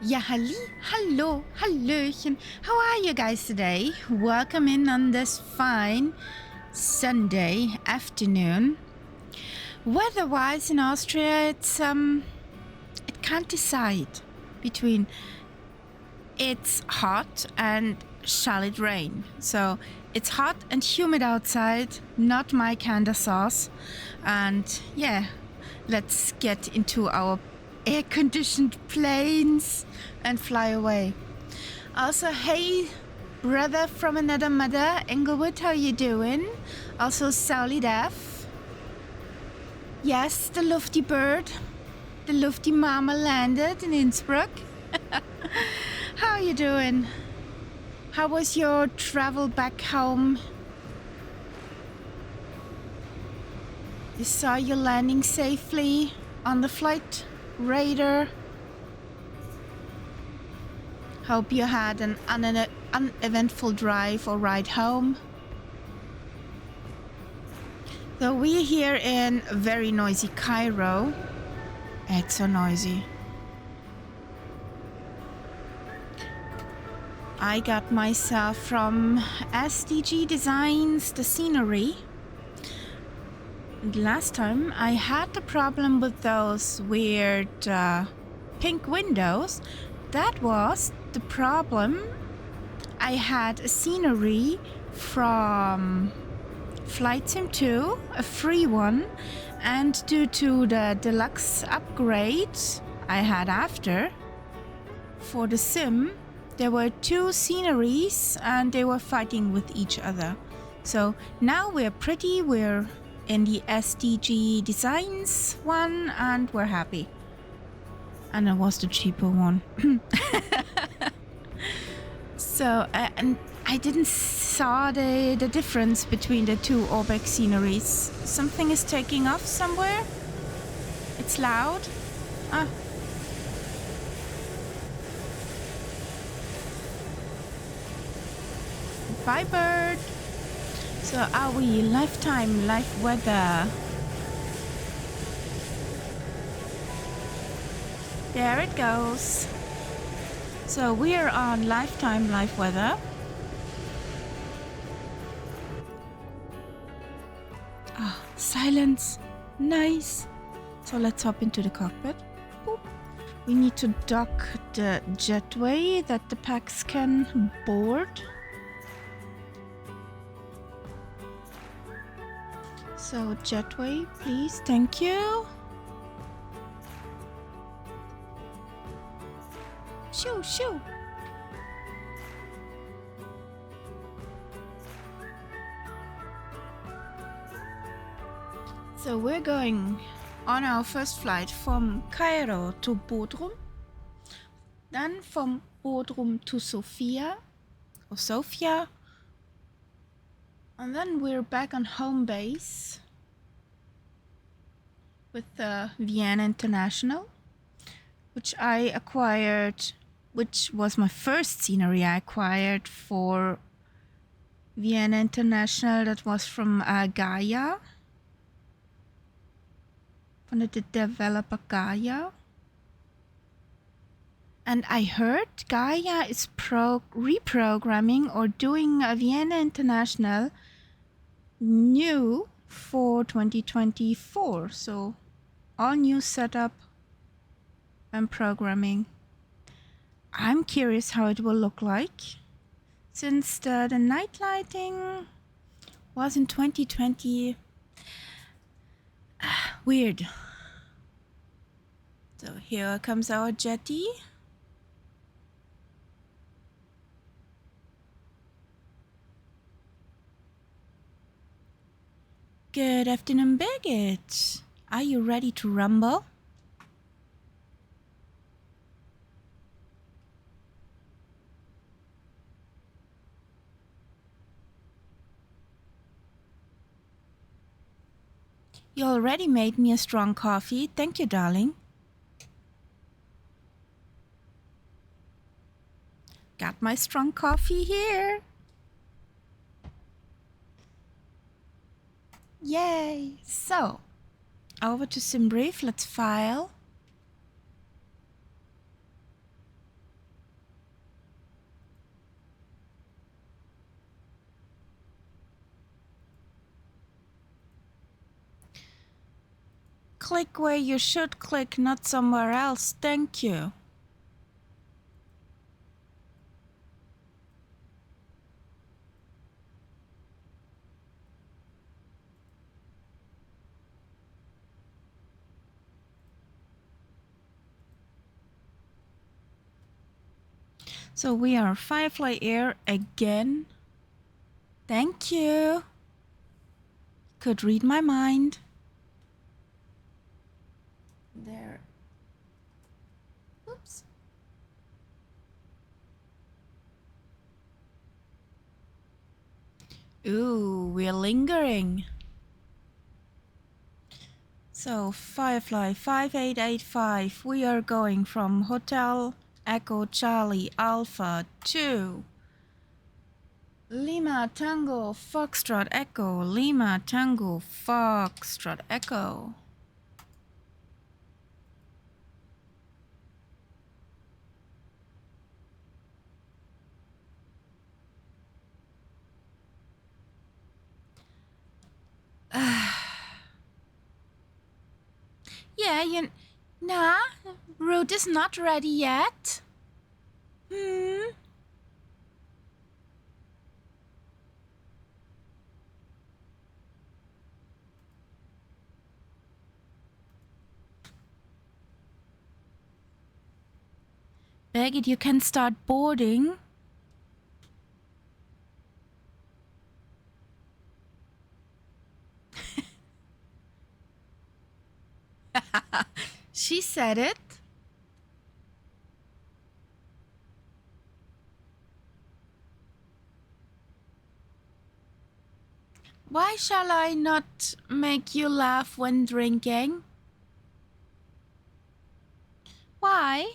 Ja, hallo, hallöchen. How are you guys today? Welcome in on this fine Sunday afternoon. Weather-wise in Austria, it can't decide between it's hot and shall it rain. So it's hot and humid outside, not my kind of sauce. And yeah, let's get into our air-conditioned planes and fly away. Also, hey, brother from another mother, Englewood, how you doing? Also, Sally Def. Yes, the lofty bird, the lofty mama landed in Innsbruck. How you doing? How was your travel back home? You saw you landing safely on the flight radar. Hope you had an uneventful drive or ride home. So we're here in very noisy Cairo. It's so noisy. I got myself from SDG Designs the scenery. And last time I had the problem with those weird pink windows. That was the problem. I had a scenery from Flight Sim 2, a free one, and due to the deluxe upgrade I had after for the sim, there were two sceneries and they were fighting with each other. So now we're in the SDG Designs one and we're happy. And it was the cheaper one. So, and I didn't saw the difference between the two Orbeck sceneries. Something is taking off somewhere. It's loud. Ah. Bye, bird. So are we lifetime, life weather? There it goes. So we are on lifetime live weather. Ah, silence. Nice. So let's hop into the cockpit. Boop. We need to dock the jetway that the packs can board. So jetway, please. Thank you. Shoo, shoo. So we're going on our first flight from Cairo to Bodrum, then from Bodrum to Sofia, and then we're back on home base with Vienna International, which I acquired, which was my first scenery I acquired for Vienna International. That was from Gaia, from the developer Gaia. And I heard Gaia is reprogramming or doing a Vienna International new for 2024. So all new setup and programming. I'm curious how it will look like, since the night lighting was in 2020. Weird. So here comes our jetty. Good afternoon, Birgit. Are you ready to rumble? You already made me a strong coffee. Thank you, darling. Got my strong coffee here. Yay! So, over to SimBrief. Let's file. click where you should click, not somewhere else. Thank you. So we are Firefly Air again. Thank you. Could read my mind. There. Oops. Ooh, we're lingering. So Firefly 5885, we are going from Hotel Echo Charlie Alpha to Lima Tango Foxtrot Echo, Lima Tango Foxtrot Echo. Yeah, nah, route is not ready yet. Baggett, you can start boarding. She said it. Why shall I not make you laugh when drinking? Why?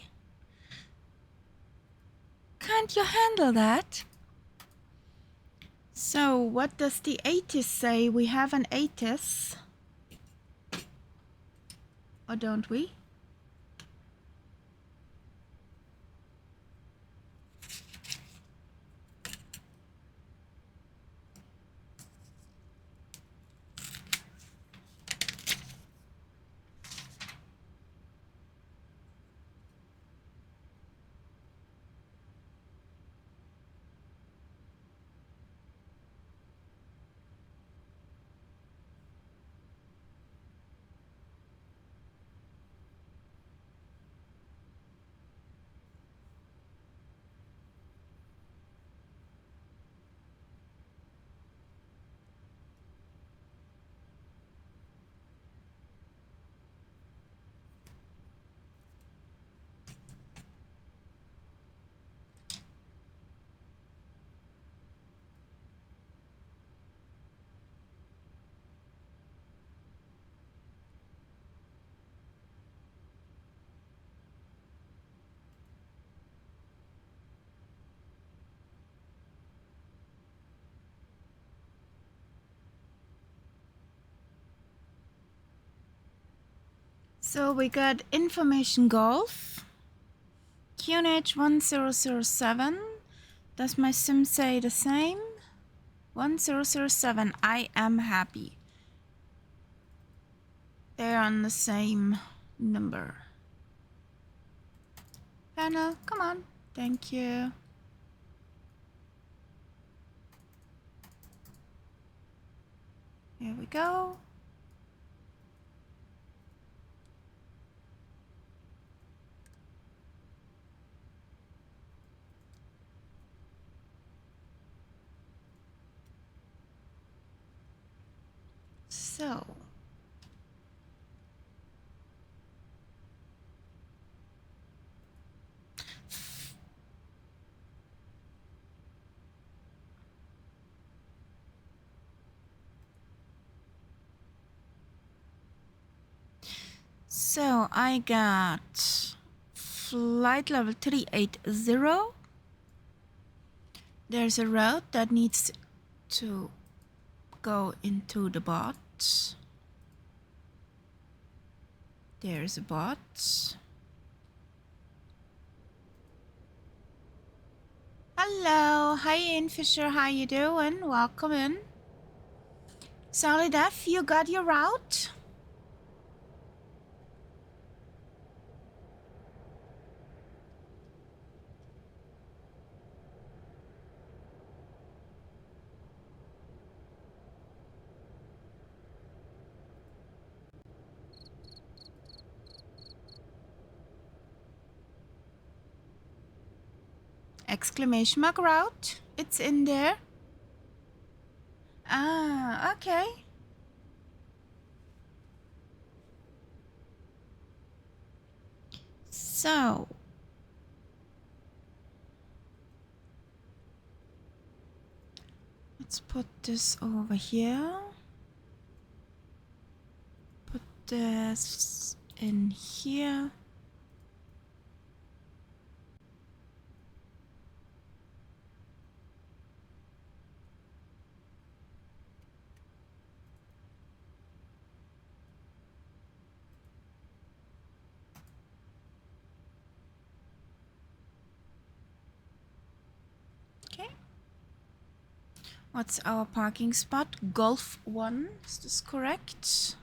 Can't you handle that? So, what does the ATIS say? We have an ATIS. Or don't we? So we got information golf. QNH 1007. Does my sim say the same? 1007. I am happy. They're on the same number. Panel, come on. Thank you. Here we go. So, I got flight level 380. There's a route that needs to go into the bot. There's a bot. Hello, hi Ian Fisher, how you doing? Welcome in. Solid F, you got your route? exclamation mark route. It's in there. Ah, okay. So let's put this over here. Put this in here. Okay. What's our parking spot? Golf 1. Is this correct?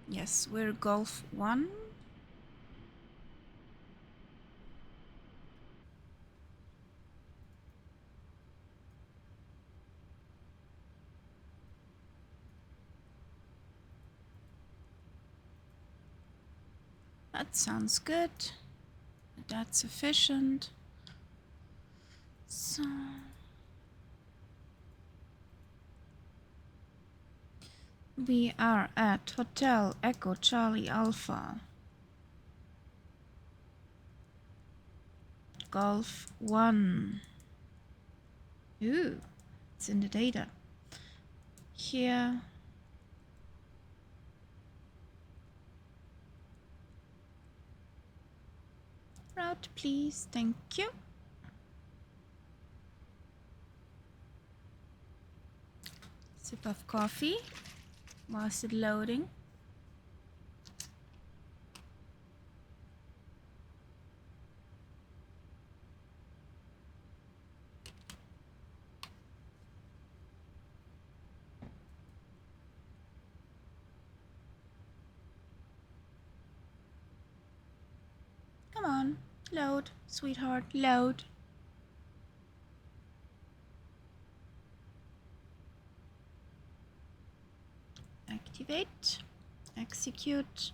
Yes, we're Golf 1. That sounds good. That's sufficient. So we are at Hotel Echo Charlie Alpha. Golf 1. Ooh, it's in the data. Here. Route, please. Thank you. Sip of coffee whilst it's loading. Come on, load, sweetheart, load. Activate, execute.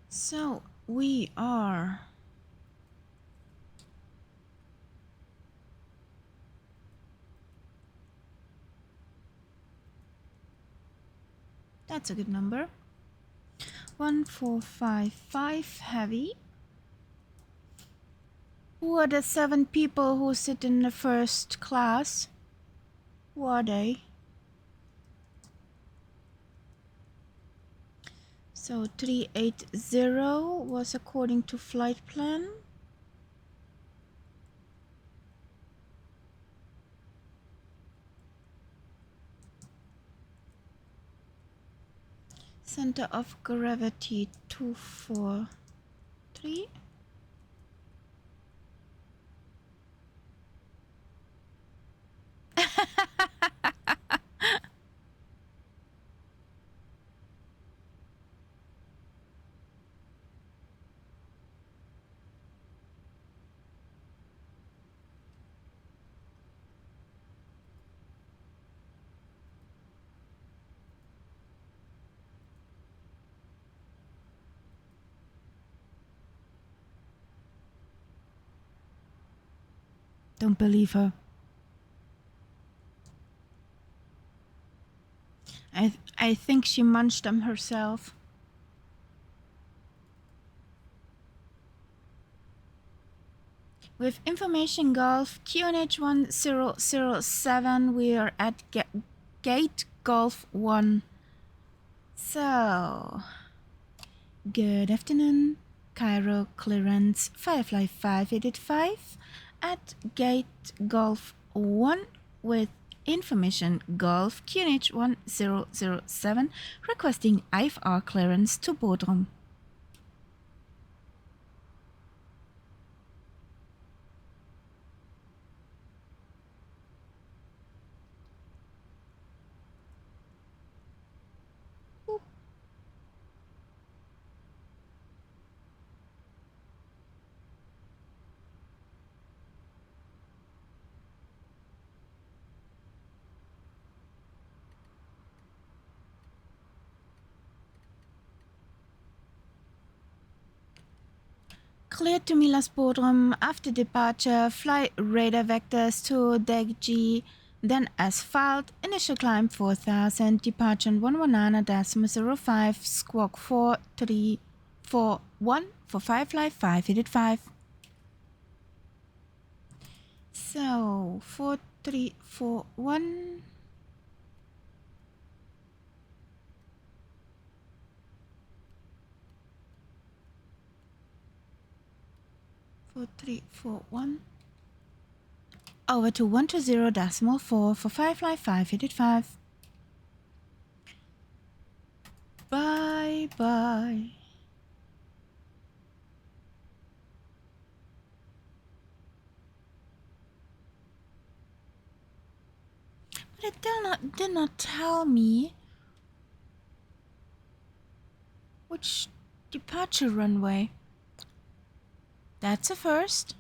So we are that's a good number. 1455 heavy. Who are the 7 people who sit in the first class? Who are they? So 380 was according to flight plan. Center of gravity 243. Don't believe her. I think she munched them herself. With information golf QNH 1007, we are at gate golf 1. So, good afternoon. Cairo clearance Firefly 585 at gate golf 1 with information golf QNH 1007 requesting IFR clearance to Bodrum. Clear to Milas Bodrum. After departure, flight radar vectors to deck G, then asphalt. Initial climb 4000, departure 119.05, squawk 4341 for 5 live 5, headed 5. So 4341. 4341 over to 120.4 for 5 live 5, headed 5. Bye bye. But it did not tell me which departure runway. That's a first.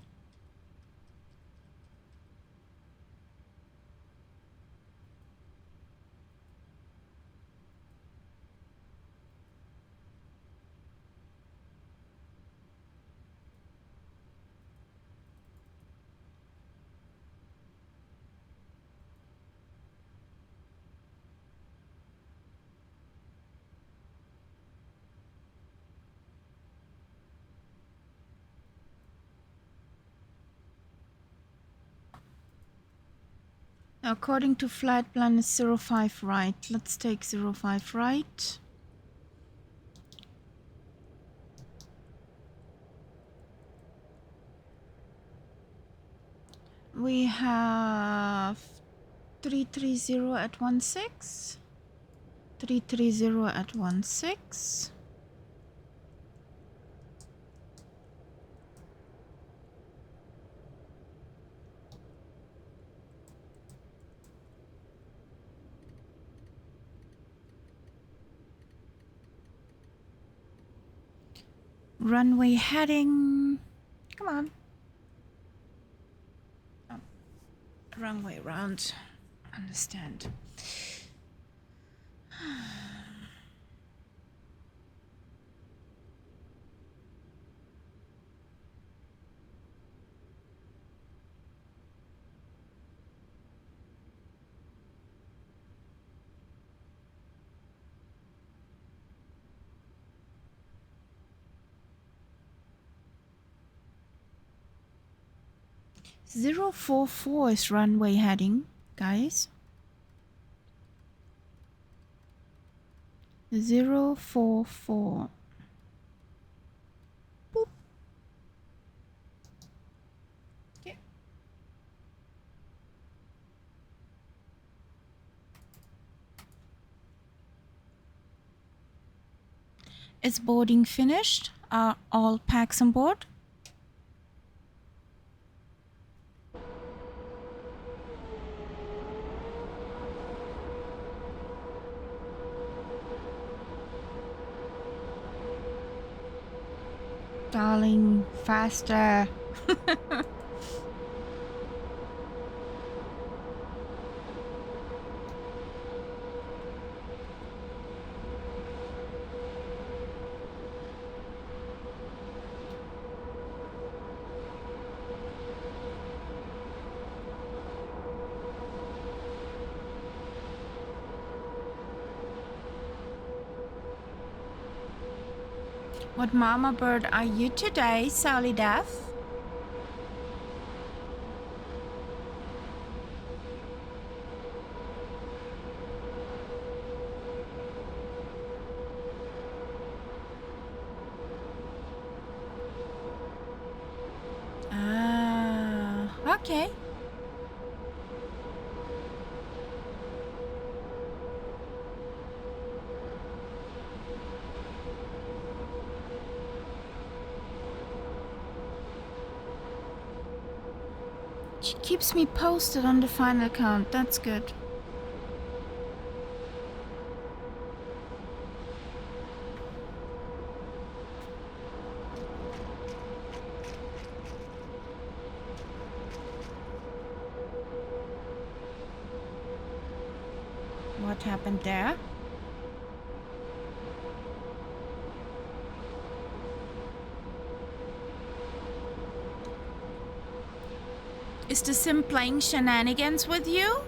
According to flight plan, it's 05 right. Let's take 05 right. We have 330 at 16. 330 at 16. Runway heading. Come on. Oh, wrong way around. Understand. 044 is runway heading, guys. 044. Boop. Okay. Is boarding finished? Are all packs on board? Darling, faster. What mama bird are you today, Sally Duff? Ah, okay. She keeps me posted on the final count. That's good. What happened there? Is the sim playing shenanigans with you,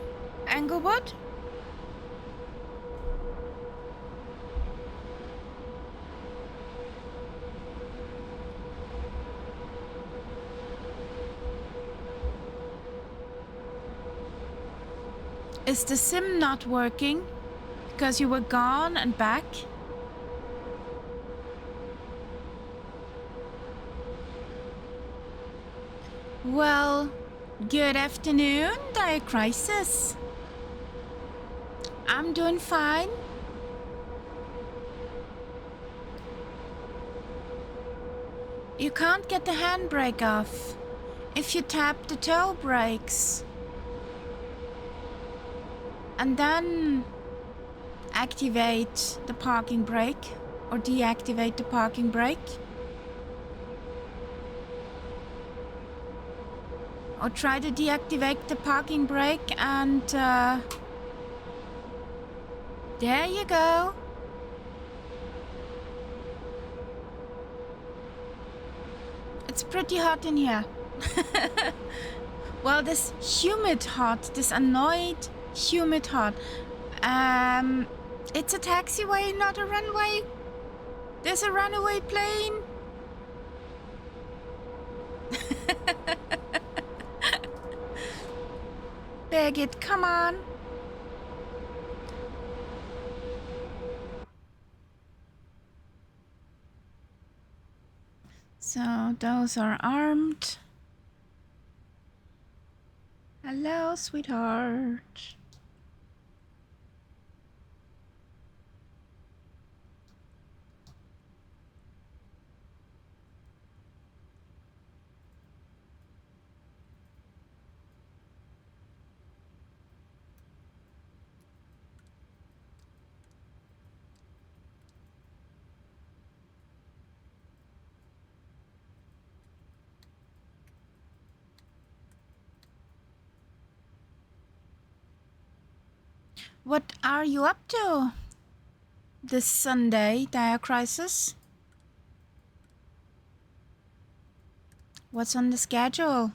Englewood? Is the sim not working? Because you were gone and back? Well, good afternoon, Diacrisis. I'm doing fine. You can't get the handbrake off if you tap the toe brakes. And then activate the parking brake or deactivate the parking brake. Or try to deactivate the parking brake and there you go. It's pretty hot in here. Well, this humid hot, this annoyed humid hot. It's a taxiway, not a runway. There's a runaway plane. Birgit, come on. So those are armed. Hello, sweetheart. What are you up to this Sunday, Diacrisis? What's on the schedule?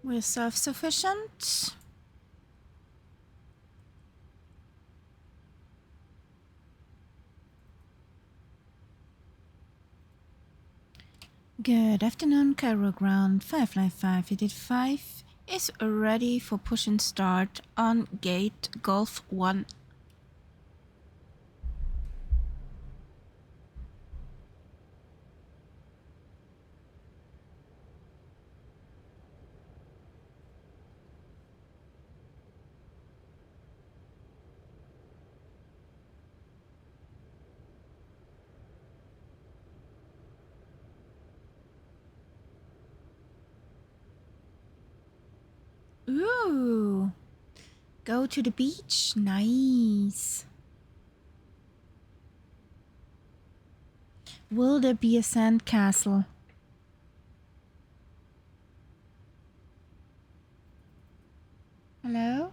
We're self-sufficient. Good afternoon, Cairo ground 55585 is ready for push and start on gate Golf 1. Ooh, go to the beach, nice. Will there be a sand castle? Hello?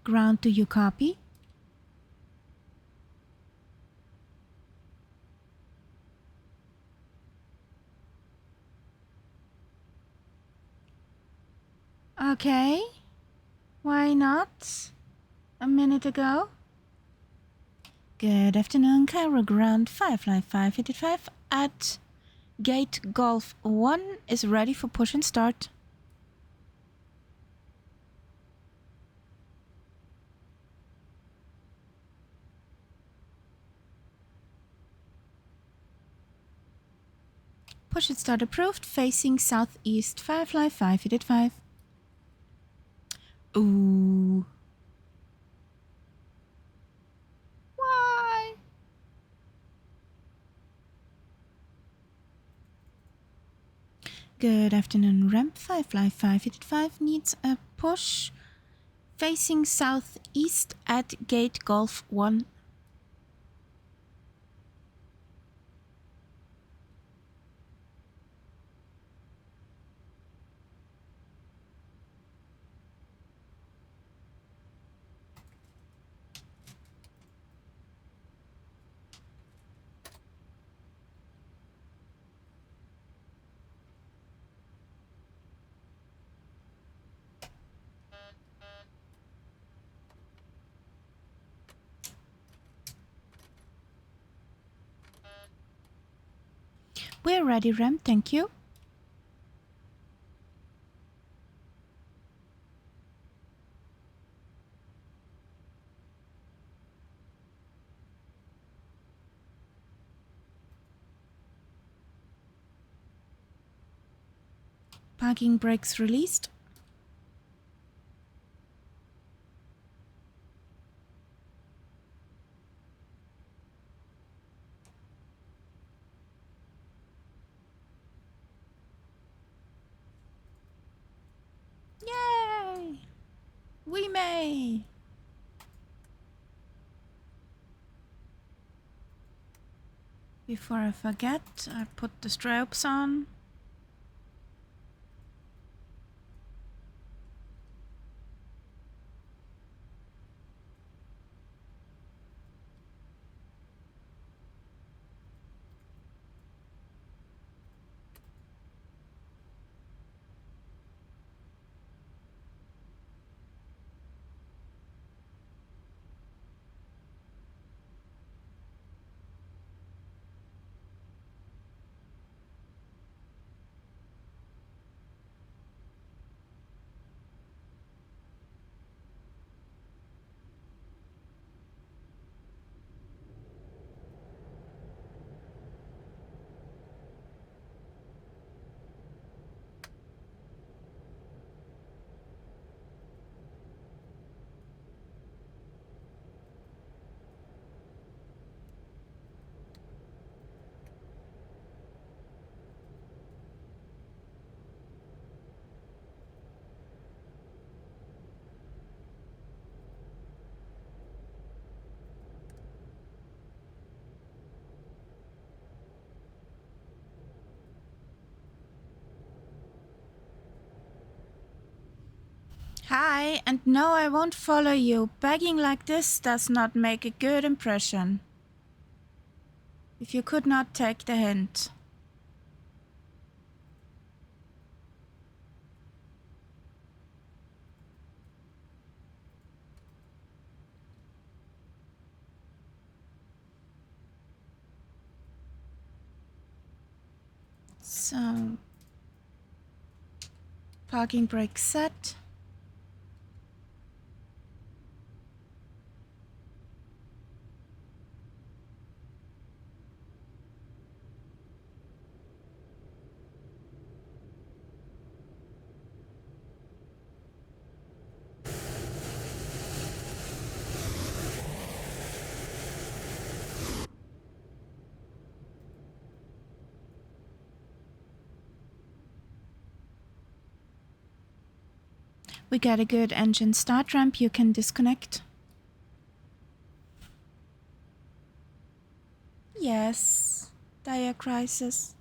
Ground, do you copy? Okay, why not? A minute ago? Good afternoon, Cairo ground 55585 at gate Golf 1 is ready for push and start. Push it start approved. Facing southeast. Firefly 5, hit it 5. Ooh. Why? Good afternoon, ramp. Firefly 5, hit it 5. Needs a push. Facing southeast at gate golf 1. We're ready, ramp. Thank you. Parking brakes released. Yay! We may! Before I forget, I put the strobes on. Hi, and no, I won't follow you. Begging like this does not make a good impression. If you could not take the hint. So, parking brake set. We got a good engine start ramp. You can disconnect. Yes, dire crisis.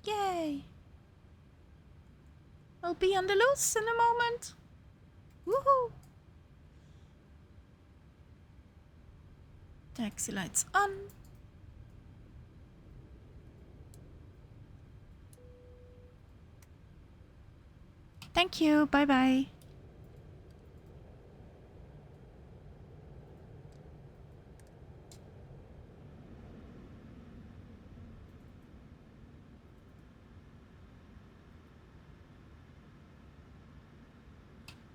Yay! I'll be on the loose in a moment. Woohoo! Taxi lights on. Thank you. Bye-bye.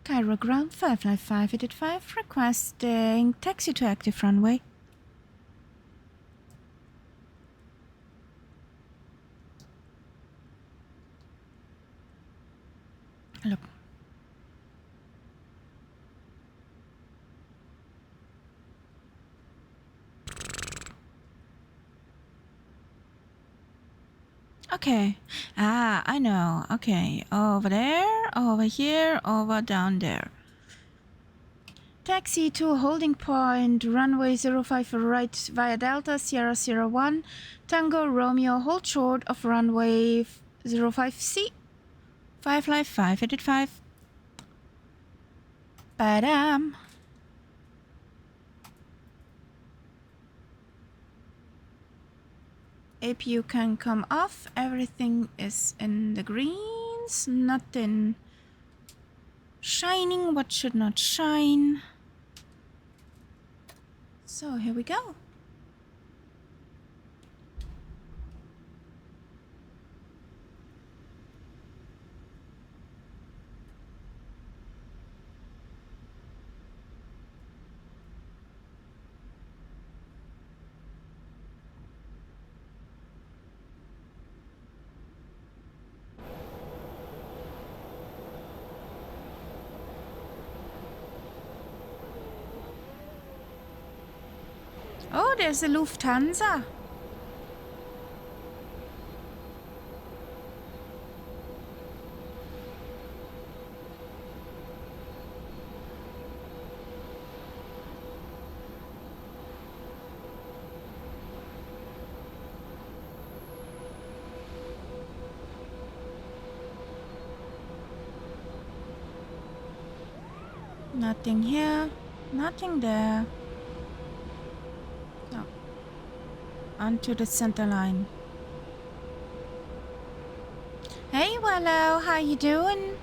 Cairo ground 595 hit 5 requesting taxi to active runway. Okay. Ah, I know. Okay. Over there, over here, over down there. Taxi to holding point, runway 05 right via Delta, Sierra Sierra 1, Tango Romeo, hold short of runway 05C. 5 live 5, edit 5. Badam. APU can come off, everything is in the greens, nothing shining what should not shine. So here we go. Oh, there's a Lufthansa. Nothing here, nothing there. So, onto the center line. Hey, Wallow, how you doing?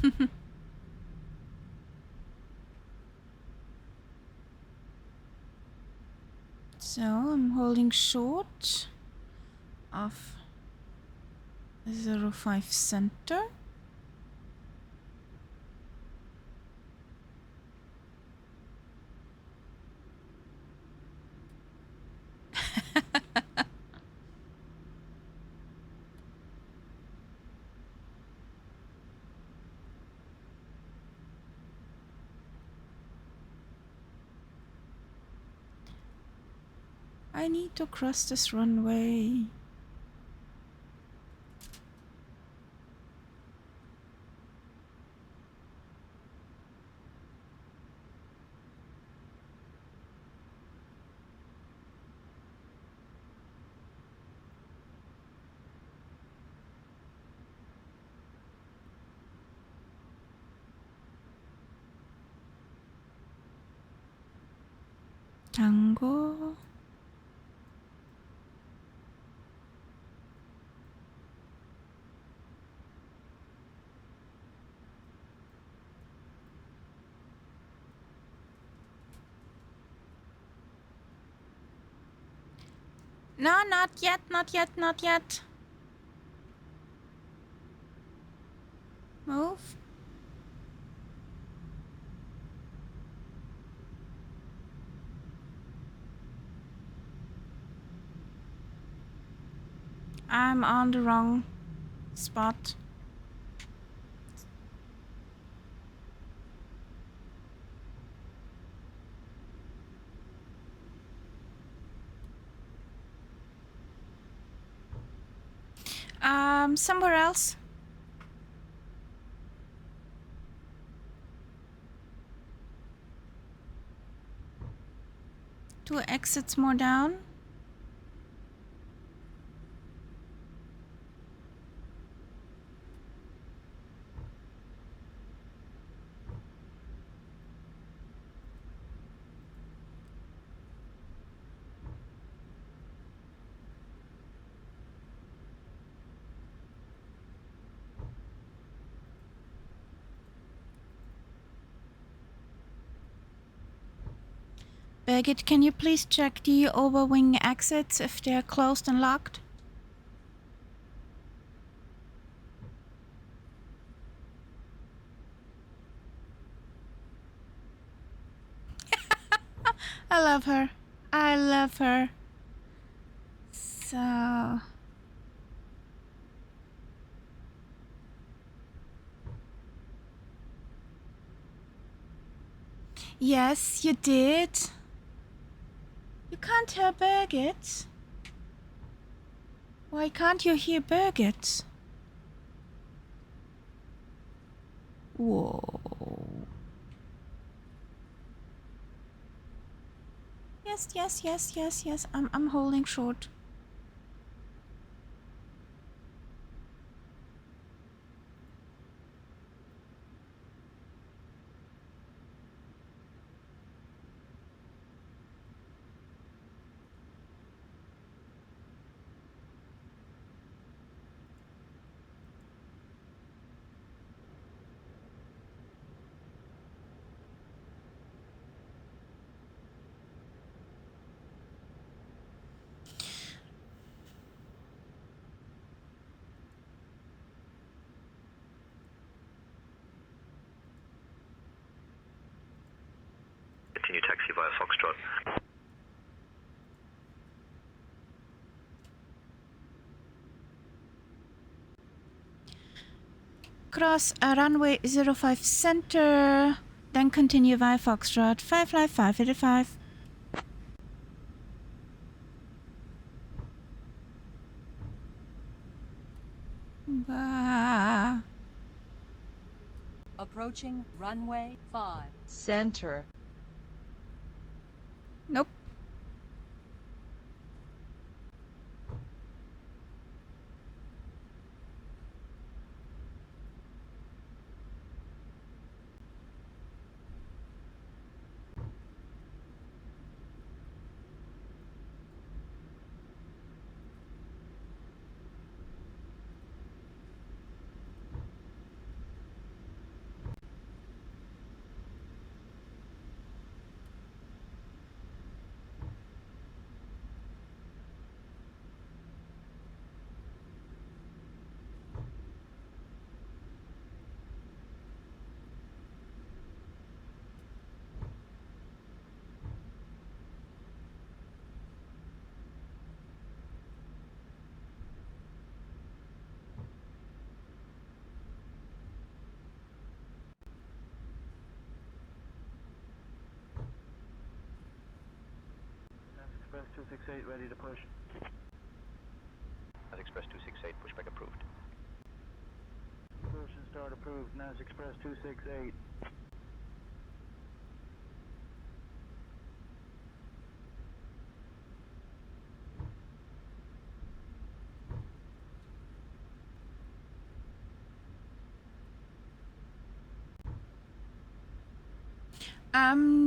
Woohoo! So I'm holding short of 05 center. I need to cross this runway. Tango. No, not yet, not yet, not yet. Move. I'm on the wrong spot. somewhere else. Two exits more down. Birgit, can you please check the overwing exits if they're closed and locked? I love her. I love her. So... Yes, you did. You can't hear Birgit. Why can't you hear Birgit? Whoa. Yes. I'm holding short. Continue taxi via Foxtrot. Cross runway 05 center, then continue via Foxtrot 55585. Approaching runway 5 center. Nope. Express 268 ready to push. As Express 268, pushback approved. Push and start approved. NAS Express 268.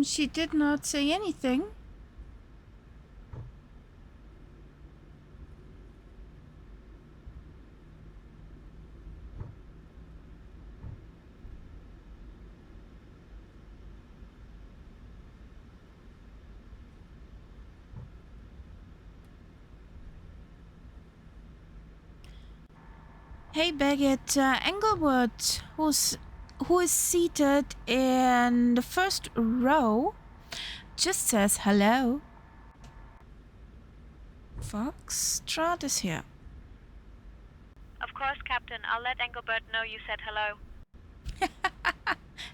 She did not say anything. Hey Baggett, Englewood, who is seated in the first row, just says hello. Foxtrot is here. Of course, Captain. I'll let Engelbert know you said hello.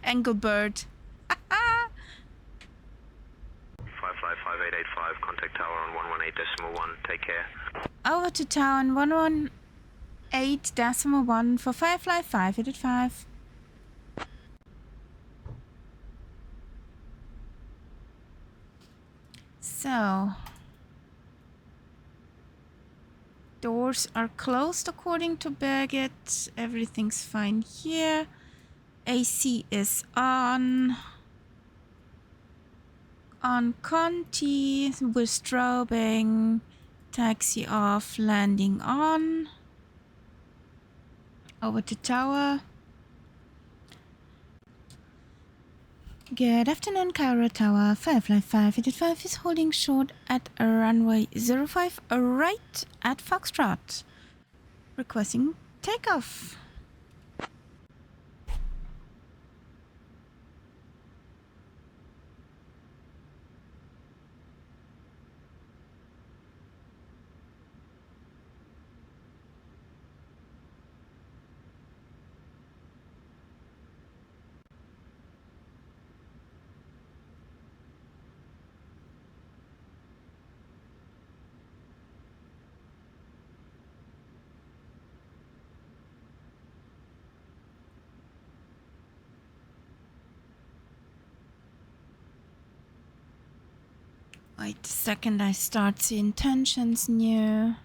Engelbert. 555885, contact tower on 118.1, take care. Over to town, 11... 8.1 for Firefly 585. So, doors are closed according to Birgit. Everything's fine here. AC is on. On Conti, we're strobing. Taxi off, landing on. Over to tower. Good afternoon, Cairo Tower. Firefly 585 is holding short at runway 05 right at Foxtrot. Requesting takeoff. Wait a second, I start SayIntentions new.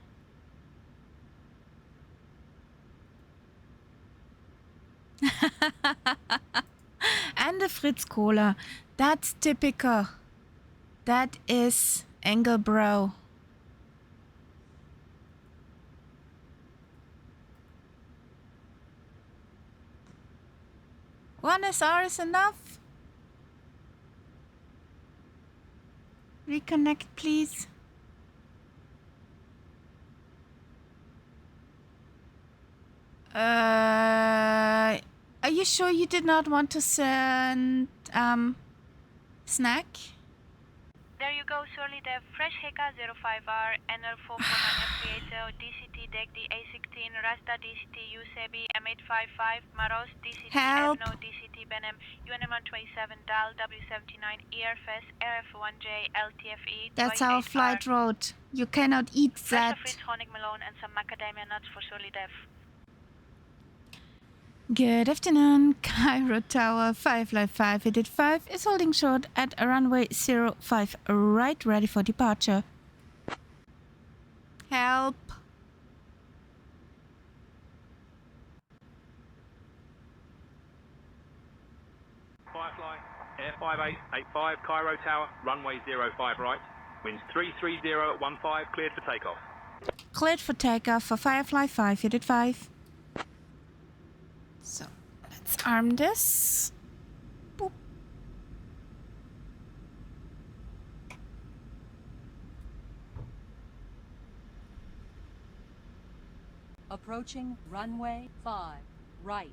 And the Fritz Cola. That's typical. That is Engel Bro. One SR is enough. Reconnect, please. Are you sure you did not want to send snack? There you go, Surly Dev. Fresh HECA 05R, NL449F30, DCT Deck DA16, Rasta DCT USEBI M855, Maros DCT Help. Evno DCT Benem, UNM127 DAL W79 ERFS RF1J LTFE. That's our 28R. flight route. You cannot eat Fresh that. Fritz Honig Malone and some macadamia nuts for Surly Dev. Good afternoon, Cairo Tower 585 is holding short at runway 05 right, ready for departure. Help. Firefly, Air 5885, Cairo Tower, runway 05 right. Winds 330 at 15, cleared for takeoff. Cleared for takeoff for Firefly 585. So, let's arm this. Boop. Approaching runway 5 right.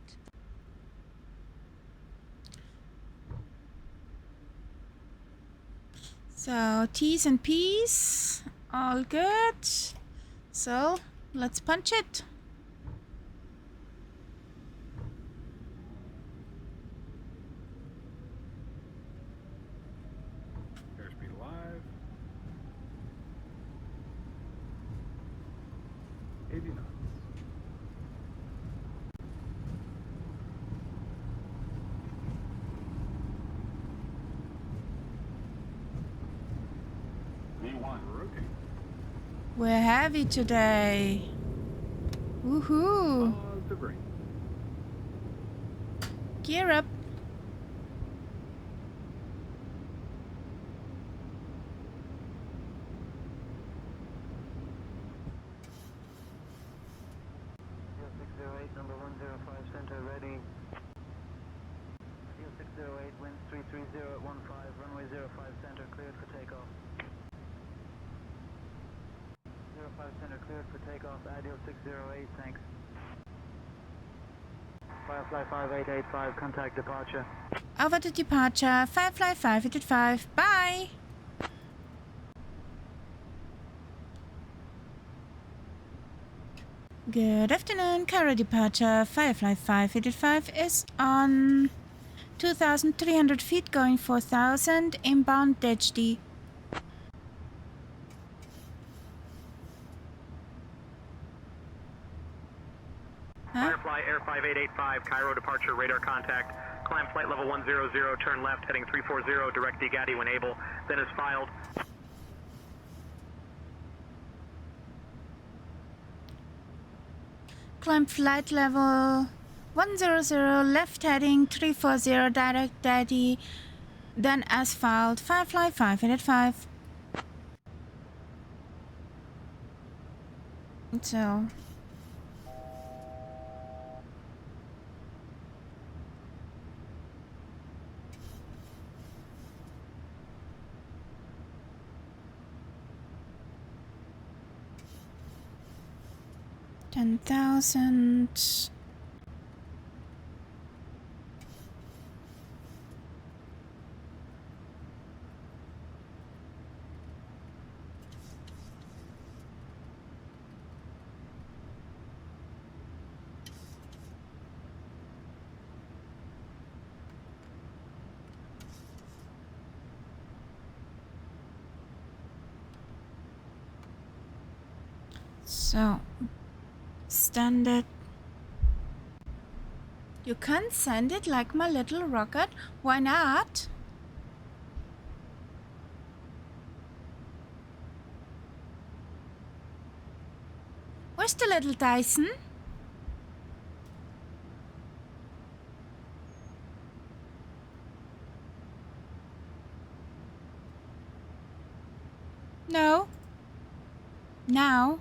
So, T's and P's, all good. So, let's punch it. Airspeed alive. 80 knots. V1 rotate. We're heavy today. Woohoo! Positive ring. Gear up. Deal 608, number 105, center ready. Deal 608, winds 330 at 15, runway 05, center cleared for takeoff. 05 center cleared for takeoff, ideal 608, thanks. Firefly 5885, contact departure. Over to departure, Firefly 585. Bye! Good afternoon, Cairo departure. Firefly 585 is on 2,300 feet going 4,000, inbound HD. 5885, Cairo departure, radar contact. Climb flight level 100, turn left, heading 340, direct Digadi when able, then is filed. Climb flight level 100, left heading 340, direct Daddy, then asphalt, 585. So... $10,000. So, standard. You can't send it like my little rocket. Why not? Where's the little Dyson? No. Now.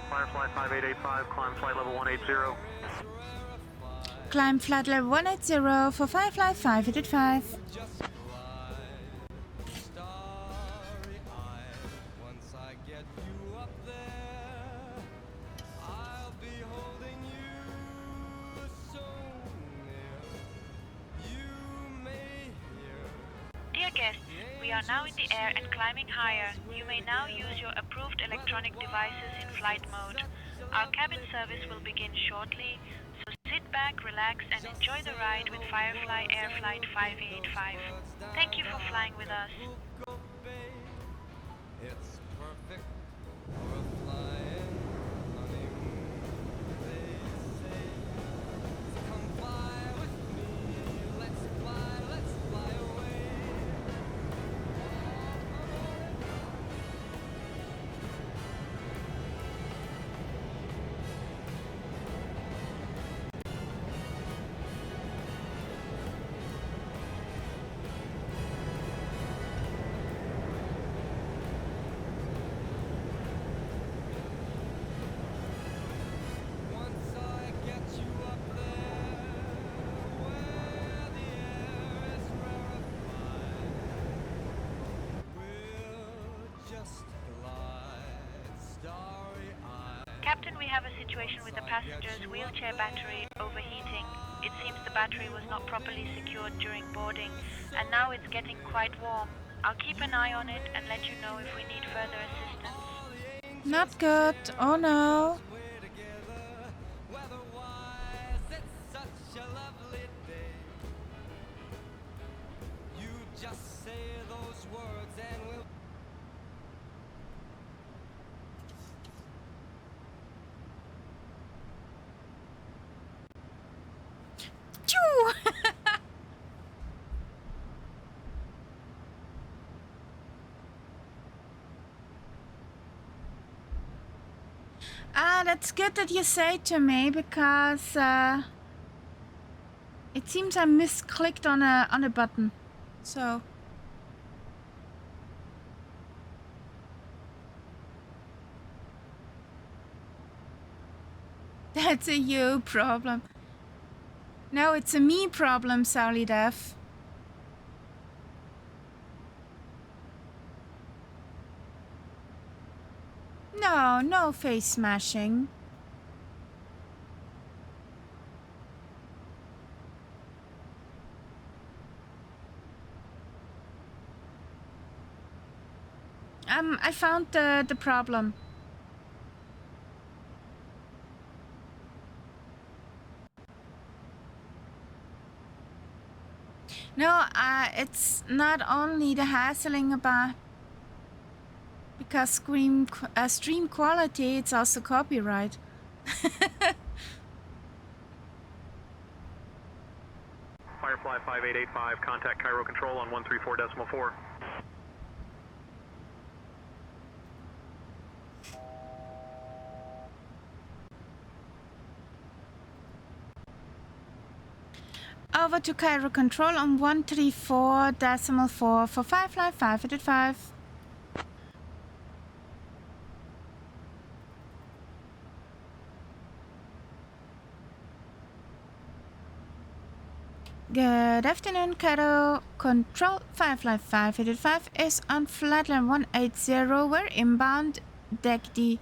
Firefly 5885, climb flight level 180. Climb flight level 180 for Firefly 585. Dear guests, we are now in the air and climbing higher. You may now use your approved electronic devices in flight mode. Our cabin service will begin shortly, so sit back, relax, and enjoy the ride with Firefly Air Flight 585. Thank you for flying with us. It's perfect for a flying honeymoon, they say. So come fly with me, let's fly away. Once I get you up there, where the air is rarefied, we'll just glide starry-eyed. Captain, we have a situation with the passenger's wheelchair battery overheating. It seems the battery was not properly secured during boarding, and now it's getting quite warm. I'll keep an eye on it and let you know if we need further assistance. Not good. Oh no. We're together, weather-wise, it's such a lovely day. You just say those words and we'll Choo! that's good that you say to me, because it seems I misclicked on a button. So that's a you problem. No, it's a me problem, Sally Def. No, no face smashing. I found the problem. No, it's not only the hassling about, because stream quality, it's also copyright. Firefly 5885, contact Cairo Control on 134.4. Over to Cairo Control on 134.4 for Firefly 585. Good afternoon, Cairo Control. Firefly 585 is on flatline 180. We're inbound deck D.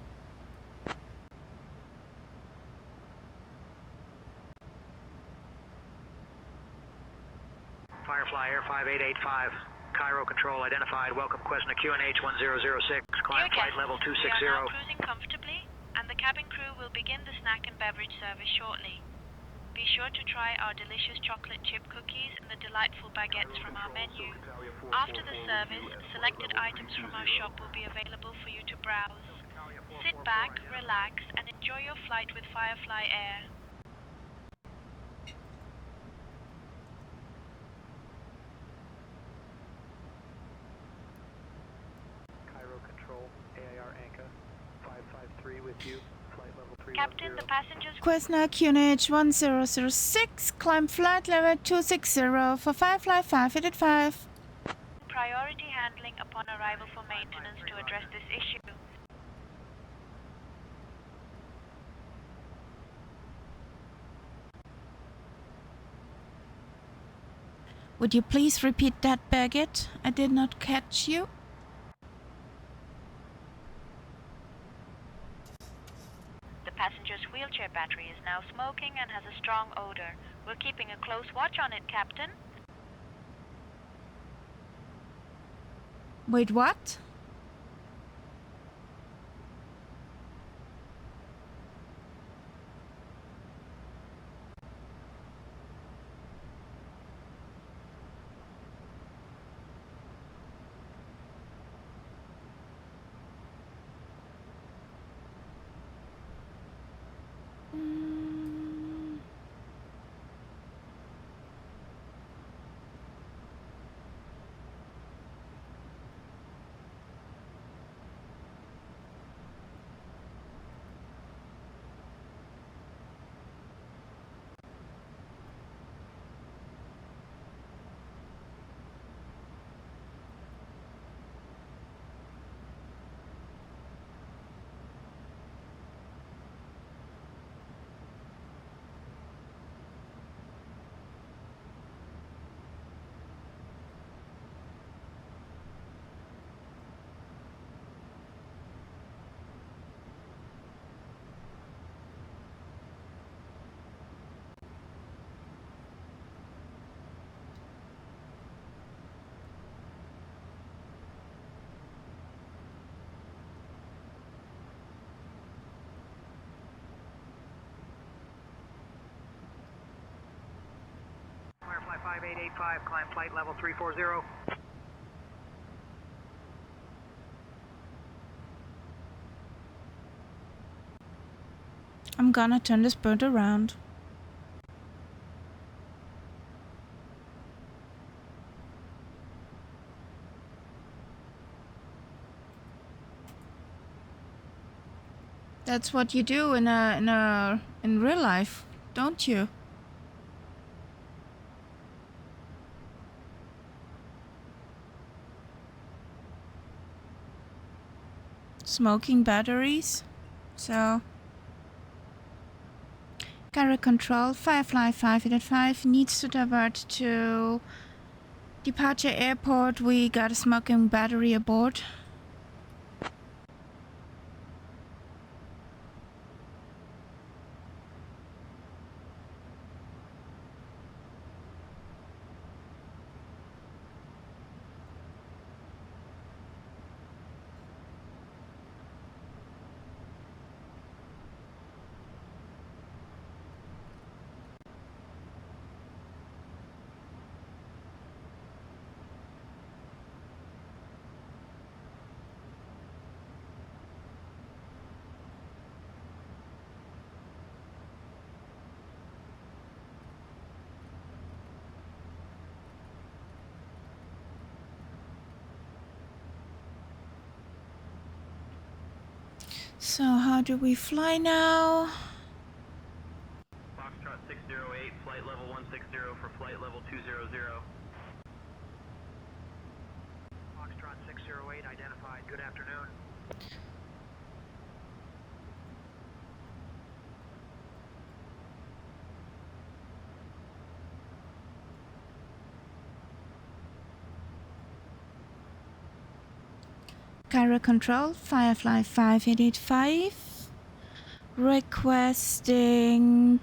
Firefly Air 5885, Cairo Control identified. Welcome question to QNH 1006. Climb flight level 260. We are now cruising comfortably, and the cabin crew will begin the snack and beverage service shortly. Be sure to try our delicious chocolate chip cookies and the delightful baguettes from our menu. After the service, selected items from our shop will be available for you to browse. Sit back, relax, and enjoy your flight with Firefly Air. Cairo Control, AIR Anchor, 553 with you, flight level 310. Captain, the passengers... Cessna QNH 1006, climb flight level 260 for Firefly 585. Priority handling upon arrival for maintenance to address this issue. Would you please repeat that, Birgit? I did not catch you. The passenger's wheelchair battery is now smoking and has a strong odor. We're keeping a close watch on it, Captain. Wait, what? Firefly 5885, climb flight level 340. I'm gonna turn this bird around. That's what you do in real life, don't you? Smoking batteries. So Cairo control, Firefly 585 needs to divert to departure airport. We got a smoking battery aboard. So how do we fly now? Foxtrot 608, flight level 160 for flight level 200. Foxtrot 608 identified. Good afternoon. Cairo control, Firefly 585. Requesting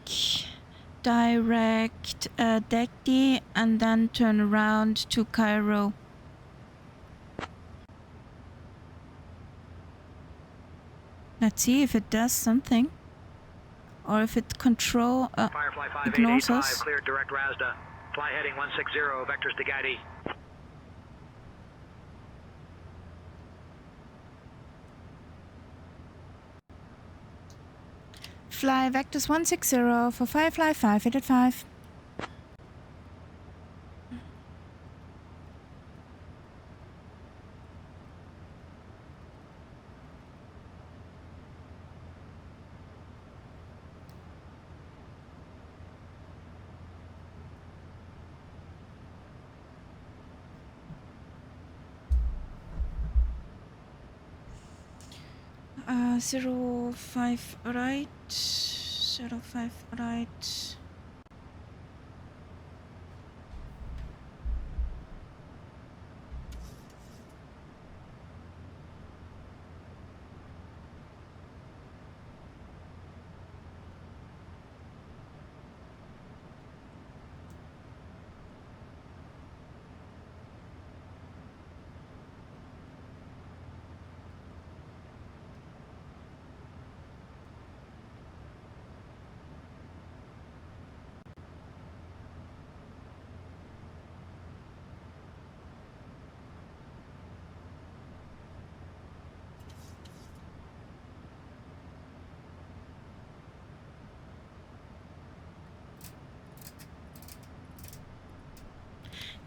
direct deck D and then turn around to Cairo. Let's see if it does something. Or if it Firefly ignores 5885, us. cleared direct RASDA. Fly heading 160, vectors to Gaidi. Fly vectors 160 for Firefly 585. Uh, 05 right, 05 right.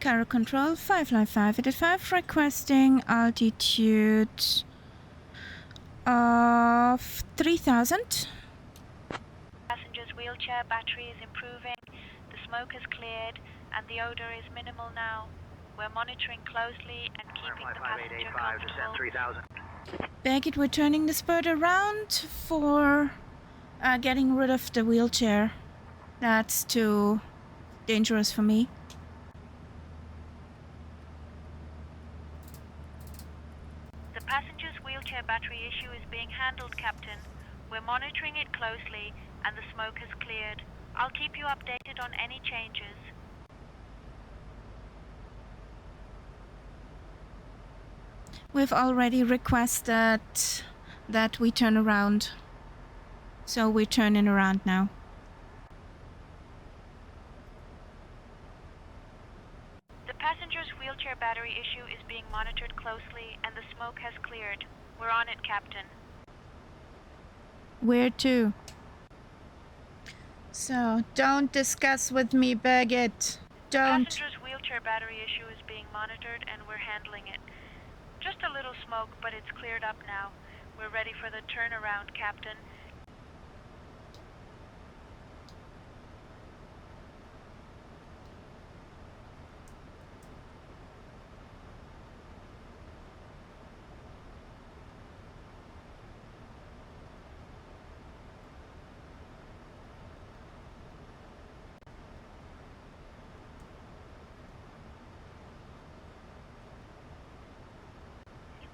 Cairo control, Firefly 585, requesting altitude of 3000. Passenger's wheelchair battery is improving, the smoke has cleared, and the odor is minimal now. We're monitoring closely and keeping the passenger comfortable. 3000. Baggett, we're turning the bird around for getting rid of the wheelchair. That's too dangerous for me. The passenger's wheelchair battery issue is being handled, Captain. We're monitoring it closely, and the smoke has cleared. I'll keep you updated on any changes. We've already requested that we turn around. So we're turning around now. The passenger's wheelchair battery issue is being monitored closely, and the smoke has cleared. We're on it, Captain. Where to? So, don't discuss with me, Baggett. The Don't. passenger's wheelchair battery issue is being monitored, and we're handling it. Just a little smoke, but it's cleared up now. We're ready for the turnaround, Captain.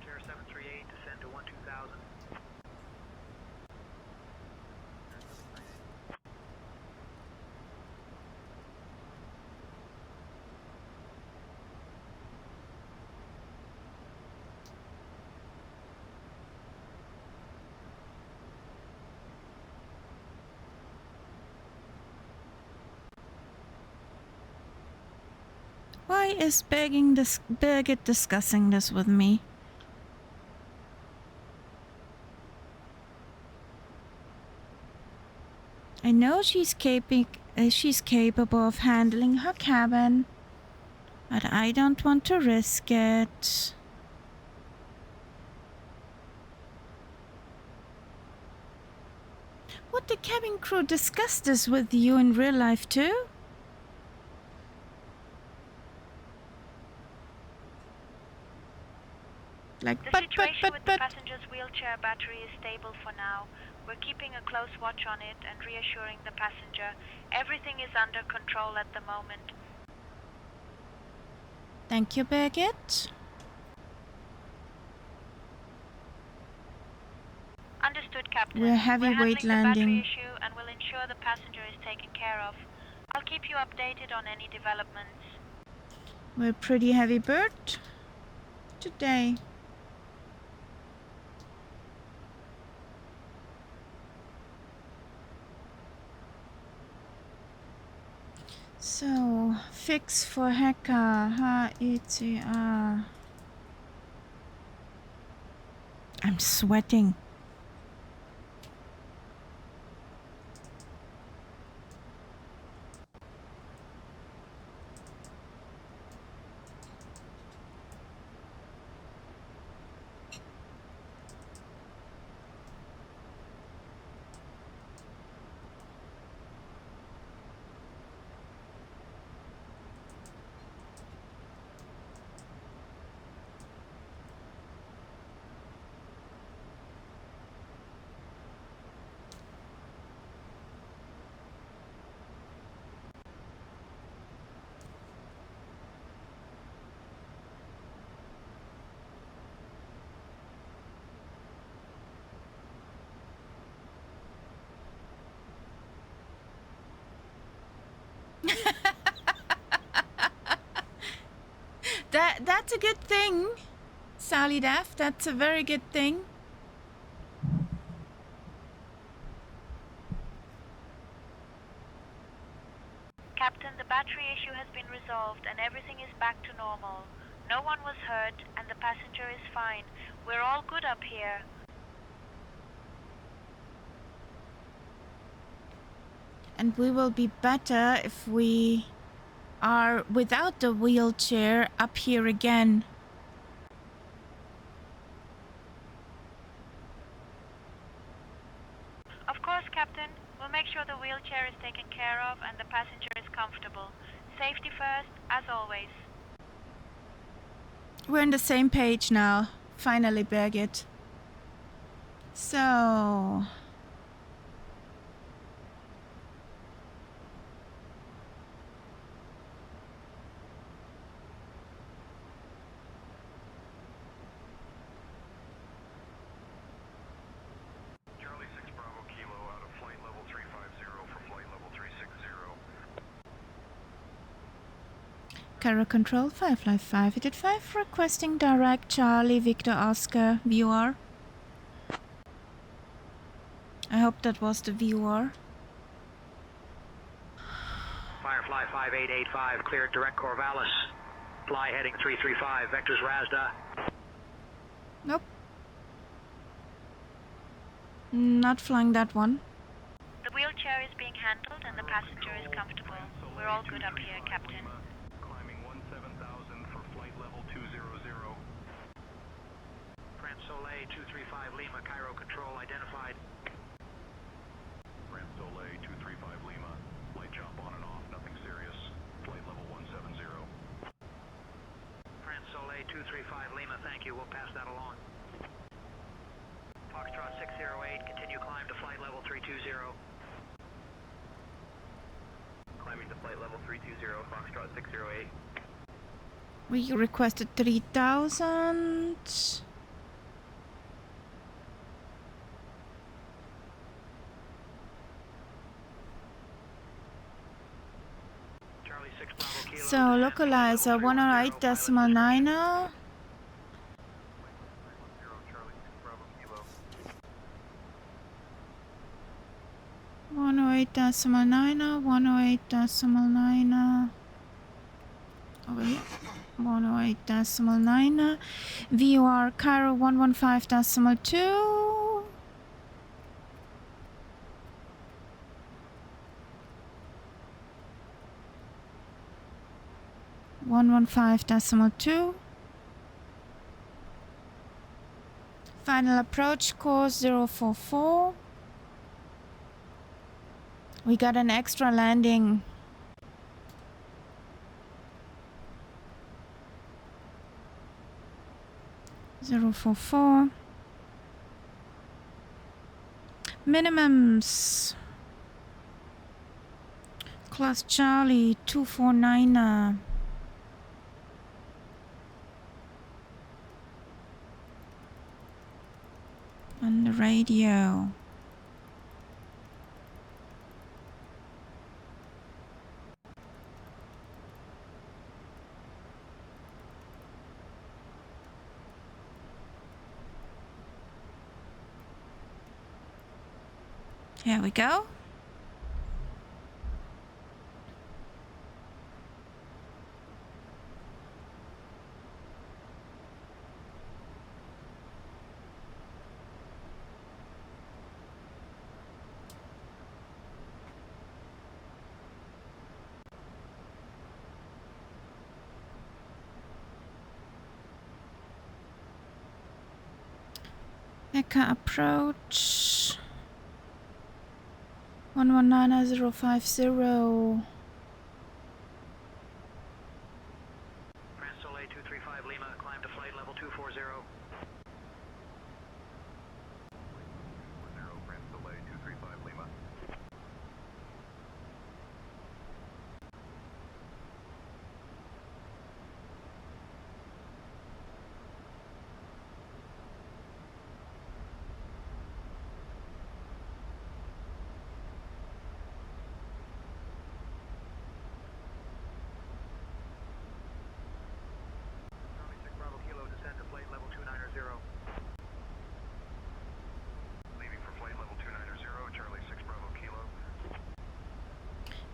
Chair 738, descend to 12,000. Why is Birgit discussing this with me? I know she's capable of handling her cabin, but I don't want to risk it. Would the cabin crew discuss this with you in real life too? Like, The situation with the passenger's wheelchair battery is stable for now. We're keeping a close watch on it and reassuring the passenger everything is under control at the moment. Thank you, Birgit. Understood, Captain. We're heavyweight handling landing. the battery issue and will ensure the passenger is taken care of. I'll keep you updated on any developments. We're pretty heavy bird today. So, fix for HECA, HECA. I'm sweating. That's a good thing, Sally Daff. That's a very good thing. Captain, the battery issue has been resolved and everything is back to normal. No one was hurt and the passenger is fine. We're all good up here. And we will be better if we are without the wheelchair up here again. Of course, Captain. We'll make sure the wheelchair is taken care of and the passenger is comfortable. Safety first, as always. We're on the same page now. Finally, Birgit. So... Cairo Control 55585 requesting direct Charlie Victor Oscar viewer. I hope that was the viewer. Firefly 5885, cleared direct Corvallis. Fly heading 335, vectors Razda. Nope. Not flying that one. The wheelchair is being handled and the passenger is comfortable. We're all good up here, Captain. Climbing 17,000 for flight level 200. Soleil 235 Lima, Cairo Control identified. France Soleil 235 Lima. Light chop on and off, nothing serious. Flight level 170. France Soleil 235 Lima, thank you. We'll pass that along. Foxtrot 608, continue climb to flight level 320. Climbing to flight level 320, Foxtrot 608. We requested 3000. Charlie 6 Bravo Kilo. So localizer 108.9. 108.9, 108.9. Over here. 108.9. VOR Cairo 115.2. 115.2. Final approach course 044. We got an extra landing. Zero 44. Minimums. Class Charlie 249er. On the radio. Here we go. HECA approach 119050. France Soleil 235 Lima, climb to flight level 240. France Soleil 235 Lima. Charlie 6 Bravo Kilo, descend to flight level 290. Leaving for flight level 290, Charlie 6 Bravo Kilo.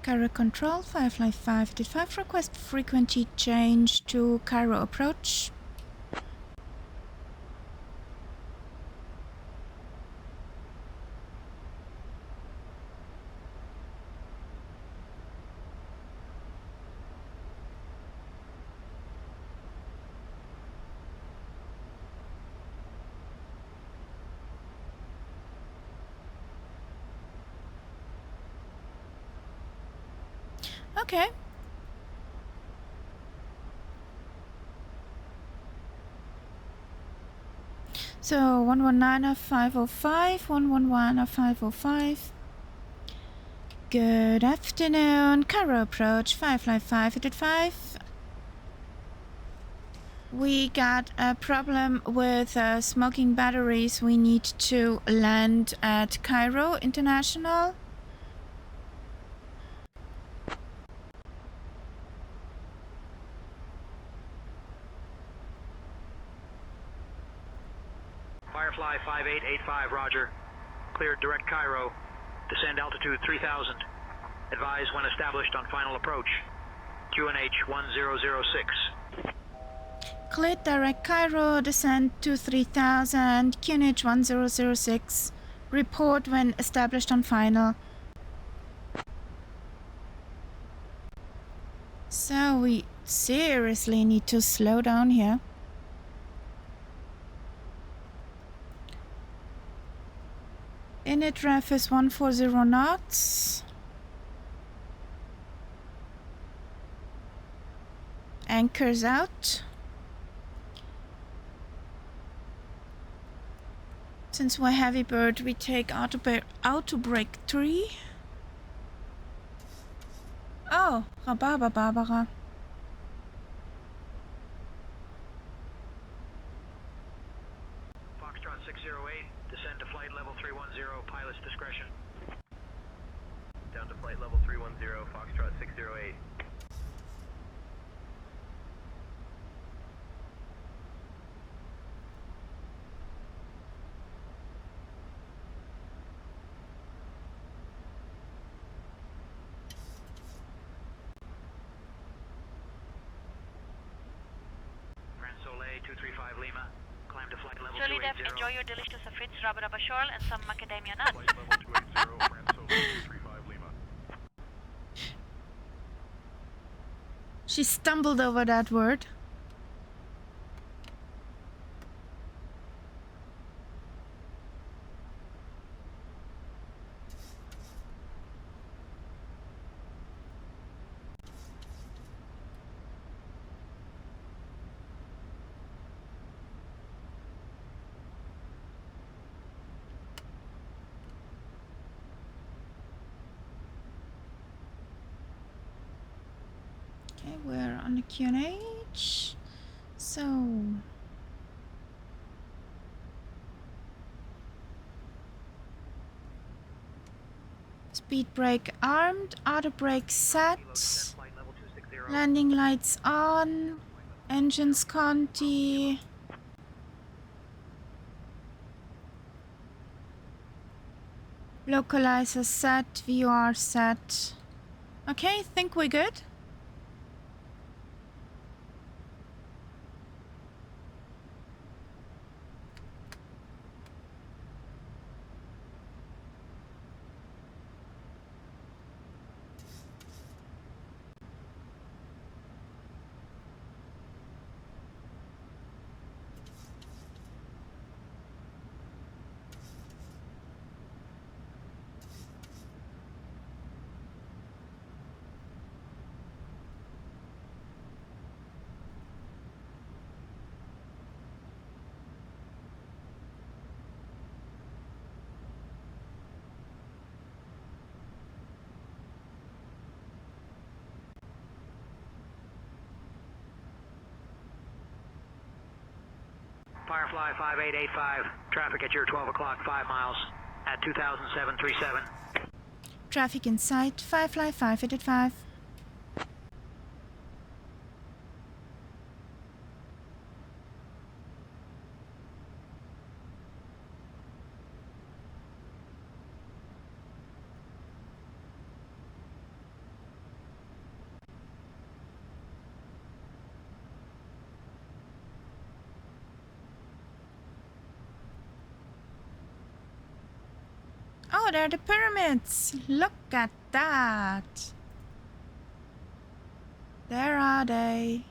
Cairo Control 555. Request frequency change to Cairo approach. Okay. So 119.505, 111.505. Good afternoon. Cairo approach 555. We got a problem with smoking batteries. We need to land at Cairo International. Firefly 5885, roger. Cleared direct Cairo. Descend altitude 3000. Advise when established on final approach. QNH 1006. Cleared direct Cairo, descend to 3000, QNH 1006. Report when established on final. So we seriously need to slow down here. Init ref is 140 knots. Anchors out. Since we're heavy bird, we take auto brake 3. Oh, Rhabarber Barbara. Foxtrot 608, descend to flight level 310, pilot's discretion. Down to flight level 310, Foxtrot 608. Soleil 235 Lima, climb to flight level Surely, Def, 280. enjoy your delicious fritz, rubber bashol, and some macadamia nuts. Flight level 280, France Soleil 235 Lima. She stumbled over that word. Okay, we're on the QNH. So speed brake armed, auto brake set, Flight level 260. landing lights on, engines Conti. Localizer set, VOR set. Okay, think we're good. Firefly 5885, traffic at your 12 o'clock, 5 miles, at 200737. Traffic in sight, Firefly 5885. Oh, there are the pyramids. Look at that. There are they.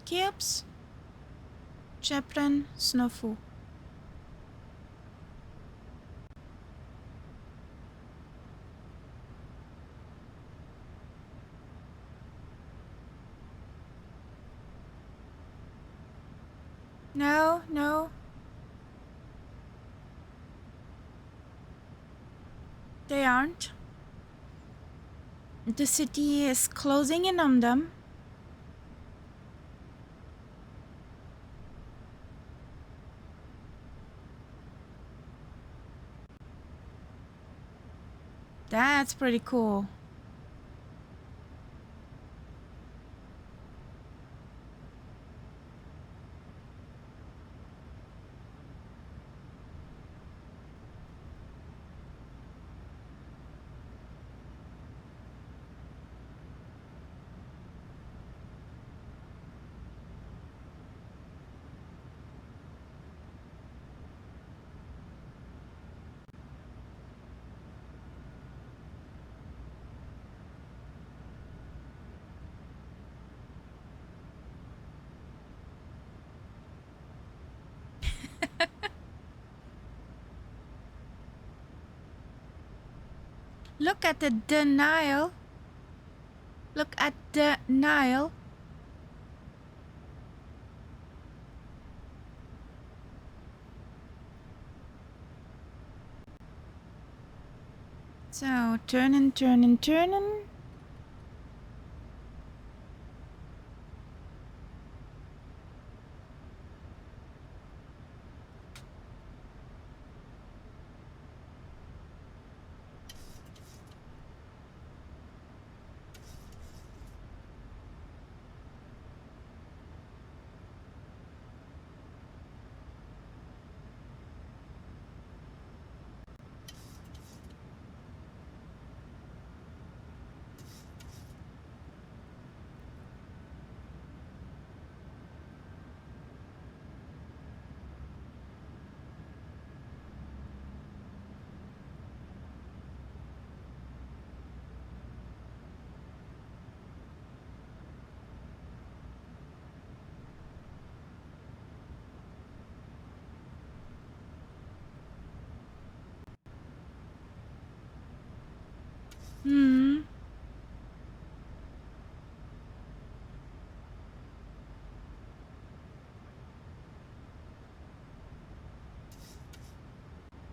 Cheops, Chepren, Snofu. No, no. They aren't. The city is closing in on them. That's pretty cool. Look at the denial. Look at the Nile. So, turning, turning, turning.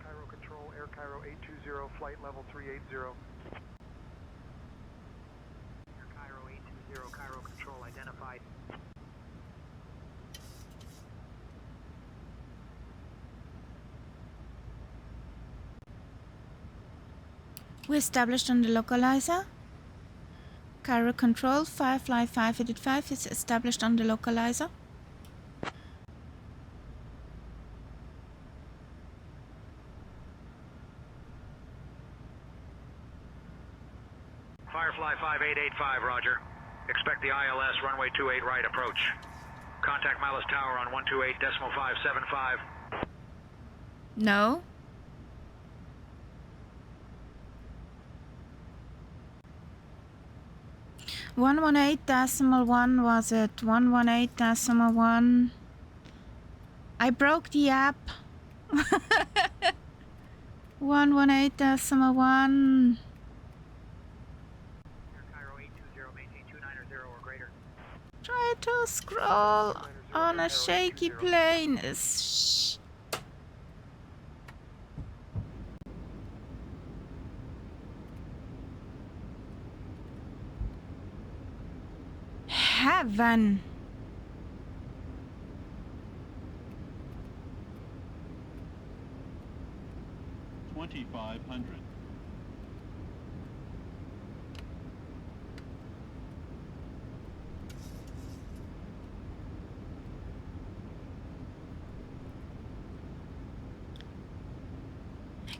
Cairo Control, Air Cairo 820, flight level 380. Air Cairo 820, Cairo Control identified. We established on the localizer. Cairo Control, Firefly 585 is established on the localizer. Firefly 5885, roger. Expect the ILS runway 28 right approach. Contact Malice Tower on 128.575. No. .118.1 was it? 118.1. I broke the app. 118.1. Air Cairo 820, maintain 290 or greater. Try to scroll on a shaky plane. Shh. Heaven. $2,500.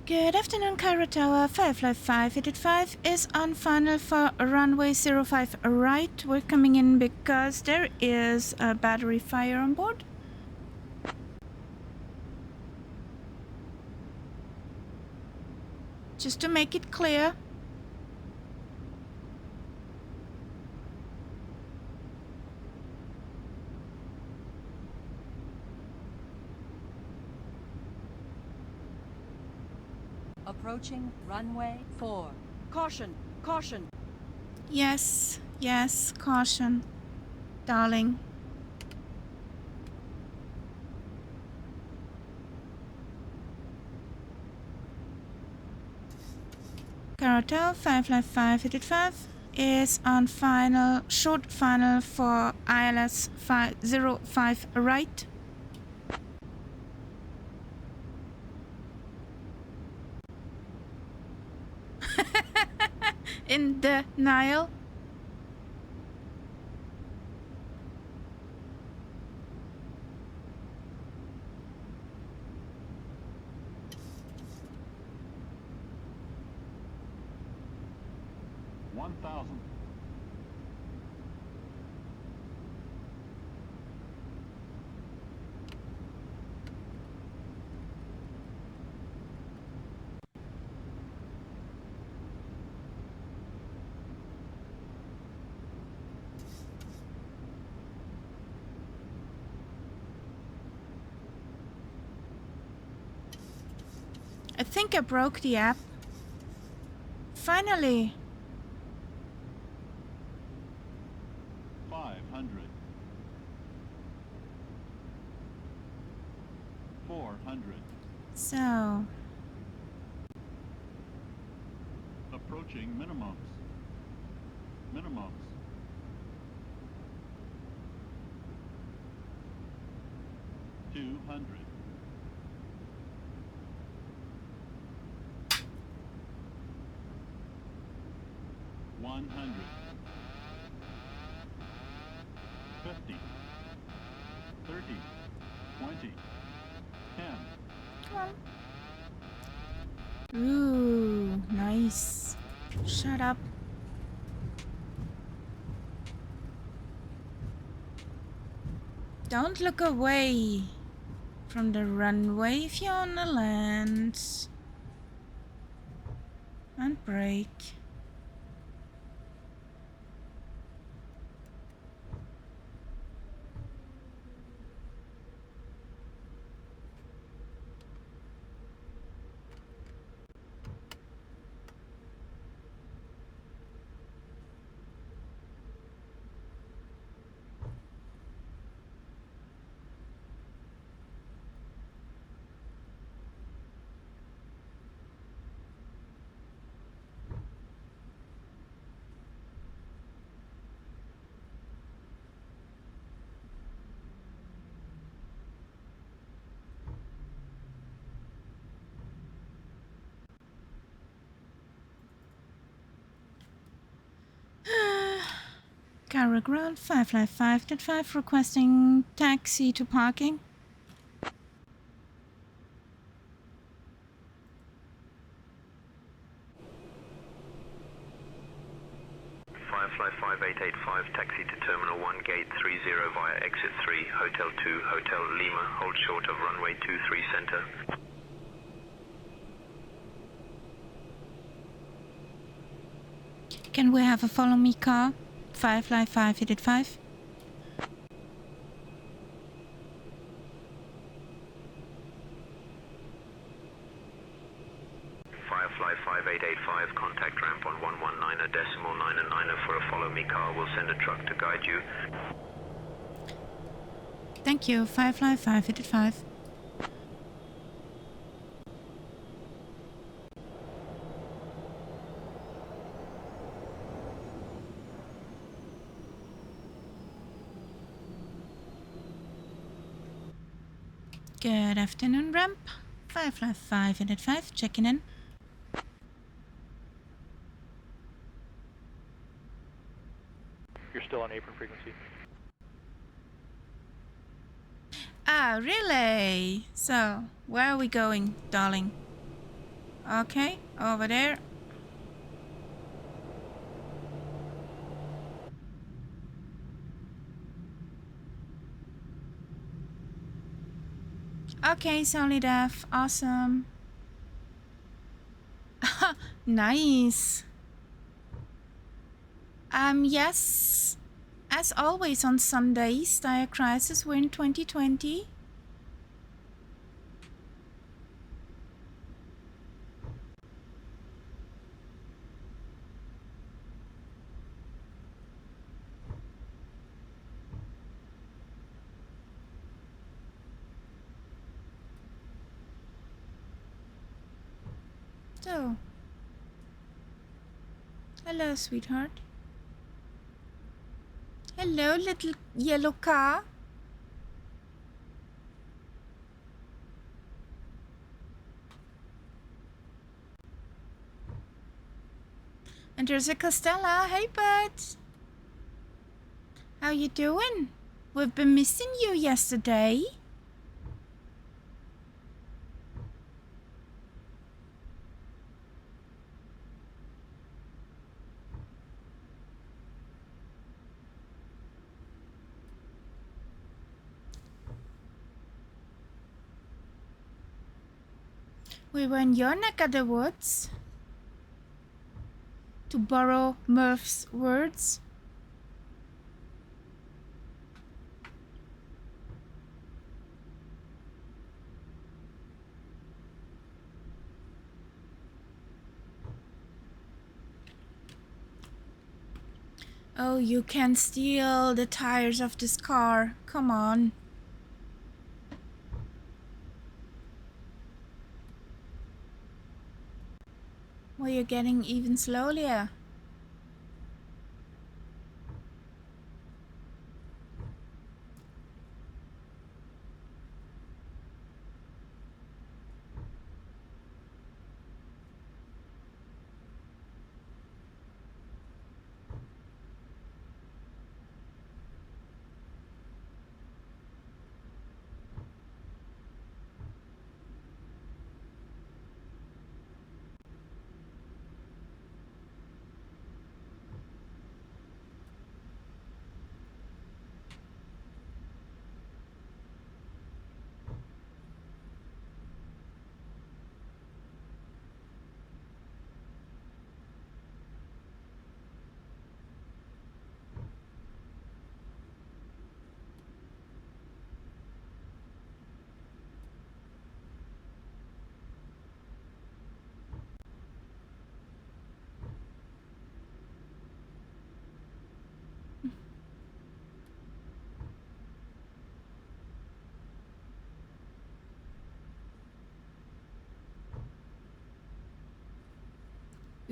Good afternoon, Cairo Tower. Firefly 585 is on final for runway 05 right. We're coming in because there is a battery fire on board. Just to make it clear. Approaching runway 4. Caution! Caution! Yes, yes, caution, darling. Cairo Tower, Firefly 585 is on final, short final for ILS 05 right. In the Nile. $1,000. I think I broke the app. Finally. 500. 400. So, Approaching minimums. Minimums. 200. 100. 50. 30. 20. 10. come on. Ooh, nice. Shut up. Don't look away from the runway if you're on the land. And brake. Cairo ground 555.5 requesting taxi to parking. 555-885, taxi to Terminal 1, Gate 30 via Exit 3, Hotel 2, Hotel Lima, hold short of runway 23 center. Can we have a follow me car? 555-885. 555-885, contact ramp on 119.9 for a follow me car. We'll send a truck to guide you. Thank you. 555-885. Good afternoon, ramp. 555-885, checking in. You're still on apron frequency. Ah, really? So, where are we going, darling? Okay, over there. Okay, solid F, awesome. Nice. Yes. As always on Sundays, Dire Crisis, we're in 2020. So, hello, sweetheart. Hello, little yellow car. And there's a Costella. Hey, bud. How you doing? We've been missing you yesterday. We were in your neck of the woods, to borrow Murph's words. Oh, you can steal the tires of this car. Come on. Well, you're getting even slowlier.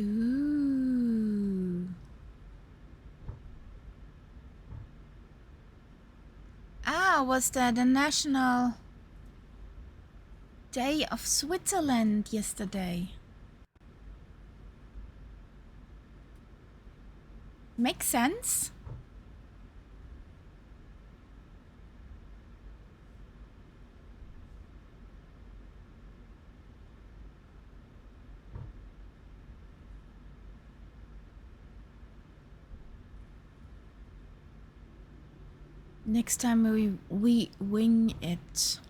Ooh. Ah, was that the National Day of Switzerland yesterday? Makes sense. Next time we wing it.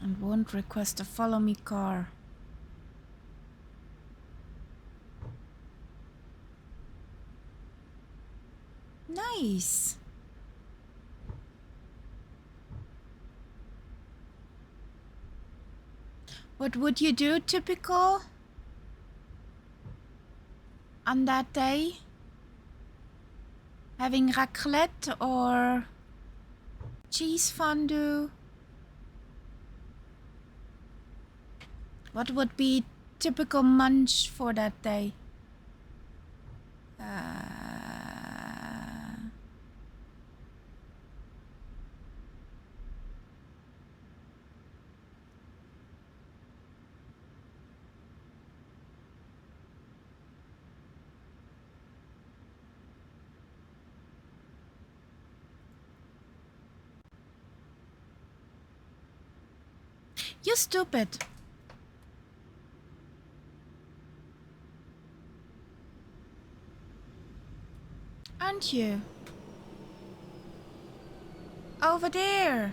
And won't request a follow me car. Nice. What would you do typical on that day? Having raclette or cheese fondue? What would be typical munch for that day? You stupid. Aren't you? Over there.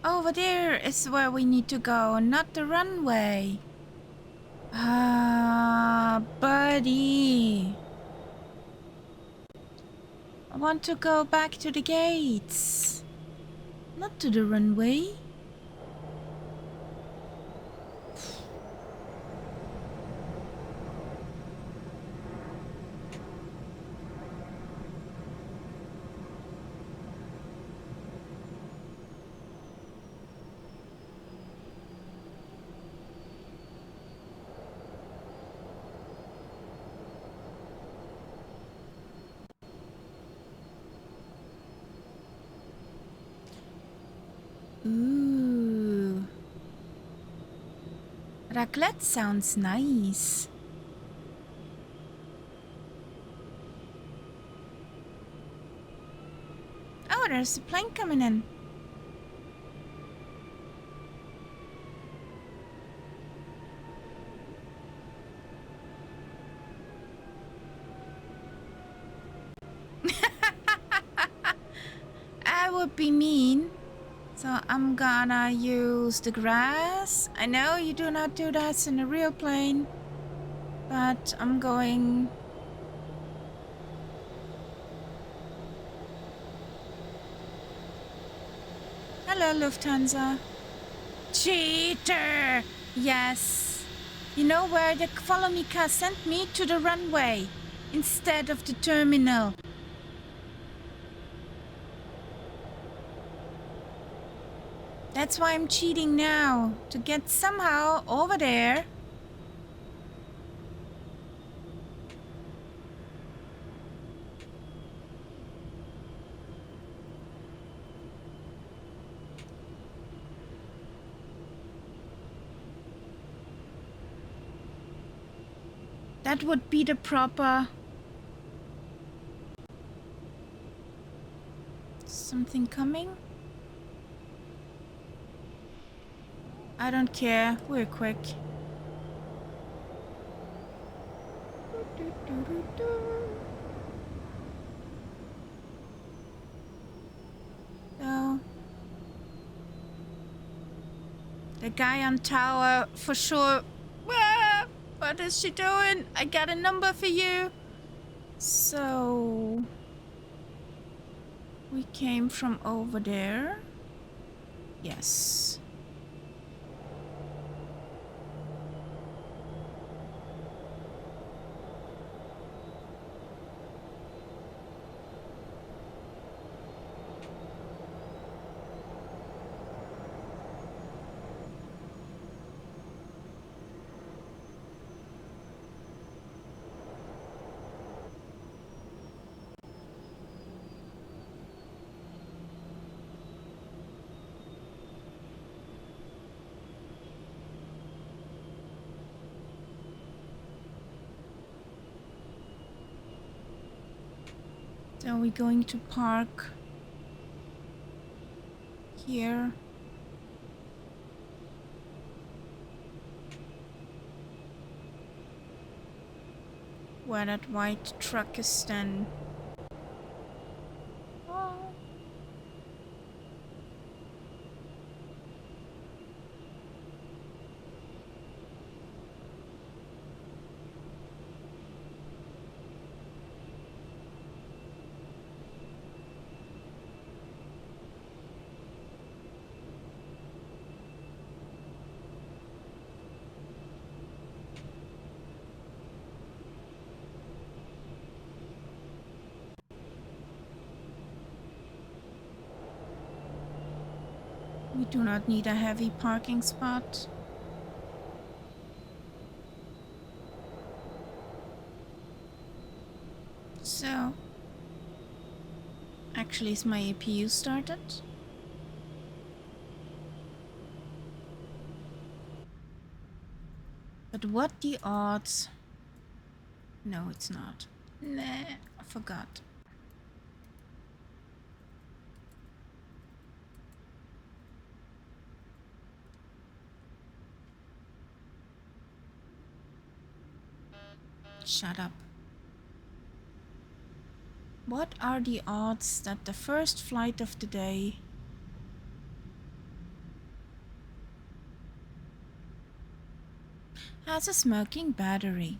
Over there is where we need to go, not the runway. Ah, buddy. I want to go back to the gates, not to the runway. Ooh. Raclette sounds nice. Oh, there's a plane coming in. I would be mean. So I'm gonna use the grass. I know you do not do that in a real plane, but I'm going... Hello, Lufthansa. Cheater! Yes. You know where the follow me car sent me? To the runway instead of the terminal. That's why I'm cheating now, to get somehow over there. That would be the proper... Something coming? I don't care, we're quick. So, the guy on tower for sure. What is she doing? I got a number for you. So, we came from over there. Yes. So we're going to park here. Where that white truck is then. Oh. We do not need a heavy parking spot. So, actually is my APU started? But what the odds? No, it's not. Nah, I forgot. Shut up. What are the odds that the first flight of the day has a smoking battery?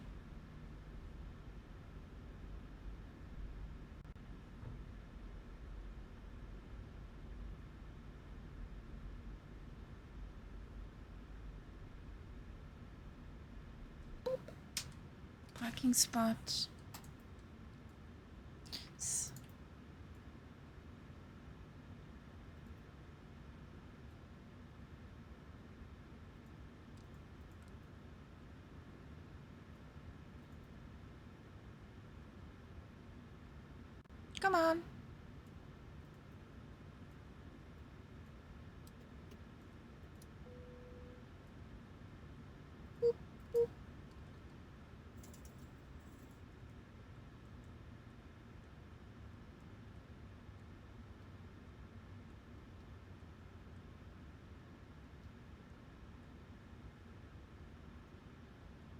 Parking spot. Come on.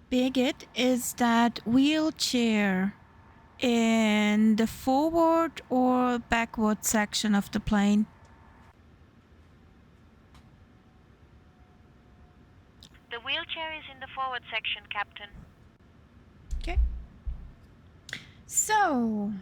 Bigot is that wheelchair in the forward or backward section of the plane? The wheelchair is in the forward section, Captain. Okay. So,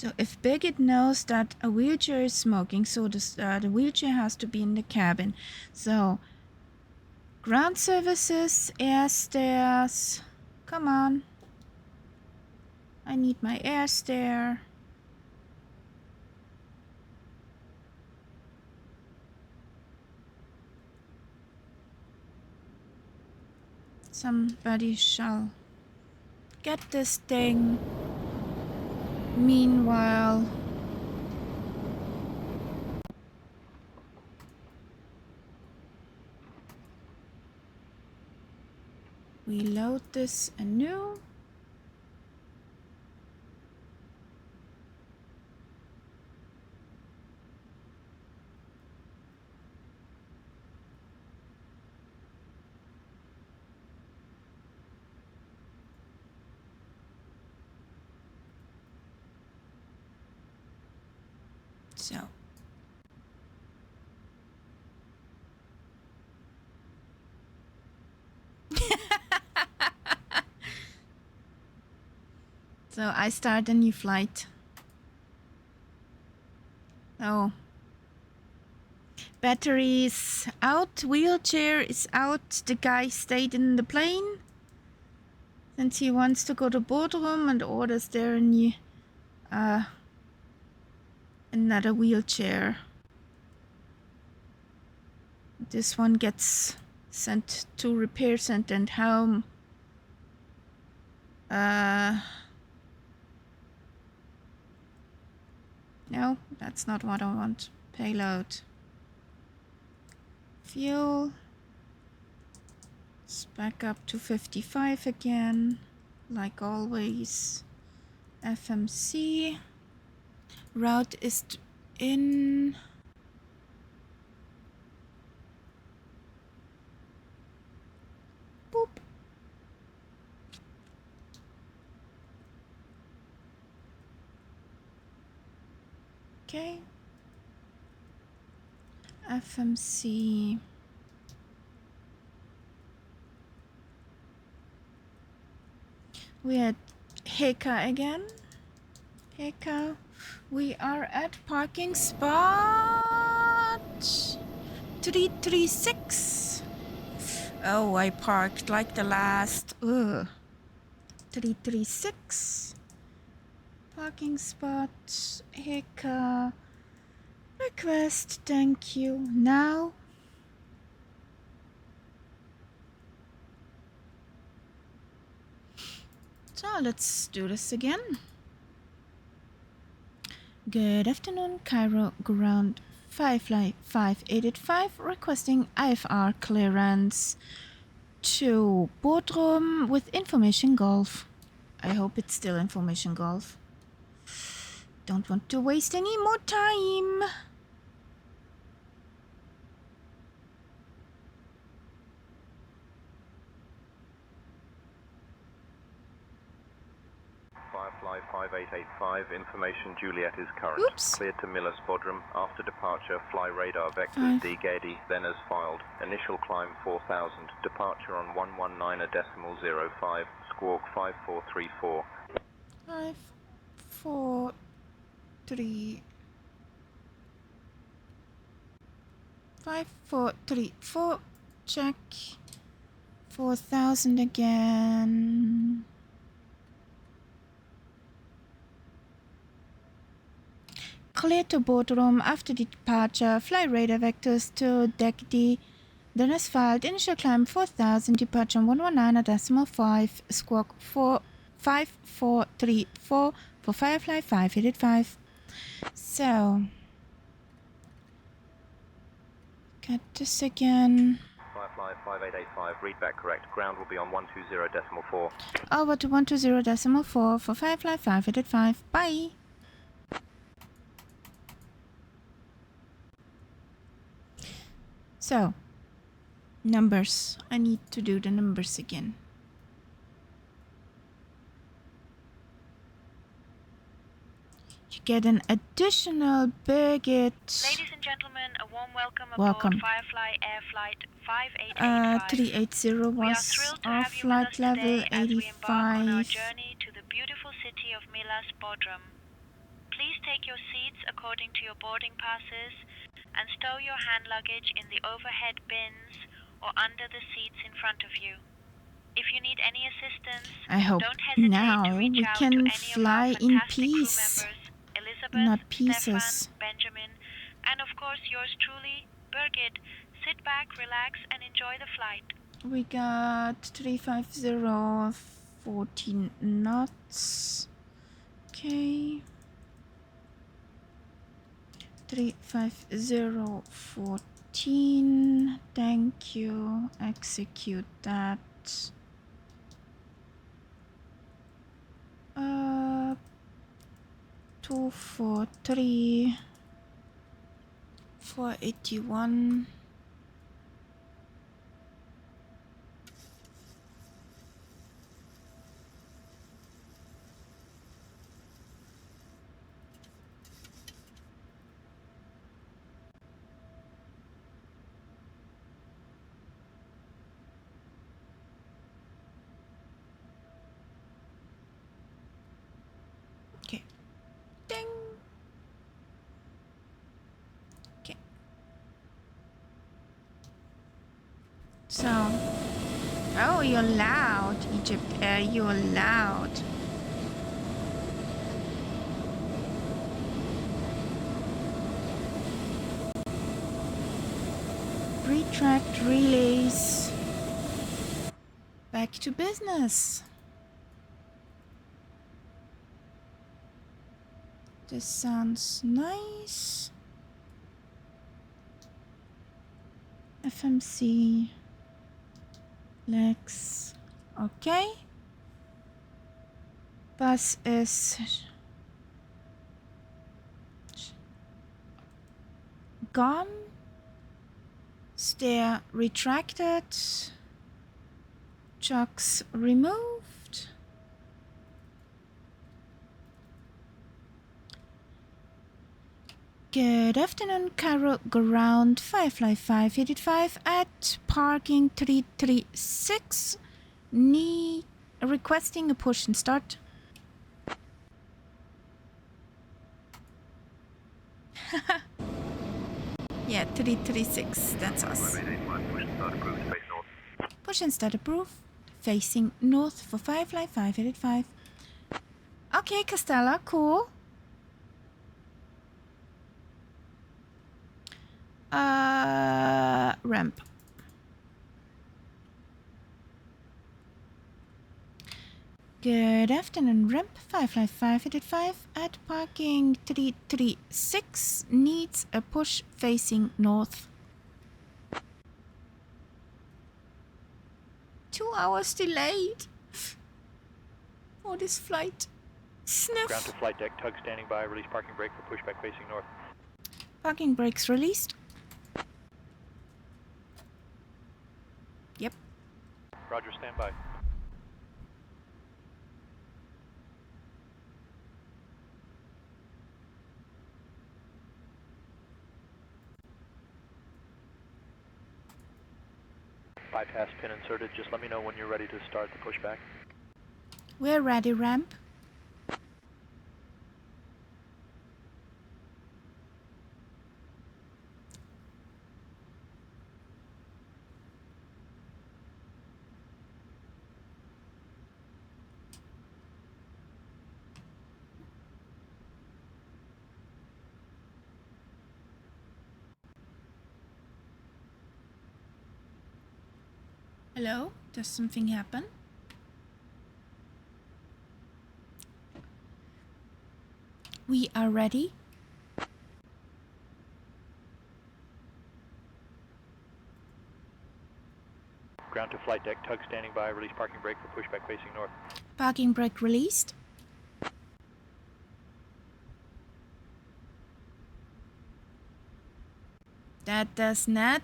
So if Birgit knows that a wheelchair is smoking, so the wheelchair has to be in the cabin. So ground services, air stairs, come on. I need my air stair. Somebody shall get this thing. Meanwhile, we load this anew. So so I start a new flight. Oh, batteries out, wheelchair is out. The guy stayed in the plane since he wants to go to Bodrum and orders there a new another wheelchair. This one gets sent to repair center and home. No, that's not what I want. Payload. Fuel. Let's back up to 55 again, like always. FMC. Route is in. Boop. Okay. FMC. We had HECA again. HECA. We are at parking spot 336. Oh, I parked like the last. 336. Parking spot. HECA. Request. Thank you. Now. So let's do this again. Good afternoon, Cairo ground 58585 requesting IFR clearance to Bodrum with information golf. I hope it's still information golf. Don't want to waste any more time. Firefly 5885, information Juliet is current. Oops. Cleared to Miller's Bodrum. After departure, fly radar vectors D Getty, then as filed. Initial climb 4000. Departure on 119.05. Squawk 5434. 5434. Check 4000 again. Clear to Bodrum after departure. Fly radar vectors to deck D. Then as filed. Initial climb 4000. Departure 119.5. Squawk 5434 for Firefly 585. So, got this again. Firefly 5885, read back correct. Ground will be on 120.4. Over to 120.4 for Firefly 585. Bye. So, numbers. I need to do the numbers again. You get an additional Birgit. Ladies and gentlemen, a warm welcome aboard Firefly Air Flight 5885. 380 We are was thrilled to our have you with flight us level today as we embark on our 85. journey to the beautiful city of Milas Bodrum. Please take your seats according to your boarding passes and stow your hand luggage in the overhead bins or under the seats in front of you. If you need any assistance, I hope don't hesitate now to reach we out can to any fly of our in fantastic crew peace, members, Elizabeth, not pieces. Stefan, Benjamin, and of course yours truly, Birgit. Sit back, relax, and enjoy the flight. We got 350, 14 knots. Okay. 350, 14. Thank you. Execute that. 243, 481. Okay. Ding. Okay. So, oh, you're loud, Egypt Air. You're loud. Retract relays. Back to business. This sounds nice. FMC. Lex. Okay. Bus is gone. Stair retracted. Chocks removed. Good afternoon, Cairo. Ground 55585 at parking 336. Requesting a push and start. Yeah, 336. That's us. Push and start approved. Facing north for 55585. Okay, Castella, cool. Ramp. Good afternoon, ramp 55585 at parking 336 needs a push facing north. 2 hours delayed for this flight. Sniff. Ground to flight deck, tug standing by, release parking brake for pushback facing north. Parking brakes released. Yep. Roger, stand by. Bypass pin inserted. Just let me know when you're ready to start the pushback. We're ready, ramp. Hello? Does something happen? We are ready. Ground to flight deck, tug standing by, release parking brake for pushback facing north. Parking brake released. That does not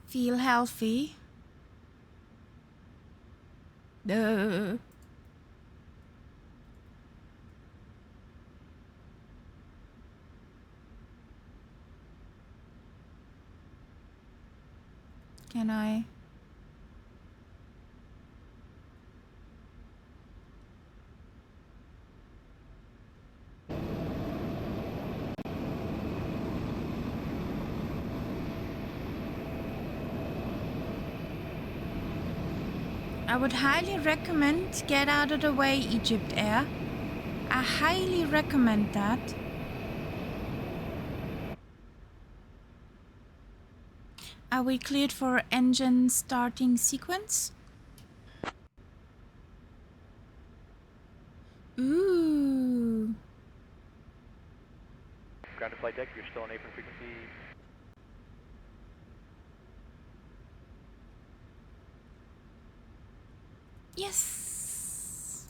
feel healthy. Duh. Can I? I would highly recommend get out of the way, Egypt Air. I highly recommend that. Are we cleared for engine starting sequence? Ooh. Ground to flight deck, you're still on apron frequency. Yes.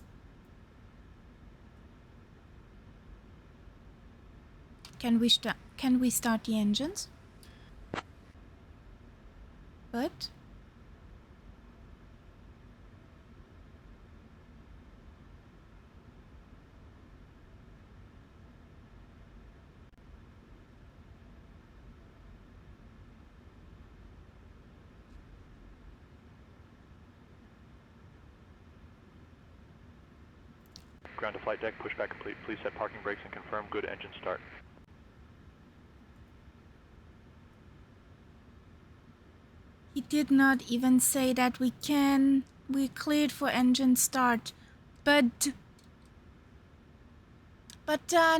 Can we start the engines? But Ground to flight deck, pushback complete. Please set parking brakes and confirm good engine start. he did not even say that we cleared for engine start, but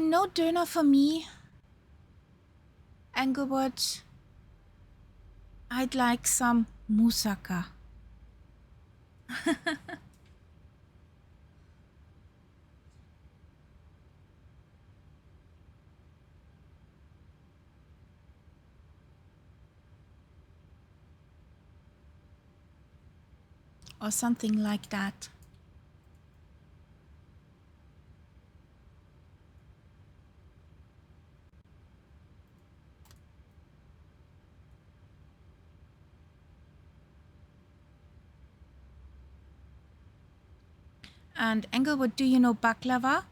no dinner for me. Engelbert, I'd like some moussaka. Or something like that. And Engelwood, do you know baklava?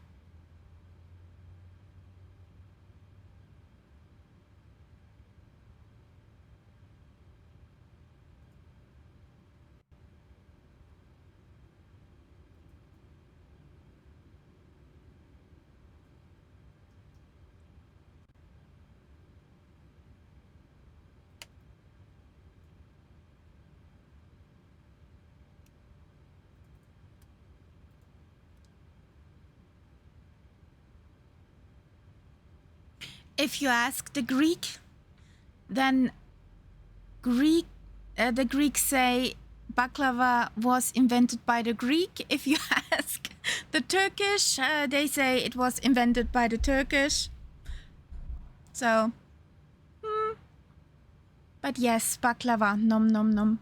If you ask the Greek, then the Greeks say baklava was invented by the Greek. If you ask the Turkish, they say it was invented by the Turkish. So, but yes, baklava, nom nom nom.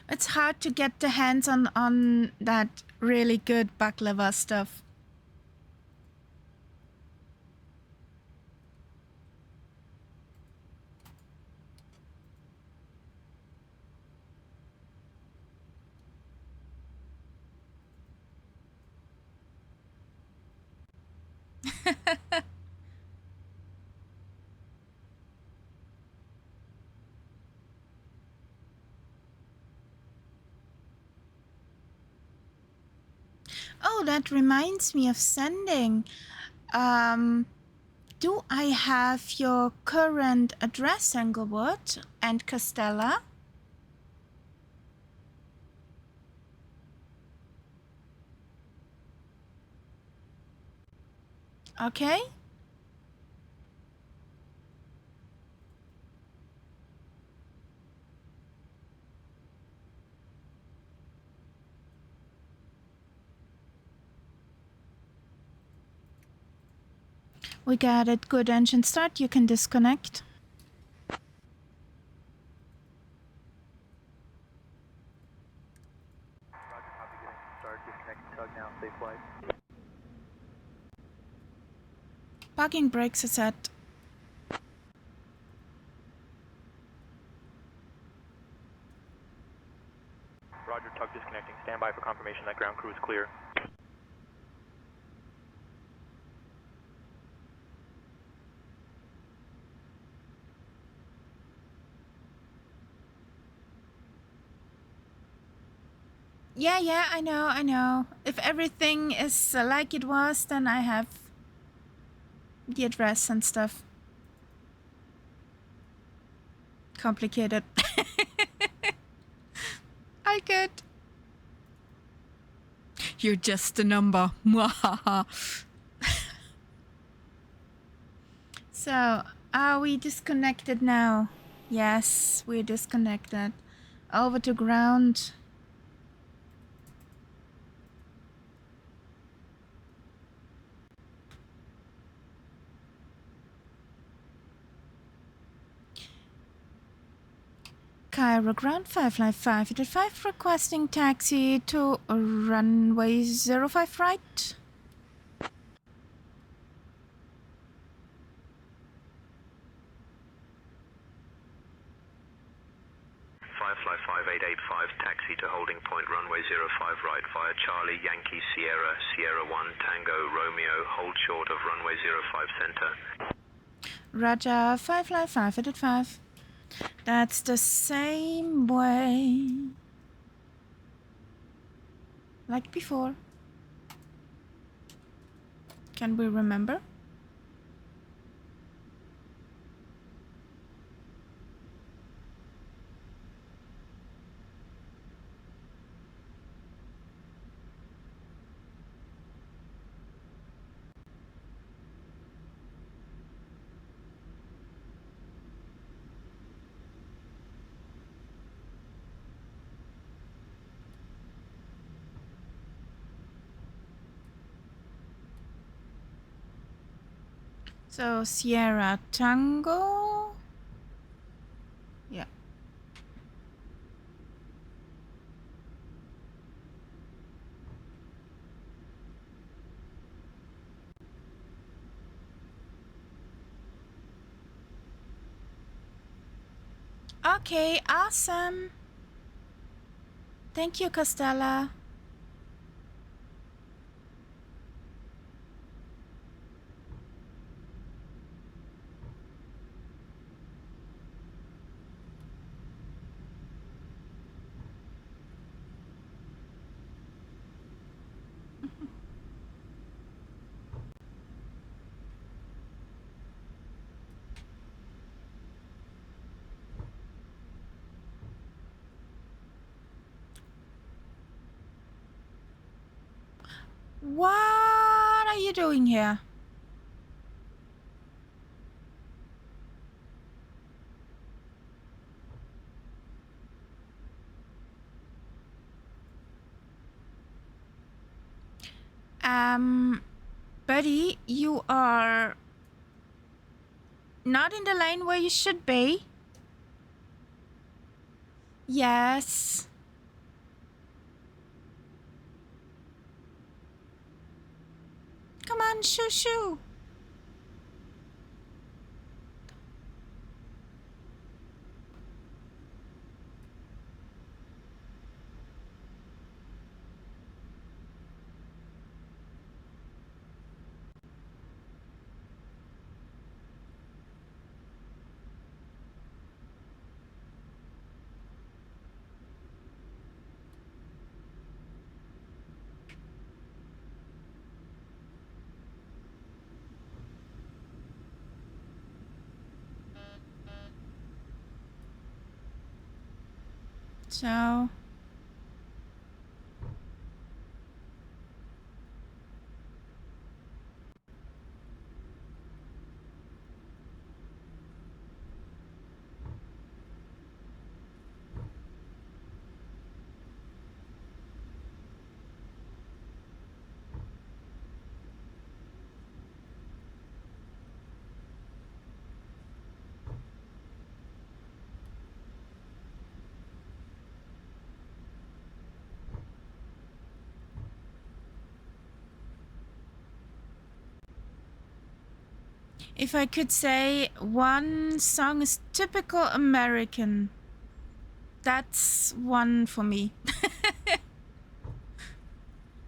It's hard to get the hands on that really good baklava stuff. Oh, that reminds me of sending. Do I have your current address, Englewood and Castella? Okay. We got it. Good engine start. You can disconnect. Roger, copy, good engine start. Disconnect tug now, safe flight. Parking brakes are set. Roger, tug disconnecting. Stand by for confirmation that ground crew is clear. Yeah, I know. If everything is like it was, then I have the address and stuff. Complicated. like it. You're just a number. So, are we disconnected now? Yes, we're disconnected. Over to ground. Cairo ground 555 requesting taxi to runway 05 right. 585 taxi to holding point runway 05 right via Charlie Yankee Sierra Sierra 1 Tango Romeo, hold short of runway 05 center. Roger, 555. That's the same way like before. Can we remember? So Sierra Tango. Yeah. Okay, awesome. Thank you, Costella. What are you doing here? Buddy, you are not in the lane where you should be. Yes. Come on, shoo shoo. So if I could say one song is typical American, that's one for me.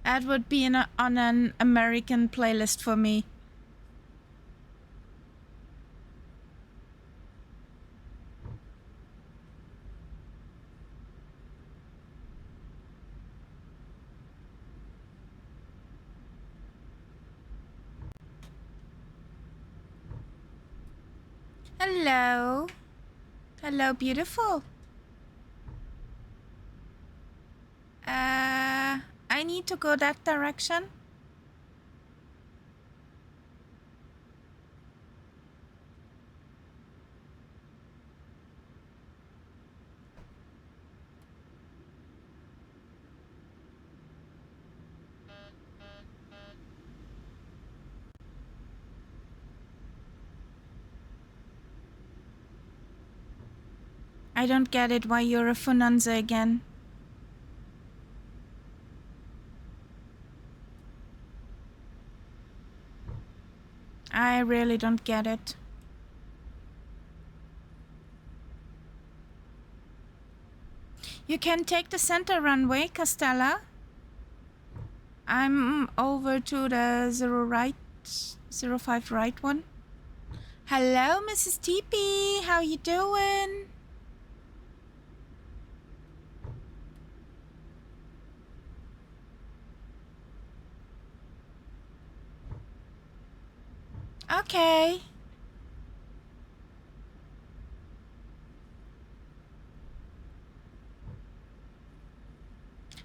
That would be on an American playlist for me. Hello. Hello, beautiful. need to go that direction? I don't get it why you're a Funanza again. I really don't get it. You can take the center runway, Castella. I'm over to the 05 right one. Hello, Mrs. TP. How you doing? Okay.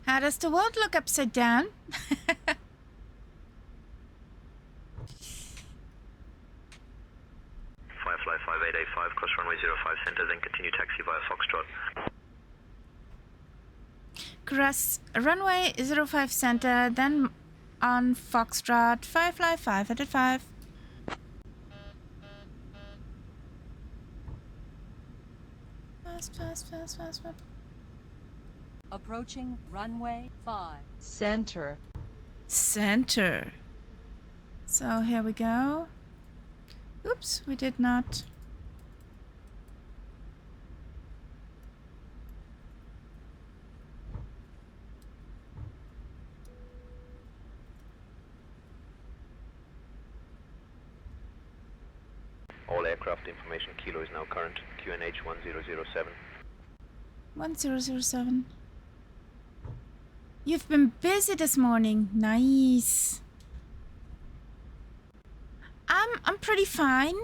How does the world look upside down? Firefly 5885, cross runway 05 center, then continue taxi via Foxtrot. Cross runway 05 center, then on Foxtrot, Firefly 585. Fast. Approaching runway 5 center. Center. So here we go. Oops, we did not. All aircraft information, Kilo is now current, QNH 1007. 1007. You've been busy this morning. Nice. I'm pretty fine.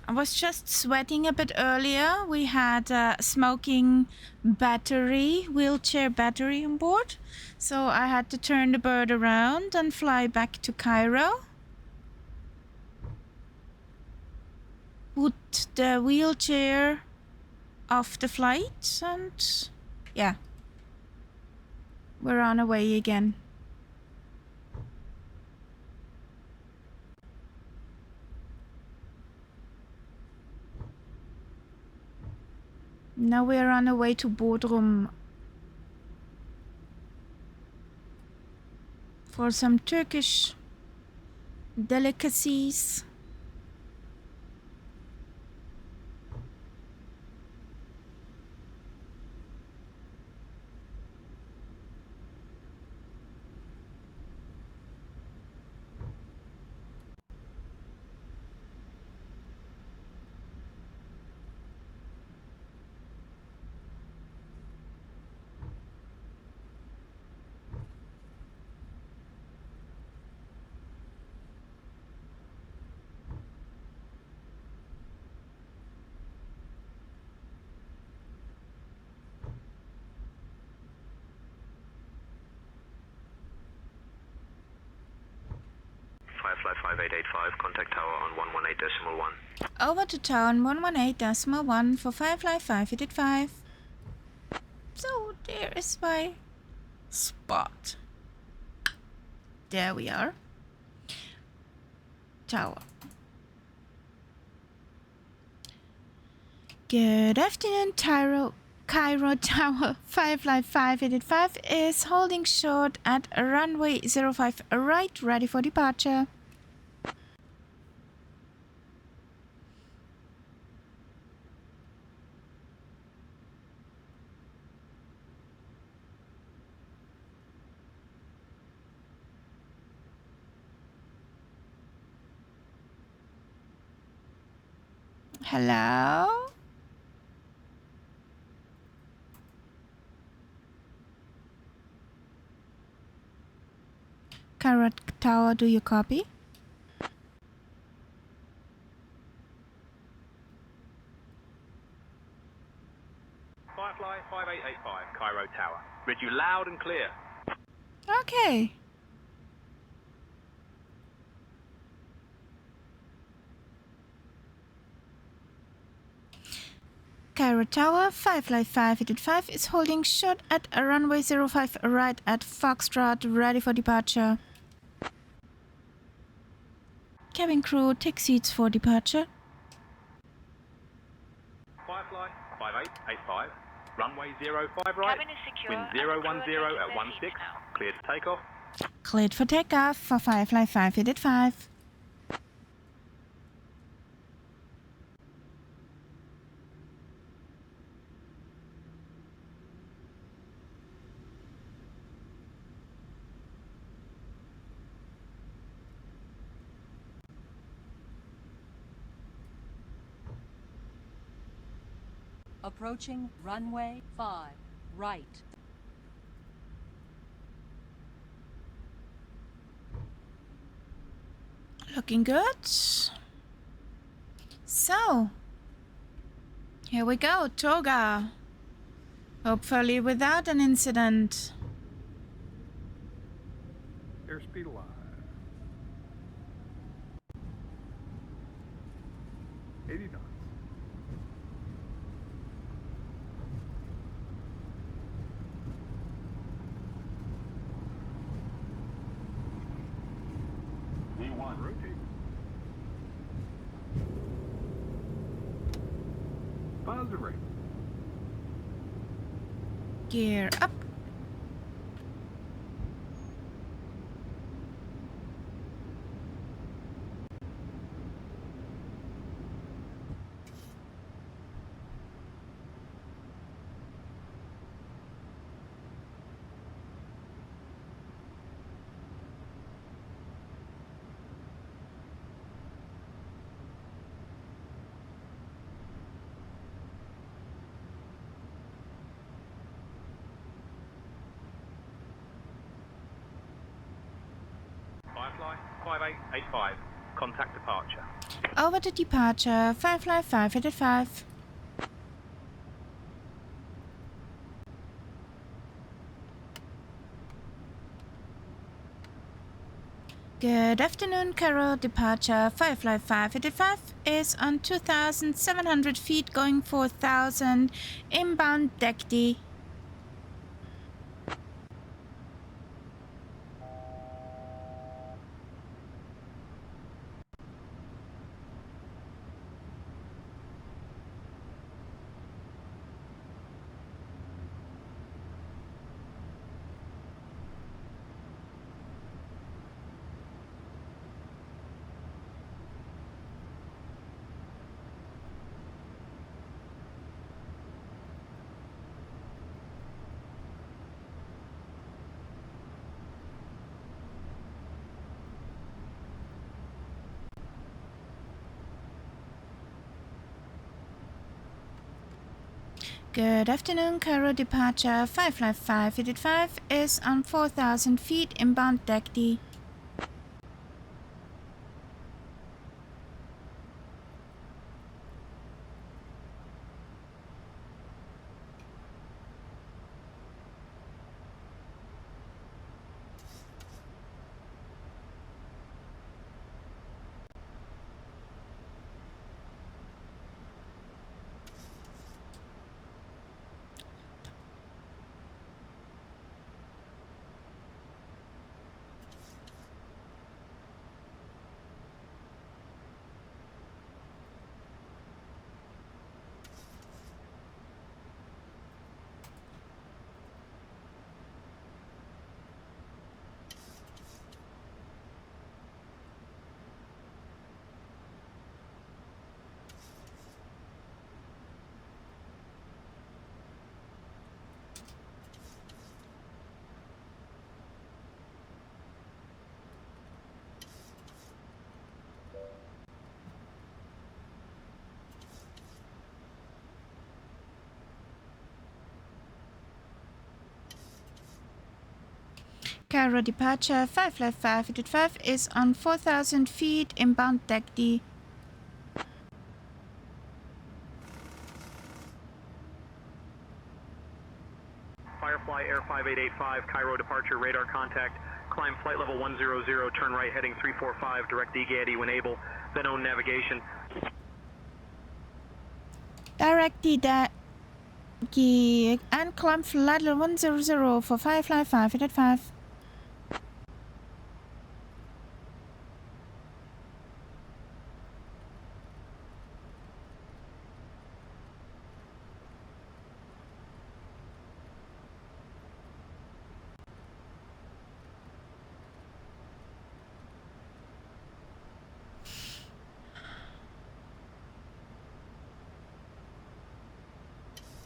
I was just sweating a bit earlier. We had a smoking battery, wheelchair battery on board. So I had to turn the bird around and fly back to Cairo. Put the wheelchair off the flight and yeah. We're on our way again. Now we're on our way to Bodrum for some Turkish delicacies. Firefly 5885, contact tower on 118.1. Over to town 118.1 for Firefly 585. So there is my spot. There we are. Tower. Good afternoon, Cairo Tower. Firefly 585 is holding short at runway 05 right, ready for departure. Hello? Cairo Tower, do you copy? Firefly 5885, Cairo Tower. Read you loud and clear. Okay. Cairo Tower, 555 is holding short at a runway 05 right at Foxtrot, ready for departure. Cabin crew, take seats for departure. Firefly 5885, runway 05 right, Cabin is secure. wind and the crew are 010 taking at their 16, seats now. clear to take off. Cleared for takeoff for Firefly 585. Approaching runway 5, right. Looking good. So, here we go, Toga. Hopefully without an incident. Airspeed alive. $80. V1. Rotate. Positive rate. Gear up. Firefly 5885, contact departure. Over to departure, Firefly 585. Good afternoon, Cairo. Departure Firefly 585 is on 2,700 feet going 4,000. Inbound deck D. Good afternoon, Cairo. Departure Firefly 585 is on 4,000 feet. Inbound deck D. Cairo. Departure Firefly 585 is on 4,000 feet. Inbound deck D. Firefly Firefly Air 5885, Cairo departure, radar contact. Climb flight level 100, turn right heading 345, direct D-Gaddy when able, then own navigation. Direct D-Gaddy and climb flight level 100 for Firefly 585.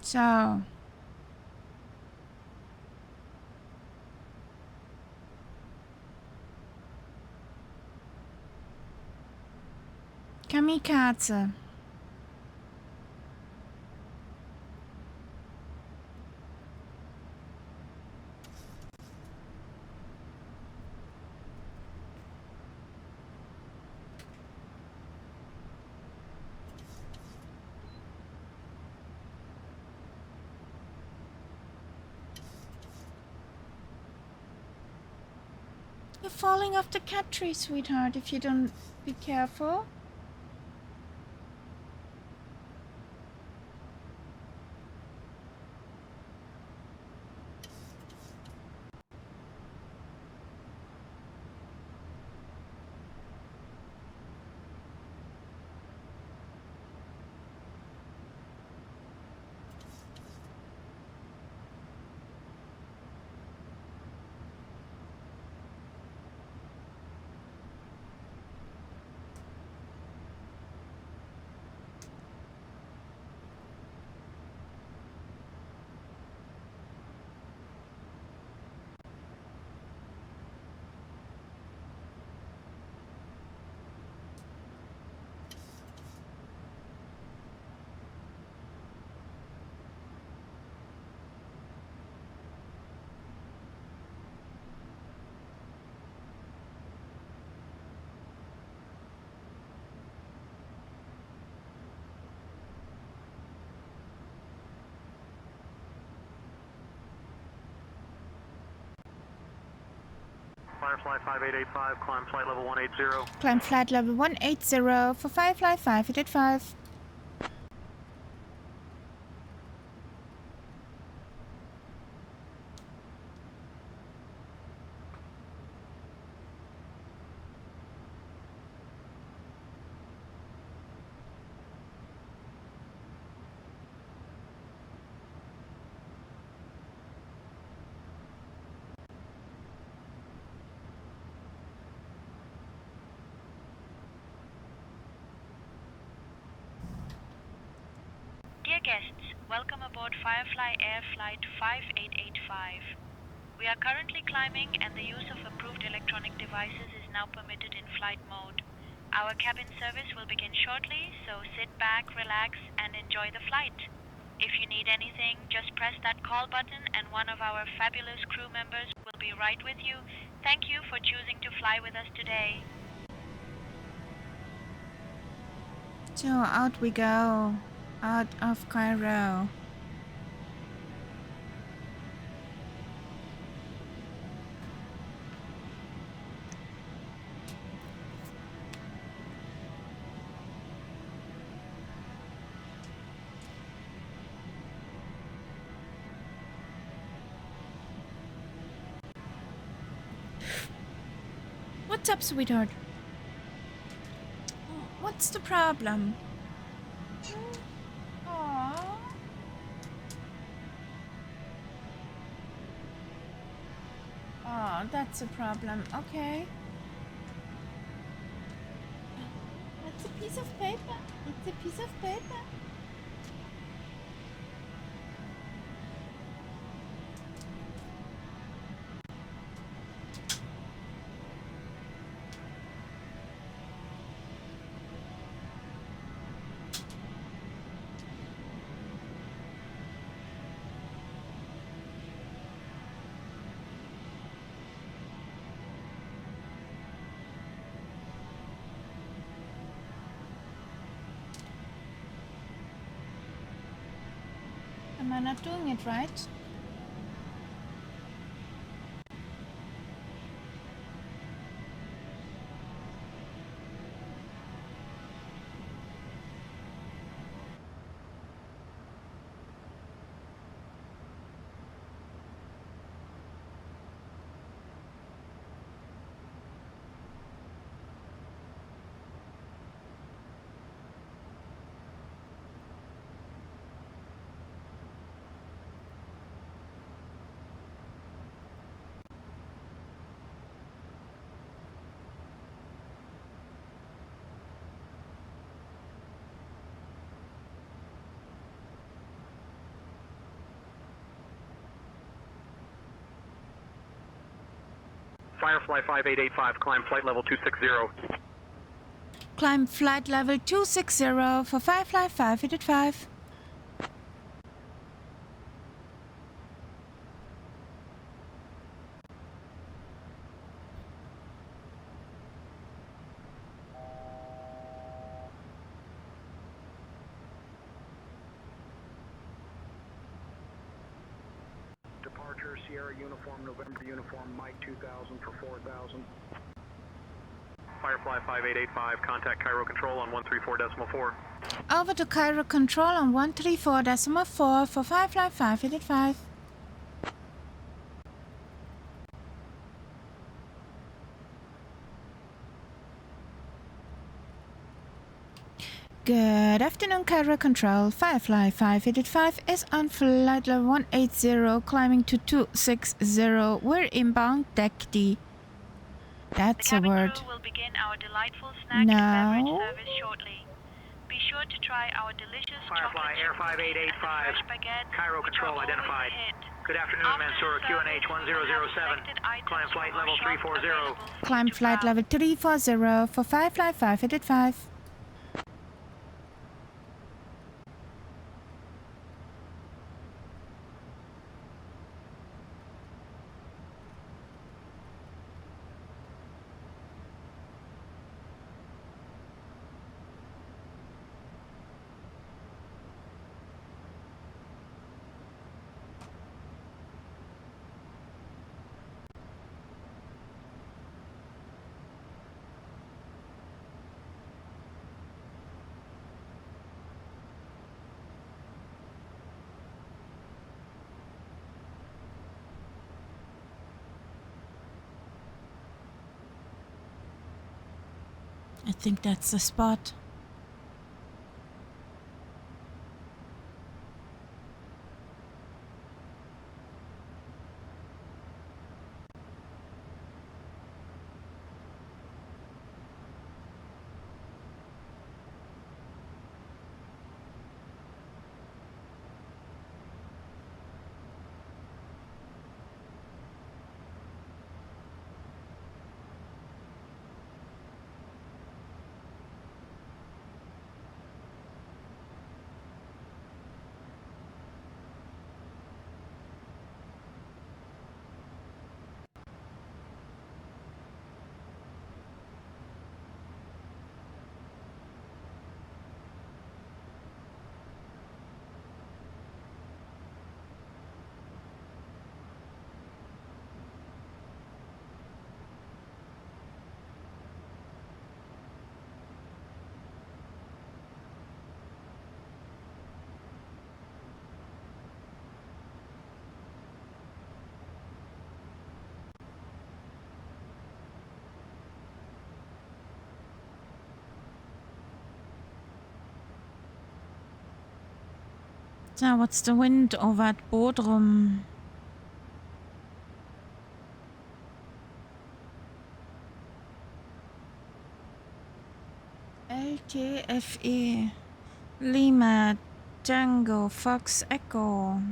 So Kamikaze. You're falling off the cat tree, sweetheart, if you don't be careful. Firefly 5885, climb flight level 180. Climb flight level 180 for Firefly 585. Dear guests, welcome aboard Firefly Air Flight 5885. We are currently climbing and the use of approved electronic devices is now permitted in flight mode. Our cabin service will begin shortly, so sit back, relax, and enjoy the flight. If you need anything, just press that call button and one of our fabulous crew members will be right with you. Thank you for choosing to fly with us today. So out we go. Out of Cairo. What's up, sweetheart? What's the problem? Aww. Oh, that's a problem. Okay. It's a piece of paper. It's a piece of paper. Am I not doing it right? Firefly 5885, climb flight level 260. Climb flight level 260 for Firefly 5885. Departure Sierra Uniform, November Uniform, Mike 2000 for 4000. Firefly 5885, contact Cairo Control on 134.4. Over to Cairo Control on 134.4 for Firefly 5885. Good afternoon, Cairo Control. Firefly 5885 is on flight level 180, climbing to 260. We're inbound deck D. That's a word. The cabin crew will begin our delightful snack and beverage service shortly. Be sure to try our delicious Firefly Air 5885, baguette, Cairo Control identified. Good afternoon, Mansour, QNH 1007. Climb flight level 340. Climb flight level 340 for Firefly 5885. I think that's the spot. So what's the wind over at Bodrum? LTFE Lima Tango Fox Echo.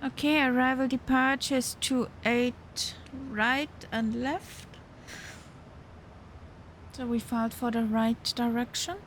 Okay, arrival departures to 8 right and left. So we filed for the right direction.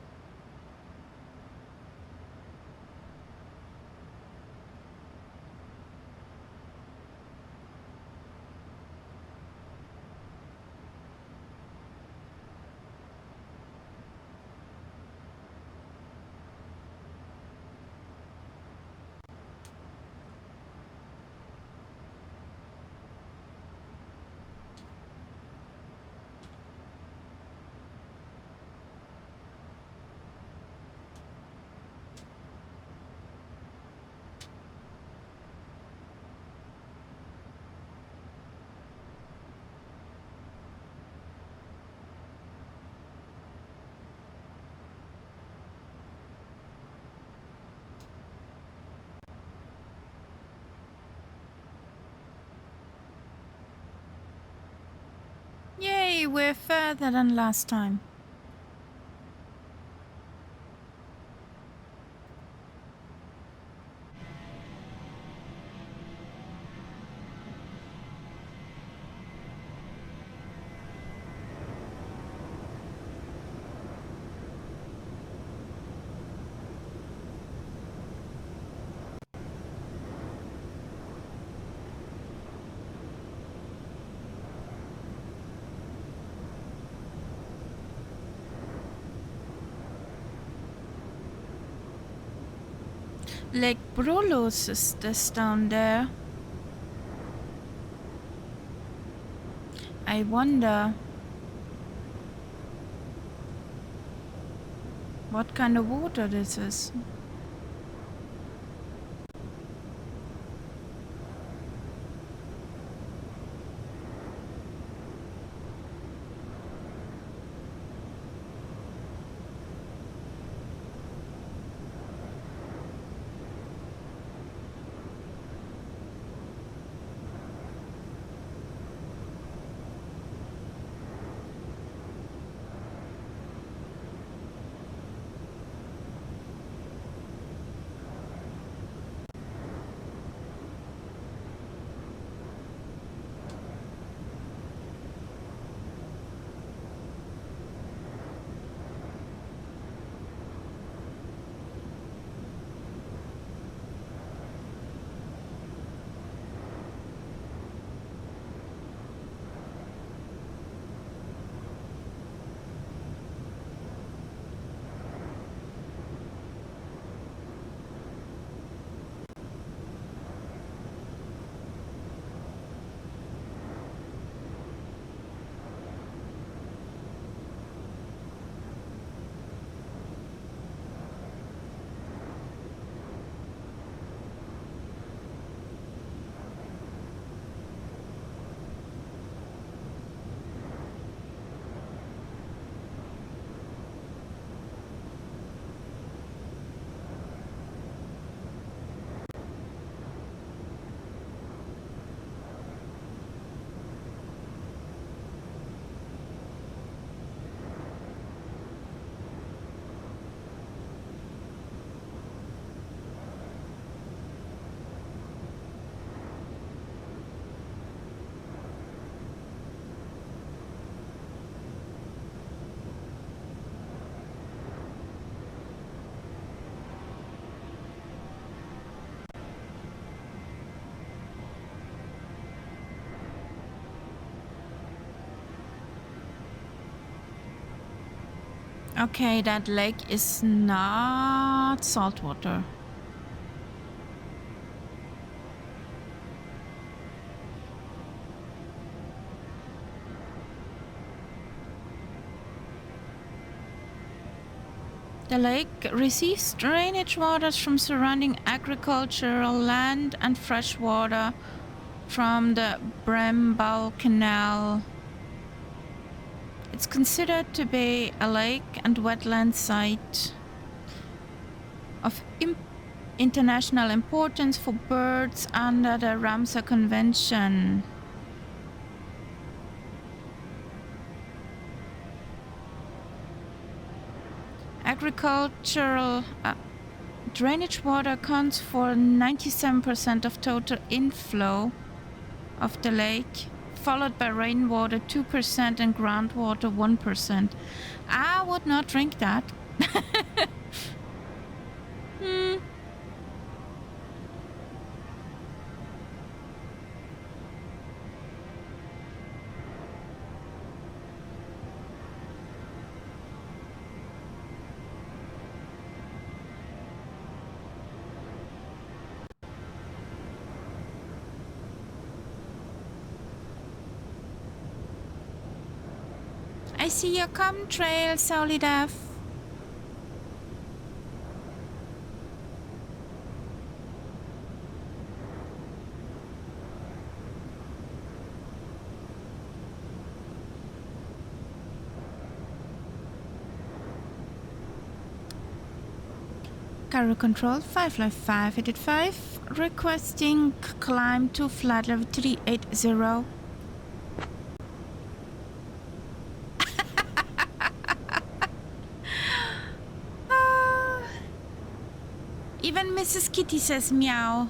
Yay, we're further than last time. Lake Brolos is this down there. I wonder what kind of water this is. Okay, that lake is not saltwater. The lake receives drainage waters from surrounding agricultural land and fresh water from the Brembal Canal. It's considered to be a lake and wetland site of international importance for birds under the Ramsar Convention. Agricultural drainage water accounts for 97% of total inflow of the lake, followed by rainwater 2% and groundwater 1%. I would not drink that. I see your trail, Solidaf. Cairo Control 55585 requesting climb to flight level 380. Even Mrs. Kitty says meow.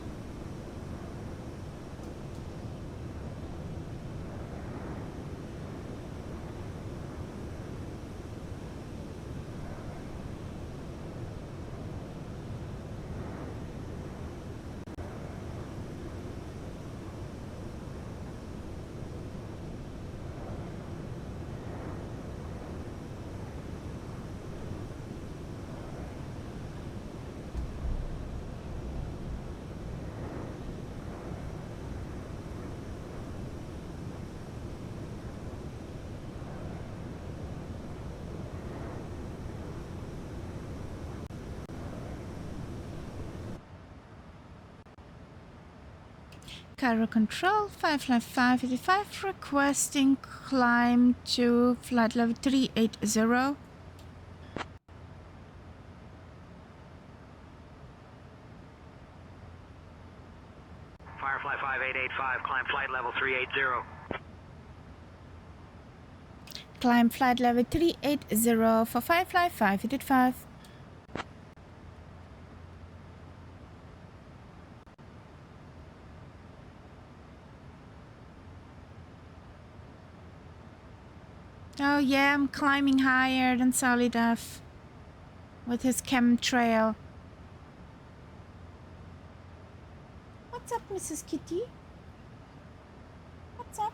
Cairo Control, 55585, requesting climb to flight level 380. Firefly 5885, climb flight level 380. Climb flight level 380 for Firefly 5885. Oh yeah, I'm climbing higher than SayIntentions with his chemtrail. What's up, Mrs. Kitty? What's up?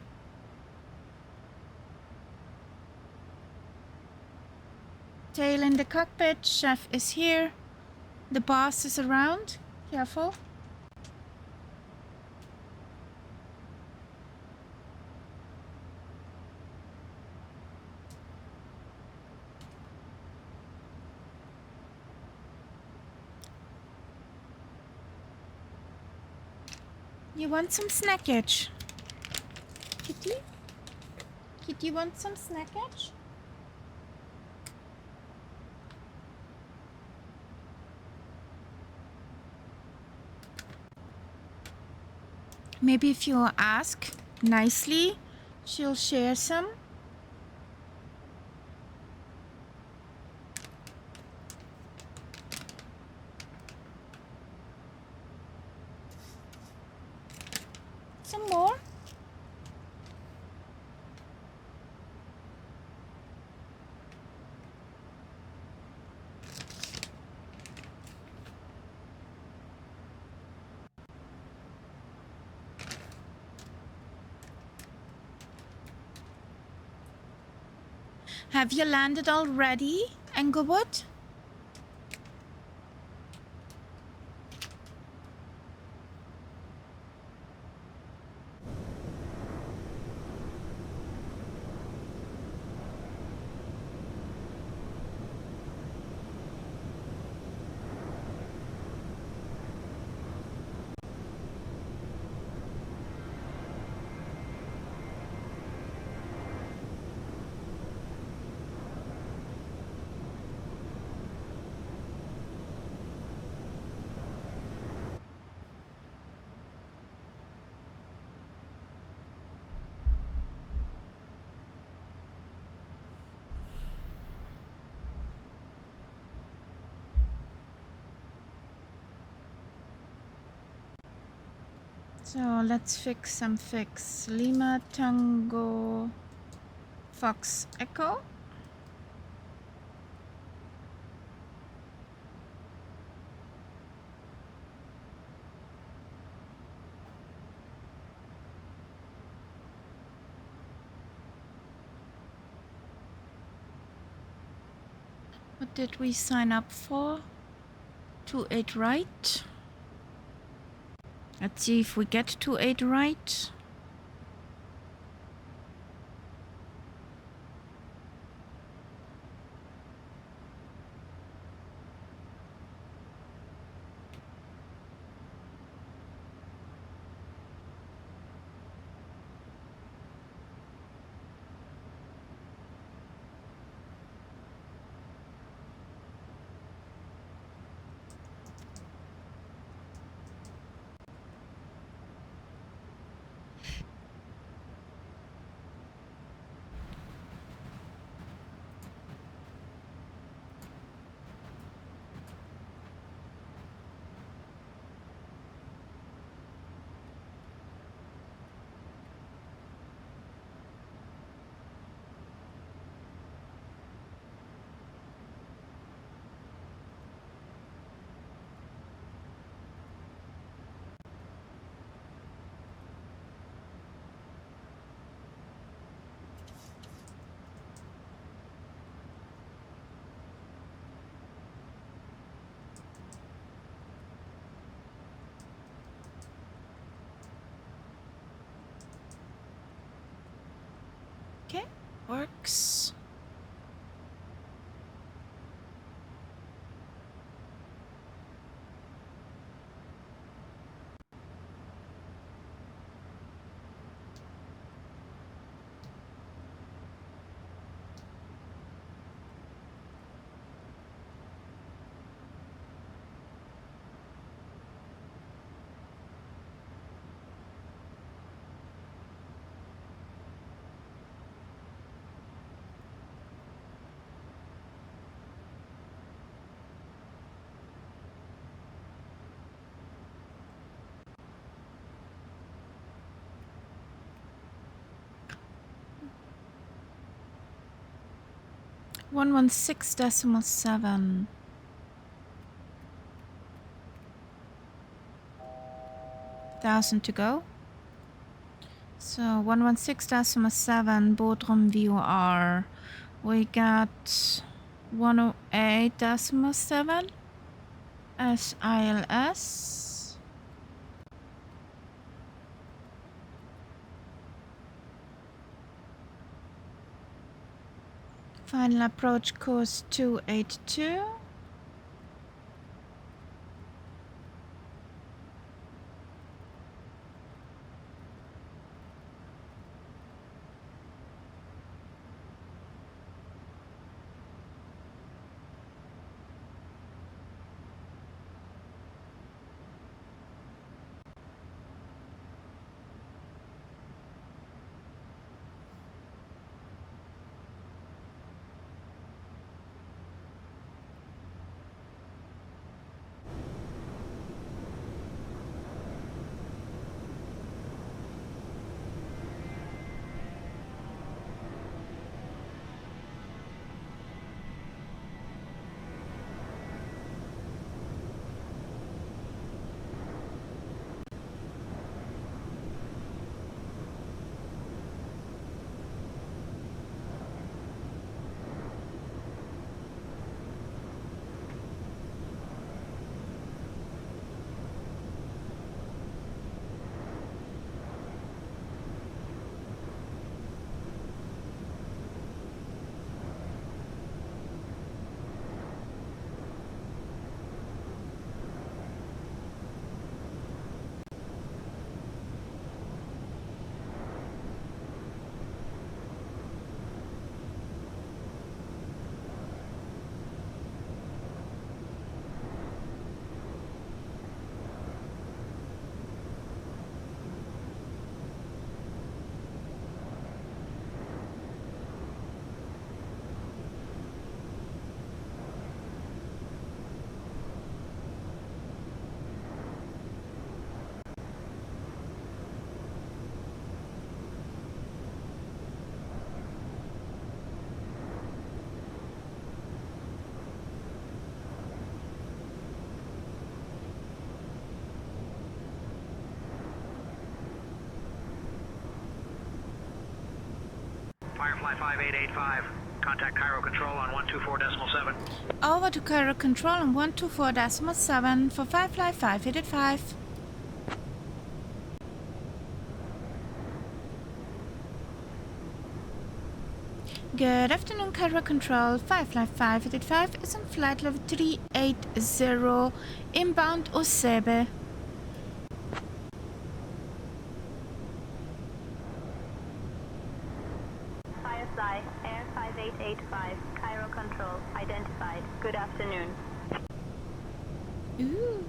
Tail in the cockpit, chef is here. The boss is around. Careful. You want some snackage? Kitty? Kitty wants some snackage? Maybe if you ask nicely, she'll share some. Some more? Have you landed already, Englewood? So let's fix some fix. Lima Tango Fox Echo. What did we sign up for? 28 right. Let's see if we get 28 right. Okay, works. 116.7. 1,000 to go. So 116.7 Bodrum VOR. We got 108.7 SILS. Final approach course 282. Firefly 5885. Contact Cairo Control on 124.7. Over to Cairo Control on 124.7 for Firefly 5885. Good afternoon, Cairo Control. Firefly 5885 is on flight level 380, inbound Osebe. Firefly, Air 5885, Cairo Control, identified. Good afternoon. Ooh.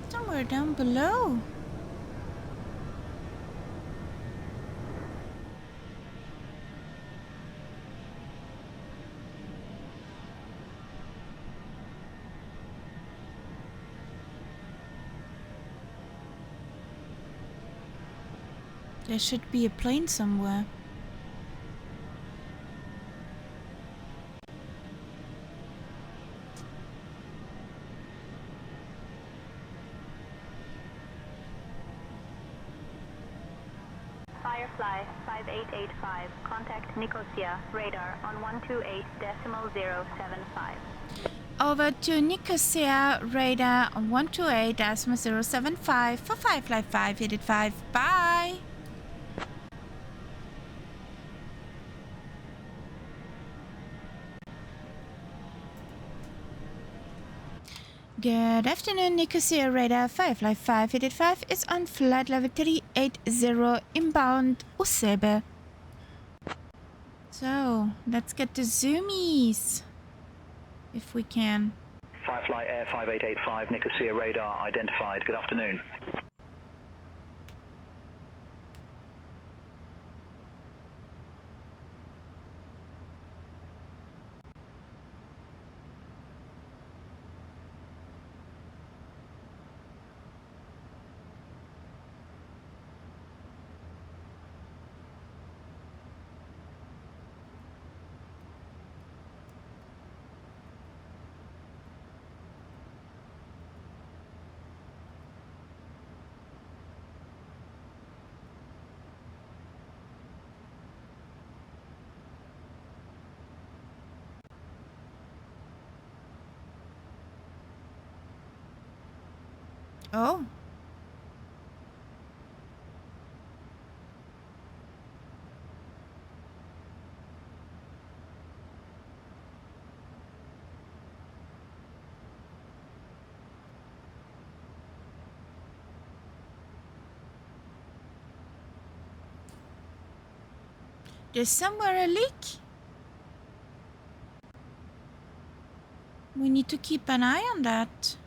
Somewhere down below. There should be a plane somewhere. Firefly 5885, contact Nicosia, radar on 128.075. Over to Nicosia, radar on 128.075 for Firefly 5885. Bye! Good afternoon, Nicosia Radar 55585 is on flight level 380 inbound Usebe. So, let's get the zoomies, if we can. Firefly Air 5885, Nicosia radar identified. Good afternoon. Oh. There's somewhere a leak. We need to keep an eye on that.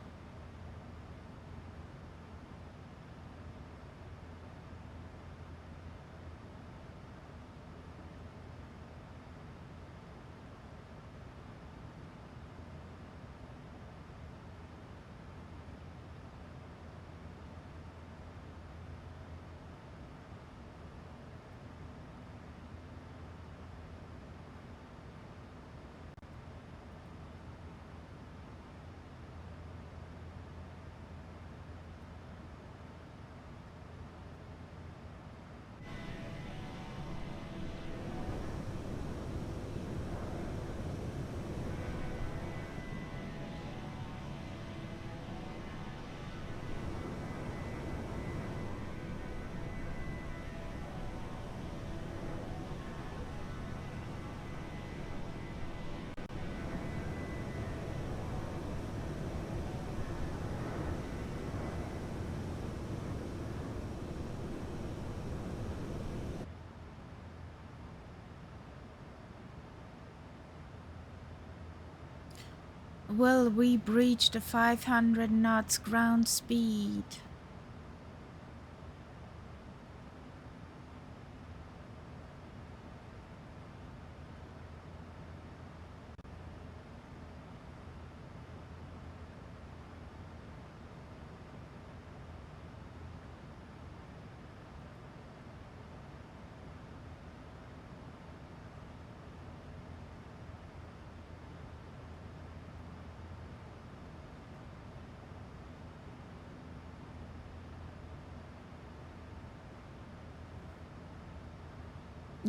Will we breach the 500 knots ground speed?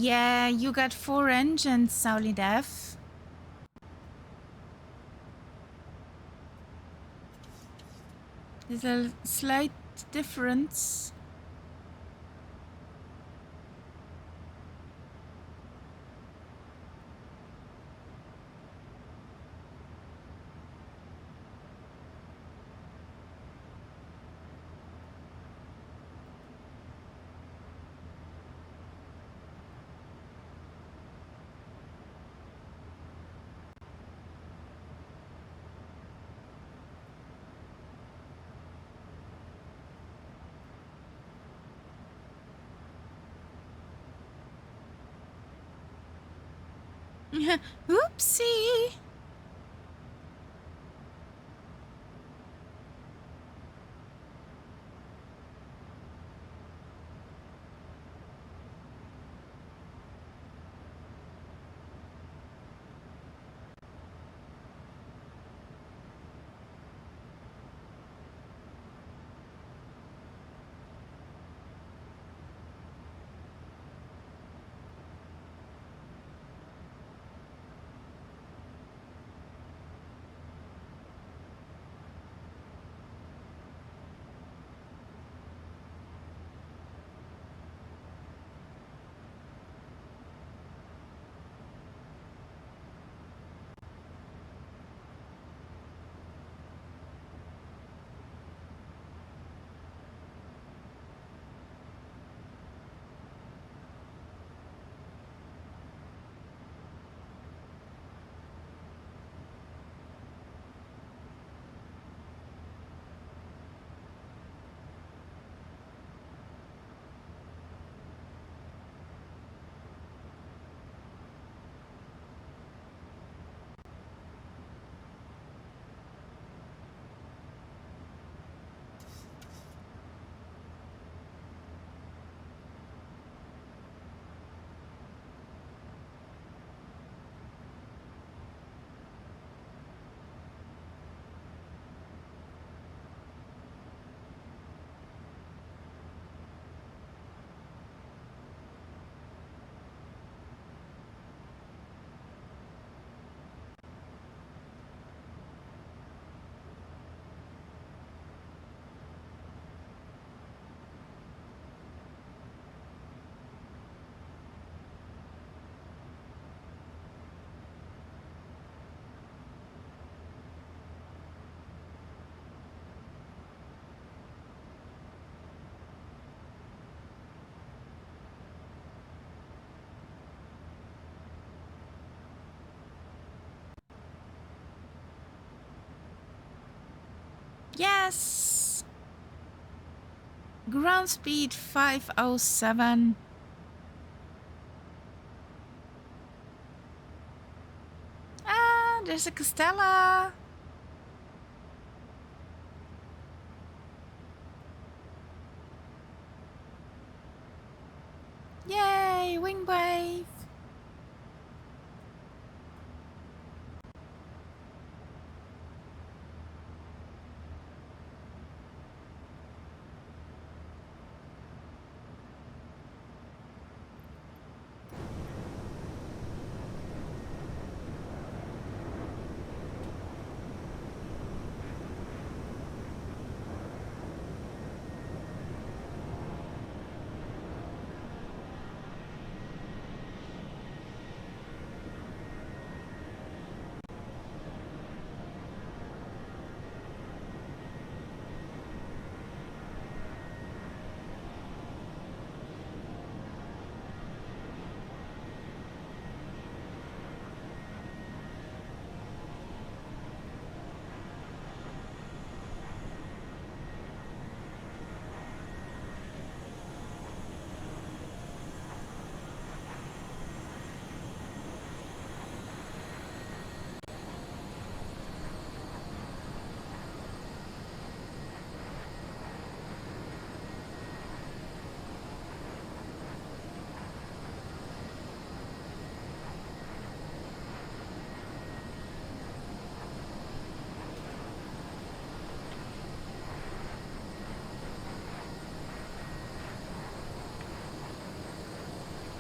Yeah, you got 4 engines, Solidef. There's a slight difference. Oopsie. Yes! Ground speed 507. Ah, there's a Castella. Yay, wing wave.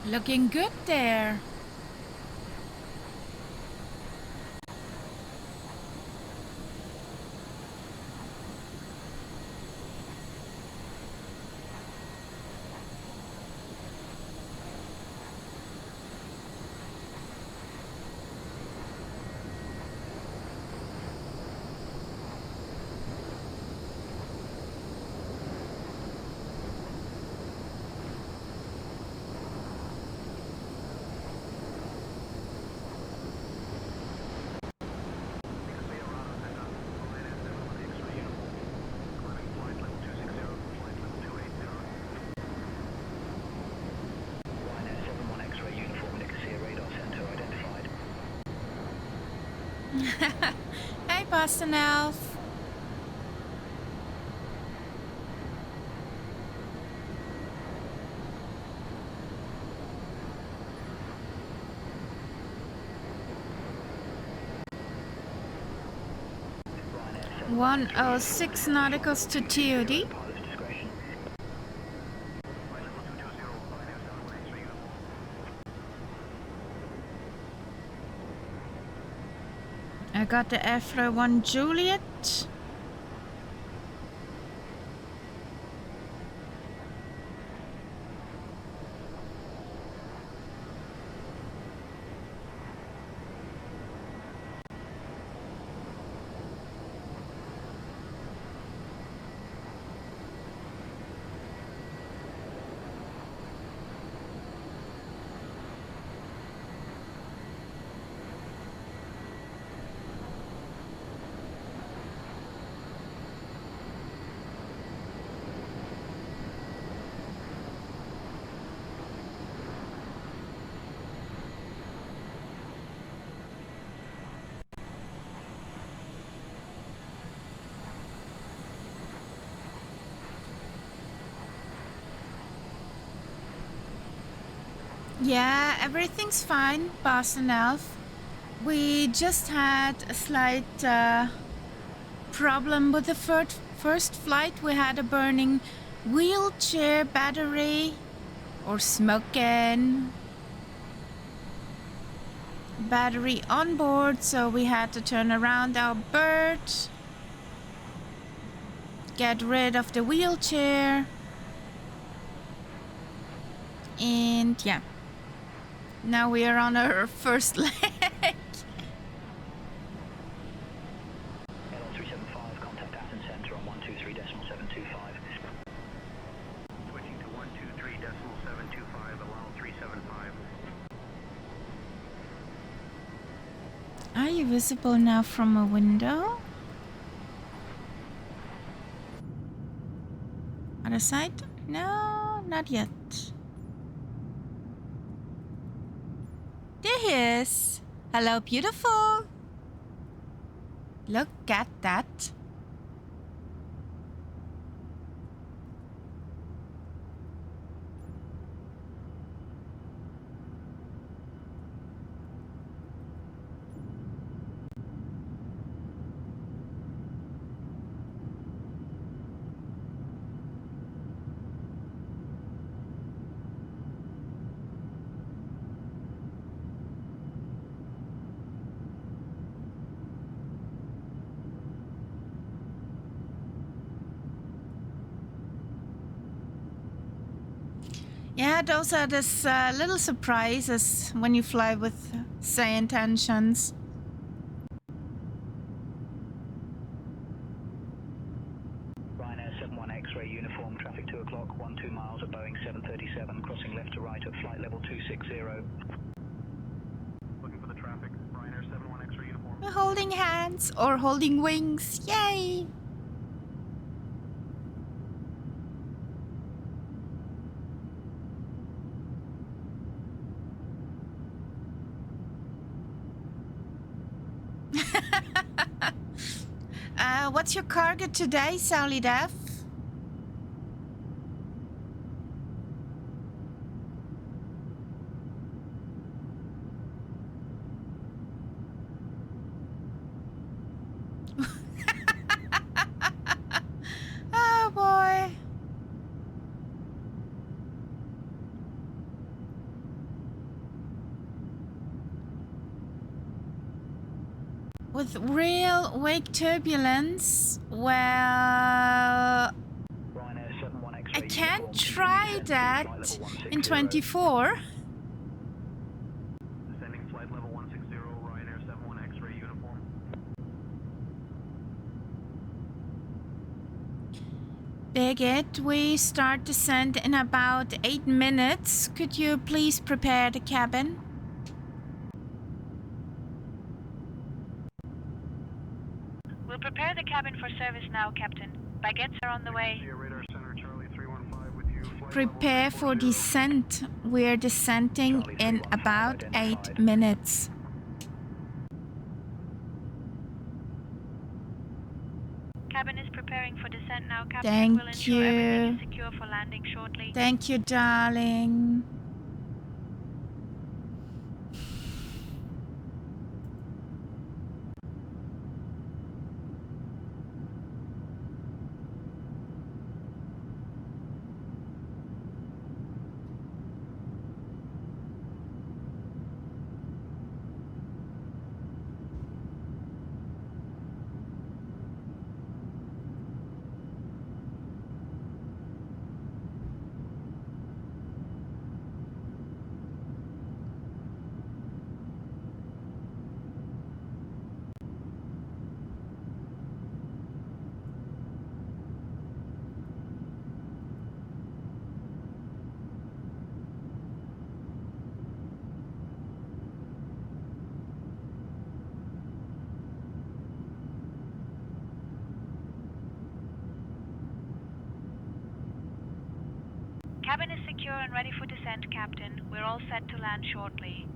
Looking good there. Hey, Boston Elf. One 106 nauticals to TOD. I got the Afro 1 Juliet. Yeah, everything's fine, Boston Elf. We just had a slight problem with the first flight. We had a burning wheelchair battery or smoking battery on board, so we had to turn around our bird, get rid of the wheelchair, and yeah. Now we are on our first leg. L375, contact Athens Center on 123.725. Switching to 123.725, allow 375. Are you visible now from a window? Other side? No, not yet. There he is. Hello, beautiful. Look at that. Yeah, those are this little surprises when you fly with SayIntentions. Ryanair 71 X-ray uniform, traffic 2 o'clock, 12 miles at Boeing 737, crossing left to right at flight level 260. Looking for the traffic. Ryanair 71 X-ray uniform. We're holding hands or holding wings. Yay! What's your cargo today, Sally Def? Oh boy. With real wake turbulence, well, I can't try that in 24. Descending flight level 160, Ryanair 71 X-ray uniform. Bigot, we start descent in about 8 minutes. Could you please prepare the cabin? We'll prepare the cabin for service now, Captain. Baguettes are on the way. Radar center, Charlie 315 with you. Prepare for descent. We're descending in about 8 minutes. Cabin is preparing for descent now, Captain. Thank We'll ensure you. everything is secure for landing shortly. Thank you, darling. Cabin is secure and ready for descent, Captain. We're all set to land shortly.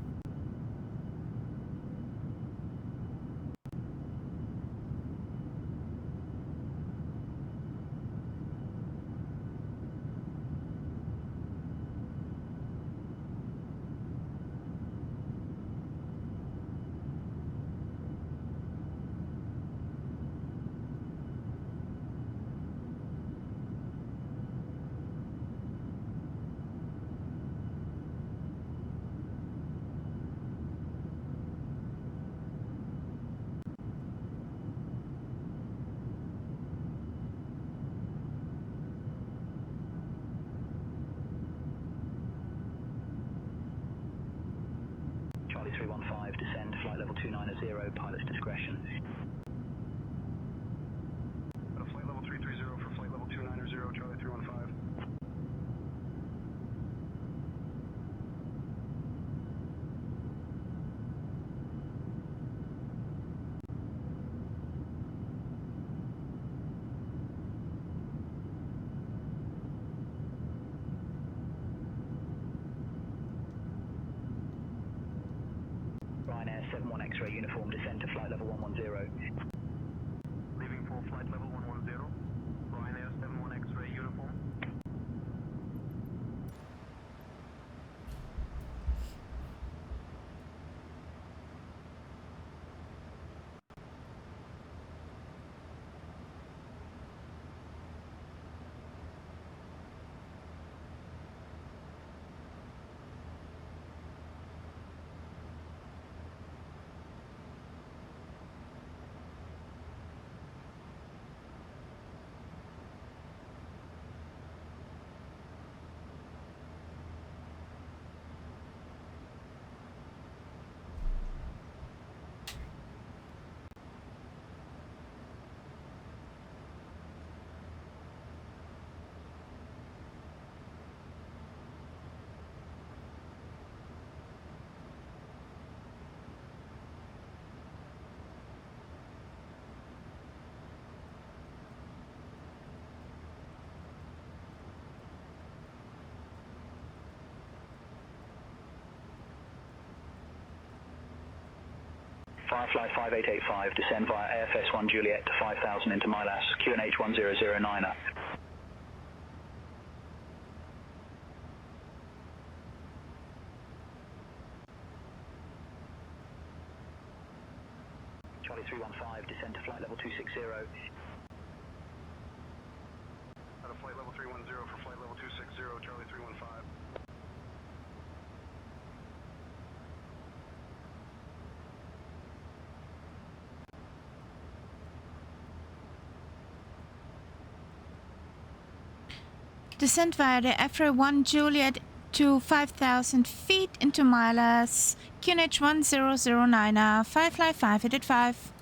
Charlie 315, descend, flight level 290, pilot's discretion. Flight level 330 for flight level 290, Charlie 315. 71 X-ray uniform, descend to flight level 110. Leaving for flight level 110. Ryanair 71 X-ray uniform. Firefly 5885, descend via AFS1 Juliet to 5000 into Milas, QNH 1009er. Charlie 315, descend to flight level 260. Out of flight level 310 for flight level 260, Charlie 315. Descend via the FR1 Juliet to 5,000 feet into Milas, QNH 1009, Firefly 585.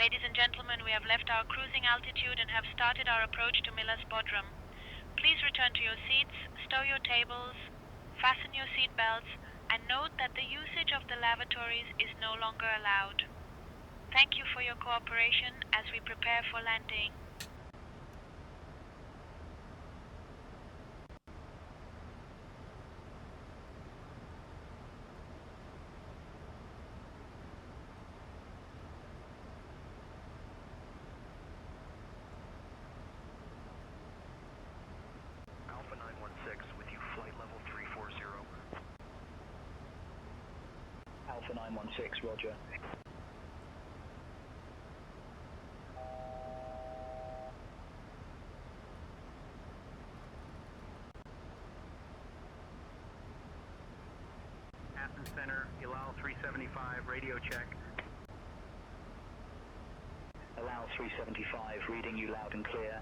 Ladies and gentlemen, we have left our cruising altitude and have started our approach to Miller's Bodrum. Please return to your seats, stow your tables, fasten your seat belts, and note that the usage of the lavatories is no longer allowed. Thank you for your cooperation as we prepare for landing. Alpha 916 with you, flight level 340. Alpha 916, roger. Athens Center, Ilal 375, radio check. Allow 375, reading you loud and clear.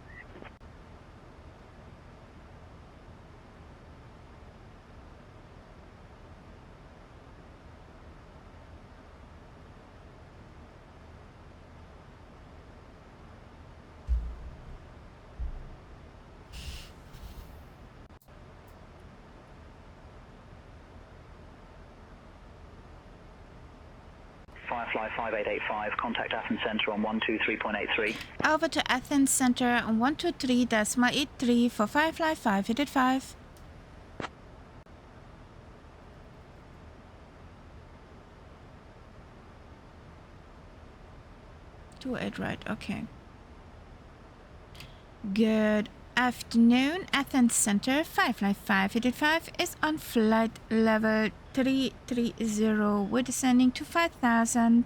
Firefly 5885, contact Athens Center on 123.83. Over to Athens Center on 123.83 for Firefly 585. 28 right, okay. Good afternoon, Athens Center. Firefly 585 is on flight level 330. We're descending to 5,000.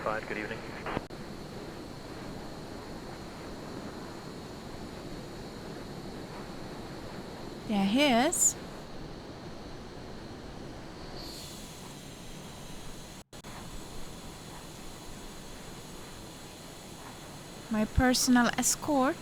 verified. Good evening. There he is. My personal escort.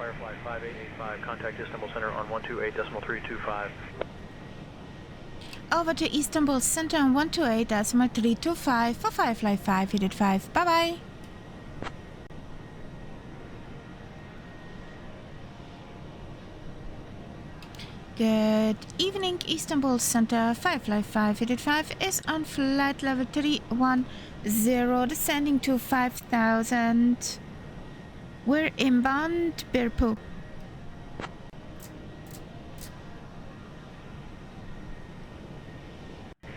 Firefly 5885, contact Istanbul Center on 128.325. Over to Istanbul Center on 128.325 for Firefly 585. Bye bye. Good evening, Istanbul Center. Firefly 585 is on flight level 310, descending to 5000. We're inbound Birpu.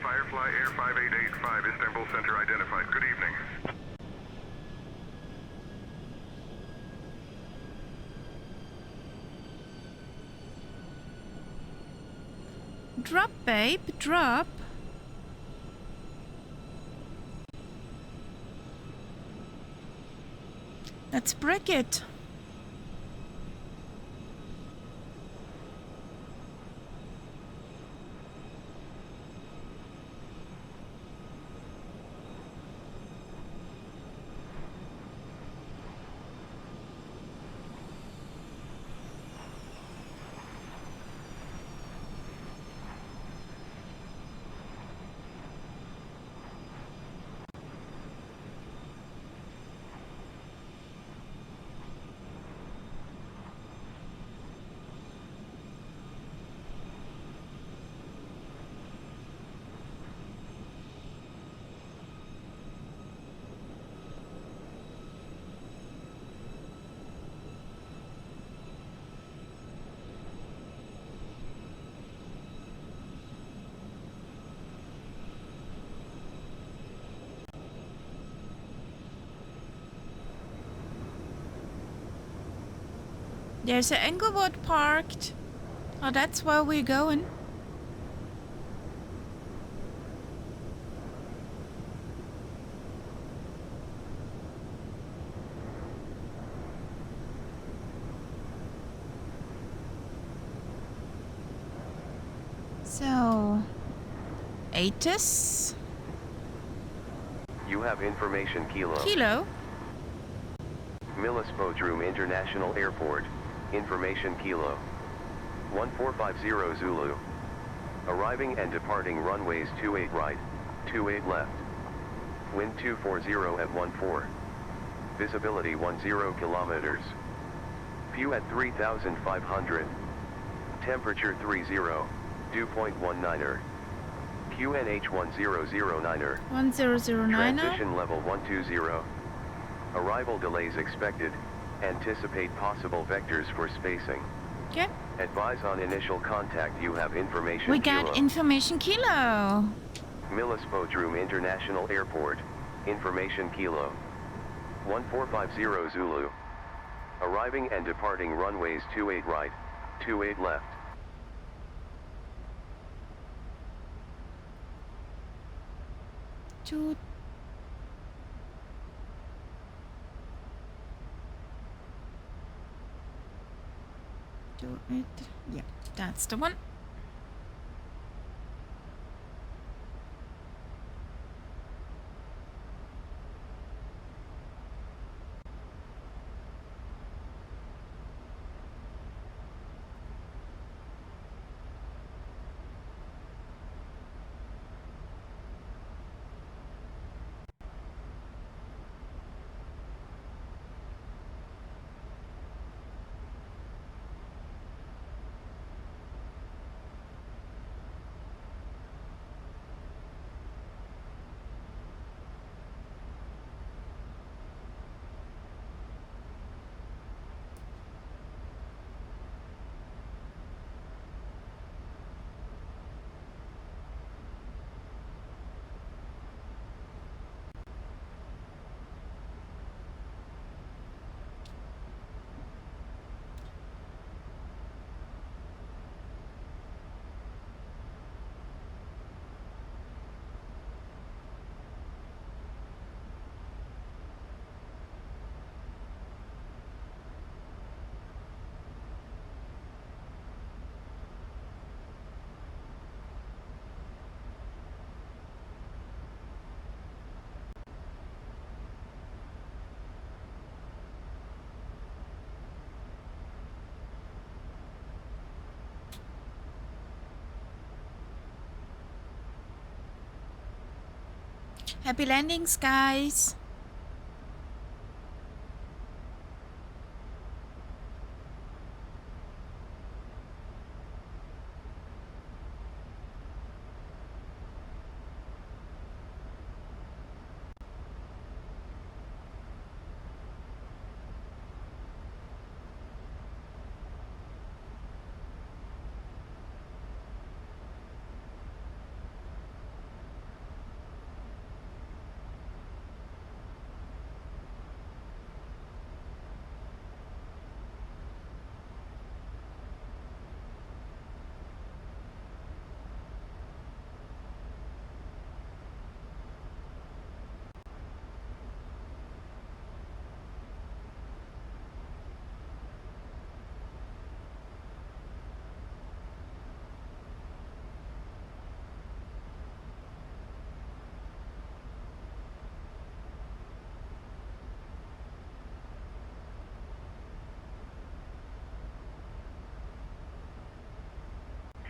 Firefly Air 5885, Istanbul Center identified. Good evening. Drop, babe, drop. Let's break it. There's an Englewood parked. Oh, that's where we're going. So, ATIS. You have information, Kilo. Kilo. Milas Bodrum International Airport. Information, Kilo. 1450 Zulu. Arriving and departing runways 28 right, 28 left. Wind 240 at 14. Visibility 10 kilometers. View at 3,500. Temperature 30, dew point 19er. QNH 1009er. 1009er. Transition level 120. Arrival delays expected. Anticipate possible vectors for spacing. Okay. Advise on initial contact. You have information. We got information, Kilo. Milas Bodrum International Airport. Information, Kilo. 1450 Zulu. Arriving and departing runways 28 right, 28 left. Two. Yeah, that's the one. Happy landings, guys.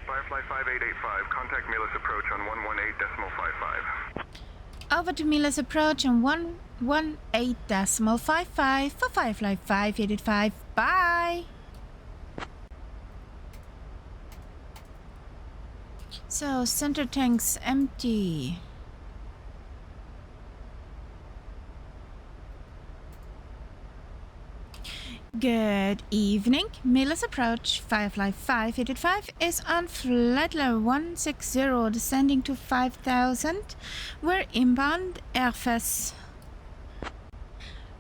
Firefly 5885, contact Milas approach on 118.55. Over to Milas approach on 118.55 for Firefly 5885. Bye. So, center tank's empty. Good evening. Milas approach. Firefly 5885 is on flight level 160, descending to 5,000. We're inbound airface.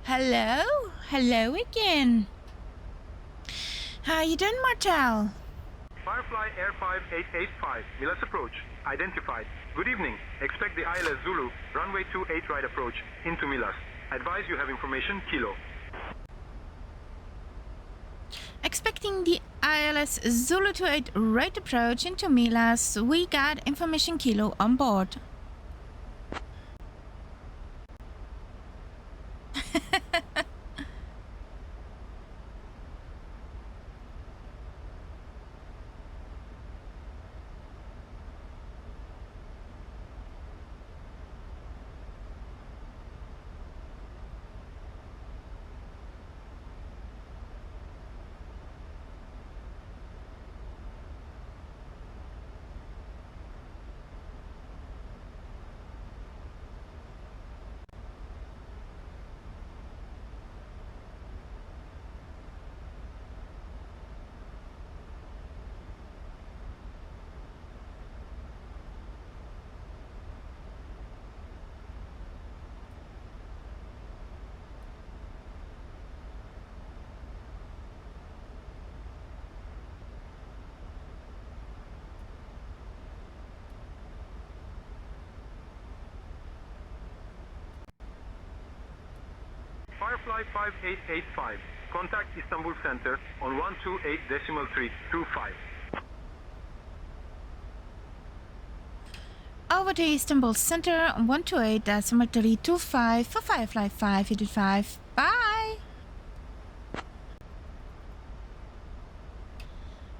Hello? Hello again. How you doing, Martel? Firefly Air 5885, Milas approach. Identified. Good evening. Expect the ILS Zulu, runway 28 right approach, into Milas. Advise you have information, Kilo. expecting the ILS Zulu 28 right approach into Milas. We got information Kilo on board. Firefly 5885. Contact Istanbul Center on 128.325. Over to Istanbul Center on 128.325 for Firefly 585. Bye!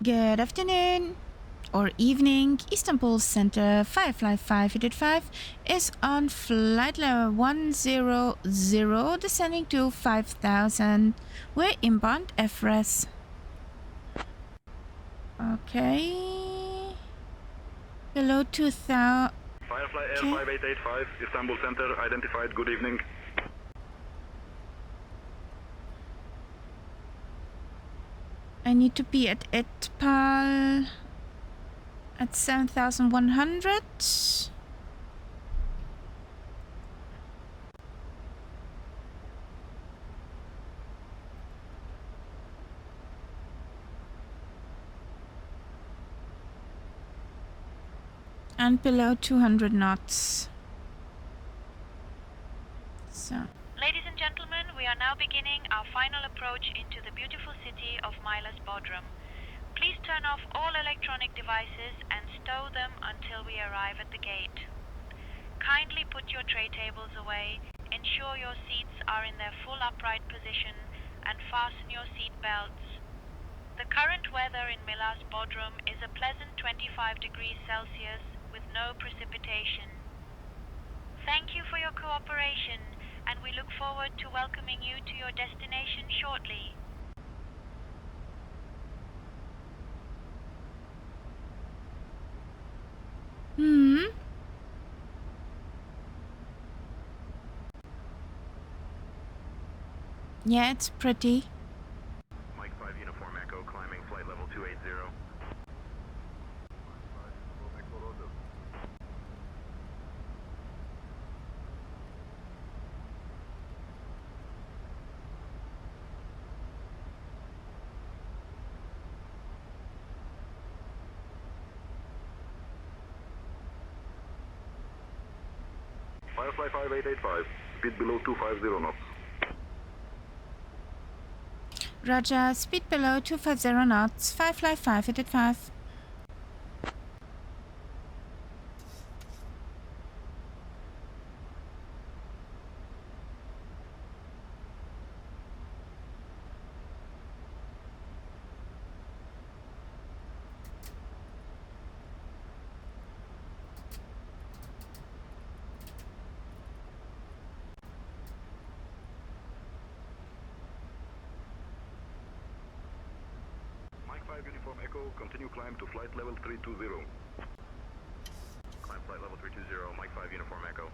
Good afternoon or evening. Istanbul Center Firefly 585 is on flight level 100 descending to 5000. We're inbound FRES. Okay. Below 2000. Firefly Air 5885, Istanbul Center identified. Good evening. I need to be at Etpal at 7100. And below 200 knots. So. Ladies and gentlemen, we are now beginning our final approach into the beautiful city of Milas Bodrum. Please turn off all electronic devices and stow them until we arrive at the gate. Kindly put your tray tables away, ensure your seats are in their full upright position, and fasten your seat belts. The current weather in Milas Bodrum is a pleasant 25 degrees Celsius with no precipitation. Thank you for your cooperation, and we look forward to welcoming you to your destination shortly. Yeah, it's pretty. Mike 5 Uniform Echo climbing flight level 280. Firefly 5885, speed below 250 knots. Roger, speed below 250 knots, Firefly 585. Mike 5 Uniform Echo, continue climb to flight level 320. Climb flight level 320, Mike 5 Uniform Echo.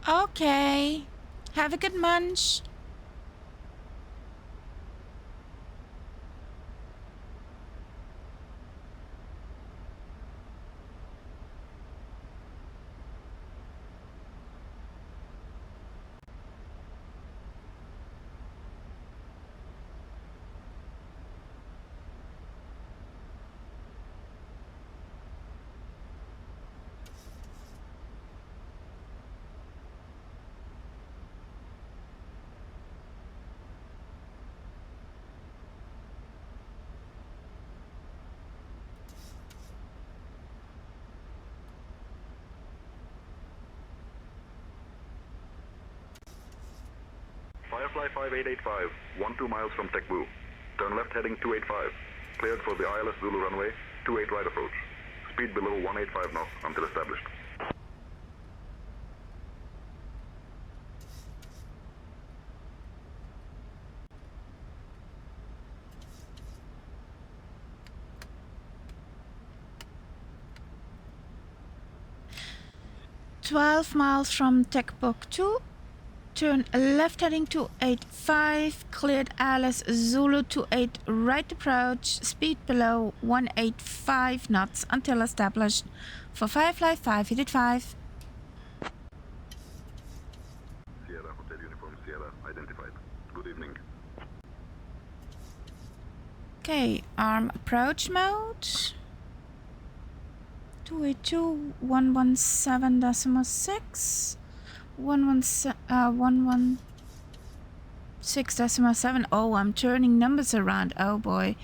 Okay. Have a good munch. Firefly 5885, 12 miles from Tekbu. Turn left heading 285. Cleared for the ILS Zulu runway, 28 right approach. Speed below 185 knots until established. $12 from Tekbu 2. Turn left heading 285, cleared Alice Zulu 28 right approach, speed below 185 knots until established for Firefly 585. Sierra, Hotel Uniform Sierra, identified. Good evening. Okay, arm approach mode. 282 117.6. 116.7. Oh, I'm turning numbers around. Oh boy.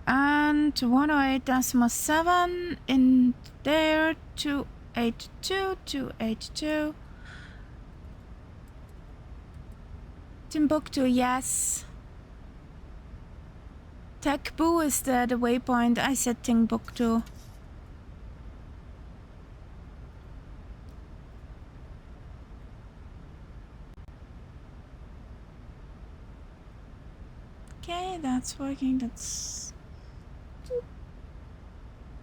And 108.7 in there. 282. Timbuktu, yes. Tekbu is the waypoint. I said Timbuktu. Okay, that's working. That's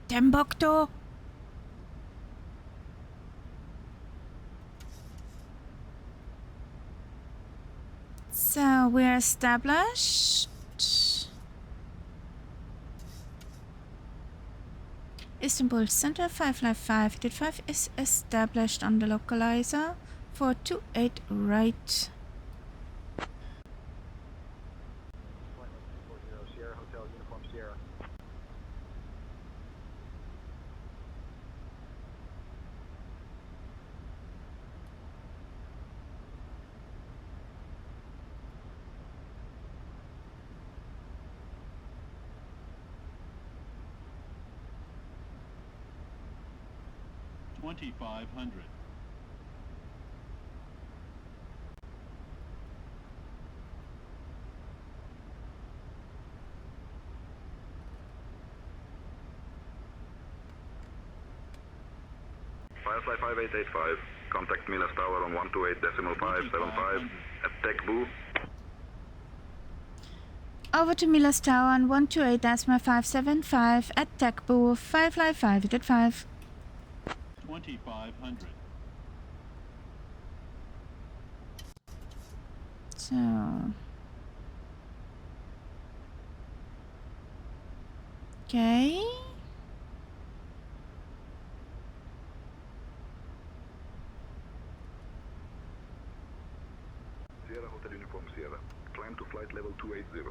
Timbuktu. So we're established. Istanbul Center 555 is established on the localizer for 28 right. Sierra Hotel Uniform Sierra. $2,500. Firefly 5885, contact Milas Tower on 128.575 at Tekbu. Over to Milas Tower on 128.575 at Tekbu, Firefly 585. 2,500. So okay. Sierra Hotel Uniform Sierra, climb to flight level 280.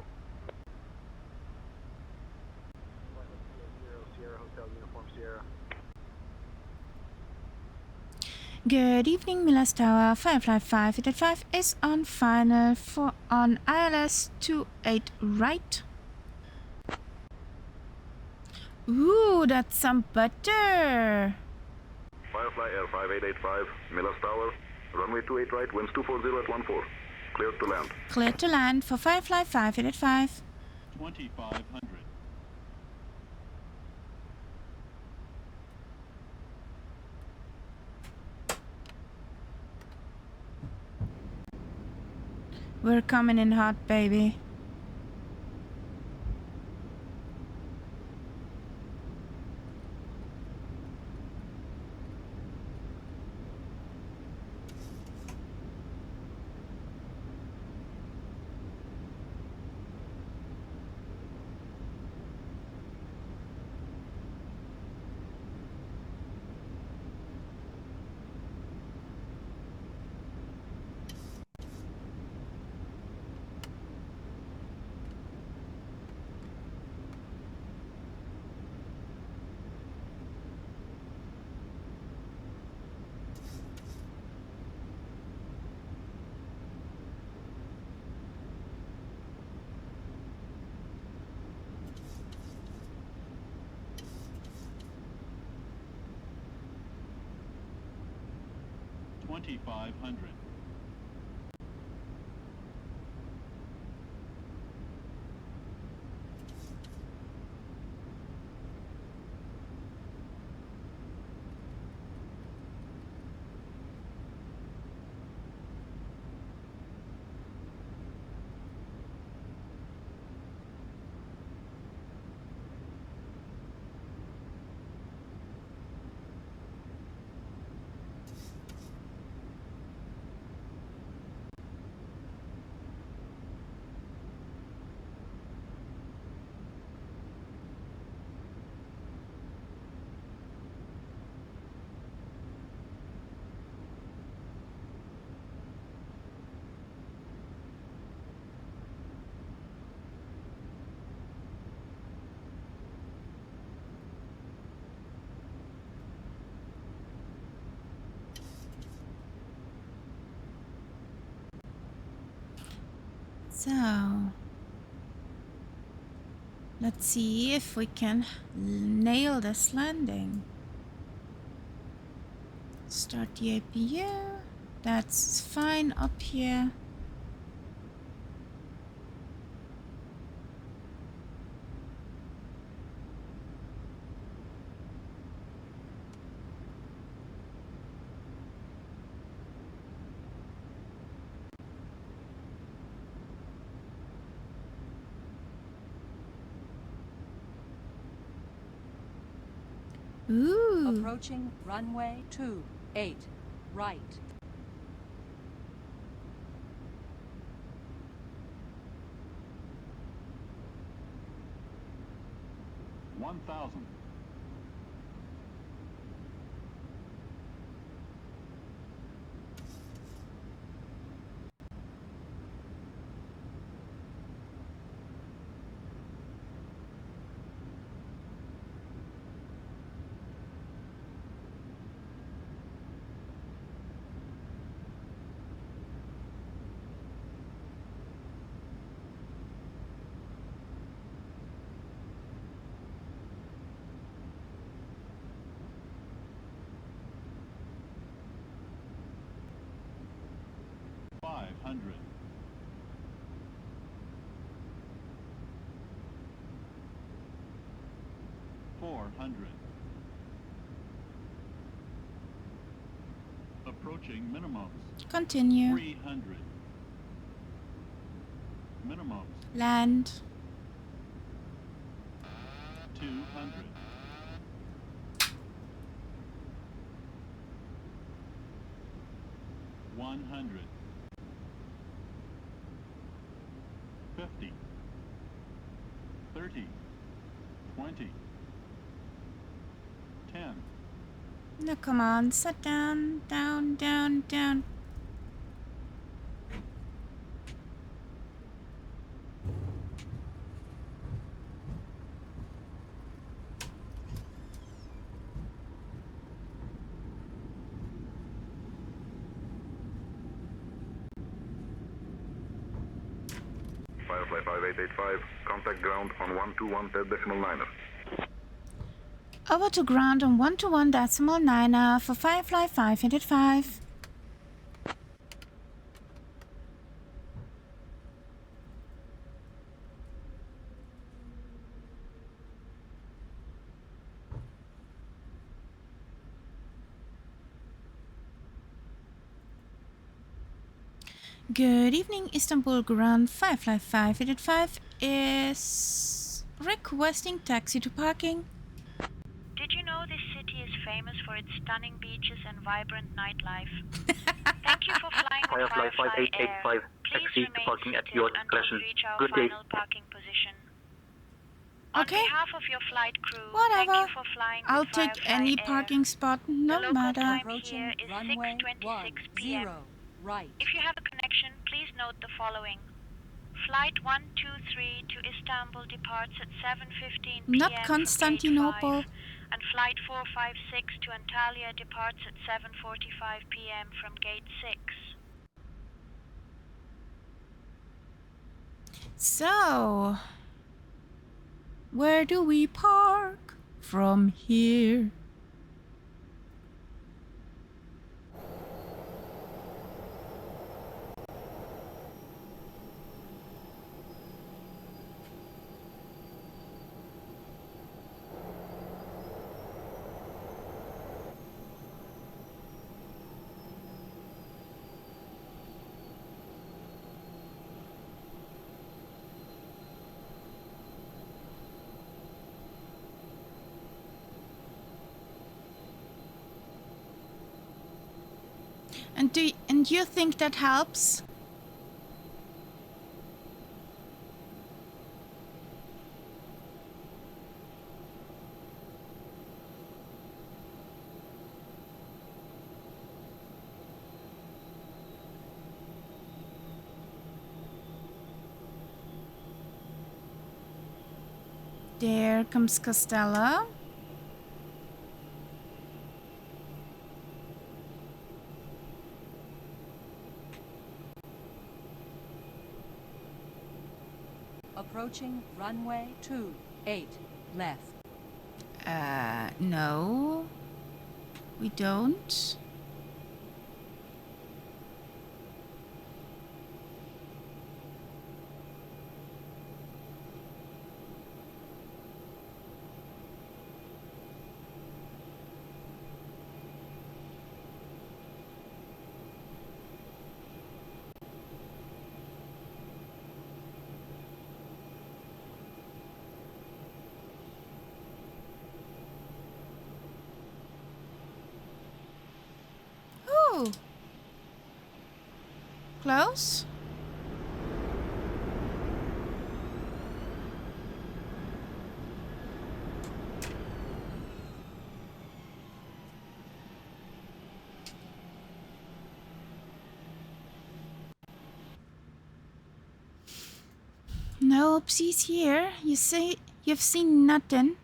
Sierra Hotel Uniform Sierra. Good evening, Milas Tower. Firefly 585 is on final for on ILS 28 right. Ooh, that's some butter. Firefly Air 5885, Milas Tower, runway 28 right, winds 240 at 14. Cleared to land. Cleared to land for Firefly 585. 2,500. We're coming in hot, baby. 2500. So, let's see if we can nail this landing. Start the APU. That's fine up here. Ooh. Approaching runway 28, right. One thousand. $500. $400. Approaching minimums. Continue. 300. Minimums. Land. 200. 100. 50. 30. 20. 10. No, come on. Sit down, down, down, down. Firefly 5885, contact ground on 121.10.9er. Over to ground on 121.9er for Firefly 585. Good evening, Istanbul ground. Firefly 585 is requesting taxi to parking. Did you know this city is famous for its stunning beaches and vibrant nightlife? Thank you for flying with Firefly Firefly Air. 5885, Please taxi to remain parking at seated your until discretion. we reach our Good day. final parking position. Okay. On behalf of your flight crew, Whatever. thank you for flying I'll with take Firefly any Air. parking spot, The no local matter. time Approaching here is runway 6:26 p.m. 10, right. If you have a connection, please note the following. Flight 123 to Istanbul departs at 7:15 p.m. Not from Constantinople. Gate 5, and Flight 456 to Antalya departs at 7:45 p.m. from Gate 6. So, where do we park from here? And you think that helps? There comes Costello. Approaching runway 28 left. No. We don't. Oh. Close? No oopsies here. You say you've seen nothing.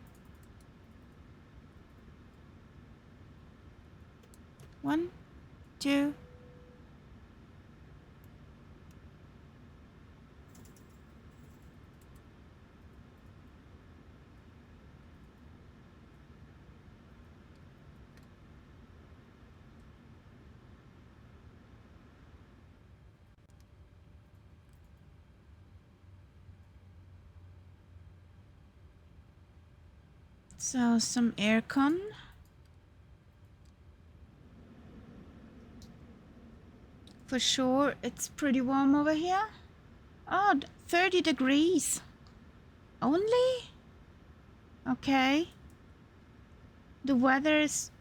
1, 2. So some aircon. For sure, it's pretty warm over here. Oh, 30 degrees. Only? Okay. The weather is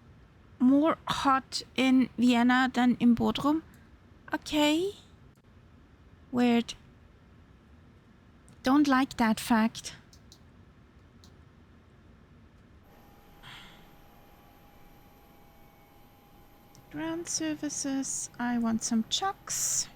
more hot in Vienna than in Bodrum. Okay. Weird. Don't like that fact. Ground services. I want some chucks.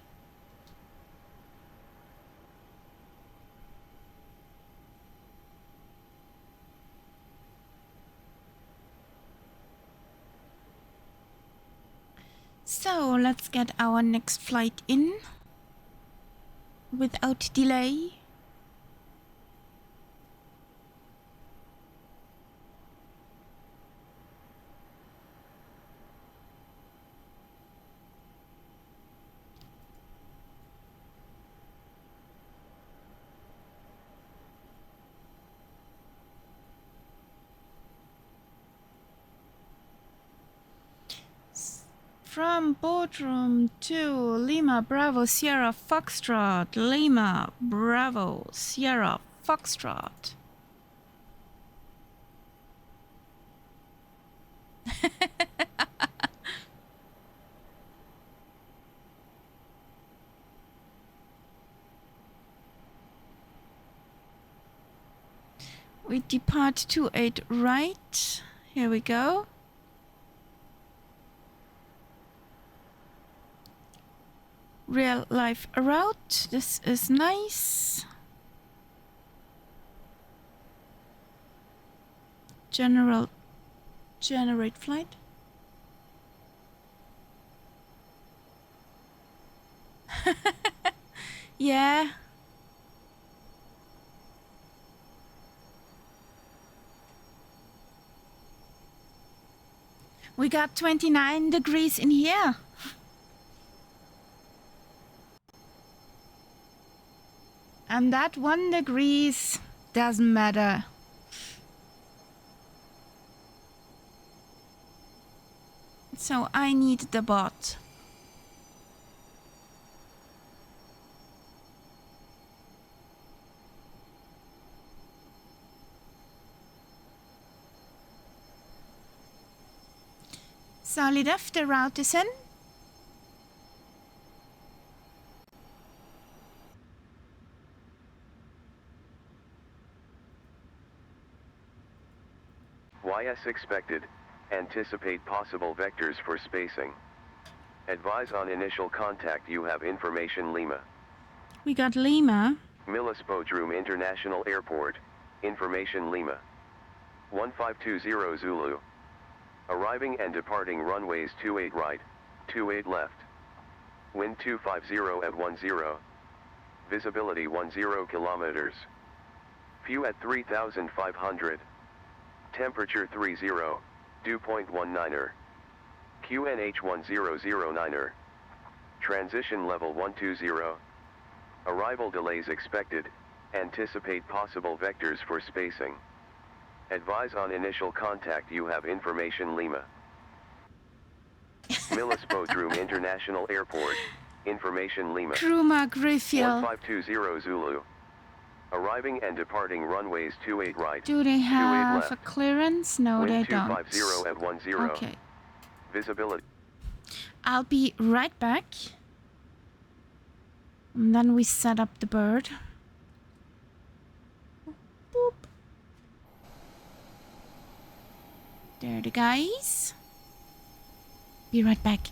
So let's get our next flight in without delay. From Bodrum to Lima Bravo Sierra Foxtrot, Lima Bravo Sierra Foxtrot. We depart 28 right. Here we go. Real life route. This is nice. Generate flight. Yeah. We got 29 degrees in here. And that 1 degrees doesn't matter. So I need the bot. Solid F, the route is in. YS expected, anticipate possible vectors for spacing. Advise on initial contact you have information Lima. We got Lima. Milas Bodrum International Airport, information Lima. 1520 Zulu. Arriving and departing runways 28 right, 28 left. Wind 250 at 10. Visibility 10 kilometers. Fuel at 3,500. Temperature 30, dew point 19er. QNH 1009er. Transition level 120. Arrival delays expected, anticipate possible vectors for spacing. Advise on initial contact you have information Lima. Milas Bodrum International Airport, information Lima. Kruma Griffith. 1520 Zulu. Arriving and departing runways 28 right, Do they 28 have left. a clearance? No, Wind they don't. 250 at 10. Okay. Visibility. I'll be right back. And then we set up the bird. Boop. There the guys. Be right back.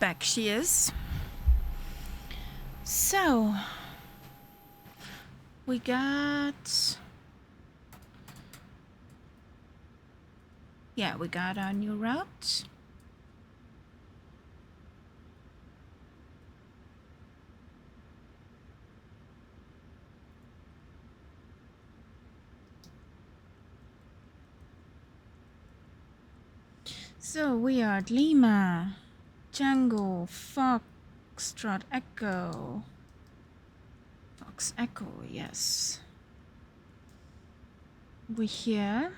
back she is. So we got, yeah, we got our new route. So we are at Lima, Tango, Foxtrot, Echo. Fox Echo, yes. We're here.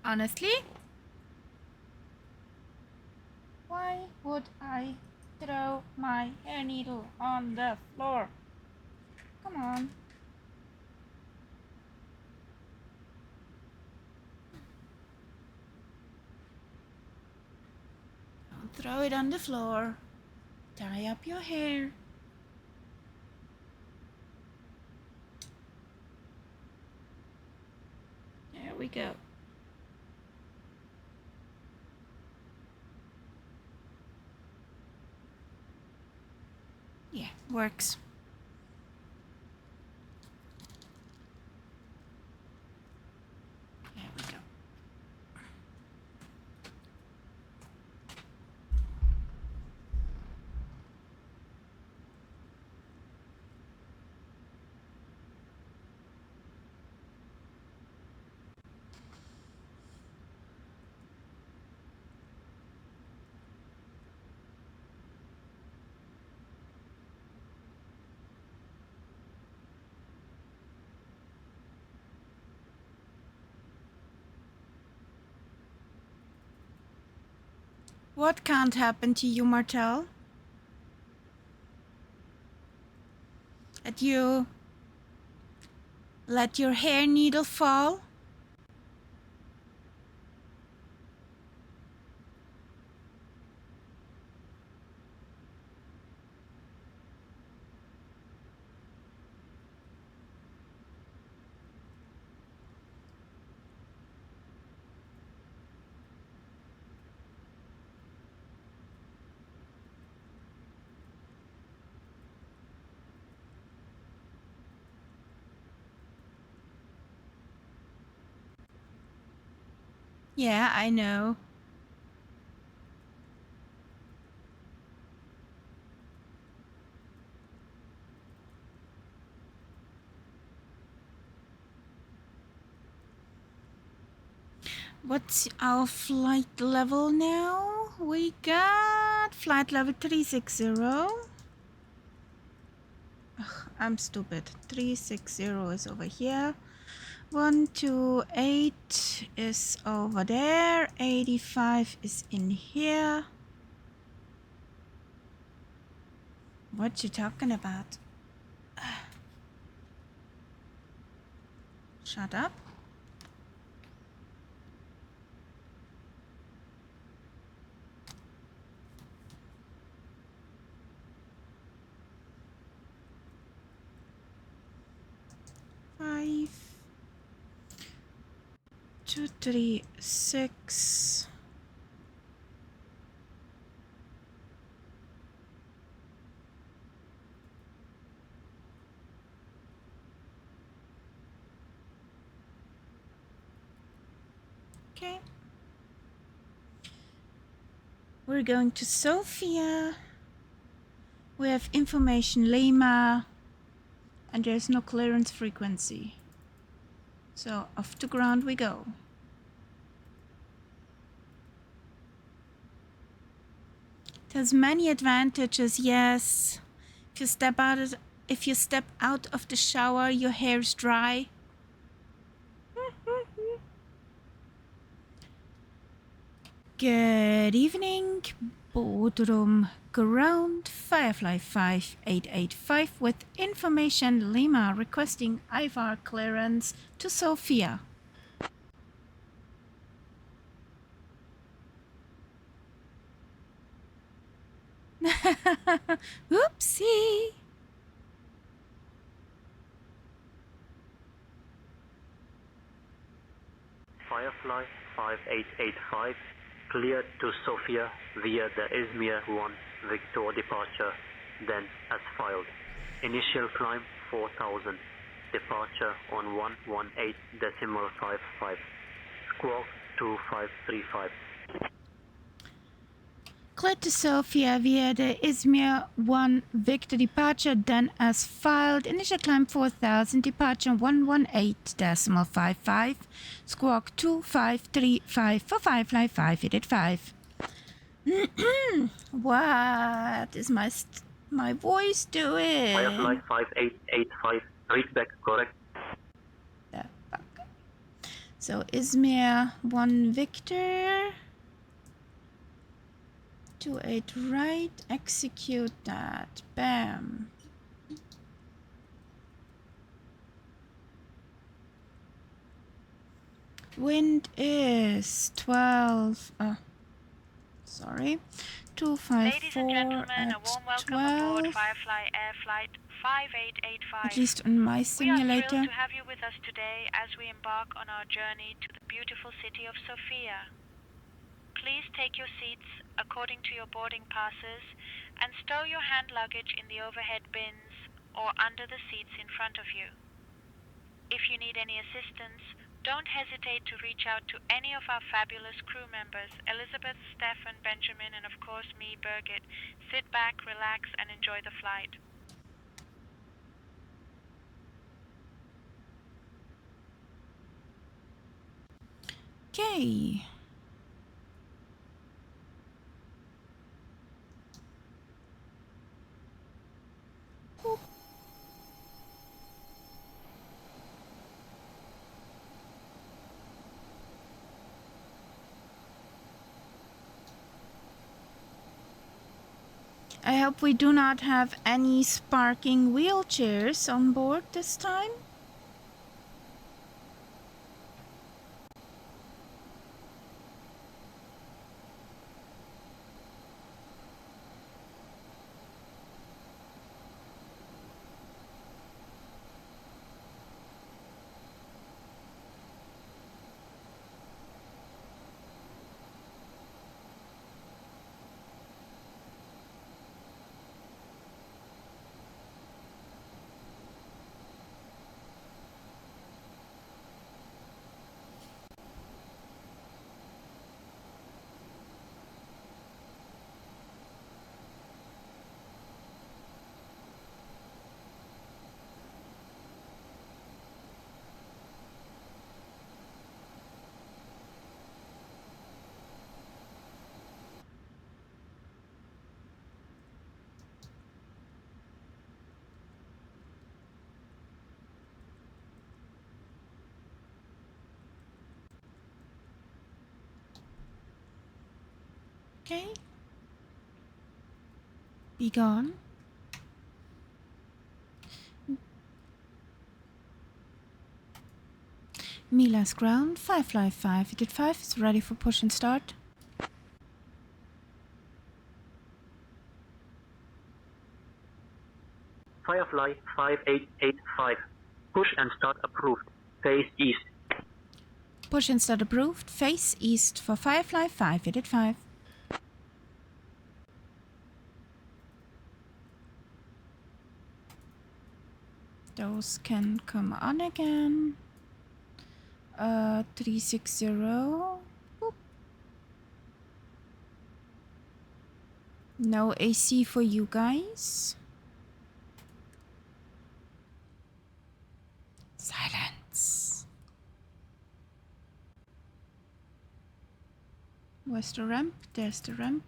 Honestly, why would I throw my hair needle on the floor? Come on. Don't throw it on the floor. Tie up your hair. There we go. Yeah, works. There we go. What can't happen to you, Martel? That you let your hair needle fall? Yeah, I know. What's our flight level now? We got flight level 360. Ugh, I'm stupid. 360 is over here. 128 is over there. 85 is in here. What you talking about? Shut up. Five, 2, 3, 6. Okay. We're going to Sofia. We have information Lima. And there's no clearance frequency. So off to ground we go. It has many advantages, yes. If you step out of the shower, your hair's dry. Good evening, Bodrum ground, Firefly 5885 with information Lima requesting IVAR clearance to Sofia. Oopsie. Firefly 5885 cleared to Sofia via the Izmir 1 Victor departure, then as filed. Initial climb 4000, departure on 118.55, squawk 2535. Cleared to Sofia via the Izmir 1 Victor departure, then as filed. Initial climb 4000, departure 118.55, squawk 2535 for Firefly 5885. What is my voice doing? Firefly 5885, read back correct. So Izmir 1 Victor. 28 right, execute that. Bam. Wind is 12. Sorry. 254 Ladies and gentlemen, a warm welcome aboard 12. Firefly Air Flight 5885. At least on my We are simulator. thrilled to have you with us today as we embark on our journey to the beautiful city of Sofia. Please take your seats according to your boarding passes and stow your hand luggage in the overhead bins or under the seats in front of you. If you need any assistance, don't hesitate to reach out to any of our fabulous crew members, Elizabeth, Stefan, Benjamin, and of course me, Birgit. Sit back, relax, and enjoy the flight. Okay. I hope we do not have any sparking wheelchairs on board this time. Okay. Be gone. Mila's ground, Firefly 585 is ready for push and start. Firefly 5885, push and start approved, face east. Push and start approved, face east for Firefly 585. Those can come on again. 360. Boop. No AC for you guys. Silence. Where's the ramp? There's the ramp.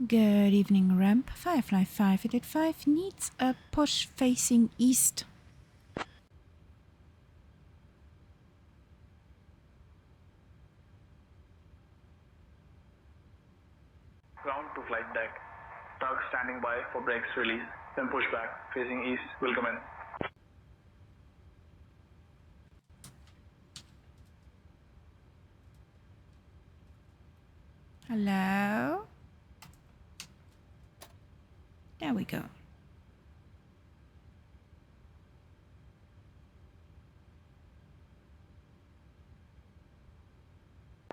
Good evening, ramp. Firefly 585 needs a push facing east. Ground to flight deck. Tug standing by for brakes release. Then push back. Facing east will commence. Hello? There we go.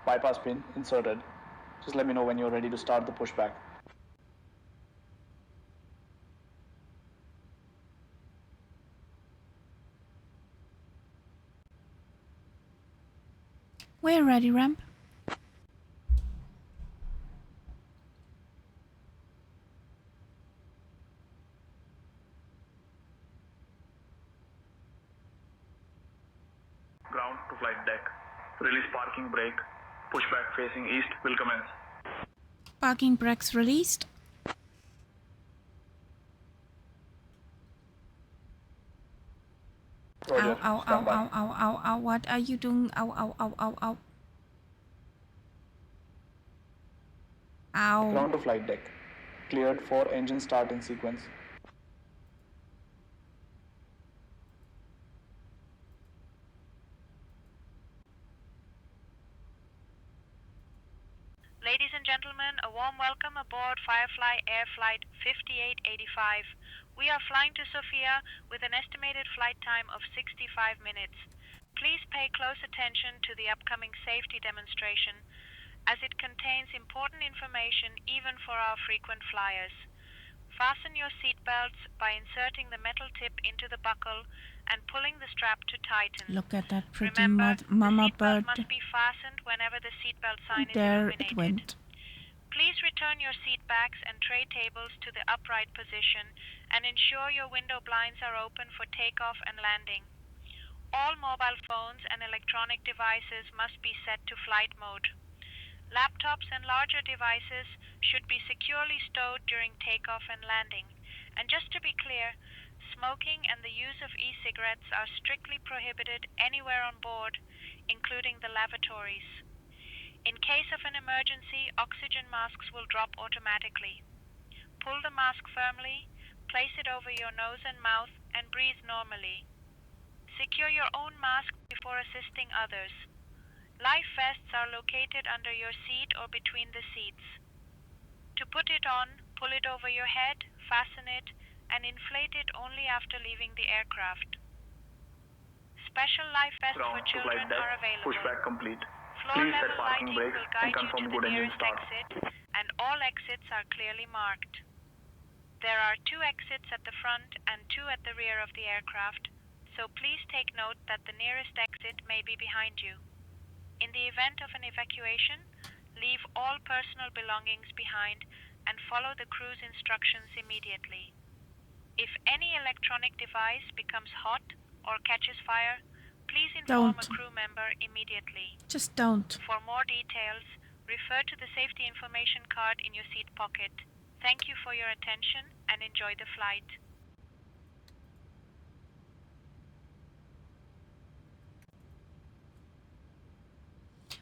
Bypass pin inserted. Just let me know when you're ready to start the pushback. We're ready, ramp. Ground to flight deck. Release parking brake. Pushback facing east will commence. Parking brakes released. Roger. Ow, ow, ow, ow, ow, ow, ow. What are you doing? Ow, ow, ow, ow, ow. Ow. Ground to flight deck. Cleared for engine start in sequence. Ladies and gentlemen, a warm welcome aboard Firefly Air Flight 5885. We are flying to Sofia with an estimated flight time of 65 minutes. Please pay close attention to the upcoming safety demonstration, as it contains important information even for our frequent flyers. Fasten your seatbelts by inserting the metal tip into the buckle and pulling the strap to tighten. Look at that pretty Remember, mama the bird. seatbelt must be fastened whenever the seatbelt sign is There illuminated. it went. Please return your seat backs and tray tables to the upright position and ensure your window blinds are open for takeoff and landing. All mobile phones and electronic devices must be set to flight mode. Laptops and larger devices should be securely stowed during takeoff and landing. And just to be clear, smoking and the use of e-cigarettes are strictly prohibited anywhere on board, including the lavatories. In case of an emergency, oxygen masks will drop automatically. Pull the mask firmly, place it over your nose and mouth, and breathe normally. Secure your own mask before assisting others. Life vests are located under your seat or between the seats. To put it on, pull it over your head, fasten it, and inflate it only after leaving the aircraft. Special life vests for children are available. Pushback complete. Floor Please set level parking lighting brakes will and guide you confirm to good the engine nearest start. exit, and all exits are clearly marked. There are 2 exits at the front and 2 at the rear of the aircraft, so please take note that the nearest exit may be behind you. In the event of an evacuation, leave all personal belongings behind and follow the crew's instructions immediately. If any electronic device becomes hot or catches fire, please inform a crew member immediately. Just don't. For more details, refer to the safety information card in your seat pocket. Thank you for your attention and enjoy the flight.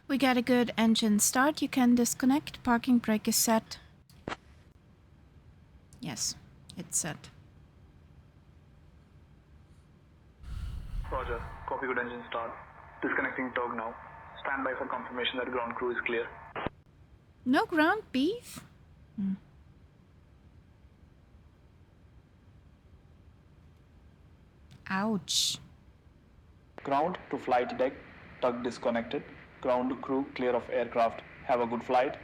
We got a good engine start. You can disconnect. Parking brake is set. Yes, it's set. Roger. Copy good engine start. Disconnecting tug now. Stand by for confirmation that ground crew is clear. No ground beef? Ouch. Ground to flight deck. Tug disconnected. Ground crew clear of aircraft. Have a good flight.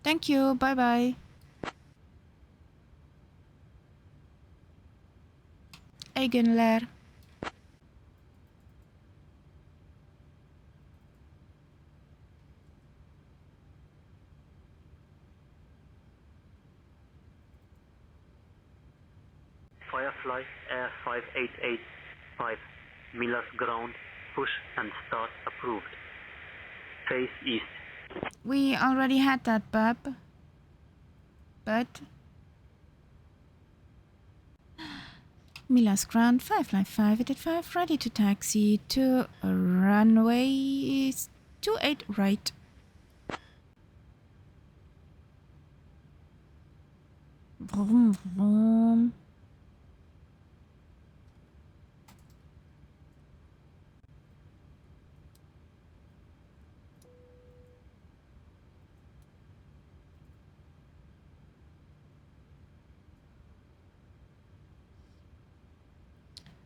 Thank you. Bye-bye. Eigenlair. Firefly Air 5885, Miller's ground, push and start approved. Face east. We already had that, bub. But Miller's ground, Firefly 5885, ready to taxi to runway 28 right. Vroom, vroom.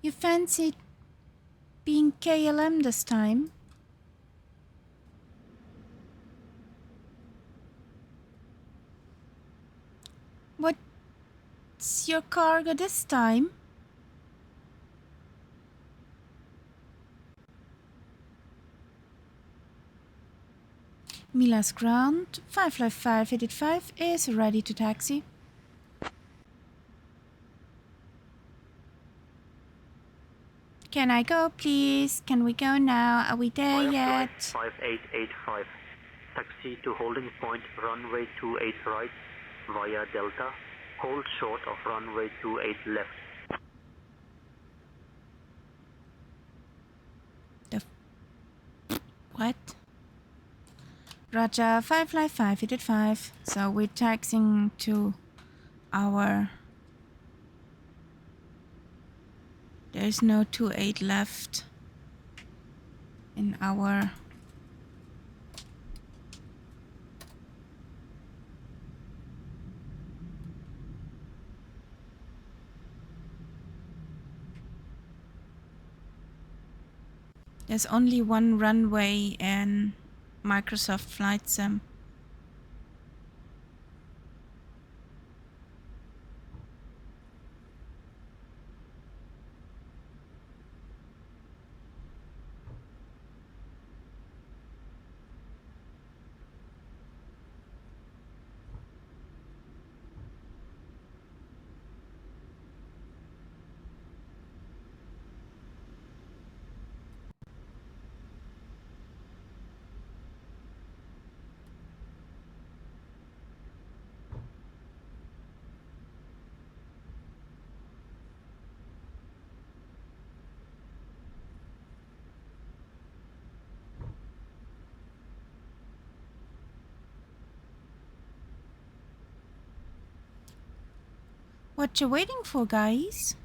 You fancied being KLM this time? What's your cargo this time? Mila's ground, 55585 is ready to taxi. Can I go, please? Can we go now? Are we there yet? 5885. Taxi to holding point runway 28 right via Delta. Hold short of runway 28 left. What? Roger, 55585. So we're taxiing to our... There's no 28 left in our... There's only one runway in Microsoft Flight Sim. What you waiting for, guys?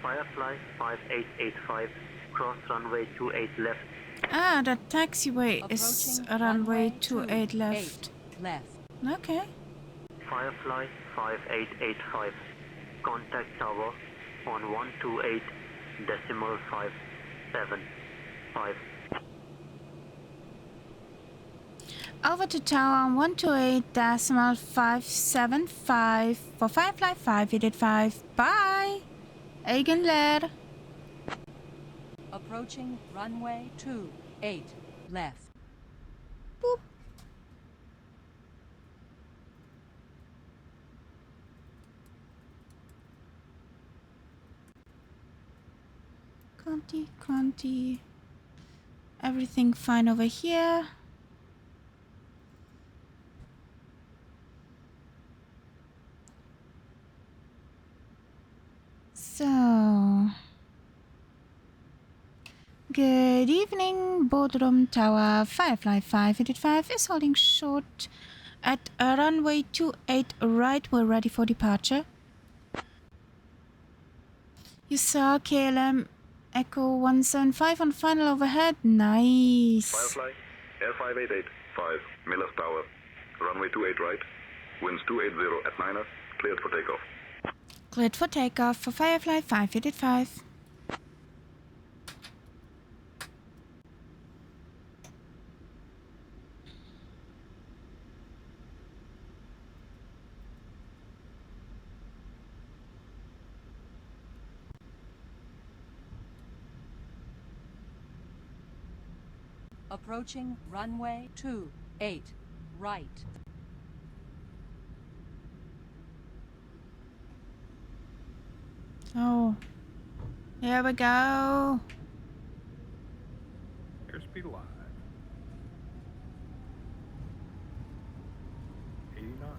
Firefly 5885. Cross runway 28 left. Ah, the taxiway is runway 28 left. Left. Okay. Firefly 5885. Contact tower on 128.575. Over to tower on 128.575 for Firefly 5885. Bye. Eigenlair. Approaching runway 28 left. Boop. Conti. Everything fine over here. So, Good evening, Bodrum Tower, Firefly 585 is holding short at runway 28 right. We're ready for departure. You saw KLM Echo 175 on final overhead. Nice. Firefly, Air 5885, Miller's Tower, runway 28 right, winds 280 at 9er, cleared for takeoff. Cleared for takeoff for Firefly 585. Approaching runway 28 right. Oh, here we go. Airspeed alive. 80 knots.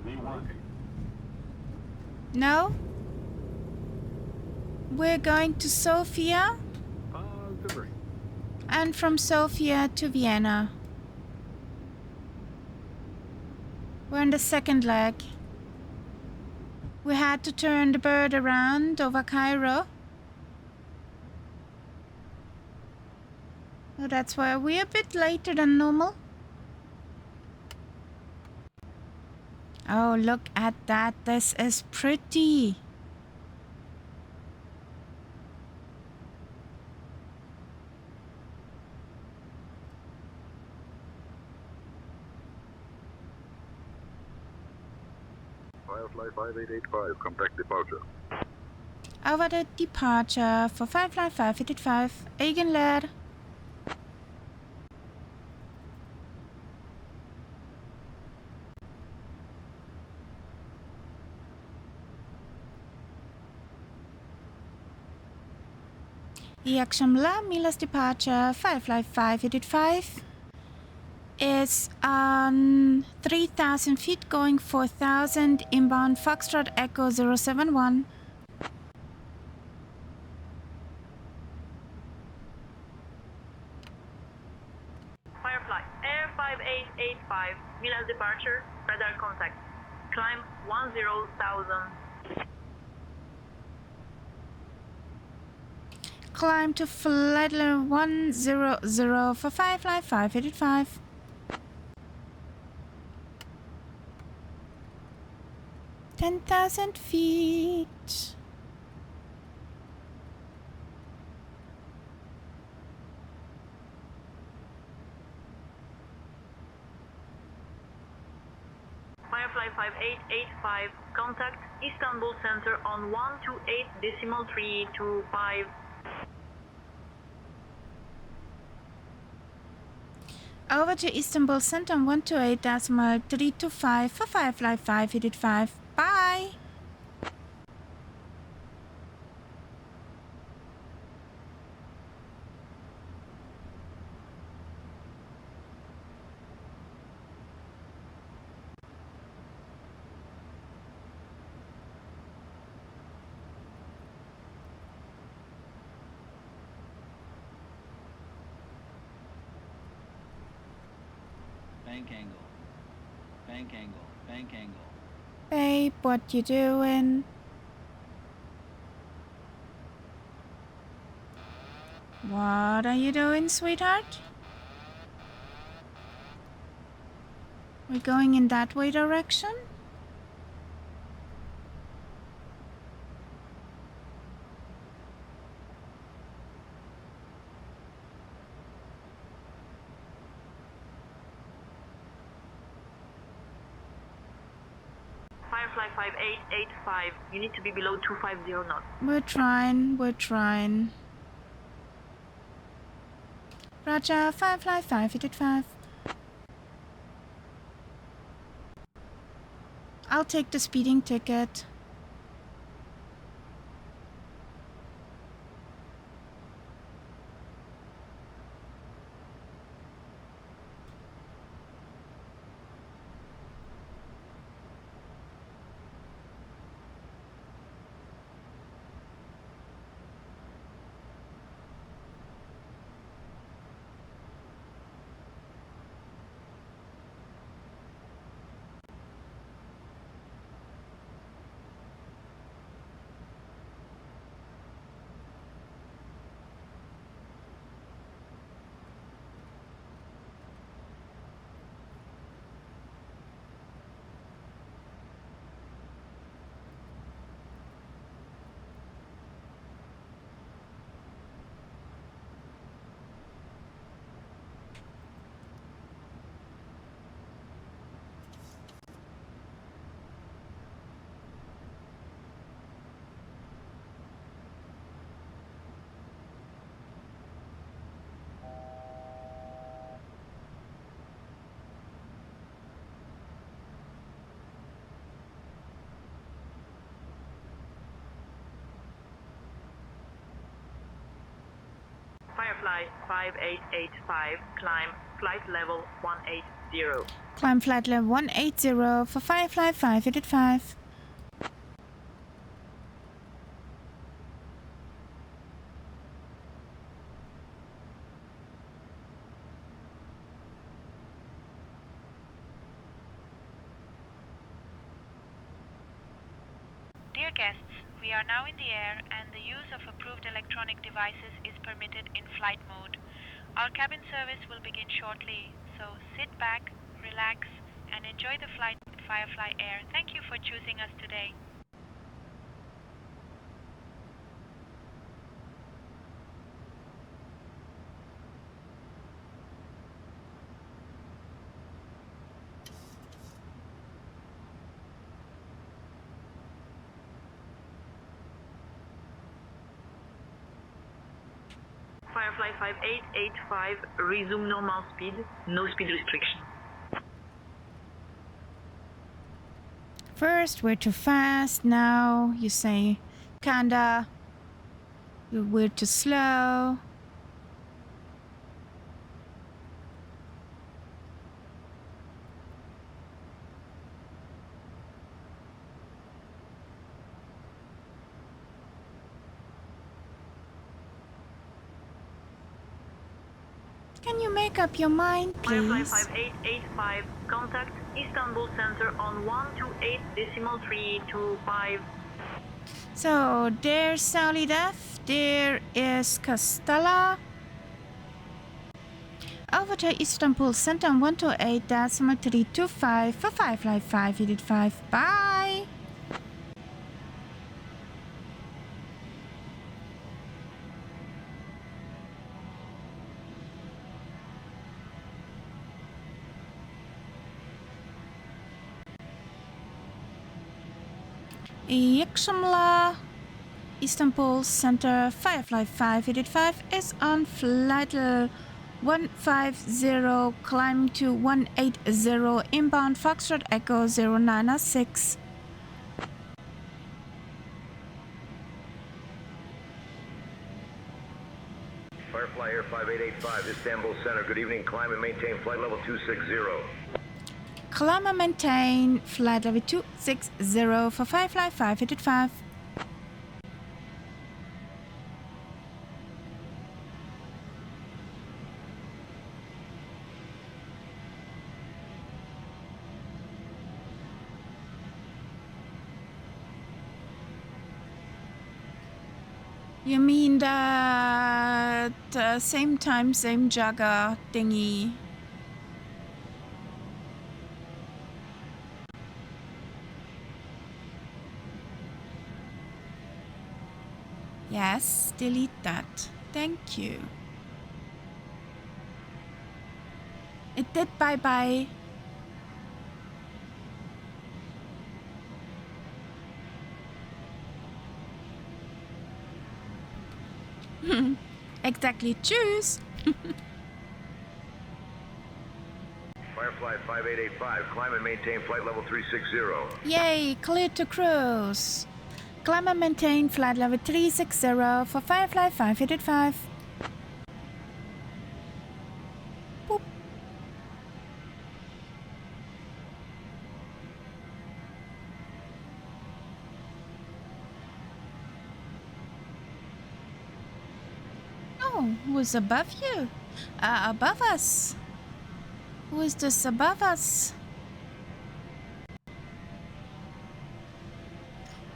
V1. No? We're going to Sofia Positive. and from Sofia to Vienna. We're in the second leg. We had to turn the bird around over Cairo. So that's why we're a bit later than normal. Oh, look at that. This is pretty. Firefly 5885, contact departure. Over the departure for Firefly 585. Eigenlair. Yaxamla, Mila's departure, Firefly 585 is on 3,000 feet going 4,000 inbound Foxtrot Echo 071. Firefly, Air 5885, Mila's departure, radar contact. Climb 10,000. Climb to flight level 100 for Firefly 585. $10,000 feet. Firefly 5885, contact Istanbul Center on 128.325. Over to Istanbul Center on 128.325 for Firefly 585. Bye! Bank angle. Bank angle. Bank angle. Babe, what you doing? What are you doing, sweetheart? We're going in that way direction? Firefly 5885, you need to be below 250 knots. We're trying, we're trying. Roger, Firefly 585. I'll take the speeding ticket. Firefly 5885, climb flight level 180. Climb flight level 180 for Firefly 5885. Dear guests, we are now in the air and the use of approved electronic devices is permitted in flight mode. Our cabin service will begin shortly, so sit back, relax, and enjoy the flight with Firefly Air. Thank you for choosing us today. Firefly 5885, resume normal speed, no speed restriction. First, we're too fast. Now you say, kinda. We're too slow. Can you make up your mind, Firefly please? 5885, contact Istanbul Center on 128.325. So there's Sally Death, there is Castella. Over to Istanbul Center on 128.325 for Firefly 5885. Bye! İyi akşamlar. Istanbul Center Firefly 5885 is on flight 150, climbing to 180, inbound Foxtrot Echo 0906. Firefly Air 5885, Istanbul Center. Good evening. Climb and maintain flight level 260. Climb and maintain flight level 260 for Firefly 5885. You mean that same time, same jagger thingy? Yes, delete that. Thank you. It did bye-bye. Exactly, choose. Firefly 5885, climb and maintain flight level 360. Yay, clear to cruise. Climb and maintain flight level 360 for Firefly 5885. Boop. Oh, who's above you? Above us. Who is this above us?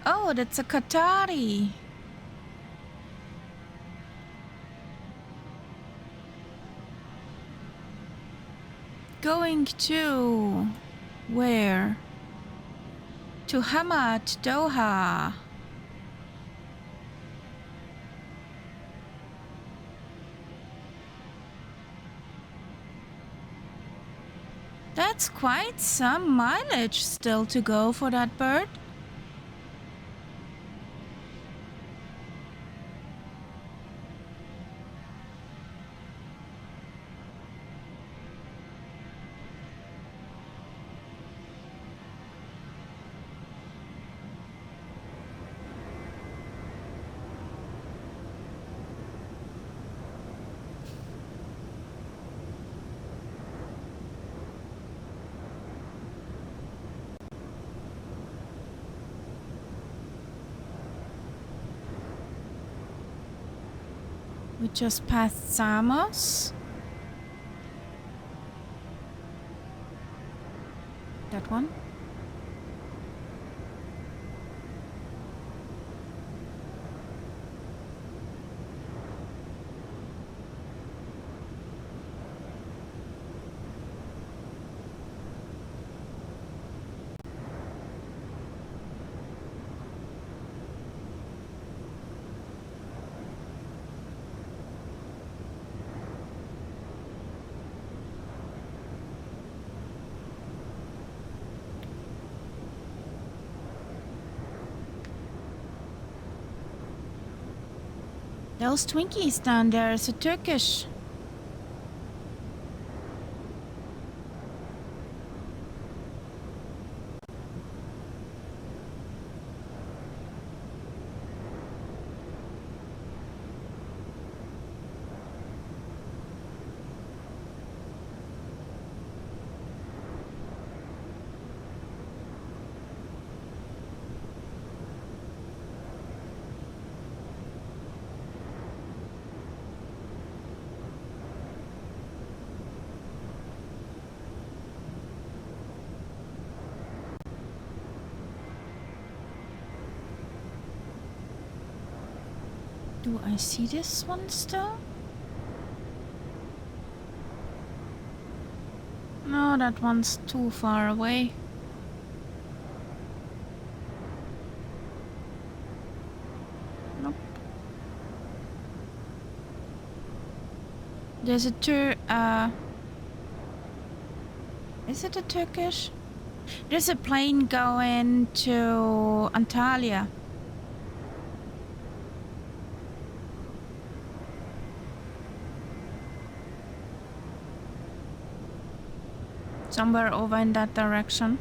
Oh, that's a Qatari. Going to where? To Hamad, Doha. That's quite some mileage still to go for that bird. We just passed Samos. That one. Those Twinkies down there is a Turkish. Do I see this one still? No, that one's too far away. Nope. There's a is it a Turkish? There's a plane going to Antalya. Somewhere over in that direction.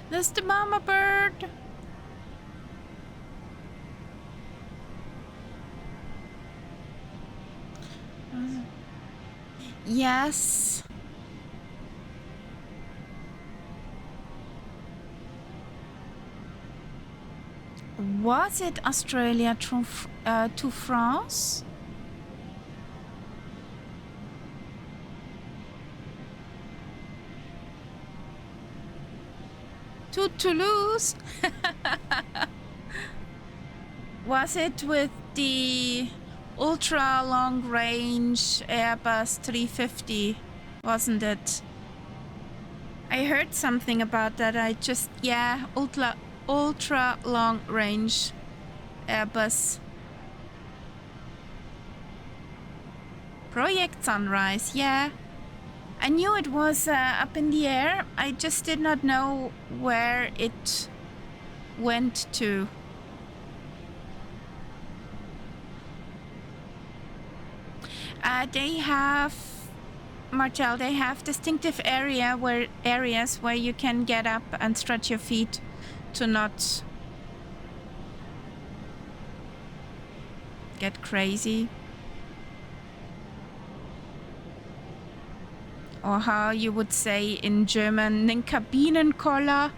That's the mama bird. Yes. Was it Australia to France? To Toulouse? Was it with the ultra long range Airbus 350? Wasn't it? I heard something about that. Yeah, ultra long range Airbus. Project Sunrise, yeah. I knew it was up in the air. I just did not know where it went to. They have, Martel, they have distinctive areas where you can get up and stretch your feet to not get crazy. Or how you would say in German, den Kabinenkoller.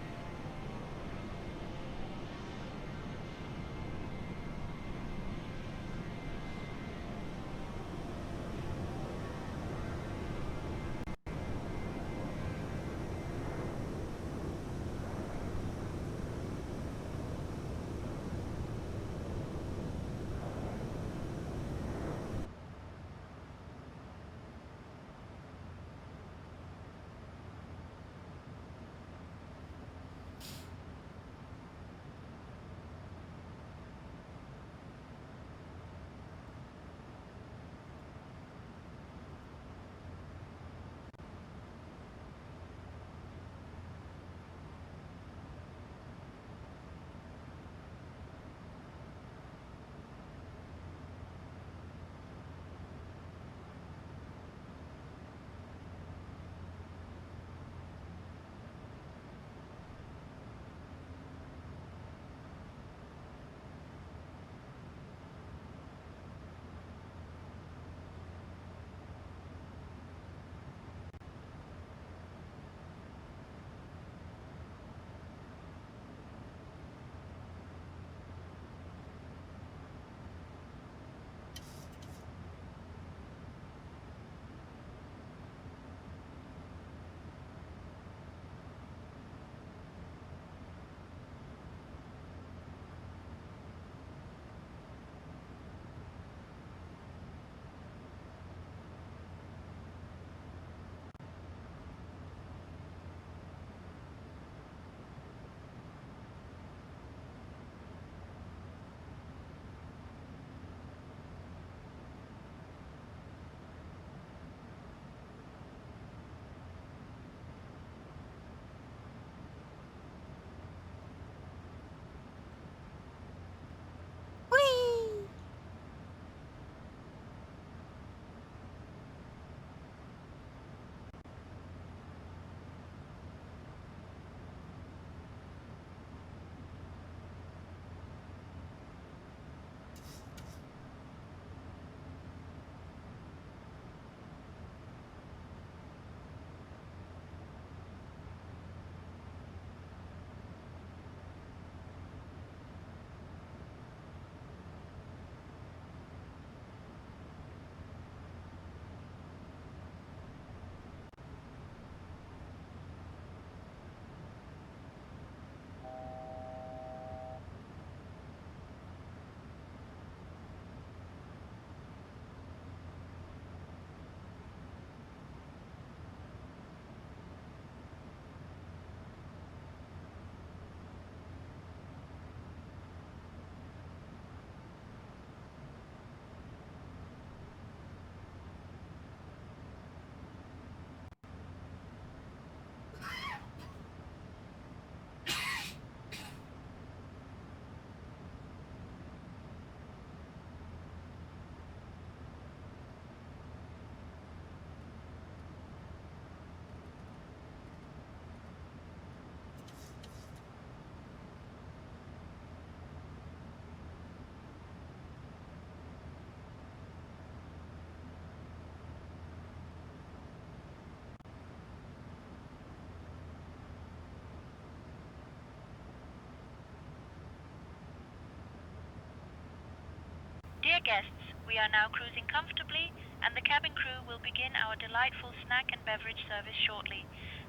Dear guests, we are now cruising comfortably, and the cabin crew will begin our delightful snack and beverage service shortly.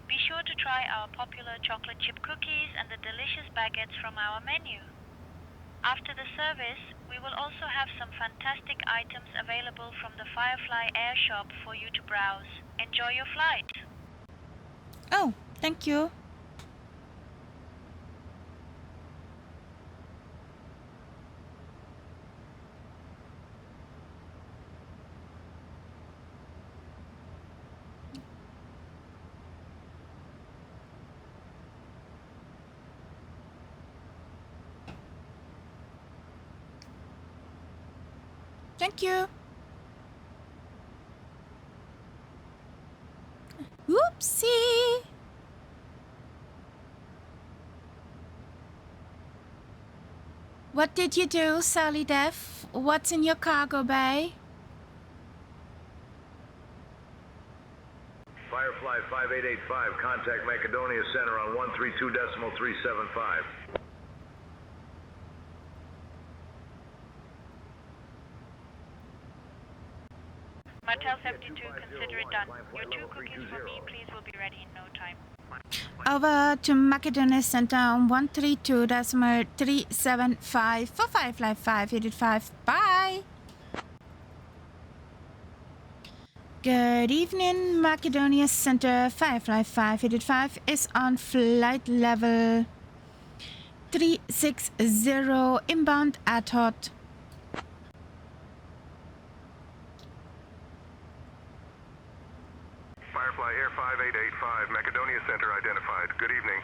Be sure to try our popular chocolate chip cookies and the delicious baguettes from our menu. After the service, we will also have some fantastic items available from the Firefly Air Shop for you to browse. Enjoy your flight. Oh, thank you. Thank you. Whoopsie. What did you do, Sally Def? What's in your cargo bay? Firefly 5885, contact Macedonia Center on 132.375. Martel 72, consider it done. Your 2 cookies for me, please, will be ready in no time. Over to Macedonia Center on 132.375 for Firefly 585. Bye. Good evening, Macedonia Center. Firefly 585 is on flight level 360 inbound at hot. Firefly Air 5885, Macedonia Center identified. Good evening.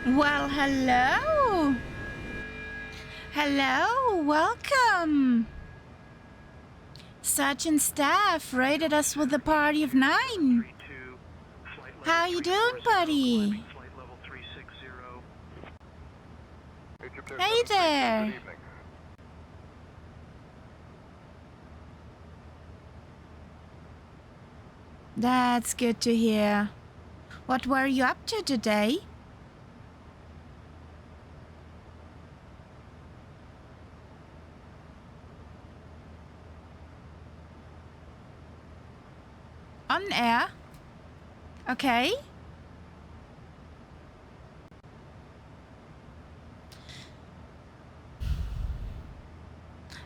Well, hello. Hello, welcome. Sergeant Staff rated us with a party of 9. How you doing, buddy? Hey there. That's good to hear. What were you up to today? On air? Okay.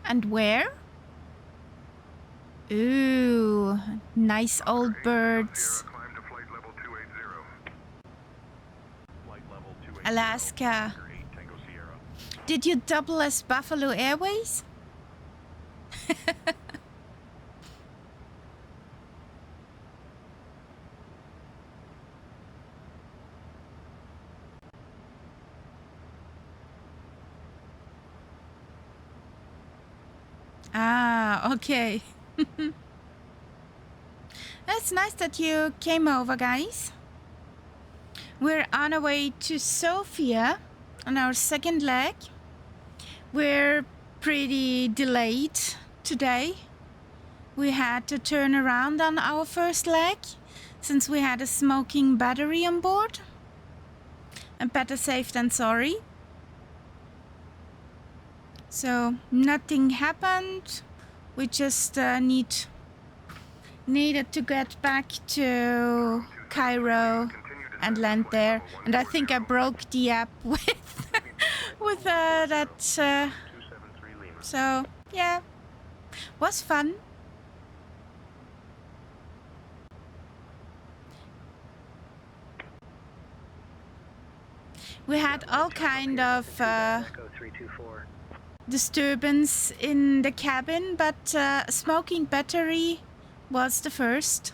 And where? Ooh, nice old birds. Alaska. Did you double as Buffalo Airways? Ah, okay. It's nice that you came over, guys. We're on our way to Sofia on our second leg. We're pretty delayed today. We had to turn around on our first leg since we had a smoking battery on board. And better safe than sorry. So nothing happened. We just needed to get back to Cairo and land there. And I think I broke the app with that. So yeah, was fun. We had all kind of disturbance in the cabin, but smoking battery was the first.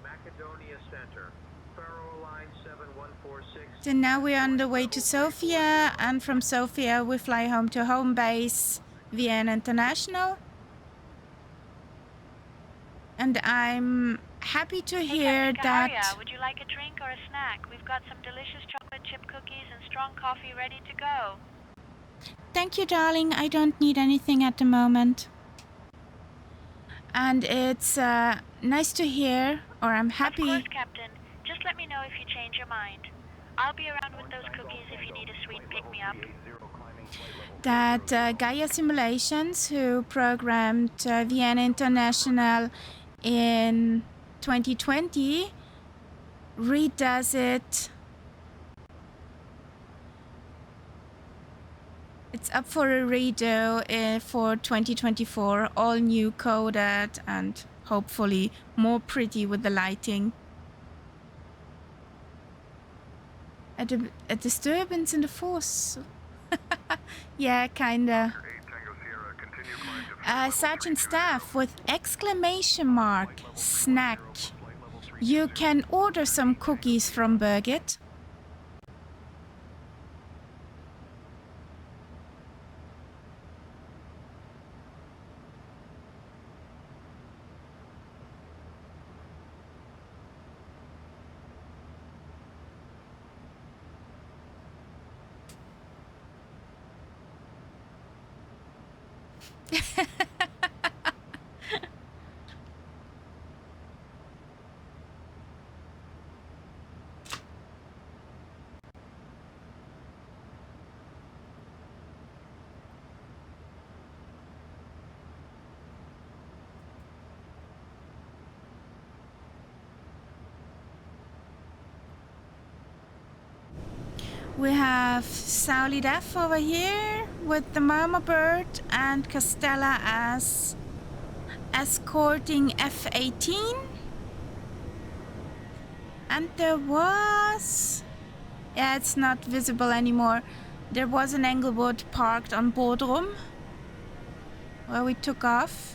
Macedonia Center, Faro line 7146. So now we're on the way to Sofia, and from Sofia we fly home to home base, Vienna International. And I'm happy to hear that... Would you like a drink or a snack? We've got some delicious chocolate chip cookies and strong coffee ready to go. Thank you, darling. I don't need anything at the moment. And it's nice to hear, or I'm happy... Of course, Captain. Just let me know if you change your mind. I'll be around with those cookies if you need a sweet pick-me-up. That Gaia Simulations, who programmed Vienna International in 2020, redoes it. It's up for a redo for 2024, all new coded and hopefully more pretty with the lighting. A disturbance in the force. Yeah, kinda. Sergeant Staff with exclamation mark, snack. You can order some cookies from Birgit. We have Sauli Def over here with the Mama Bird and Castella as escorting F-18. And there was... Yeah, it's not visible anymore. There was an Englewood parked on Bodrum where we took off.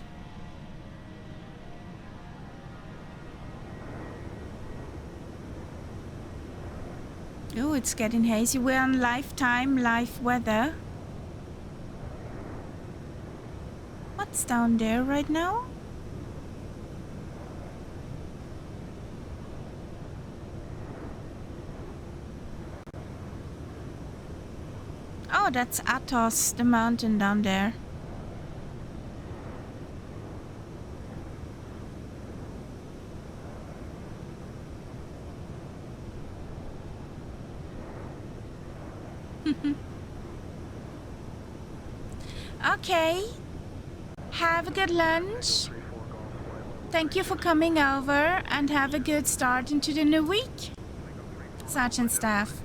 Oh, it's getting hazy. We're on live time, live weather. What's down there right now? Oh, that's Athos, the mountain down there. Okay. Have a good lunch. Thank you for coming over and have a good start into the new week, Sergeant Staff.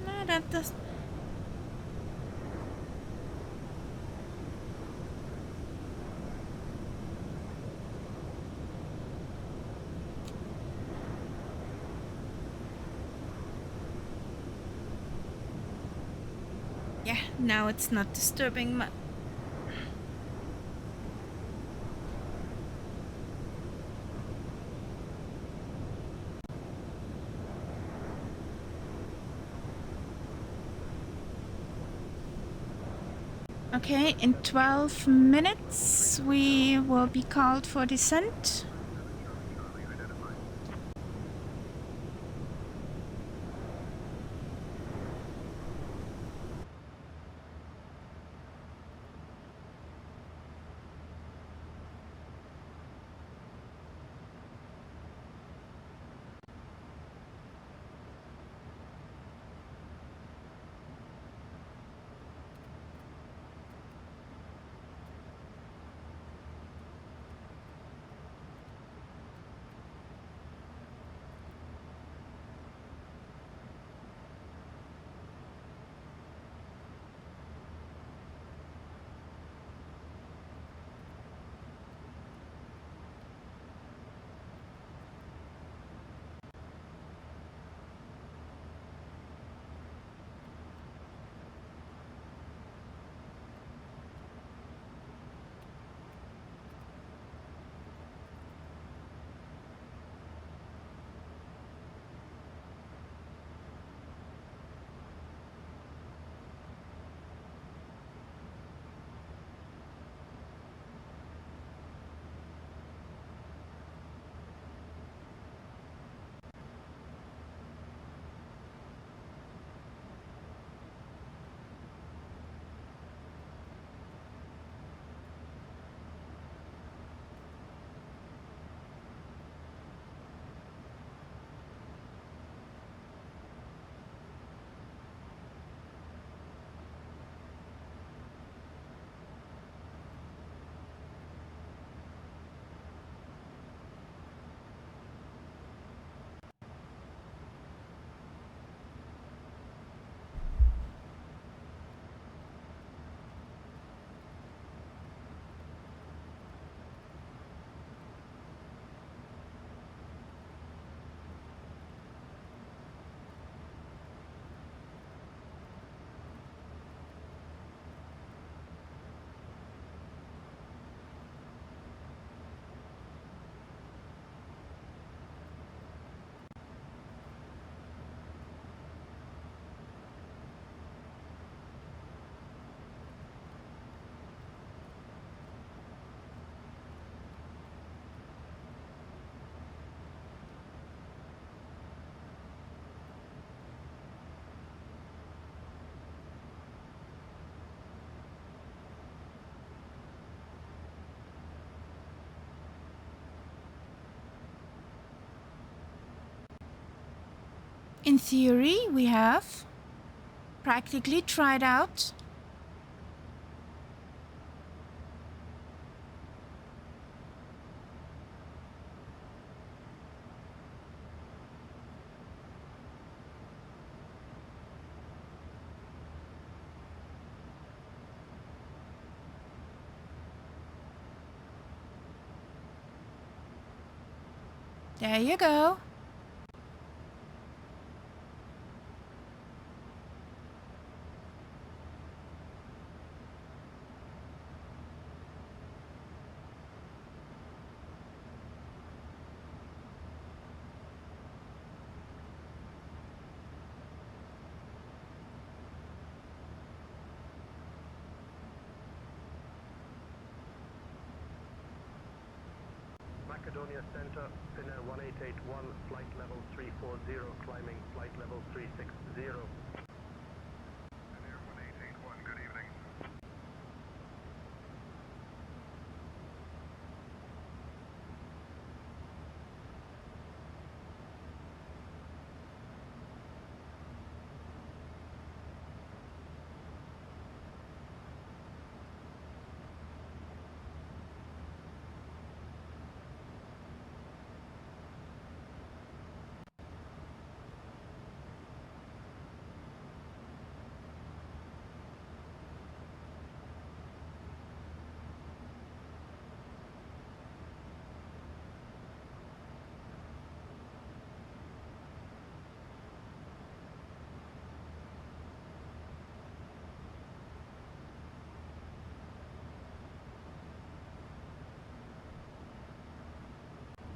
No, that does. Yeah, now it's not disturbing much. Okay, in 12 minutes we will be called for descent. In theory, we have practically tried out. There you go. Macedonia Center, Finnair 1881, flight level 340, climbing flight level 360. Finnair 1881, good evening.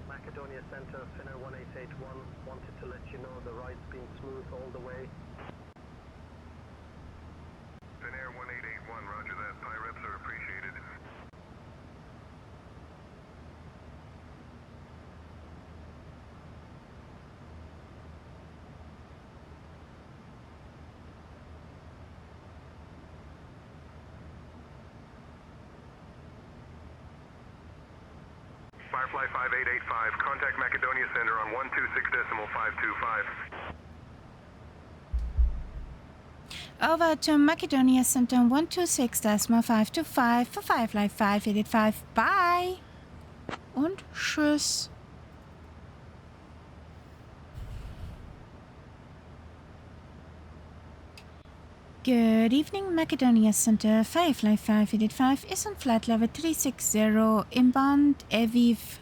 Macedonia Center, Finnair 1881, wanted to let you know the ride's been smooth all the way. Finnair 1881, roger that. High reps are appreciated. Firefly 5885, contact Macedonia Center on 126.525. Over to Macedonia Center 126.525 for Firefly 5885. Bye. Und tschüss. Good evening, Macedonia Center. Firefly 5885 is on flight level 360 inbound Aviv.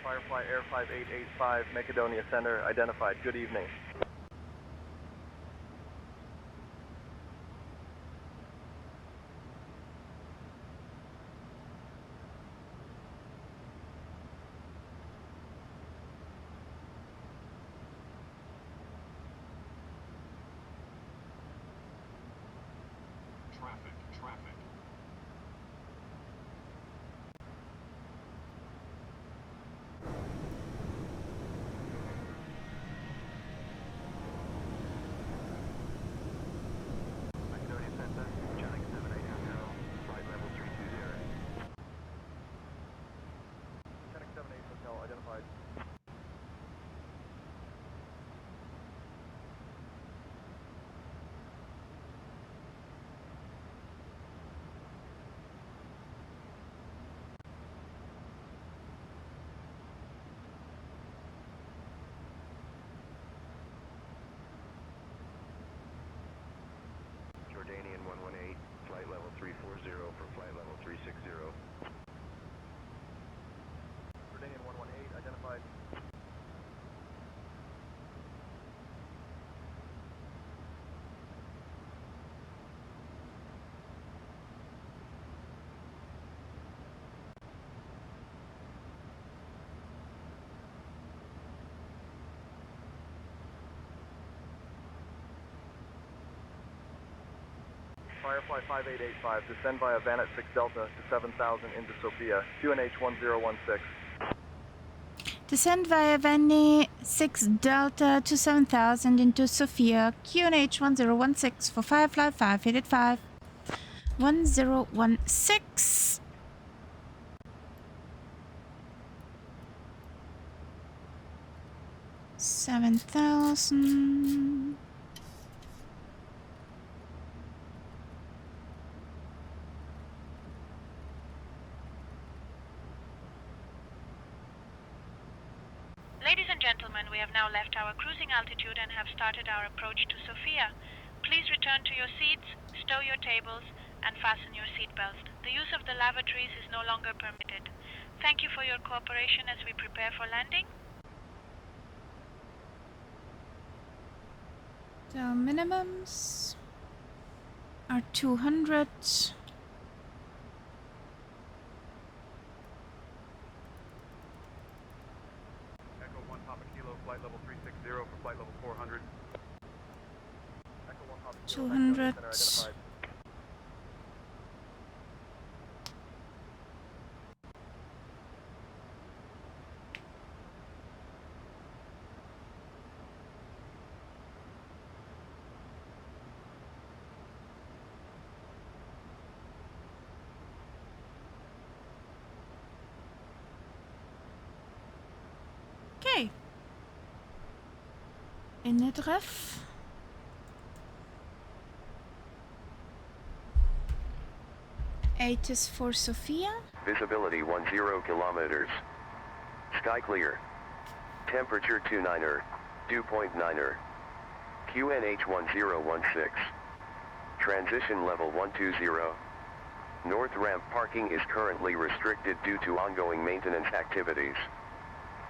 Firefly Air 5885, Macedonia Center, identified. Good evening. Traffic. Macedonia Center, Janek 78 Hotel, flight level 320. Janek 78 Hotel, identified. Jordanian 118, flight level 340 for flight level 360. Jordanian 118, identified. Firefly 5885, descend via Vanet 6 Delta to 7000 into Sofia, QNH 1016. Descend via Vanny 6 Delta to 7000 into Sofia, QNH 1016 for Firefly 5885. 1016. $7,000. Ladies and gentlemen, we have now left our cruising altitude and have started our approach to Sofia. Please return to your seats, stow your tables, and fasten your seatbelts. The use of the lavatories is no longer permitted. Thank you for your cooperation as we prepare for landing. The minimums are 200. Echo 1 Papa Kilo, flight level 360 for flight level 400. Echo 1 Papa Kilo, 200. center identified. Okay. In het ref. Eight is for Sofia. Visibility 10 kilometers. Sky clear. Temperature 29er. Dew point 9er. QNH 1016. Transition level 120. North ramp parking is currently restricted due to ongoing maintenance activities.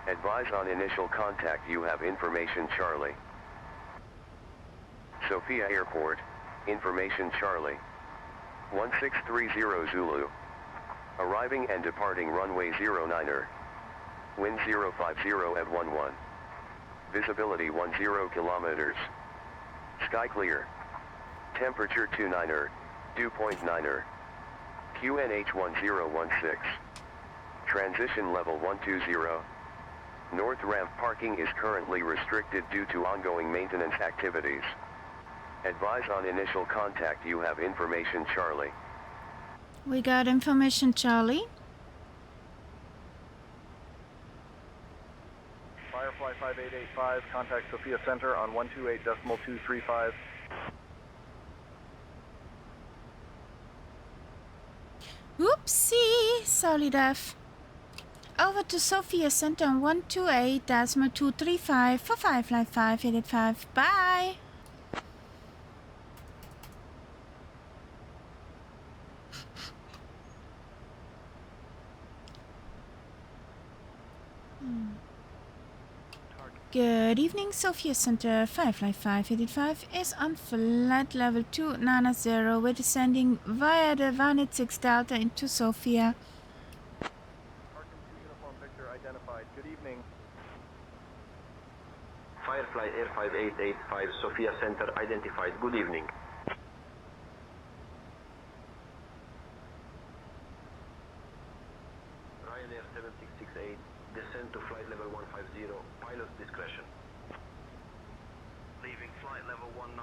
Advise on initial contact you have information Charlie. Sofia Airport, information Charlie. 1630 Zulu. Arriving and departing runway 09er. Wind 050 at 11. Visibility 10 kilometers. Sky clear. Temperature 29er. Dew point 9er. QNH 1016. Transition level 120. North ramp parking is currently restricted due to ongoing maintenance activities. Advise on initial contact you have information Charlie. We got information Charlie. Firefly 5885, contact Sofia Center on 128.235. Oopsie, sorry Def. Over to Sofia Center on 128.235 for Firefly 5885. Bye. Good evening, Sofia Center. Firefly 585 is on flight level 290. We're descending via the 186 Delta into Sofia. Arkham 2 Uniform Victor identified. Good evening. Firefly Air 5885, Sofia Center identified. Good evening. Ryanair 7668, descend to flight level 150, pilot's discretion. Leaving flight level 190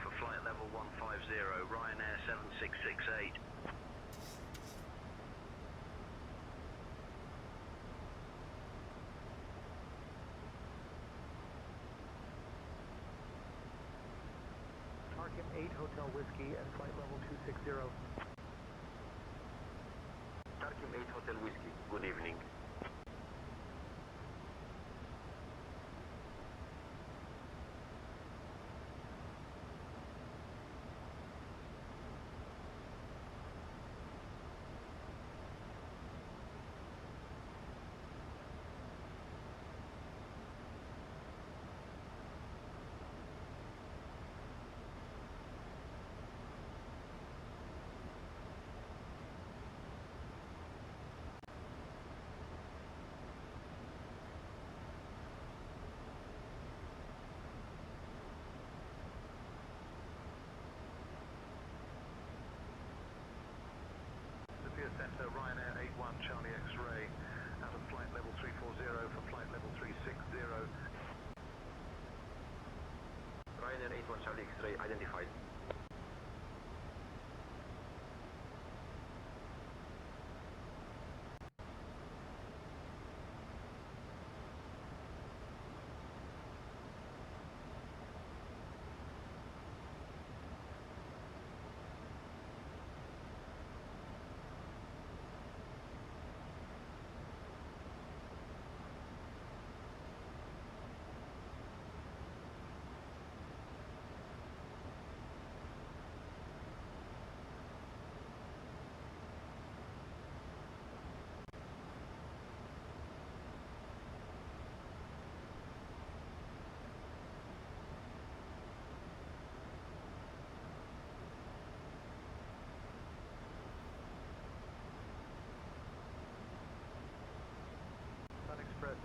for flight level 150, Ryanair 7668. Tarkin 8 Hotel Whiskey and flight level 260. Tarkin 8 Hotel Whiskey, good evening. Center, Ryanair 81 Charlie X-ray, out of flight level 340 for flight level 360. Ryanair 81 Charlie X-ray identified.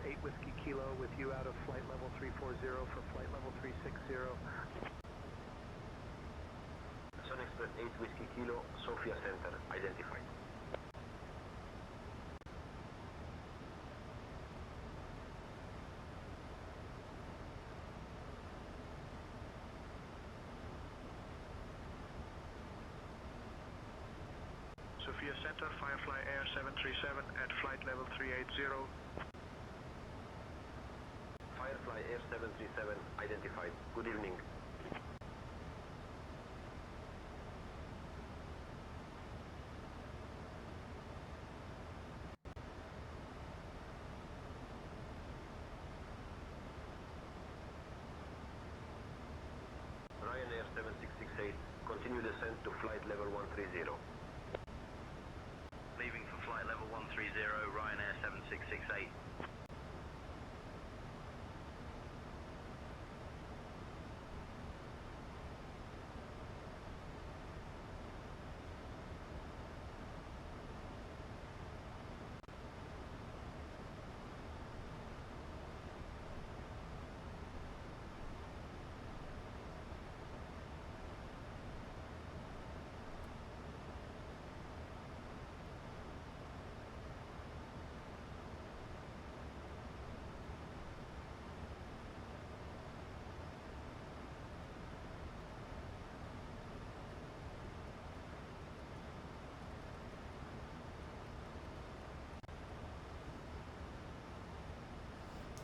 8 Whiskey Kilo with you out of flight level 340 for flight level 360. Sun Express 8 Whiskey Kilo, Sofia Center, identified. Sofia Center, Firefly Air 737 at flight level 380. Firefly Air 737, identified. Good evening. Ryanair 7668, continue descent to flight level 130. Leaving for flight level 130, Ryanair 7668.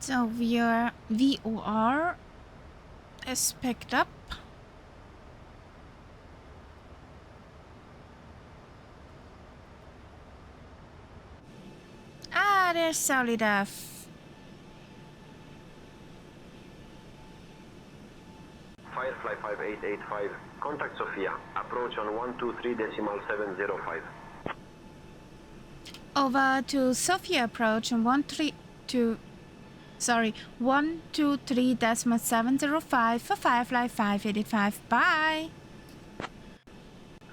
So your VOR is picked up. Ah, there's SolidF. Firefly 5885, contact Sofia, approach on 123.705. Over to Sofia approach on 123.705 for Firefly 585. Bye.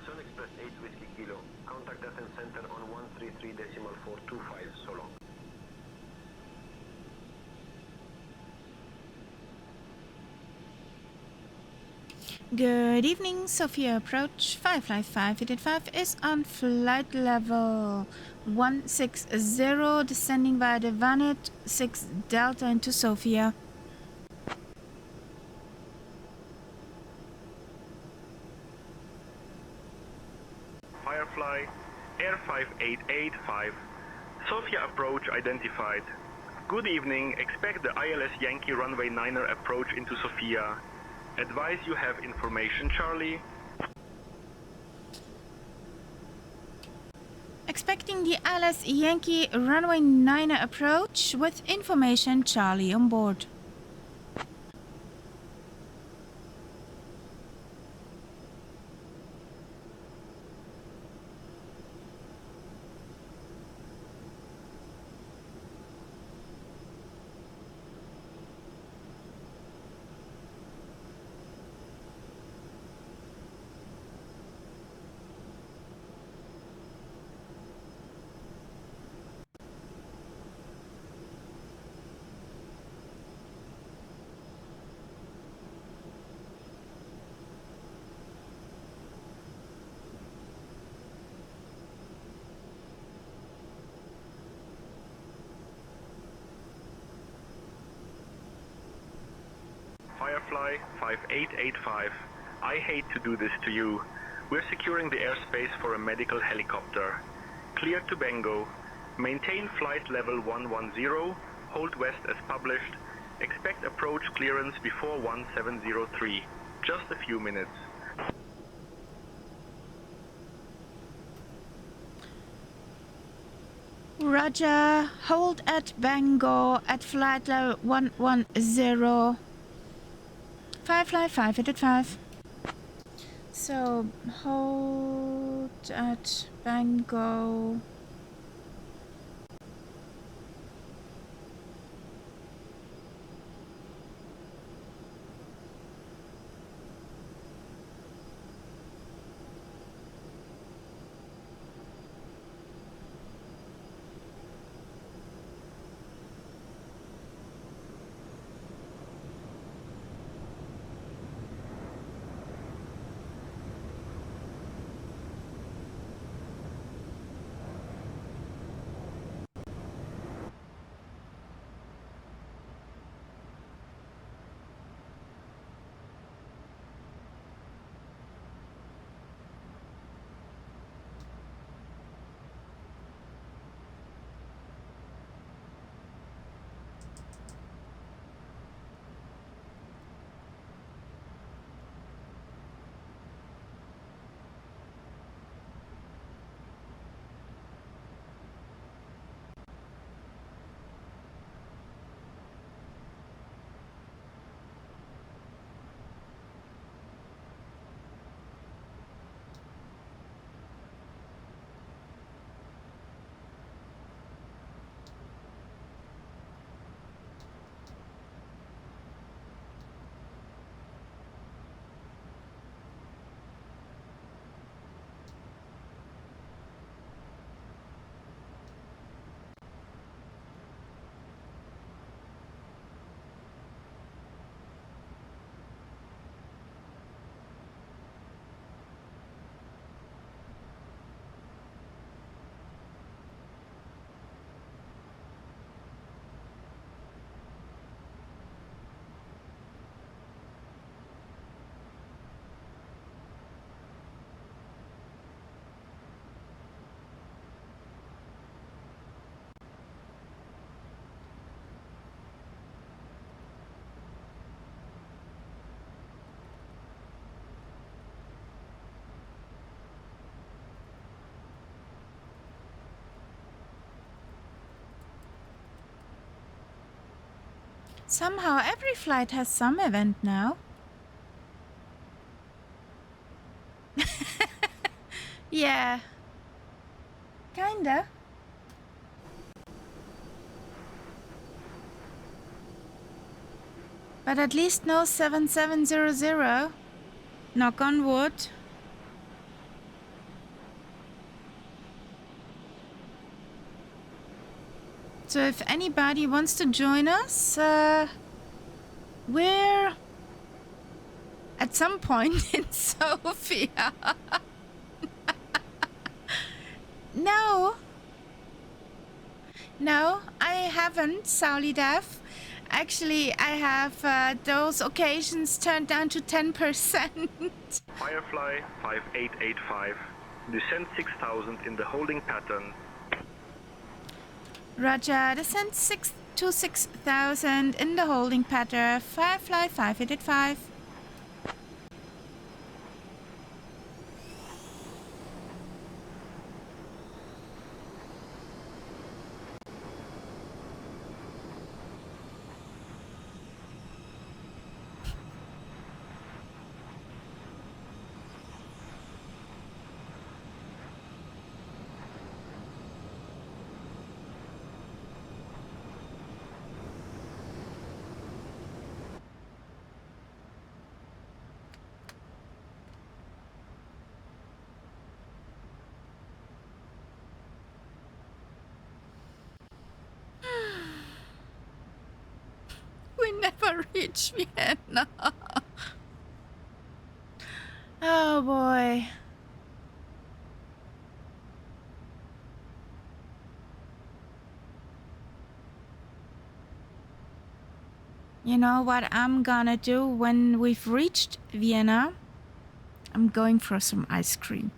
Sun Express 8 Whiskey Kilo, contact descent center on 133.425, so long. Good evening, Sofia approach. Firefly 585 is on flight level 160, descending via the Vanet 6 Delta into Sofia. Firefly Air 5885, Sofia approach identified. Good evening, expect the ILS Yankee runway 9er approach into Sofia. Advise you have information, Charlie. Expecting the ILS Yankee runway 9er approach with information, Charlie on board. Firefly 5885, I hate to do this to you. We're securing the airspace for a medical helicopter. Clear to Bengo. Maintain flight level 110, hold west as published. Expect approach clearance before 1703. Just a few minutes. Roger, hold at Bangor at flight level 110. Firefly 585. So, hold at Bangor. Somehow every flight has some event now. Yeah. Kinda. But at least no 7700. Knock on wood. So if anybody wants to join us, we're at some point in Sofia. No, I haven't, Solidef. Actually, I have those occasions turned down to 10%. Firefly 5885. Descend 6000 in the holding pattern. Roger, descend 6,000 in the holding pattern. Firefly 5885. We never reach Vienna. Oh boy. You know what I'm gonna do when we've reached Vienna? I'm going for some ice cream.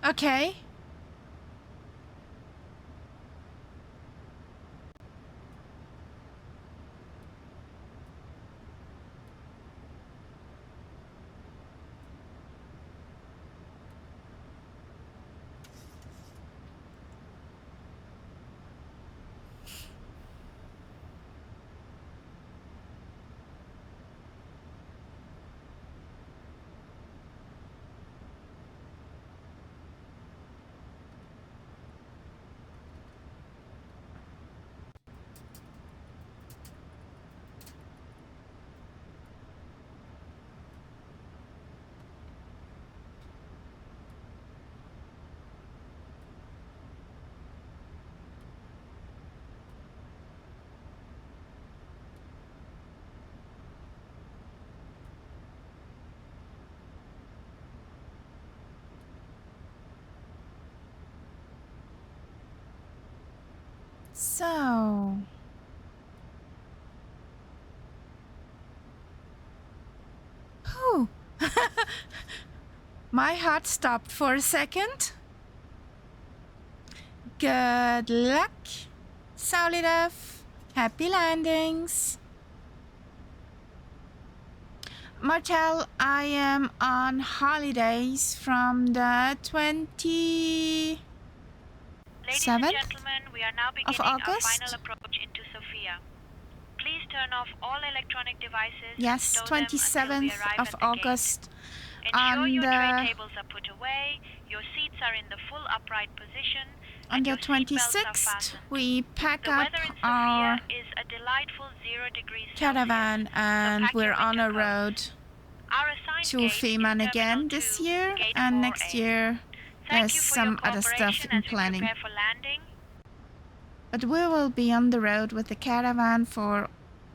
Okay. So, whew. My heart stopped for a second. Good luck, Solidov. Happy landings. Martel, I am on holidays from the 27th Ladies and gentlemen, we are now of beginning our August. final approach into Sofia. Please turn off all electronic devices and Yes, stow them until we 27th arrive of at the August. gate. Ensure On your tray the tables are put away, your seats are in the full upright position, on and the your seatbelts are 26th, fastened. we pack The up weather in our Sofia is a delightful 0 degrees caravan Celsius, and pack your we're on a winter coats. road Our assigned to gate is Fehmarn Terminal again 2, this year, Gate and 4A. next year Thank there's you for some your other stuff cooperation in as we planning. prepare for landing. But we will be on the road with the caravan for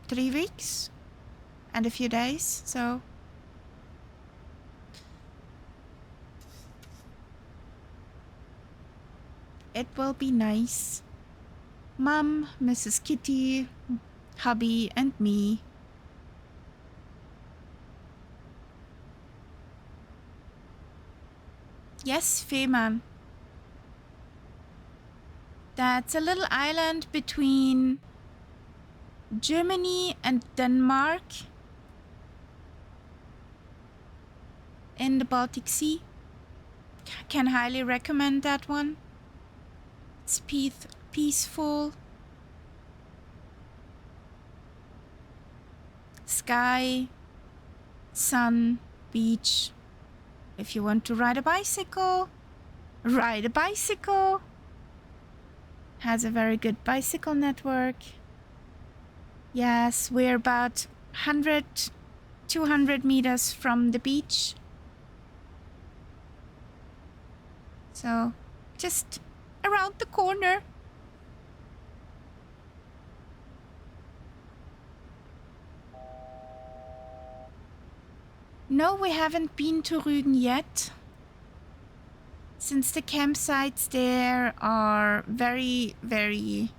3 weeks and a few days, so it will be nice. Mum, Mrs. Kitty, hubby, and me. Yes, Fehmarn. That's a little island between Germany and Denmark in the Baltic Sea. Can highly recommend that one. It's peaceful. Sky, sun, beach. If you want to ride a bicycle, ride a bicycle. Has a very good bicycle network. Yes, we're about 100, 200 meters from the beach. So, just around the corner. No, we haven't been to Rügen yet. Since the campsites there are very, very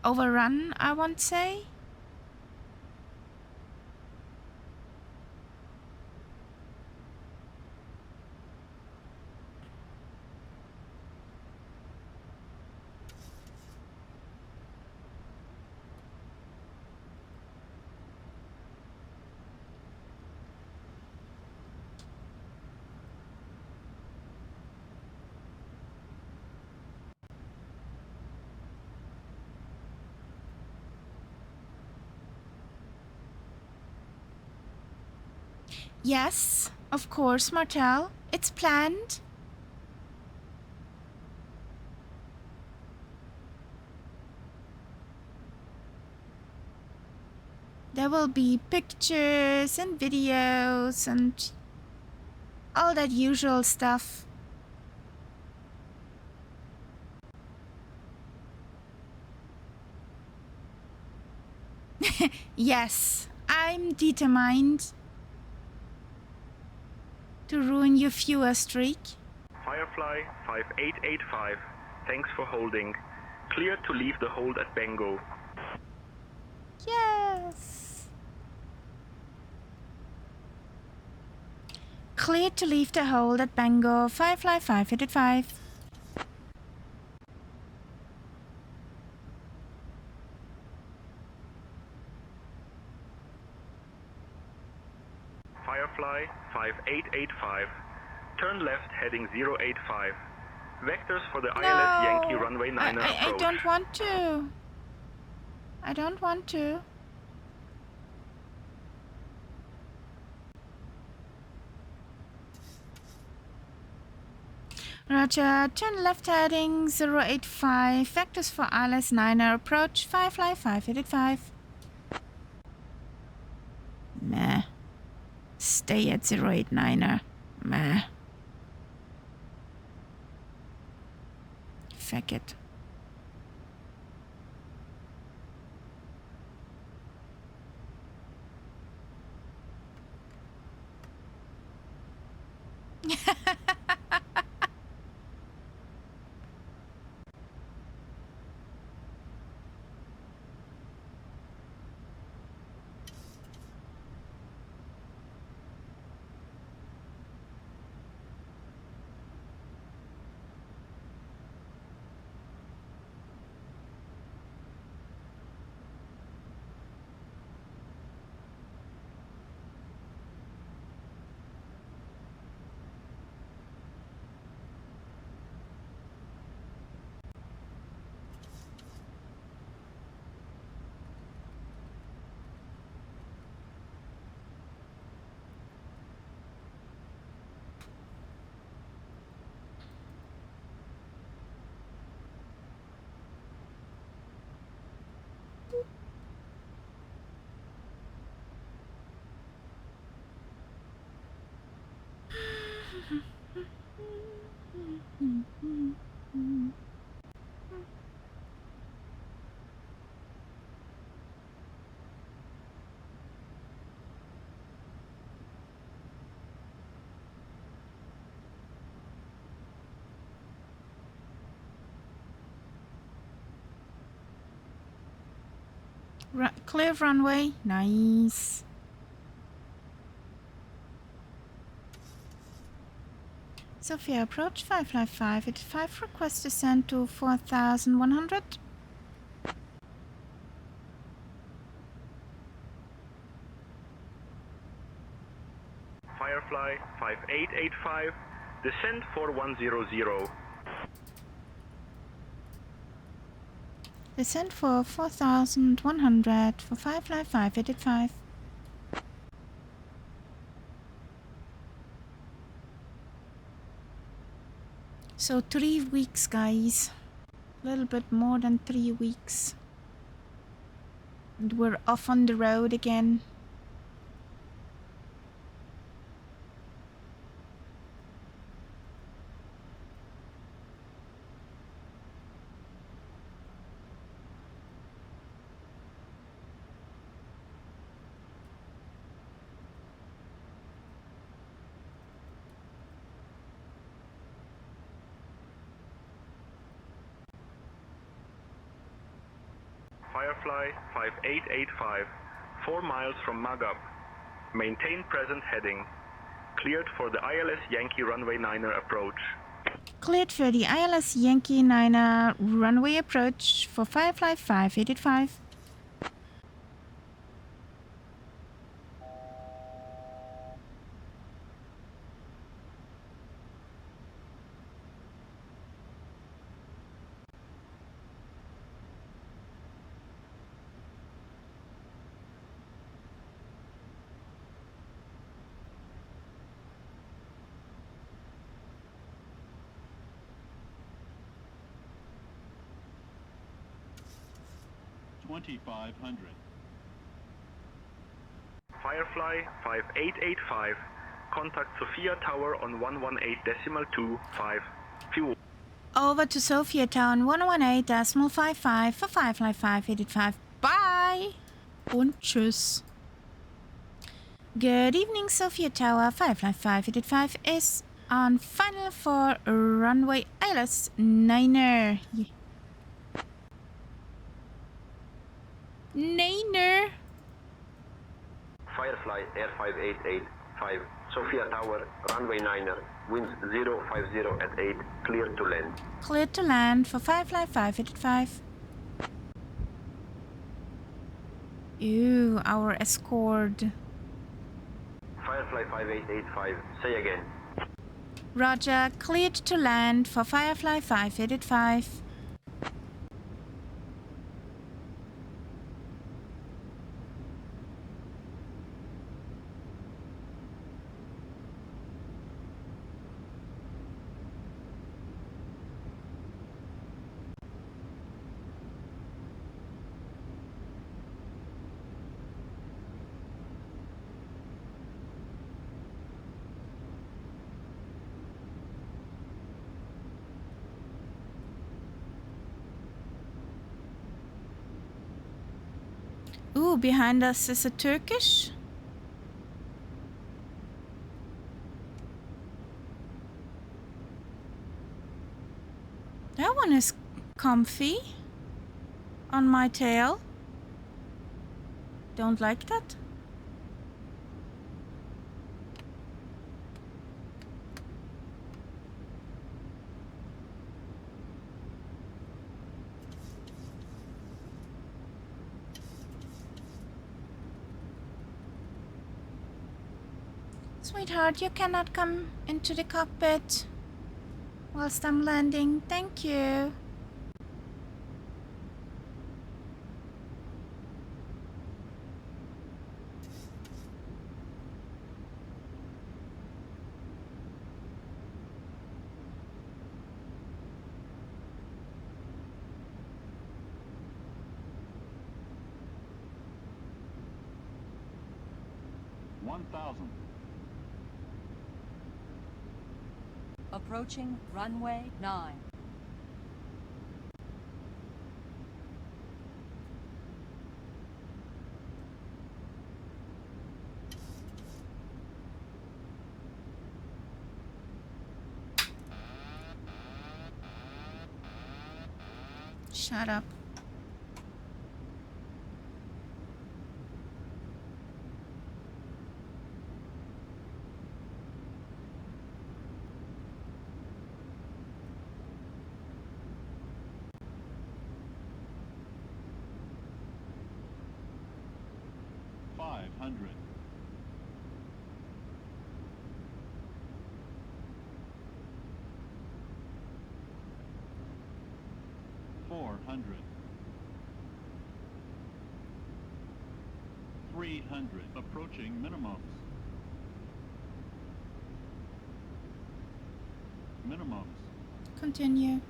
overrun, I won't say. Yes, of course, Martel. It's planned. There will be pictures and videos and all that usual stuff. Yes, I'm determined to ruin your viewer streak. Firefly 5885, thanks for holding. Clear to leave the hold at Bengo. Yes. Cleared to leave the hold at Bangor, Firefly 585. Firefly 5885. Turn left heading 085. Vectors for the ILS Yankee runway 9 approach. I don't want to. I don't want to. Roger, turn left heading 085. Vectors for ILS 9 approach, Firefly 585. Meh. Stay at 089er. Meh. Fuck it. Clear runway. Nice. Sofia, approach 555. Request descent to 4100. Firefly 5885. Descent 4100. Descent for 4100 for Firefly 585. So 3 weeks, guys. A little bit more than 3 weeks. And we're off on the road again. Firefly 5885. 4 miles from Magab. Maintain present heading. Cleared for the ILS Yankee runway 9er approach. Cleared for the ILS Yankee 9er runway approach for Firefly 585. Firefly 5885. Contact Sofia Tower on 118.25. Fuel. Over to Sofia Town 118.55 for Firefly 585. Bye! Und tschüss. Good evening, Sofia Tower. Firefly 585 is on final for runway ILS 9er. Niner. Firefly Air 588, 885, Sofia Tower, runway 9er, winds 050 at 8, clear to land. Clear to land for Firefly 585. Ew, our escort. Firefly 5885, say again. Roger, cleared to land for Firefly 585. Ooh, behind us is a Turkish. That one is comfy on my tail. Don't like that. Sweetheart, you cannot come into the cockpit whilst I'm landing. Thank you. Approaching runway 9. Shut up. Approaching minimums. Continue.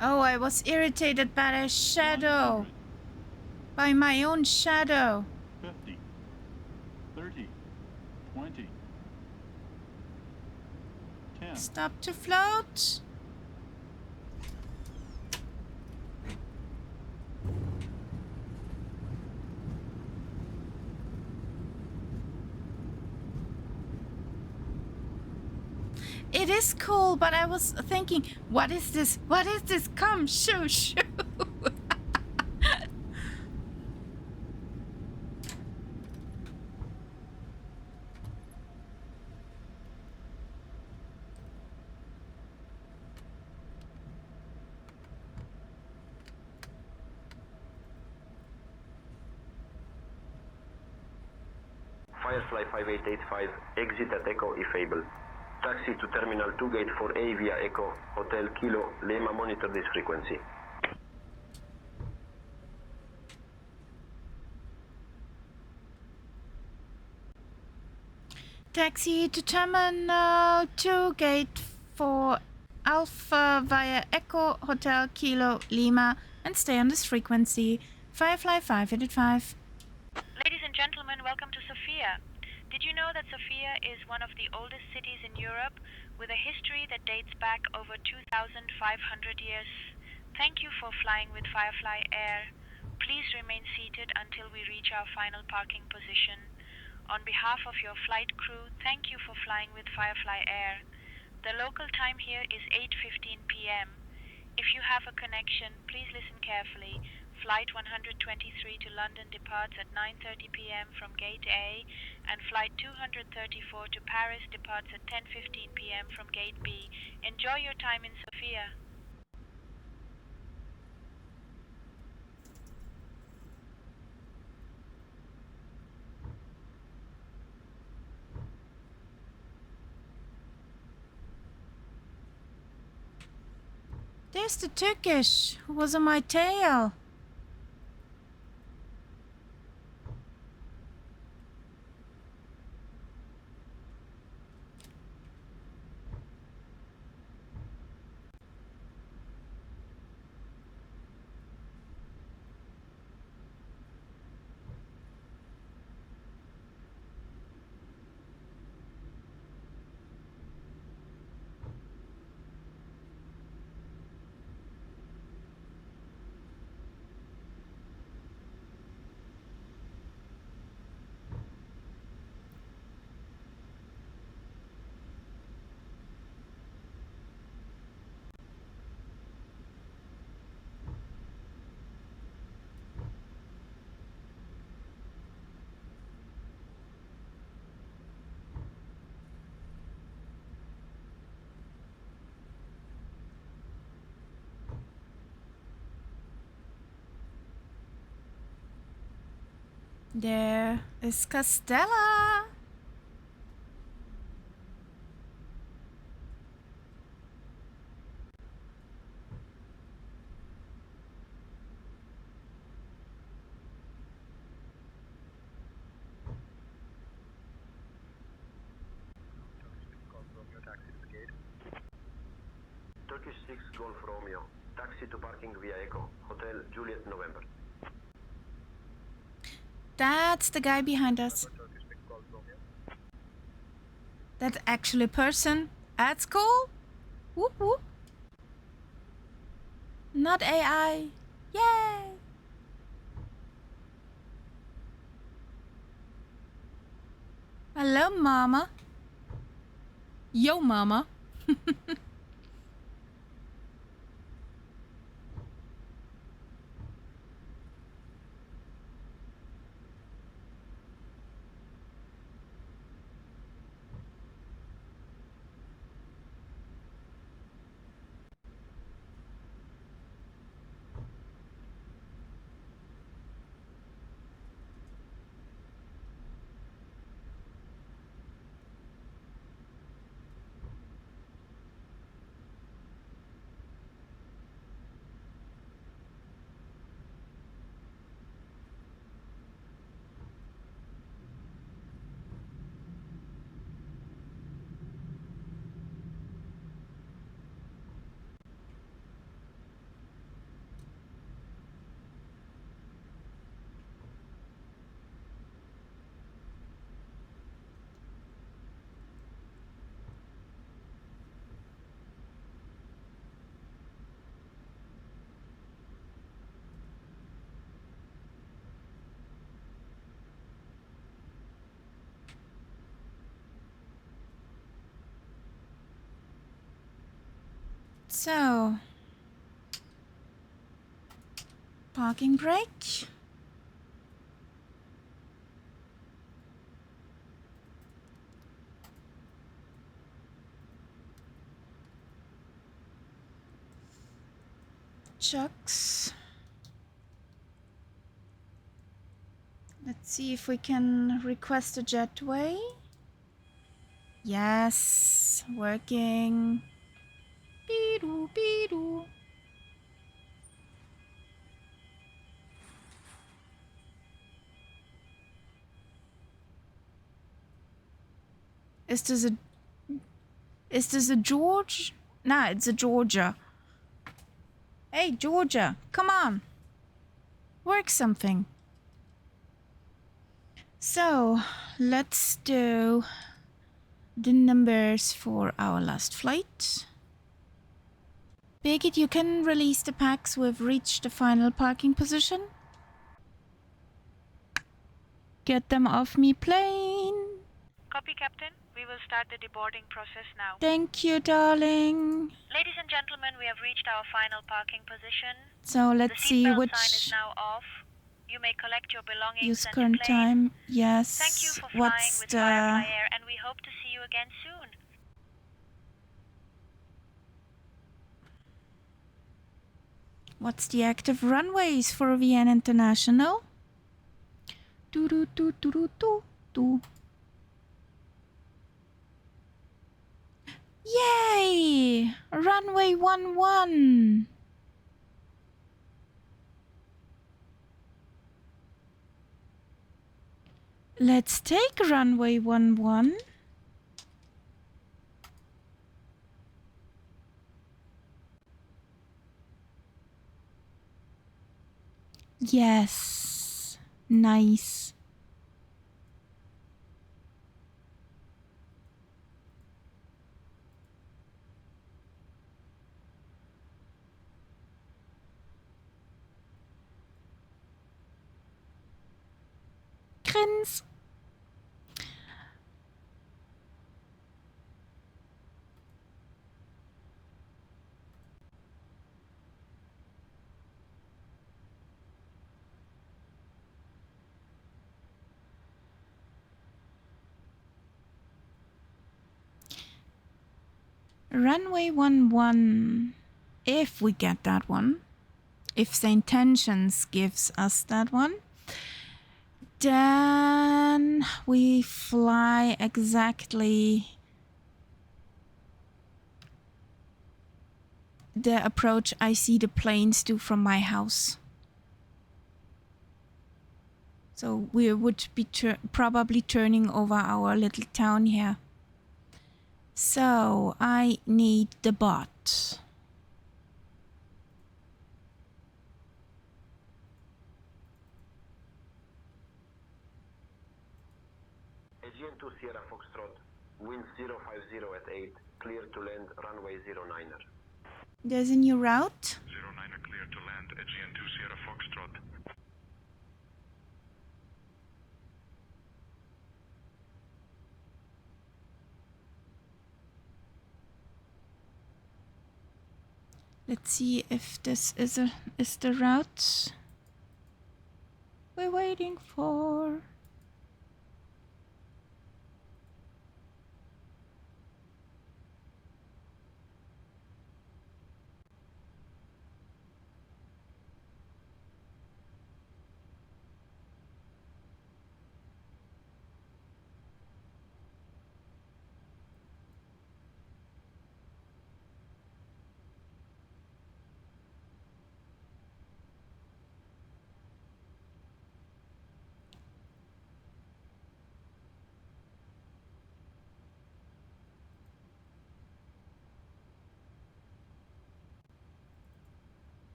Oh, I was irritated by a shadow. By my own shadow. 50, 30, 20, 10. Stop to float. It is cool, but I was thinking, what is this? What is this? Come, shoo, shoo. Firefly 5885, exit at Echo if able. Taxi to Terminal 2 Gate 4A via Echo, Hotel Kilo, Lima, monitor this frequency. Taxi to Terminal 2 Gate 4 Alpha via Echo, Hotel Kilo, Lima, and stay on this frequency. Firefly 585. Ladies and gentlemen, welcome to Sofia. Did you know that Sofia is one of the oldest cities in Europe with a history that dates back over 2,500 years? Thank you for flying with Firefly Air. Please remain seated until we reach our final parking position. On behalf of your flight crew, thank you for flying with Firefly Air. The local time here is 8:15 p.m. If you have a connection, please listen carefully. Flight 123 to London departs at 9:30 p.m. from Gate A, and Flight 234 to Paris departs at 10:15 p.m. from Gate B. Enjoy your time in Sofia. There's the Turkish who was on my tail. There is Castella. Turkish 6 Golf Romeo. Taxi to parking via Echo. Hotel Juliet November. That's the guy behind us. That's actually a person. That's cool. Whoop whoop. Not AI. Yay. Hello, mama. Yo, mama. So, parking brake. Chucks. Let's see if we can request a jetway. Yes, working. Beedoo, beedoo. Is this a George? Nah, it's a Georgia. Hey, Georgia, come on. Work something. So, let's do the numbers for our last flight. Birgit, you can release the packs. We've reached the final parking position. Get them off me plane. Copy, Captain. We will start the deboarding process now. Thank you, darling. Ladies and gentlemen, we have reached our final parking position. So let's see which. The seatbelt sign is now off. You may collect your belongings Use and current plane. time. Yes. Thank you for flying with Firefly Air, and we hope to see you again soon. What's the active runways for Vienna International? Do do do do do do do. Yay! Runway 11. Let's take runway 11. Yes. Nice. Grins. Runway 11, if we get that one, if SayIntentions gives us that one, then we fly exactly the approach I see the planes do from my house. So we would be probably turning over our little town here. So I need the bot. Aegean 2 Sierra Foxtrot, wind 050 at 8, clear to land runway 09er. There's a new route. 09er clear to land, Aegean 2 Sierra Foxtrot. Let's see if this is the route we're waiting for.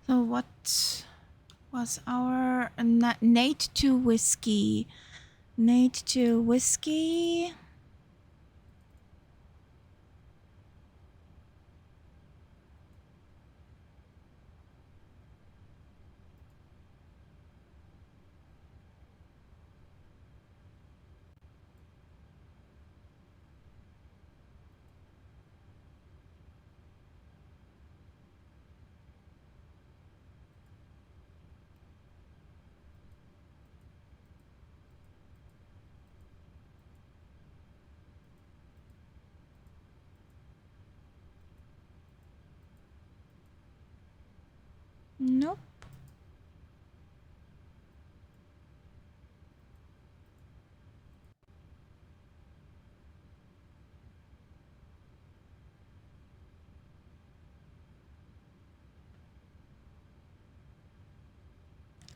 So what was our Nate to whiskey? Nate to whiskey. Nope.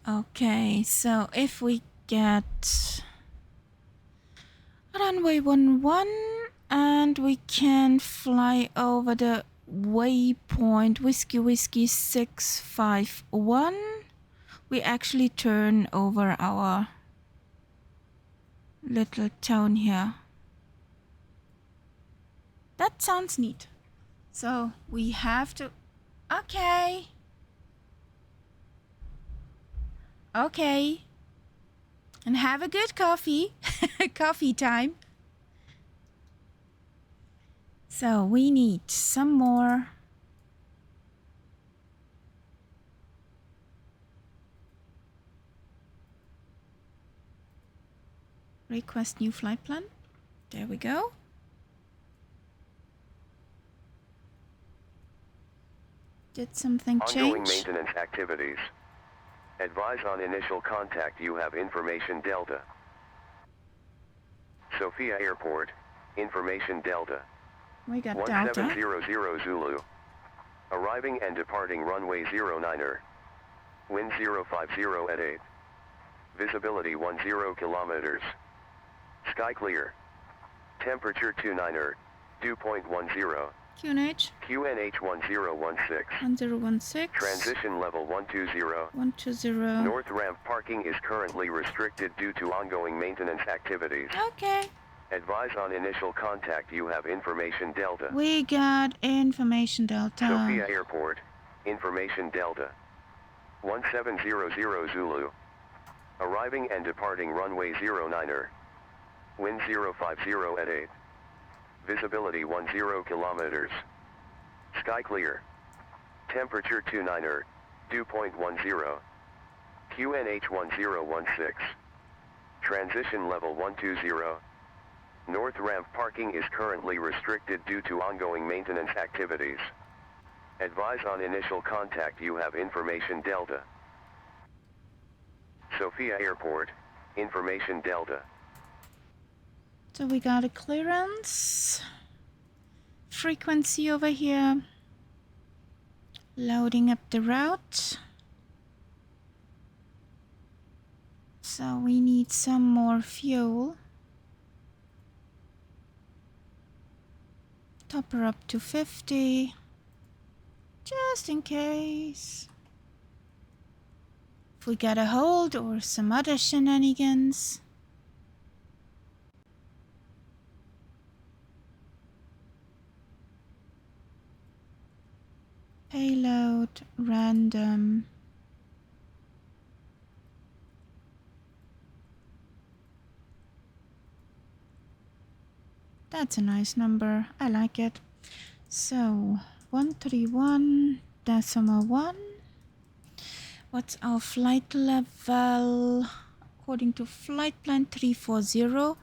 Okay, so if we get runway 11 and we can fly over the waypoint Whiskey 651, we actually turn over our little town here. That sounds neat. So we have to, okay. Okay. And have a good coffee. Coffee time. So we need some more. Request new flight plan. There we go. Did something change? Ongoing maintenance activities. Advise on initial contact you have information Delta. Sofia Airport, information Delta. We got Delta. 1700 Zulu. Arriving and departing runway 09er. Wind 050 at 8. Visibility 10 kilometers. Sky clear. Temperature 29er. Dew point 10. QNH. QNH 1016. 1016. Transition level 120. 120. North ramp parking is currently restricted due to ongoing maintenance activities. Okay. Advise on initial contact you have information Delta. We got information Delta. Sofia Airport, information Delta. 1700 Zulu. Arriving and departing runway 09er. Wind 050 at 8. Visibility 10 kilometers. Sky clear. Temperature 29er. Dew point 10. QNH 1016. Transition level 120. North ramp parking is currently restricted due to ongoing maintenance activities. Advise on initial contact you have information Delta. Sofia Airport, information Delta. So we got a clearance. Frequency over here. Loading up the route. So we need some more fuel. Top her up to 50. Just in case. If we get a hold or some other shenanigans. Payload, random. That's a nice number. I like it. So 131.1. What's our flight level? According to flight plan 340,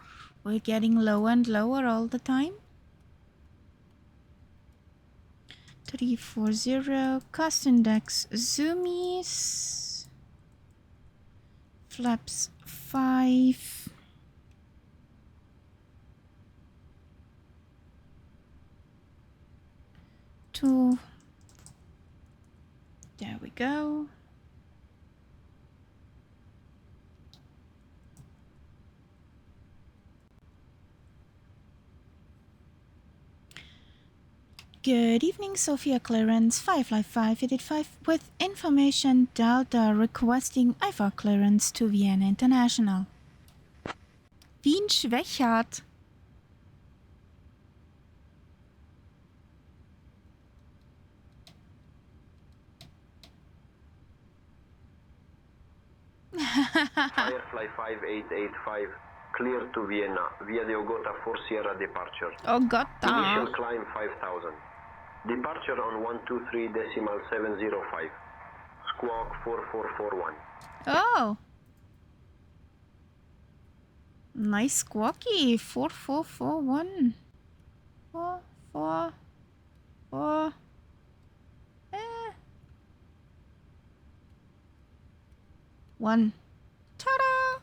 we're getting lower and lower all the time. 340, cost index zoomies, flaps 5, two, there we go. Good evening, Sofia clearance 55585 with information Delta requesting IFR clearance to Vienna International. Wien Schwächert. Firefly 5885, clear to Vienna via the Ogota 4 Sierra departure. Ogota. Initial climb 5000. Departure on 123.705. Squawk 4441. Oh. Nice squawky. 4441. 444. One. Ta-da!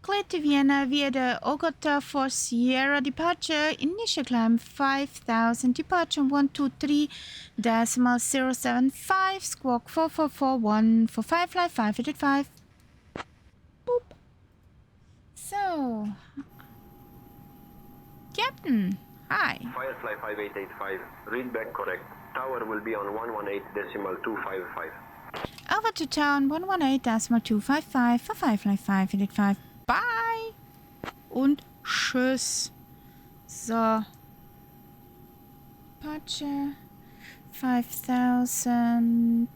Clear to Vienna via the Ogota 4 Sierra departure. Initial climb 5000. Departure 123.075. Squawk 4441 for Firefly 585. Boop. So, Captain, hi. Firefly 5885, read back correct. Tower will be on 118.255. Over to town 118.255 for Firefly 585. Bye und tschüss. So. Departure 5,000.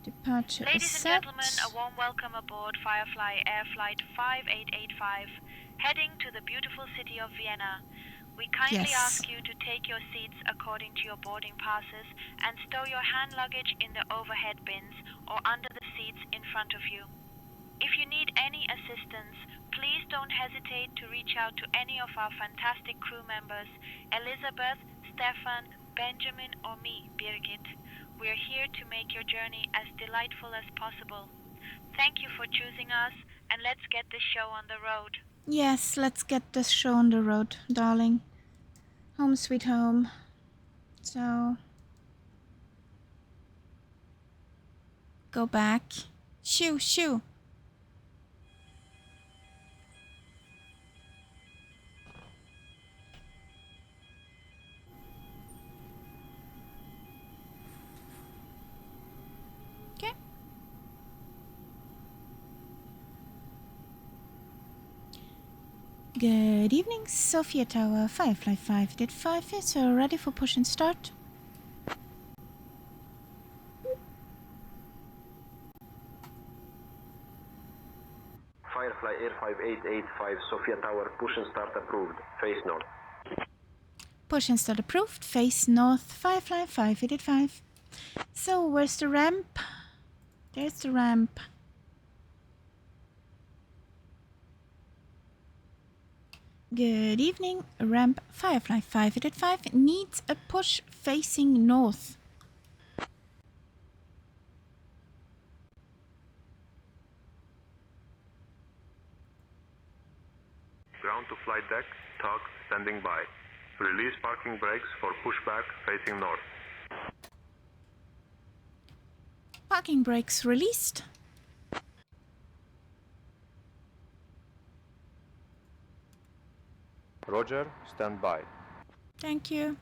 Departure Ladies is and gentlemen, a warm welcome aboard Firefly Air Flight 5885, heading to the beautiful city of Vienna. We kindly ask you to take your seats according to your boarding passes and stow your hand luggage in the overhead bins or under the seats in front of you. If you need any assistance, please don't hesitate to reach out to any of our fantastic crew members, Elizabeth, Stefan, Benjamin, or me, Birgit. We're here to make your journey as delightful as possible. Thank you for choosing us, and let's get this show on the road. Yes, let's get this show on the road, darling. Home sweet home. So, go back. Shoo, shoo. Okay. Good evening, Sofia Tower, Firefly 585 is ready for push and start. Firefly Air 5885, Sofia Tower, push and start approved. Face north. Push and start approved, face north, Firefly 5885. So, where's the ramp? There's the ramp. Good evening, ramp Firefly 5885 needs a push facing north. Ground to flight deck, tug, standing by. Release parking brakes for pushback facing north. Parking brakes released. Roger, stand by. Thank you.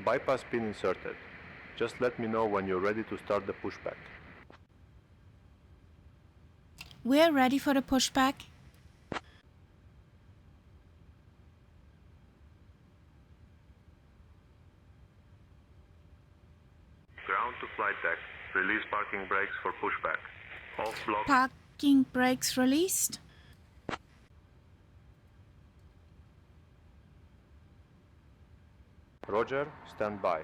Bypass pin inserted. Just let me know when you're ready to start the pushback. We're ready for the pushback. Ground to flight deck. Release parking brakes for pushback. Off block. Parking brakes released. Roger, stand by.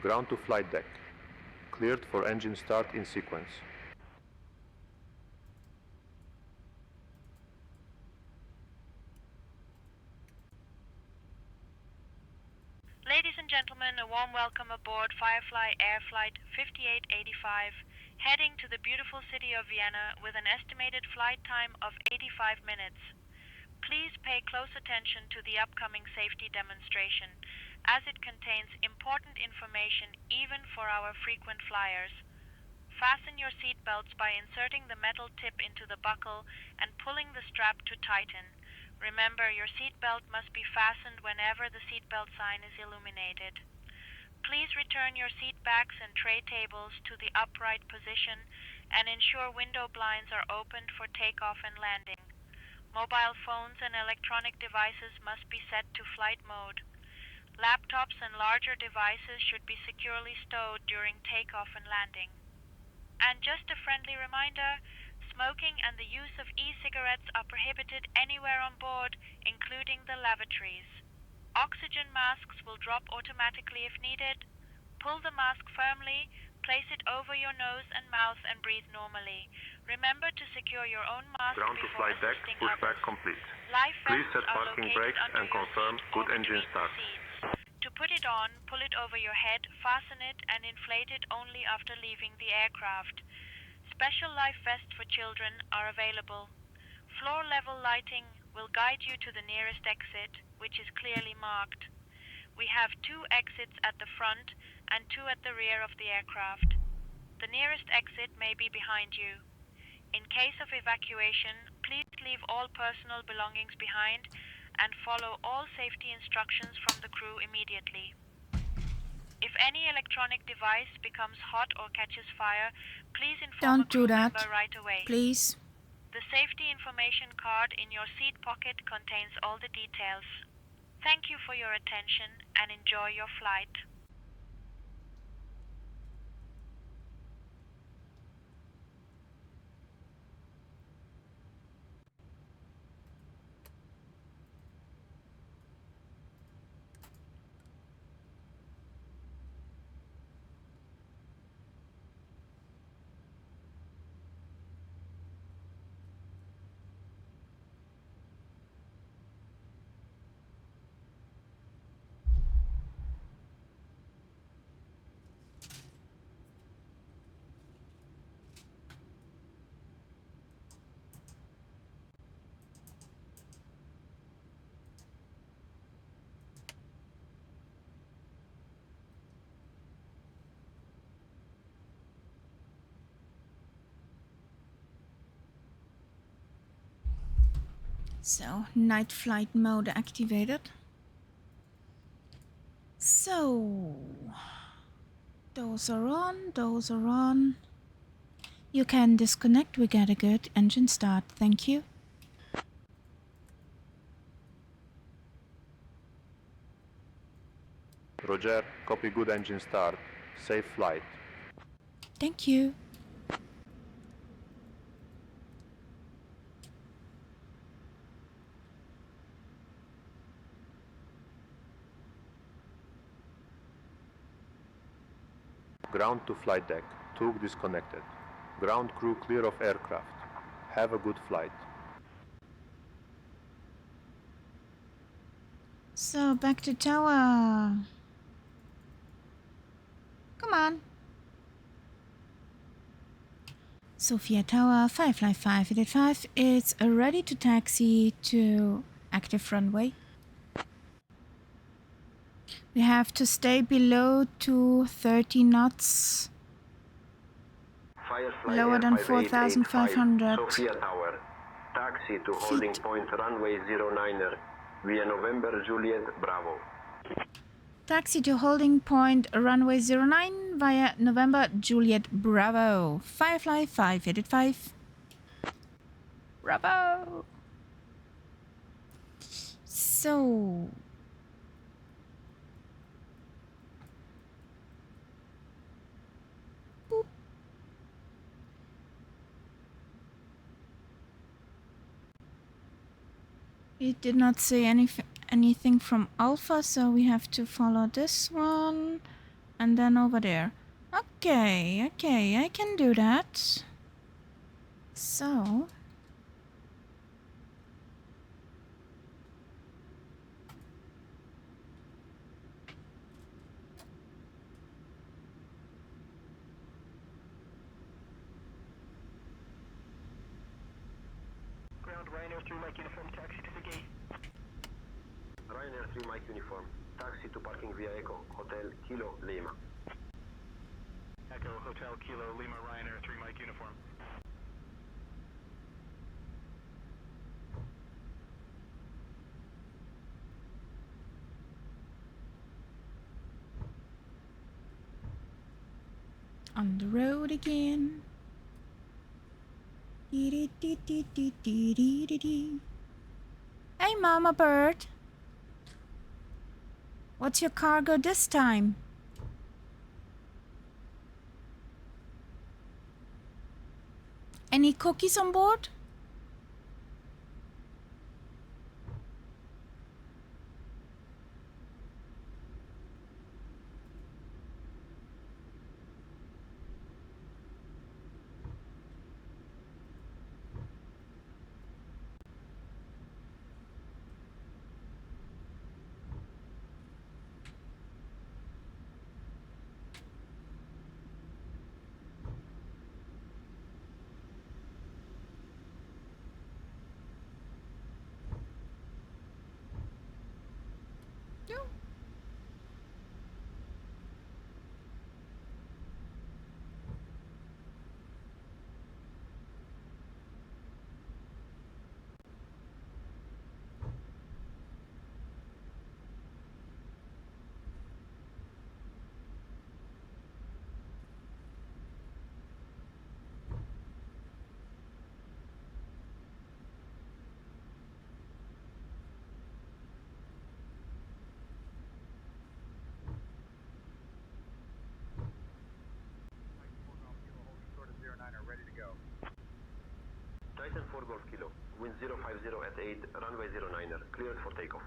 Ground to flight deck. Cleared for engine start in sequence. Ladies and gentlemen, a warm welcome aboard Firefly Air Flight 5885, heading to the beautiful city of Vienna with an estimated flight time of 85 minutes. Please pay close attention to the upcoming safety demonstration, as it contains important information even for our frequent flyers. Fasten your seatbelts by inserting the metal tip into the buckle and pulling the strap to tighten. Remember, your seatbelt must be fastened whenever the seatbelt sign is illuminated. Please return your seat backs and tray tables to the upright position and ensure window blinds are opened for takeoff and landing. Mobile phones and electronic devices must be set to flight mode. Laptops and larger devices should be securely stowed during takeoff and landing. And just a friendly reminder, smoking and the use of e-cigarettes are prohibited anywhere on board, including the lavatories. Oxygen masks will drop automatically if needed. Pull the mask firmly, place it over your nose and mouth and breathe normally. Remember to secure your own mask Ground to before flight deck, assisting pushback others. complete. Life Please vests set are parking located brakes under and your confirm seat good or engine between start. the seats. To put it it on, pull it over your head, fasten it, and inflate it only after leaving the aircraft. Special life vests for children are available. Floor level lighting will guide you to the nearest exit, which is clearly marked. We have 2 exits at the front and 2 at the rear of the aircraft. The nearest exit may be behind you. In case of evacuation, please leave all personal belongings behind and follow all safety instructions from the crew immediately. If any electronic device becomes hot or catches fire, please inform a crew member right away. Please. The safety information card in your seat pocket contains all the details. Thank you for your attention and enjoy your flight. So, night flight mode activated. So, those are on, those are on. You can disconnect, we get a good engine start, thank you. Roger, copy, good engine start. Safe flight. Thank you. Ground to flight deck. Tug disconnected. Ground crew clear of aircraft. Have a good flight. So, back to tower. Come on. Sofia Tower, Firefly 585. It's ready to taxi to active runway. We have to stay below 230 knots. Firefly Lower than 5885, 4,500 Sofia Tower. Taxi to holding point runway 09er via November Juliet Bravo. Taxi to holding point runway 09 via November Juliet Bravo. Firefly 585. Bravo. So boop. It did not say anything from Alpha, so we have to follow this one and then over there. Okay, I can do that. So Ground Ryanair 3 Mike Uniform, taxi to the gate. Ryanair 3 Mike Uniform. Taxi to parking via Echo, Hotel Kilo Lima. Echo Hotel Kilo Lima Ryanair 3 Mike Uniform. on the road again. Hey, Mama Bird. What's your cargo this time? Any cookies on board? Titan 4 Golf Kilo, wind 050 at 8, runway 09er, cleared for takeoff.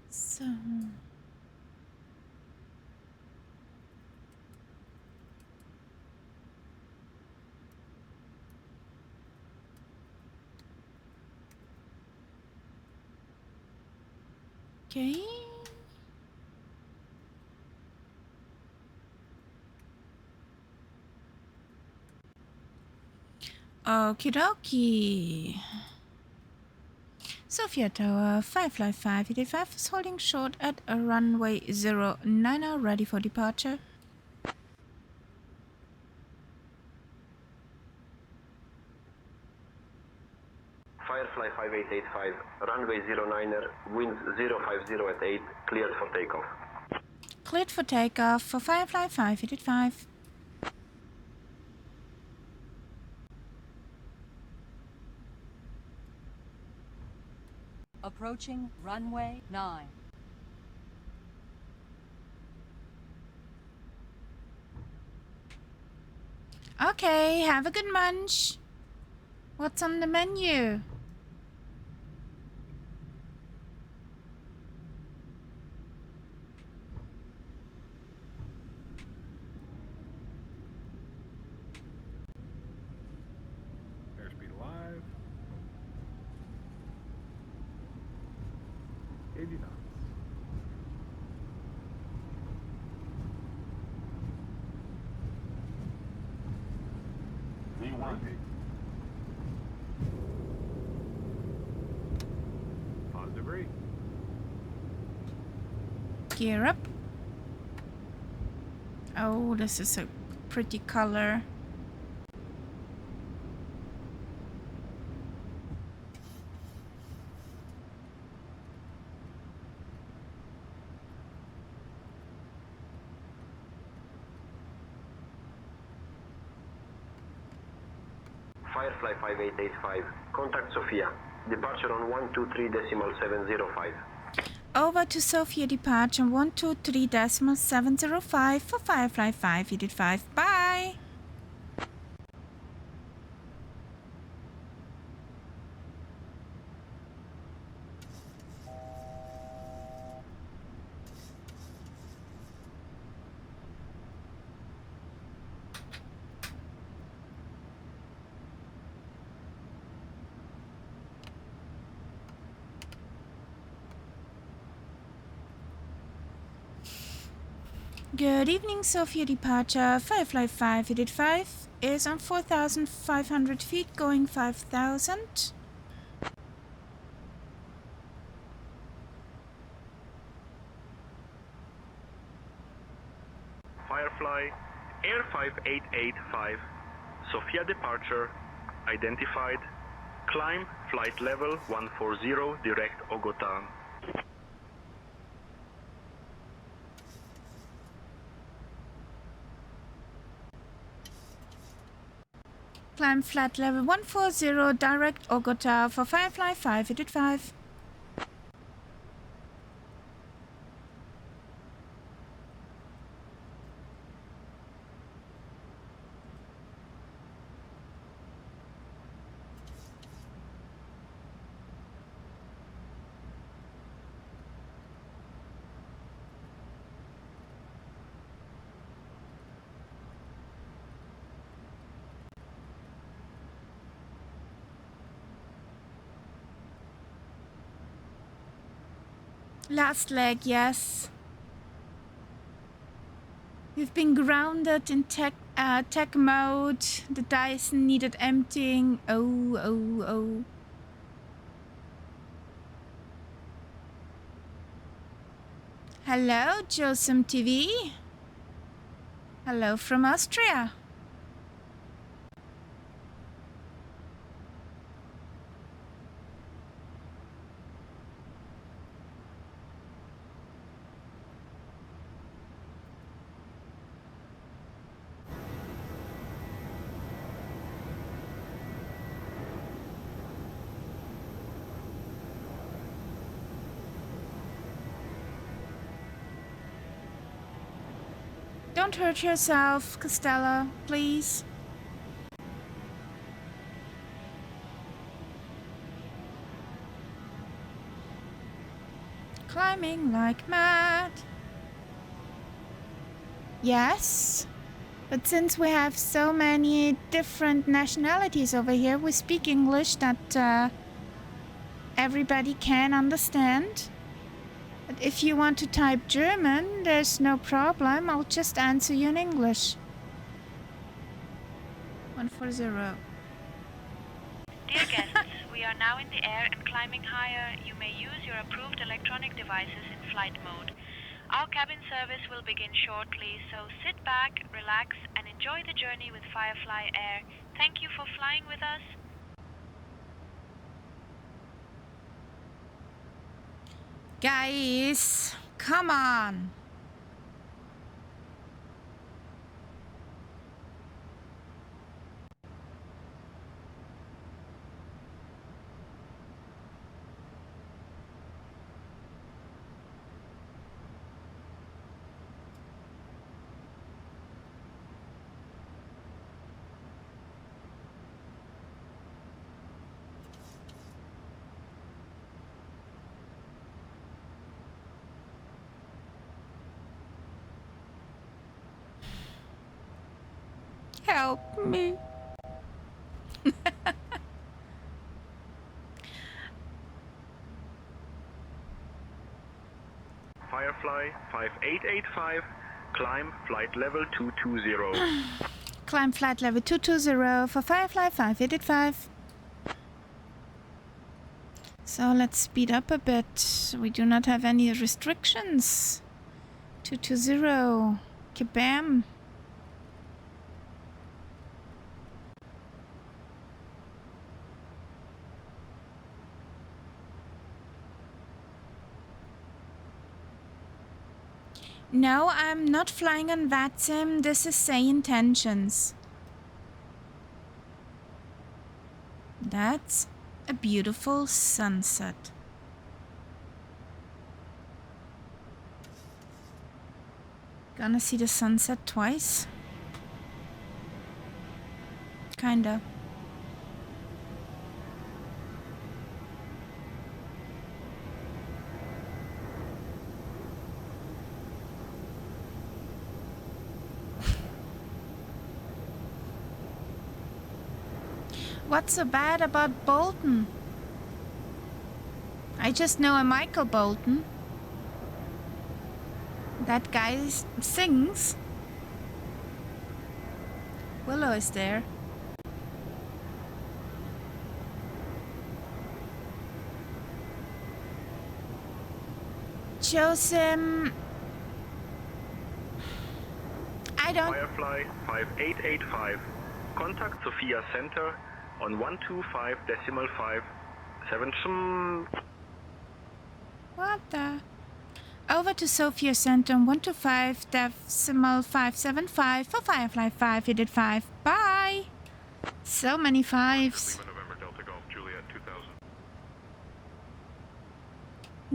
So okay. Okie dokie. Sofia Tower, Firefly 585 is holding short at a runway 09, ready for departure. Firefly 5885, runway 09er, wind 050 at 8, cleared for takeoff. Cleared for takeoff for Firefly 585. Approaching runway 9. Okay, have a good munch. What's on the menu? Airspeed alive. 80 knots. V1. Positive rate. Gear up. Oh, this is a pretty color. Firefly 5885, contact Sofia. Departure on 123.705. Over to Sofia departure 123.705 for Firefly 585. Bye. Good evening, Sofia departure. Firefly 585 is on 4,500 feet, going 5,000. Firefly, Air 5885, Sofia departure, identified, climb flight level 140, direct Ogotan. Climb flight level 140, direct Ogota for Firefly 585. Last leg, yes. We've been grounded in tech mode. The Dyson needed emptying. Oh. Hello, Josem TV. Hello from Austria. Don't hurt yourself, Costello, please. Climbing like mad. Yes, but since we have so many different nationalities over here, we speak English that everybody can understand. But if you want to type German, there's no problem. I'll just answer you in English. 140. Dear guests, we are now in the air and climbing higher. You may use your approved electronic devices in flight mode. Our cabin service will begin shortly, so sit back, relax, and enjoy the journey with Firefly Air. Thank you for flying with us. Guys, come on. Help me. Firefly 5885, climb flight level 220. Climb flight level 220 for Firefly 5885. So let's speed up a bit. We do not have any restrictions. 220. Kabam. No, I'm not flying on VATSIM. This is SayIntentions. That's a beautiful sunset. Gonna see the sunset twice? Kinda. What's so bad about Bolton? I just know a Michael Bolton. That guy sings. Willow is there. Josem, I don't... Firefly 5885, contact Sofia Center on 125.577. What the? Over to Sofia Center on 125.575 for Firefly 5885. Bye! So many fives.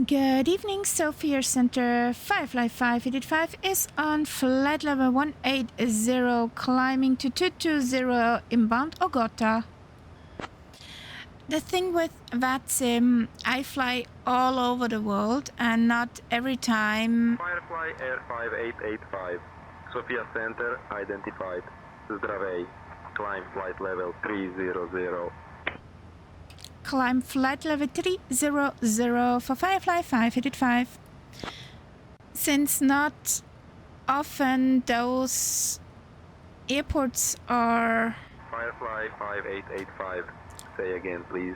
Good evening, Sofia Center. Firefly 585 is on flight level 180, climbing to 220 inbound Ogota. The thing with VATSIM, I fly all over the world and not every time. Firefly Air 5885, Sofia Center identified. Zdravej, climb flight level 300. Climb flight level 300 for Firefly 585. Since not often those airports are... Firefly 5885, say again please.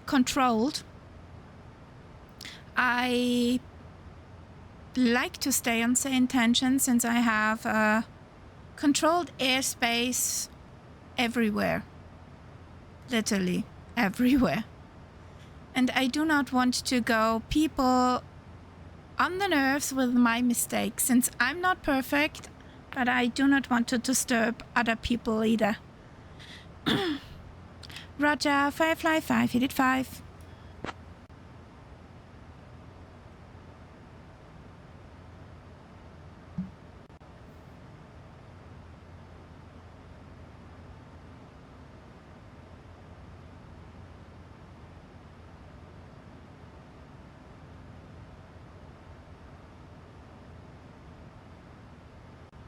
Controlled. I like to stay on SayIntentions since I have controlled airspace everywhere. Literally everywhere. And I do not want to go people on the nerves with my mistakes since I'm not perfect, but I do not want to disturb other people either. Roger, Firefly 585.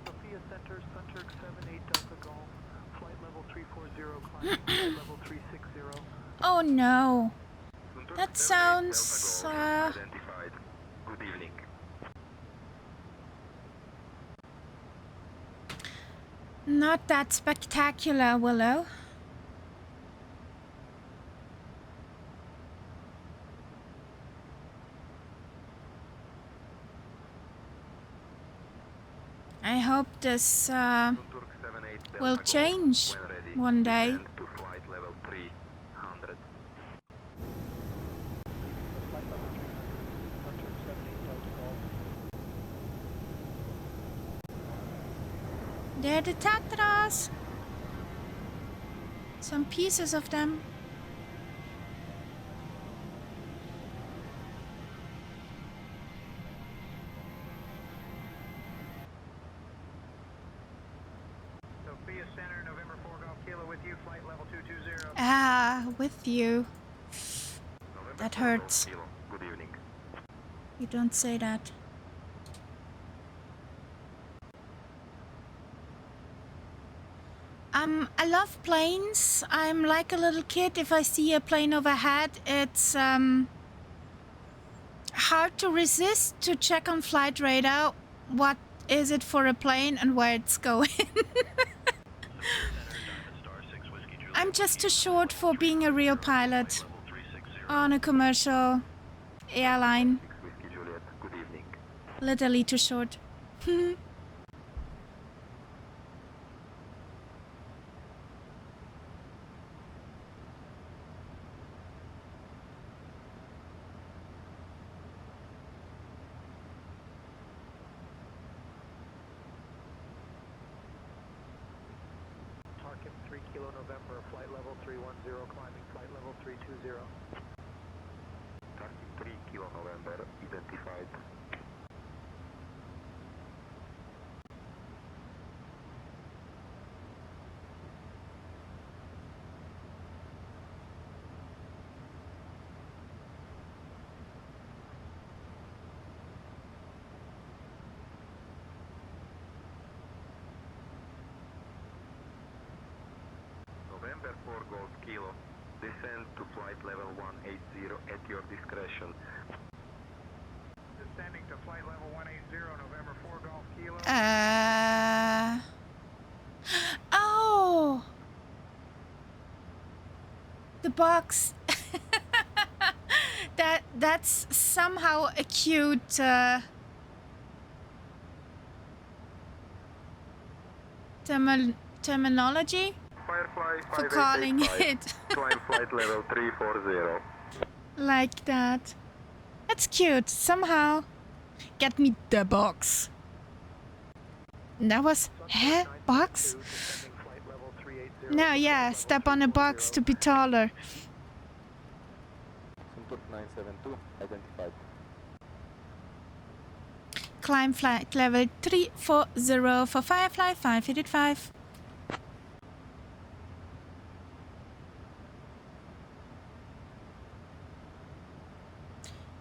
Sofia Center, Sunturk 78 Delta Golf, flight level 340, climbing flight level 360. Oh no. That sounds Identified. Good evening. not that spectacular, Willow. I hope this will change one day. To flight level 300. They're the Tatras. Some pieces of them. Sofia Center, November 4 Golf Kilo with you, flight level 220. Ah, with you. That hurts. Good evening. You don't say that. I love planes. I'm like a little kid. If I see a plane overhead, it's hard to resist to check on flight radar what is it for a plane and where it's going. I'm just too short for being a real pilot on a commercial airline. Good evening. Literally too short. Tarkin 3 Kilo November, flight level 310, climbing flight level 320. Tarkin 3 Kilo November identified. November 4 Golf Kilo. Descend to flight level 180 at your discretion. Descending to flight level 180, November 4 Golf Kilo. Oh! The box. That's somehow a cute terminology Firefly for calling 5885. it Climb flight level 340. like that. That's cute. Somehow. Get me the box. That was box? No, yeah, step on a box to be taller. Sunturk 972 identified. Climb flight level 340 for Firefly 585.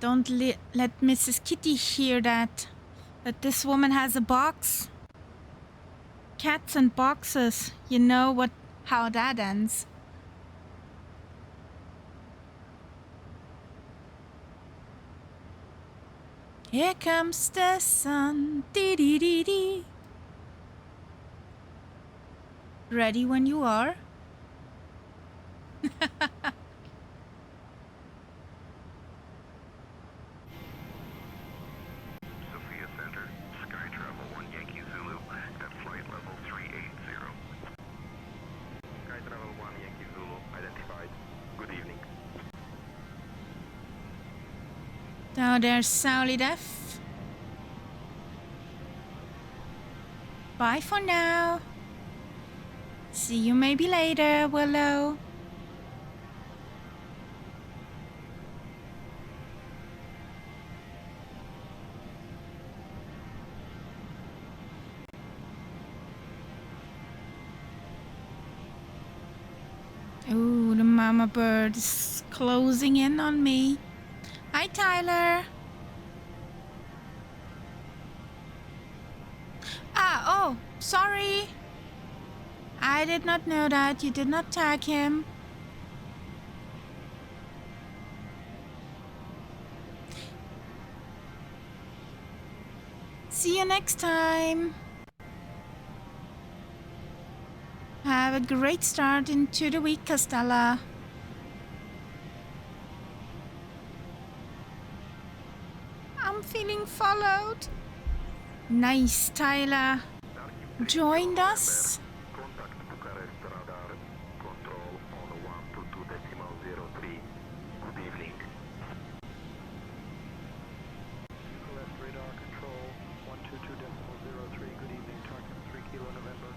Don't let Mrs. Kitty hear that this woman has a box. Cats and boxes, you know how that ends. Here comes the sun, dee dee dee dee. Ready when you are. Sofia Center, Sky Travel 1 Yankee Zulu at flight level 380. Sky Travel 1 Yankee Zulu identified. Good evening. Now there's Sally Def. Bye for now. See you maybe later, Willow. Ooh, the mama bird is closing in on me. Hi, Tyler. Oh, sorry. I did not know that. You did not tag him. See you next time. Have a great start into the week, Castella. I'm feeling followed. Nice, Tyler. Joined us. Contact Bucharest radar control on 122.03. Good evening. Bucharest radar control 122.03. Good evening. Target 3 Kilo November.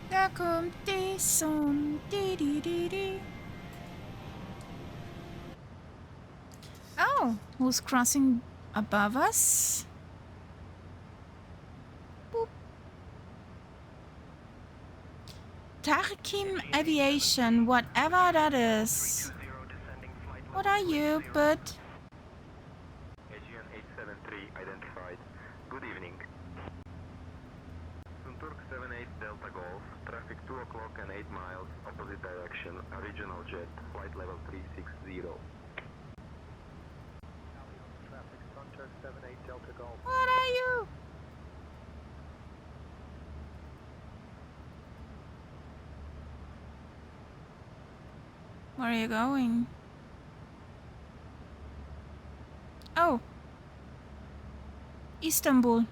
Daar komt de zon. Di, di, di, di. Oh, who's crossing above us? Boop. Tarkim Aviation, whatever that is. What are you, bud? AGN 873 identified. Good evening. Sunturk 78 Delta Golf, traffic 2 o'clock and 8 miles, opposite direction, regional jet, flight level 360. Traffic Sunturk 78 Delta Golf. What are you? Where are you going? Oh. Istanbul.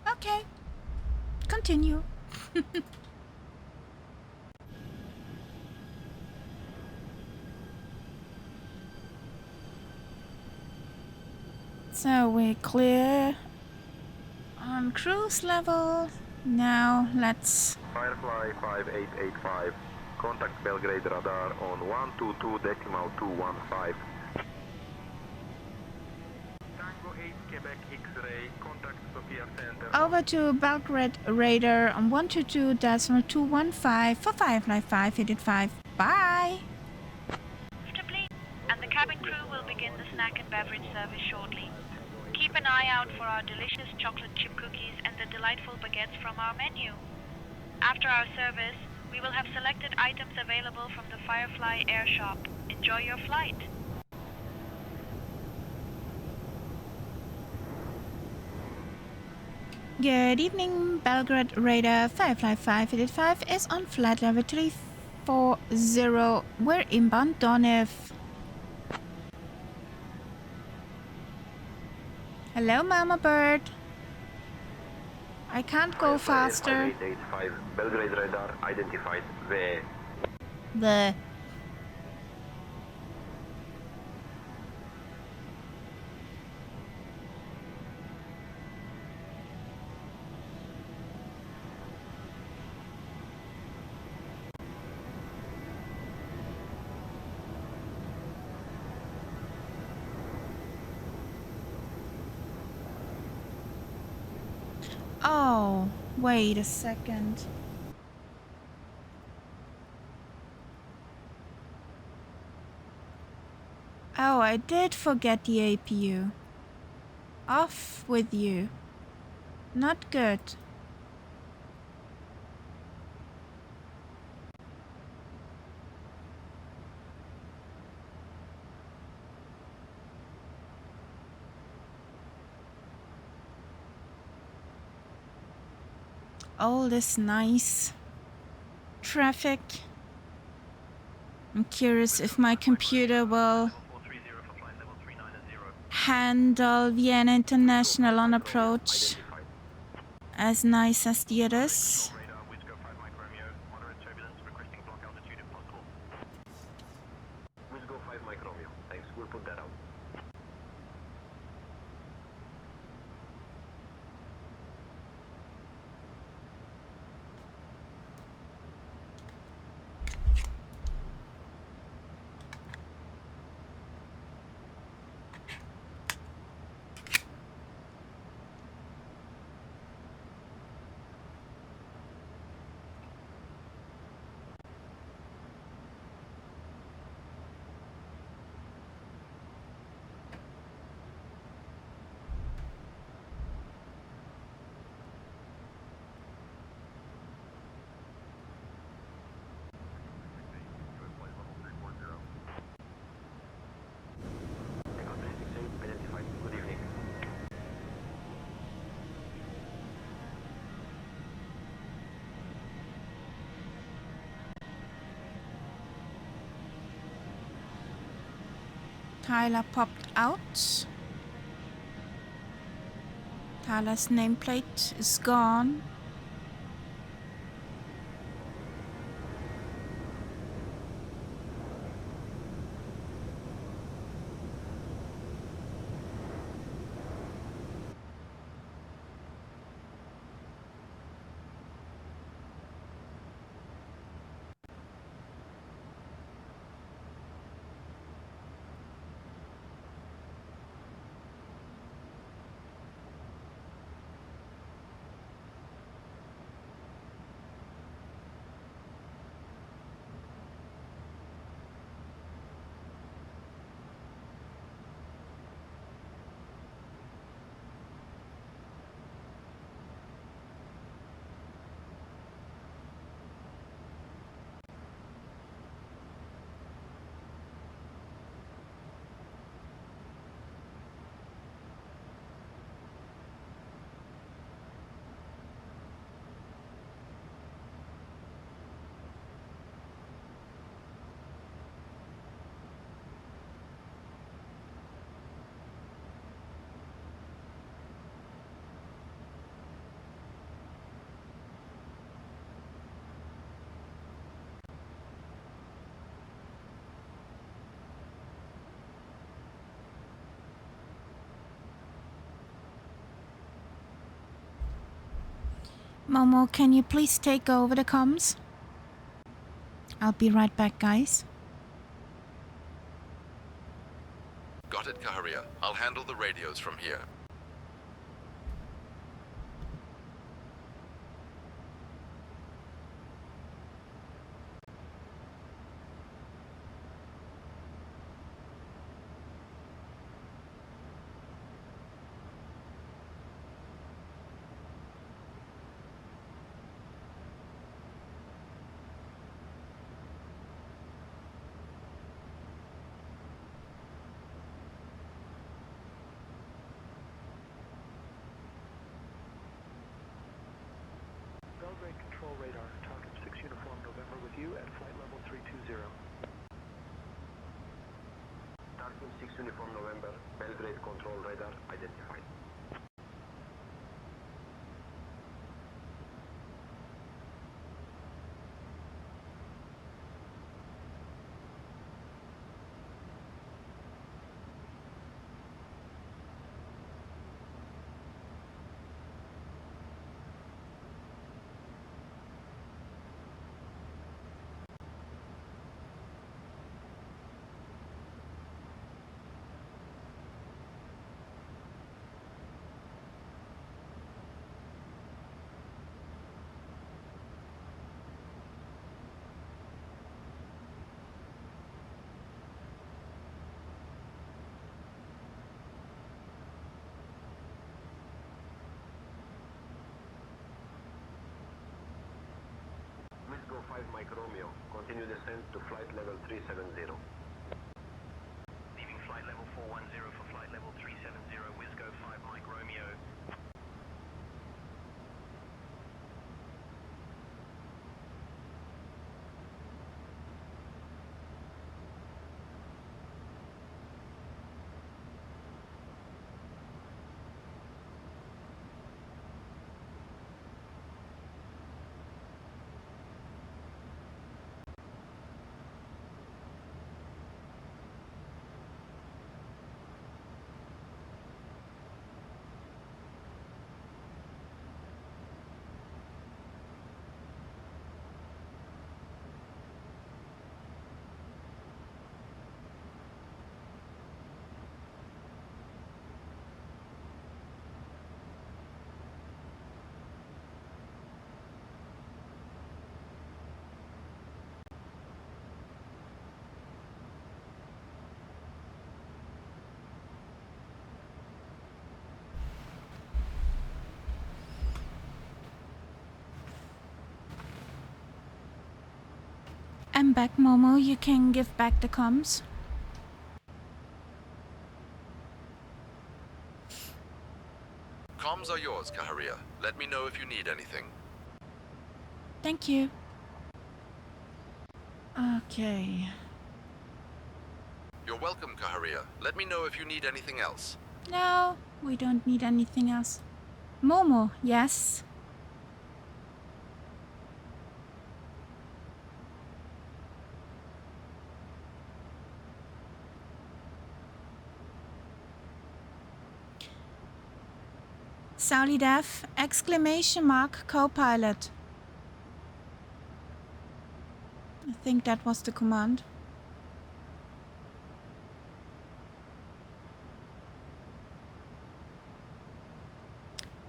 Okay. Continue. So we're clear on cruise level. Now let's... Firefly 5885. Contact Belgrade radar on 122.215. Tango 8 Quebec X-ray. Contact Sofia Center. Over to Belgrade radar on 122.215 for Firefly 585. Bye! And the cabin crew will begin the snack and beverage service shortly. Keep an eye out for our delicious chocolate chip cookies and the delightful baguettes from our menu. After our service, we will have selected items available from the Firefly Air Shop. Enjoy your flight! Good evening, Belgrade Radar 55585 is on flight level 340. We're inbound Donif. Hello, Mama Bird. I can't go faster. 5885, Belgrade radar identified. The Oh, wait a second. Oh, I did forget the APU. Off with you. Not good. All this nice traffic. I'm curious if my computer will handle Vienna International on approach as nice as the others. Wisgo 5 Mike Romeo. Thanks, we'll put that out. Tyler popped out. Tyler's nameplate is gone. Momo, can you please take over the comms? I'll be right back, guys. Got it, Kaharia. I'll handle the radios from here. Tower with you at flight level 320. Darwin 6 Uniform November, Belgrade control radar identified. Go 5 Mike Romeo, continue descent to flight level 370. Leaving flight level 410 for flight level 370, Wizgo 5 Mike Romeo. I'm back, Momo. You can give back the comms. Comms are yours, Caharia. Let me know if you need anything. Thank you. Okay. You're welcome, Caharia. Let me know if you need anything else. No, we don't need anything else. Momo, yes. Sally Def, exclamation mark, co-pilot. I think that was the command.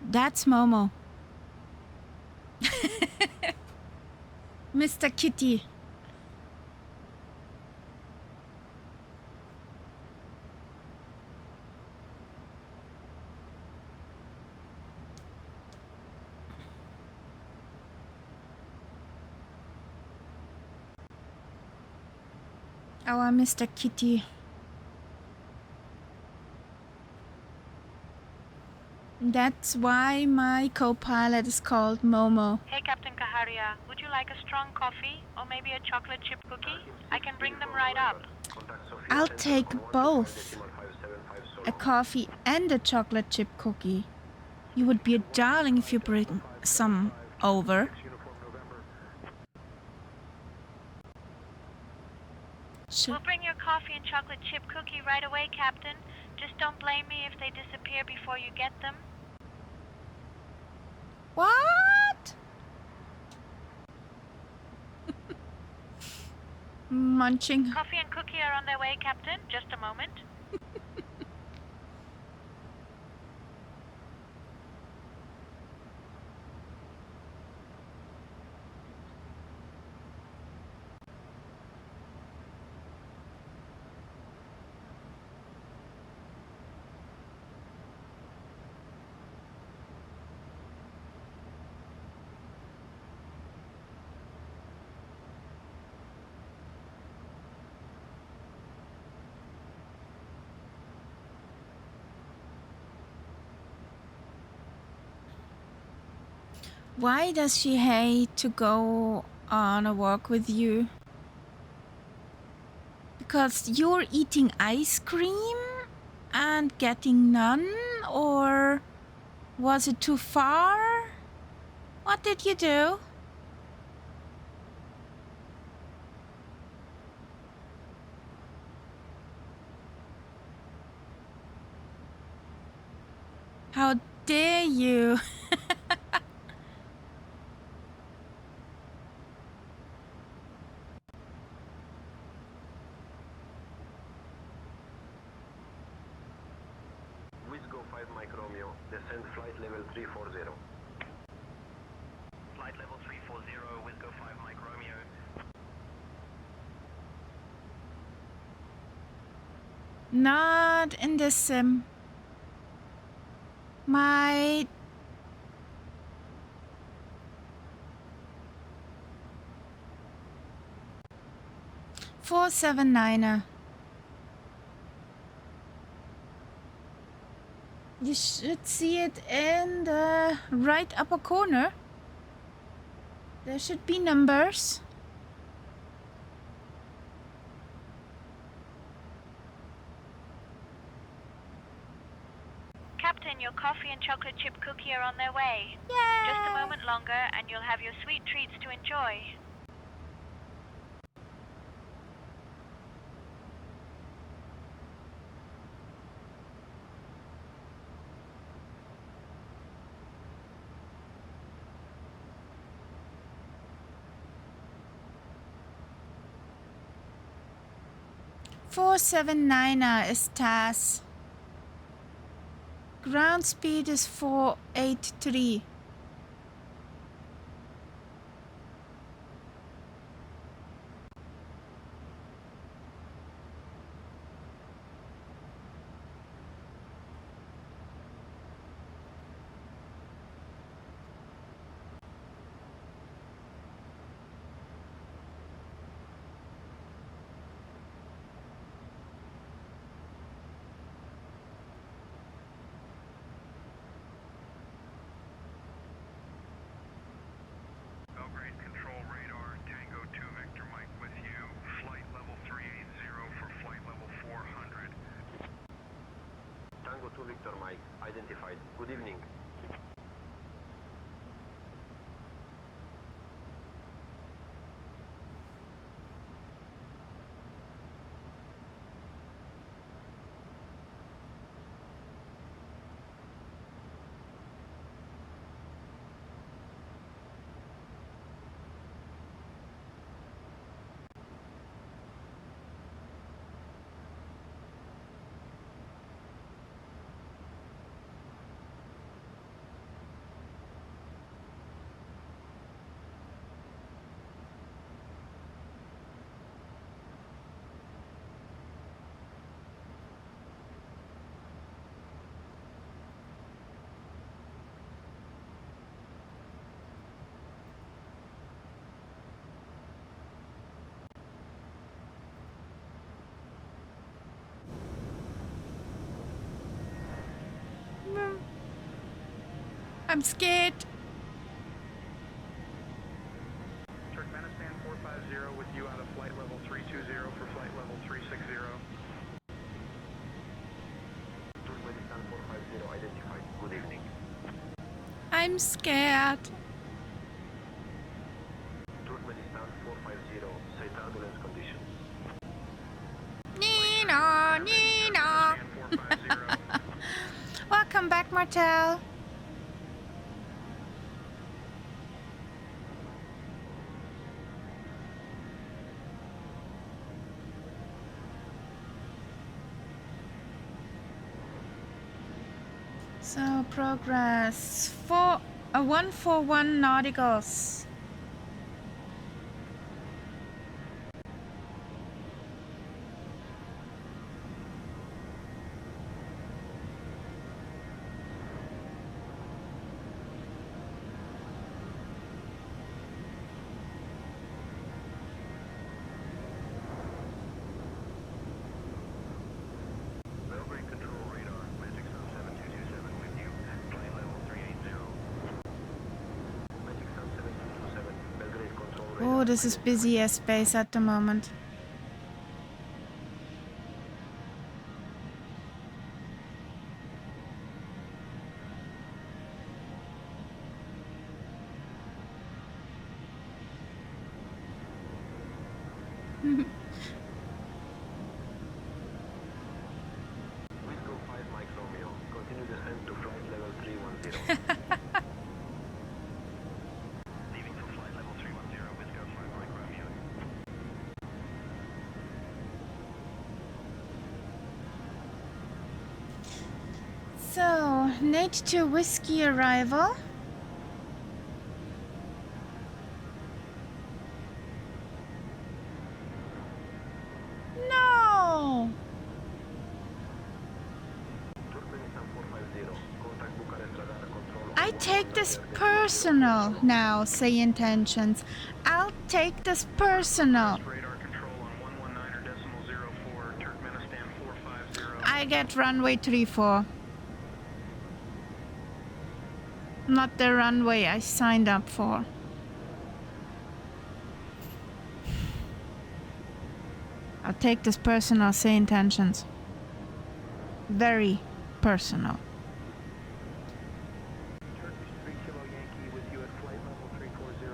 That's Momo. Mr. Kitty. Our Mr. Kitty. That's why my co-pilot is called Momo. Hey, Captain Caharia, would you like a strong coffee or maybe a chocolate chip cookie? I can bring them right up. I'll take both. A coffee and a chocolate chip cookie. You would be a darling if you bring some over. We'll bring your coffee and chocolate chip cookie right away, Captain. Just don't blame me if they disappear before you get them. What? Munching. Coffee and cookie are on their way, Captain. Just a moment. Why does she hate to go on a walk with you. Because you're eating ice cream and getting none, or was it too far? What did you do? How dare you? Wisgo 5 Mike Romeo, descend flight level 340. Flight level 340, Wisgo 5 Mike Romeo. Not in the sim. My $479er. You should see it in the right upper corner. There should be numbers. Captain, your coffee and chocolate chip cookie are on their way. Yay! Just a moment longer and you'll have your sweet treats to enjoy. $479er is TAS. Ground speed is 483. Belgrade Control Radar, Tango 2 Victor Mike with you, flight level 380 for flight level 400. Tango 2 Victor Mike, identified. Good evening. I'm scared. Turkmenistan 450 with you out of flight level 320 for flight level 360. Turkmenistan 450, identified. Good evening. I'm scared. Turkmenistan 450, set turbulence conditions. Nina, Nina. Welcome back, Martel. So progress 141 nauticals. Belgrade Control Radar, Magic Sun 7227 with you, flight level 380. Magic Sun 7227. Oh, this is busy airspace at the moment. Wisco 5 Mike Romeo. Continue descent to flight level 310. Leaving for flight level 310, Wisco 5 Mike Romeo. So, Nate to Whiskey arrival. No! I take this personal now, SayIntentions. I'll take this personal. I get runway 34. Not the runway I signed up for. I'll take this personal, SayIntentions. Very personal. Turkish 3 Kilo Yankee with you at flight level 340.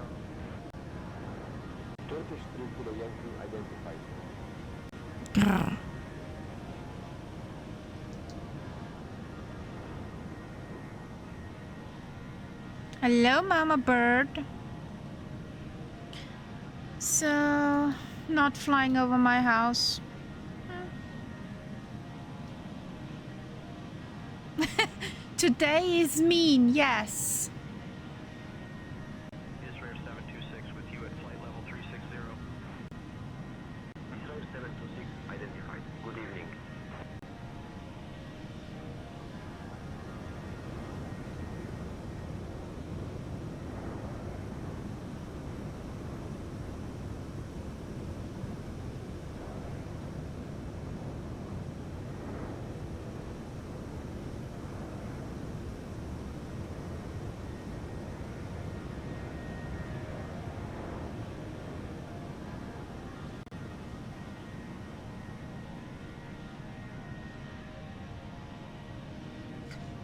Turkish 3 Kilo Yankee identified. Grrr. Hello, Mama Bird. So, not flying over my house. Today is mean, yes. Israel 726 with you at flight level 360. Israel 726 identified. Good evening.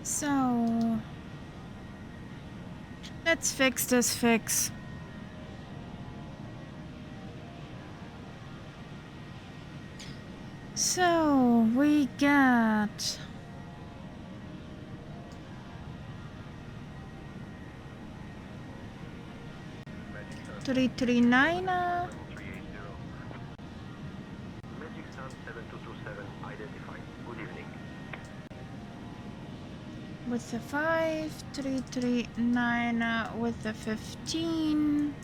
So, let's fix this fix. So, we got 339. Magic Sun 7227 identified. Good evening. With the 5, 339 with the 15,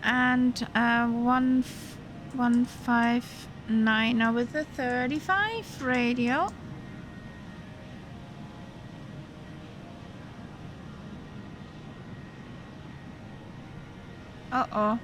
and 159 with the 35 radio. Uh-oh.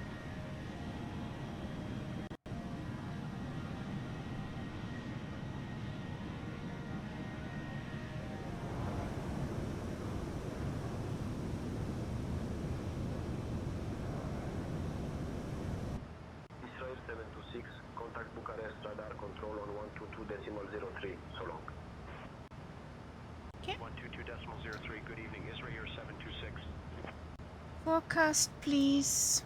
Israel 726, contact Bucharest radar control on 122.03, so long. Okay. 122.03, good evening, Israel 726. Forecast, please.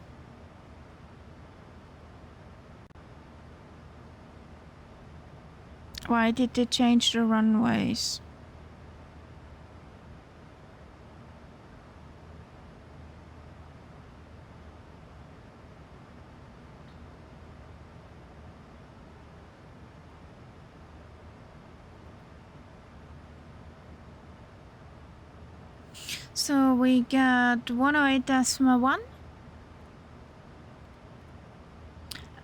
Why did they change the runways? So we got 108.1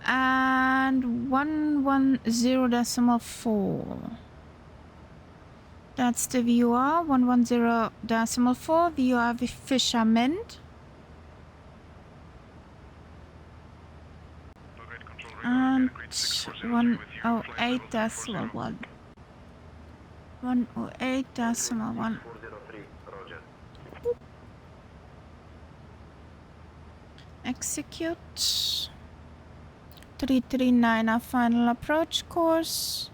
and 110.4. That's the VOR, 110.4, VOR Fisherman. And 108.1. 108.1. Execute. 339, our final approach course.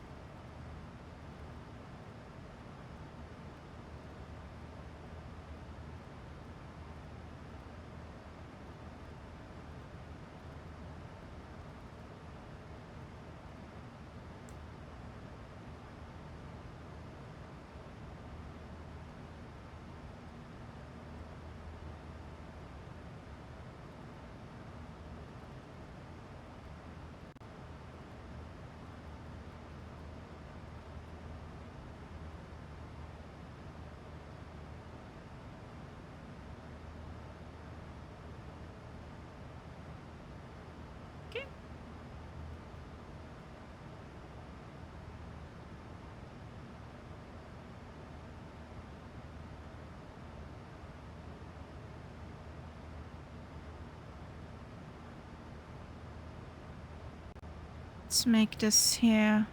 Let's make this here.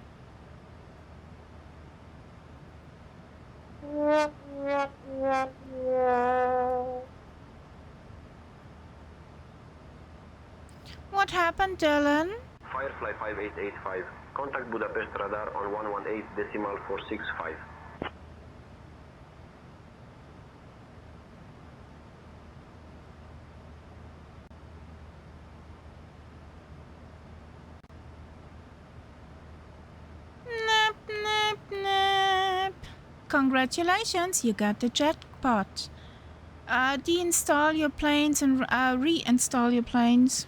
What happened, Dylan? Firefly 5885. Contact Budapest radar on 118.465. Nap, nap, nap. Congratulations, you got the jackpot. Deinstall your planes and reinstall your planes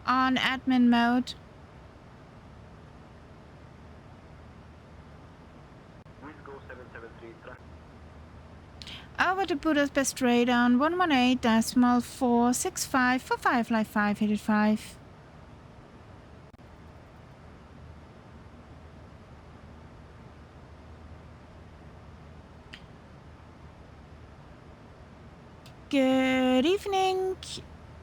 on admin mode. Over to Budapest radar on 118.465 for Firefly 585. Good evening.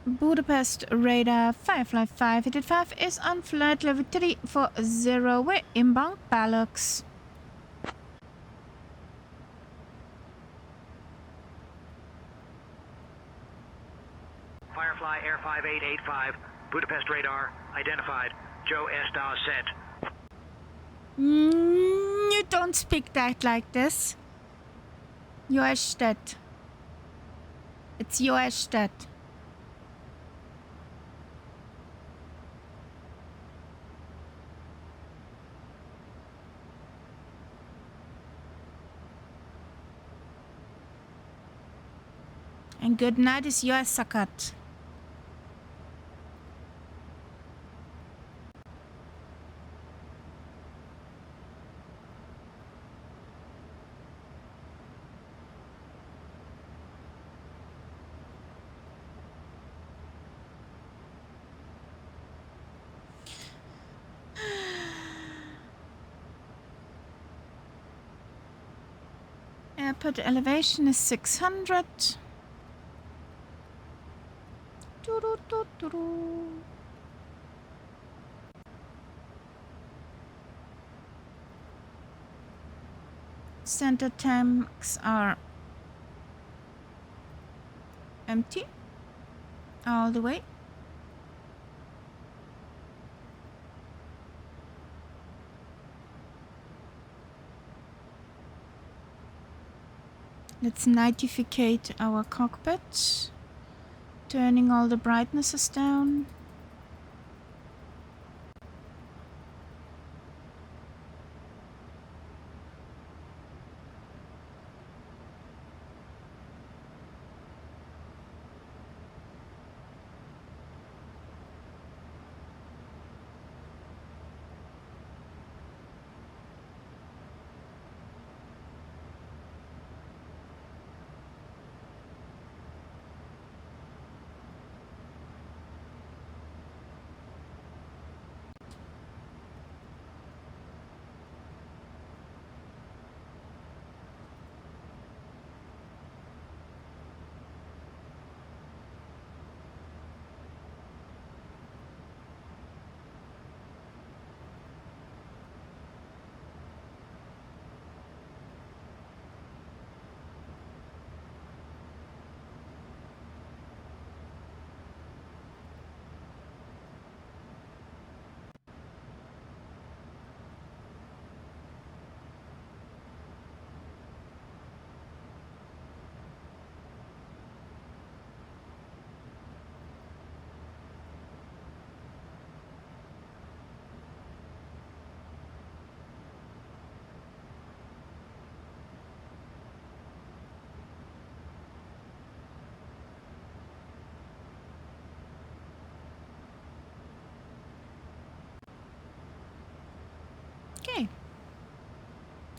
Budapest radar Firefly 585 is on flight level 340. We're inbound Palox. Firefly Air 5885, Budapest radar identified. Joe Estes set. You don't speak that like this. Joestedt. It's Joestedt. And good night is Joesakat. Airport elevation is 600. Center tanks are empty all the way. Let's nightificate our cockpit, turning all the brightnesses down.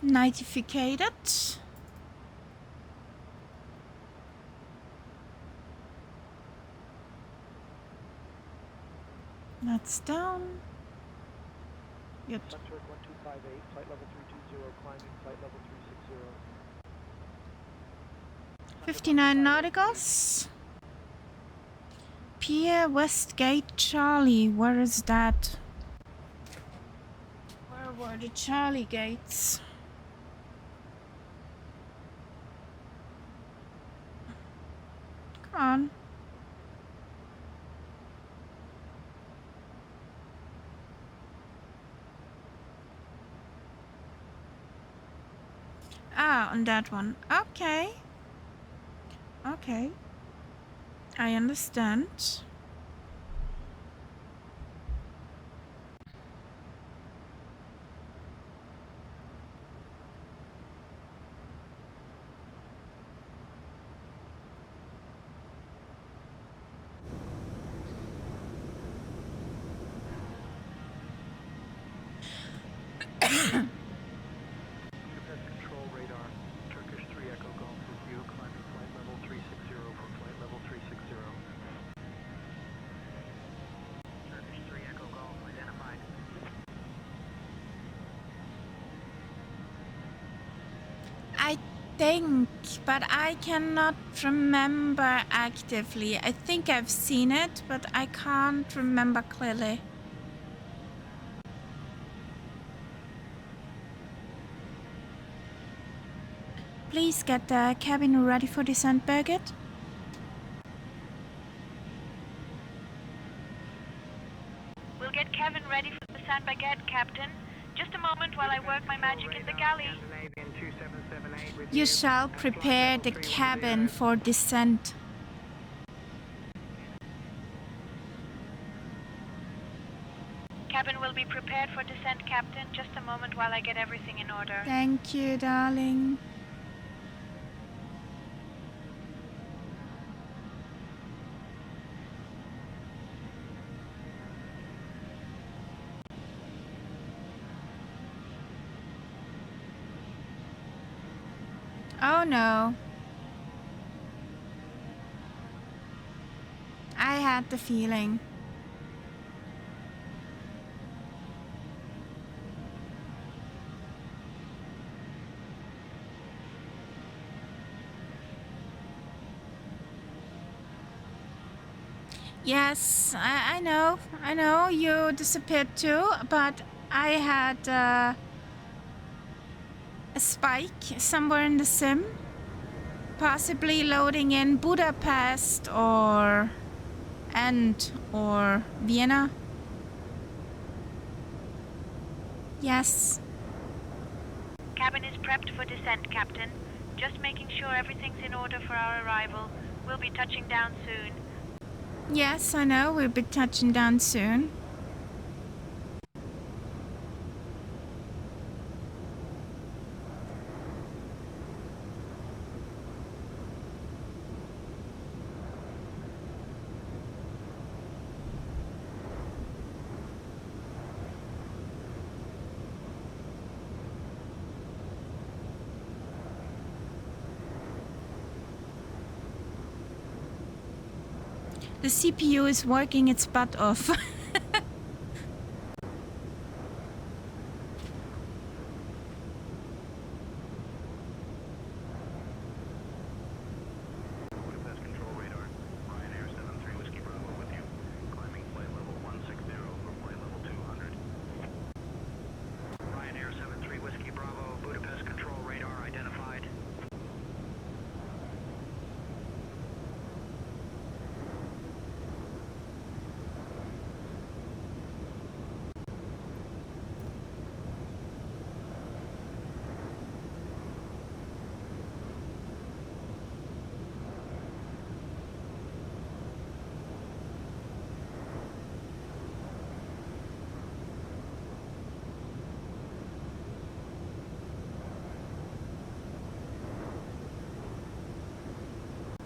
Nightificated. That's down. Good. Sunturk 1258, flight level 320, climbing, flight level 360. 59 nauticals. Pier Westgate Charlie. Where is that? Where were the Charlie gates? Come on. Ah, on that one. Okay. Okay. I understand. Budapest control radar, Turkish 3 Echo Golf with you, climbing flight level 360 for flight level 360. Turkish 3 Echo Golf identified. I think, but I cannot remember actively. I think I've seen it, but I can't remember clearly. Please get the cabin ready for descent, Birgit. We'll get Kevin ready for the San Baguette, Captain. Just a moment while I work my magic in the galley. You shall prepare the cabin for descent. Cabin will be prepared for descent, Captain. Just a moment while I get everything in order. Thank you, darling. Oh no. I had the feeling. Yes, I know you disappeared too, but I had a spike somewhere in the sim, possibly loading in Budapest or or Vienna. Yes. Cabin is prepped for descent, Captain. Just making sure everything's in order for our arrival. We'll be touching down soon. Yes, I know, we'll be touching down soon. The CPU is working its butt off. Budapest control radar. Ryanair 73 Whiskey Bravo with you. Climbing flight level 160 for flight level 200. Ryanair 73 Whiskey Bravo, Budapest control radar identified.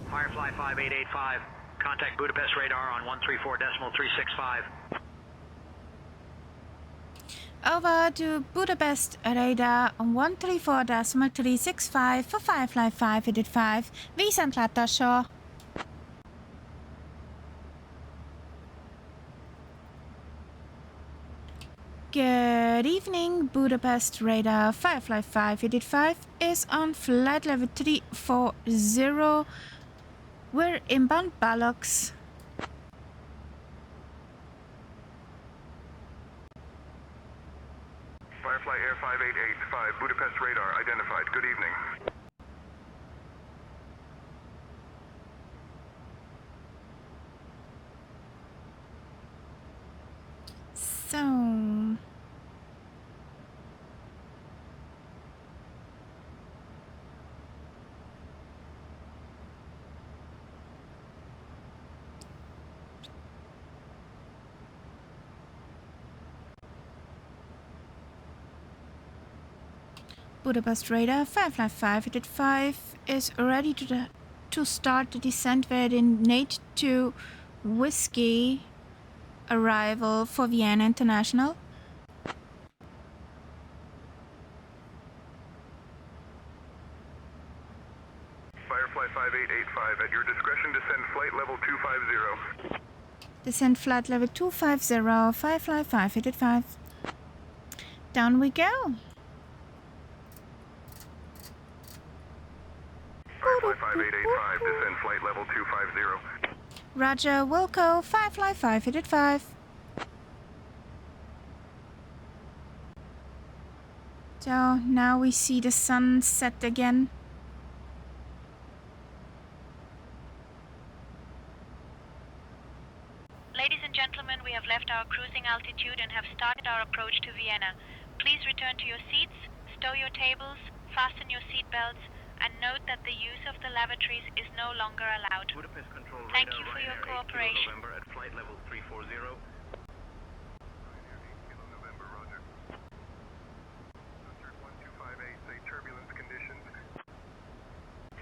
Firefly 5885, contact Budapest radar on 134.365. Over to Budapest radar on 134.365 for 555 viszontlátásra. Good evening, Budapest radar 555 is on flight level 340. We're inbound Balox. Firefly Air 5885, Budapest radar identified. Good evening. So Budapest radar 555 is ready to start the descent via the Nate 2 Whiskey arrival for Vienna International. Firefly 5885, at your discretion descend flight level 250. Descent flight level 250, Firefly 585. Down we go. Firefly 5885, descend flight level 250. Roger, Wilco, Firefly 585. So now we see the sun set again. Ladies and gentlemen, we have left our cruising altitude and have started our approach to Vienna. Please return to your seats, stow your tables, fasten your seat belts, and note that the use of the lavatories is no longer allowed. Budapest Control Thank radar you for your Ryanair 8 cooperation. November at flight level 340. November, roger. Concert 1258, say turbulence conditions.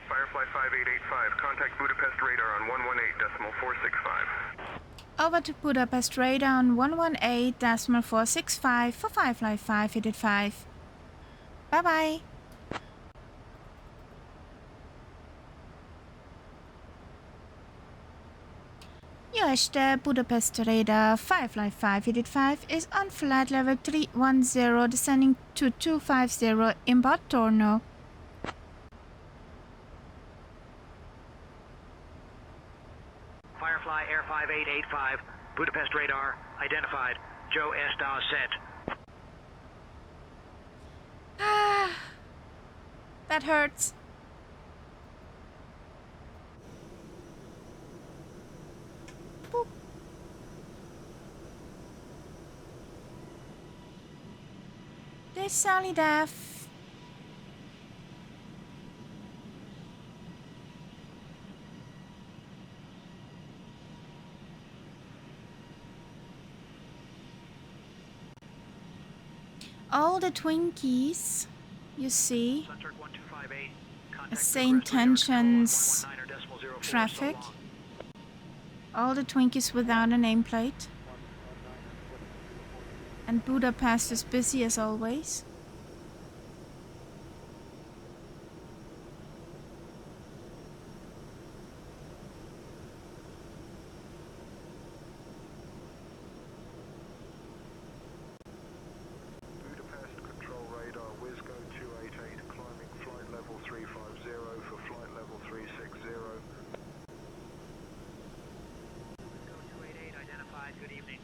Firefly 5885, contact Budapest radar on 118.465. Over to Budapest radar on 118.465 for Firefly 585. Bye bye. Jó este, Budapest radar Firefly 585 is on flight level 310 descending to 250 in Bodrum. Firefly Air 5885, Budapest radar identified. Joe Estes set. Ah, that hurts. Boop. This Sally Death. All the Twinkies, you see, SayIntentions traffic. All the Twinkies without a nameplate. And Budapest is busy as always. Budapest Control Radar, Wizgo 288, climbing flight level 350 for flight level 360. Wizgo 288 identified. Good evening.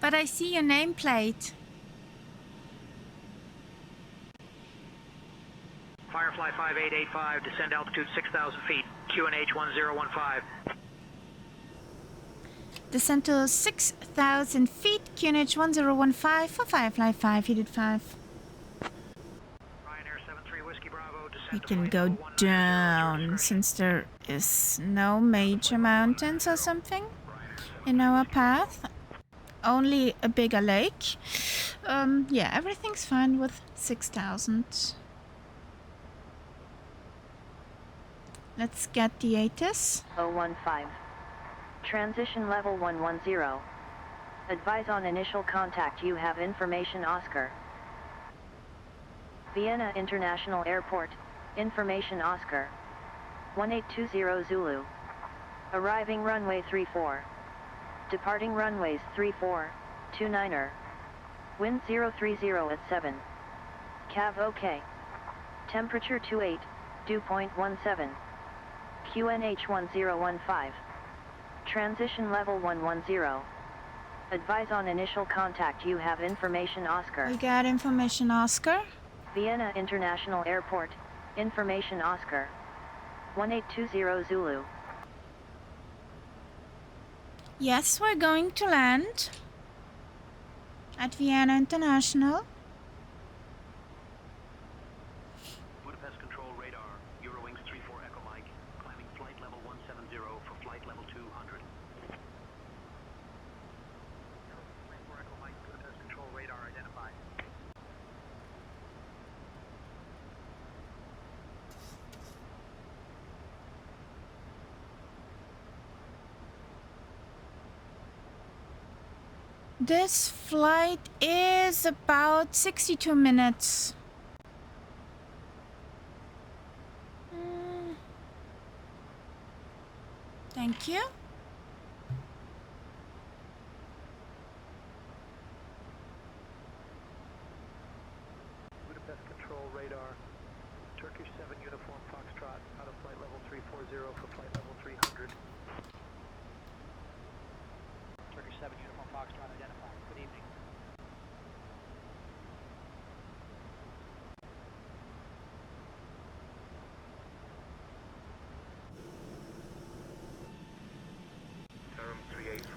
But I see your nameplate. Firefly 5885, descend altitude 6,000 feet, QNH 1015. Descend to 6,000 feet, QNH 1015 for Firefly 585. Ryanair 73 Whiskey Bravo, descend We to can flight go level 10 down since there is no major mountains or something in our path. Only a bigger lake. Yeah, everything's fine with 6,000. Let's get the ATIS. 015. Transition level 110. Advise on initial contact. You have information Oscar. Vienna International Airport. Information Oscar. 1820 Zulu. Arriving runway 34. Departing runways 34, 29er. Wind 030 at 7. Cav OK. Temperature 28, dew point 17. QNH 1015. Transition level 110. Advise on initial contact. You have information Oscar. We got information Oscar. Vienna International Airport. Information Oscar. 1820 Zulu. Yes, we're going to land at Vienna International. Budapest Control Radar, Eurowings 34 Echo Mike, climbing flight level 170 for flight level 200. 34 Echo Mike, Budapest Control Radar identified. This flight is about 62 minutes. Thank you. Budapest Control Radar, Turkish 7 Uniform Foxtrot, out of flight level 340 for flight level 300. Turkish 7 Uniform Foxtrot identified. Good evening.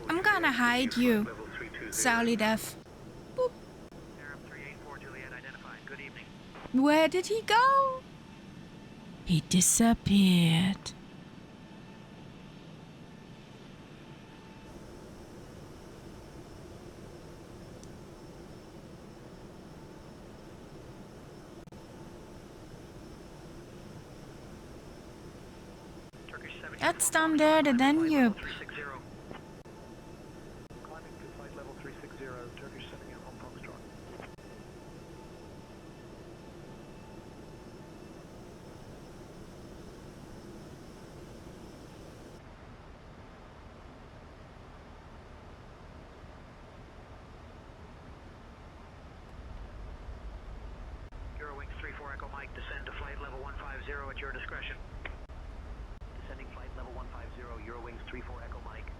I'm gonna hide you, Solidef. Boop. Where did he go? He disappeared. That's down there, the Danube. Climbing to flight level 360, Turkish 7 Uniform Foxtrot. Eurowings 34 Echo Mike, descend to flight level 150 at your discretion. Descending flight level 150, Eurowings 34 Echo Mike.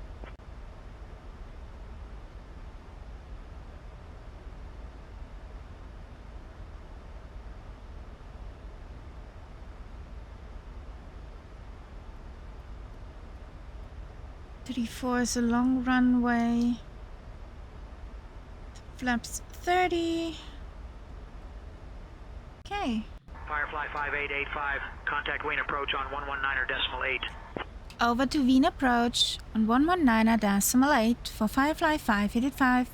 Thirty-four is a long runway. Flaps 30. Okay. Firefly 5885, contact Wayne approach on 119.8. Over to Wien approach on 119.8 for Firefly 585.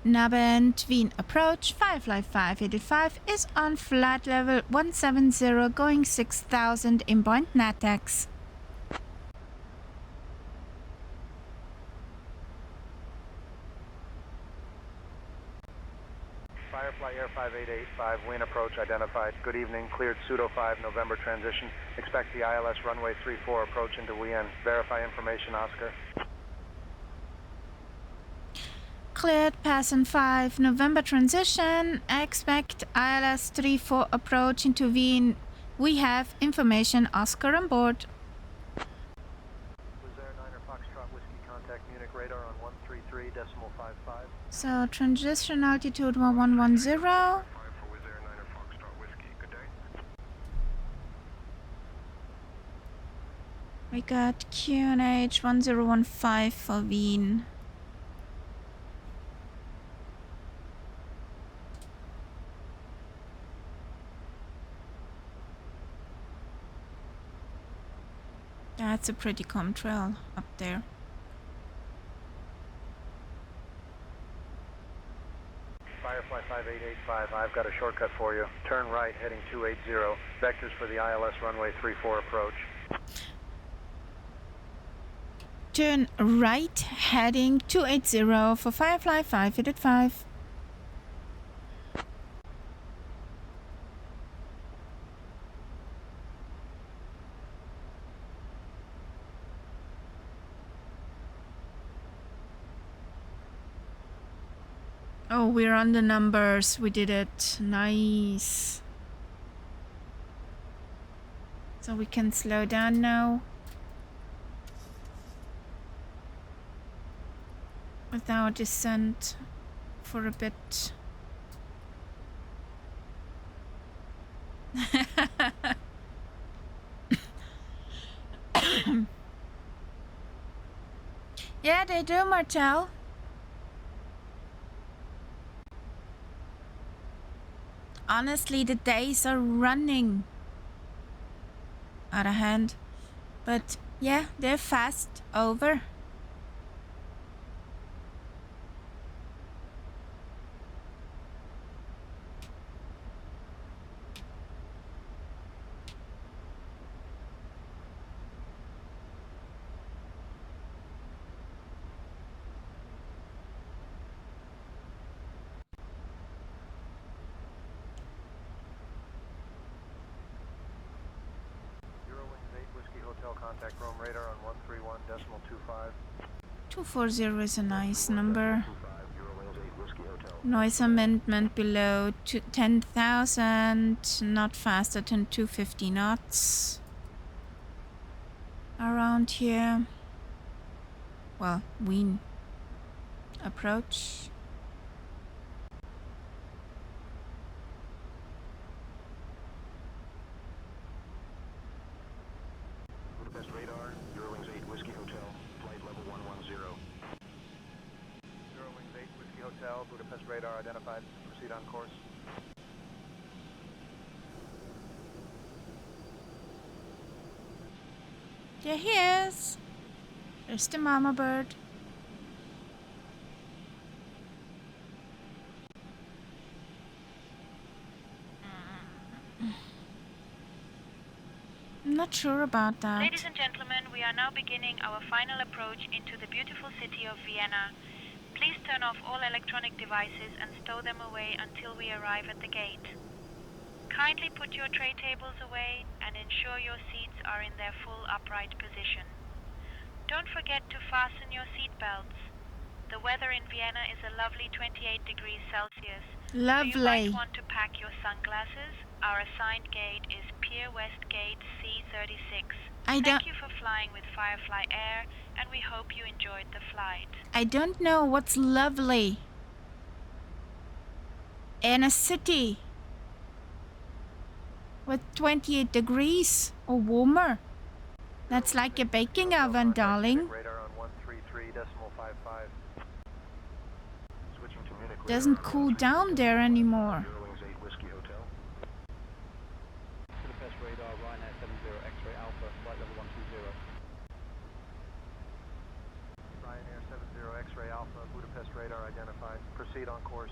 Nabend Wien approach, Firefly 585 is on flight level 170 going 6000 inbound NATX. Firefly Air 5885, Wien approach identified. Good evening, cleared pseudo 5 November transition. Expect the ILS runway 34 approach into Wien. Verify information, Oscar. Cleared Passon 5 November transition. Expect ILS 34 approach into Wien. We have information, Oscar on board. Was there 9er Foxtrot Whiskey, contact Munich radar on 133.55. So transition altitude 1110. We got QNH 1015 for Wien. That's a pretty contrail up there. Firefly 5885, I've got a shortcut for you. Turn right, heading 280. Vectors for the ILS runway 34 approach. Turn right, heading 280 for Firefly 5885. Oh, we're on the numbers. We did it. Nice. So we can slow down now. With our descent for a bit. Yeah, they do, Martel. Honestly, the days are running out of hand. But yeah, they're fast over. Contact Rome radar on 131.25. 240 is a nice number. Noise amendment below 10,000, not faster than 250 knots. Around here. Well, Wien approach. Budapest radar, Eurowings 8 Whiskey Hotel, flight level 110. Eurowings 8 Whiskey Hotel, Budapest radar identified. Proceed on course. There he is. There's the mama bird. I'm not sure about that. Ladies and gentlemen, we are now beginning our final approach into the beautiful city of Vienna. Please turn off all electronic devices and stow them away until we arrive at the gate. Kindly put your tray tables away and ensure your seats are in their full upright position. Don't forget to fasten your seat belts. The weather in Vienna is a lovely 28 degrees Celsius. Lovely. So you might want to pack your sunglasses. Our assigned gate is Pier West Gate C36. Thank you for flying with Firefly Air, and we hope you enjoyed the flight. I don't know what's lovely in a city with 28 degrees or warmer. That's like a baking oven, darling. Radar on 133.55. Switching to Munich. Doesn't cool down there anymore. Eurowings 8 Whiskey Hotel. Budapest radar, Ryanair 70 X-ray Alpha, flight level 120. Ryanair 70 X-ray Alpha, Budapest radar identified. Proceed on course.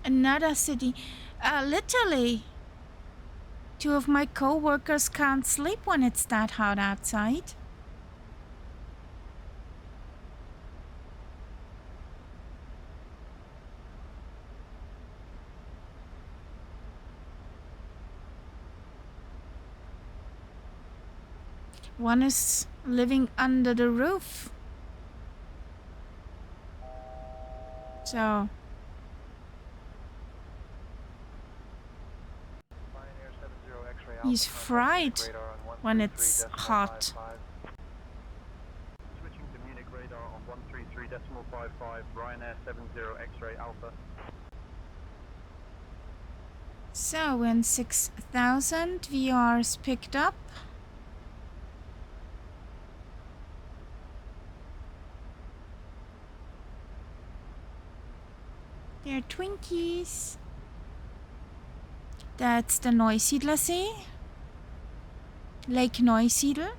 Another city. Literally. Two of my co-workers can't sleep when it's that hot outside. One is living under the roof. So he's fried when it's hot. Switching to Munich radar on 133.55, Ryanair 70 X-ray Alpha. So when 6,000 VRs picked up. They're Twinkies. That's the Neusiedler See. Lake Neusiedl.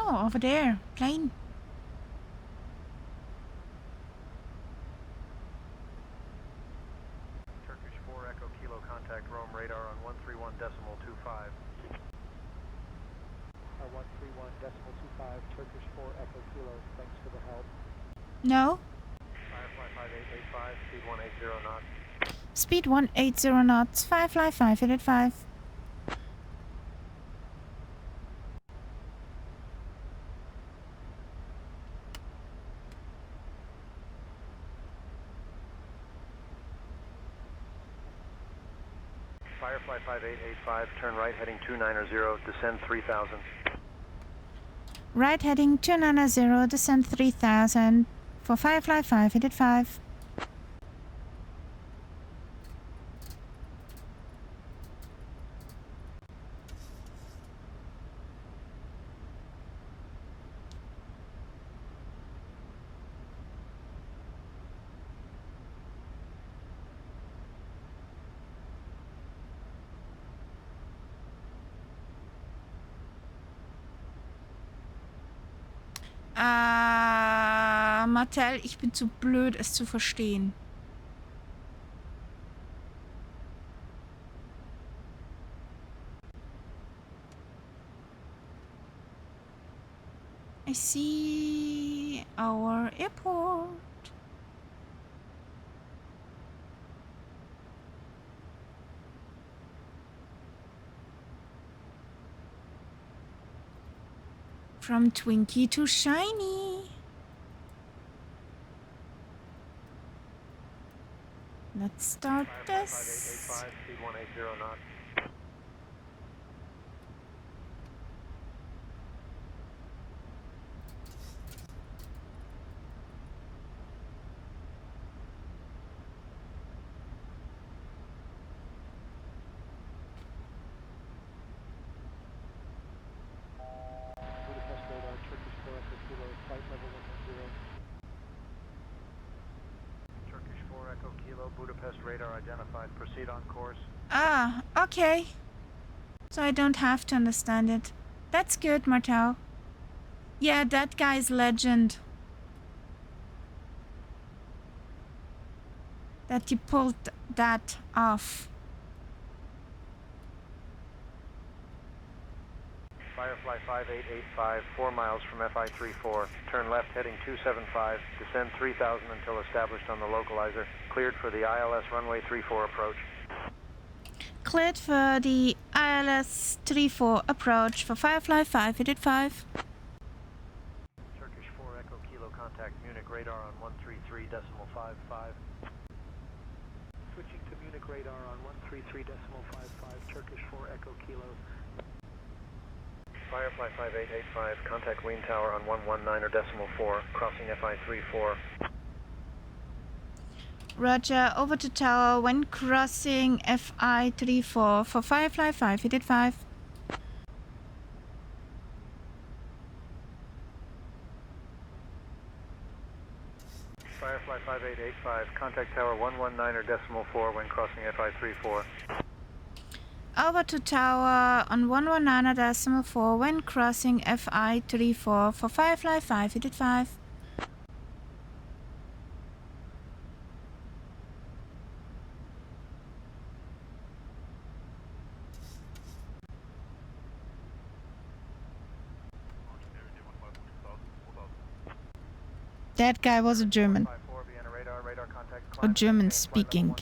Oh, over there, plane. Turkish 4 Echo Kilo contact Rome radar on 131.25. 131.25 Turkish 4 Echo Kilo. Thanks for the help. No. Firefly 5885, speed 180 knots. Speed 180 knots. Firefly 585. Firefly 5885, turn right heading 290, descend 3000. Right heading 290, descend 3000 for Firefly 585. Martell, ich bin zu blöd, es zu verstehen. I see our airport. From Twinkie to Shiny. Let's start this. 5885, speed 180 knots. Budapest radar, Turkish 4 Echo Kilo, flight level 110. Turkish 4 Echo Kilo, Budapest radar identified. Proceed on course. Ah, okay. So I don't have to understand it. That's good, Martel. Yeah, that guy's legend. That he pulled that off. Firefly 5885, 4 miles from FI-34. Turn left heading 275, descend 3000 until established on the localizer. Cleared for the ILS runway 34 approach. Cleared for the ILS 34 approach for Firefly 585. Turkish 4 Echo Kilo contact Munich radar on 133.55. Switching to Munich radar on 133.55, Turkish 4 Echo Kilo. Firefly 5885, contact Wing Tower on 119.4, crossing FI-34. Roger, over to tower when crossing FI-34 for Firefly 585. Firefly 5885, contact tower 119.4 when crossing FI-34. Over to tower on 119.4 when crossing FI-34 for Firefly 585. That guy was a German. Or German speaking.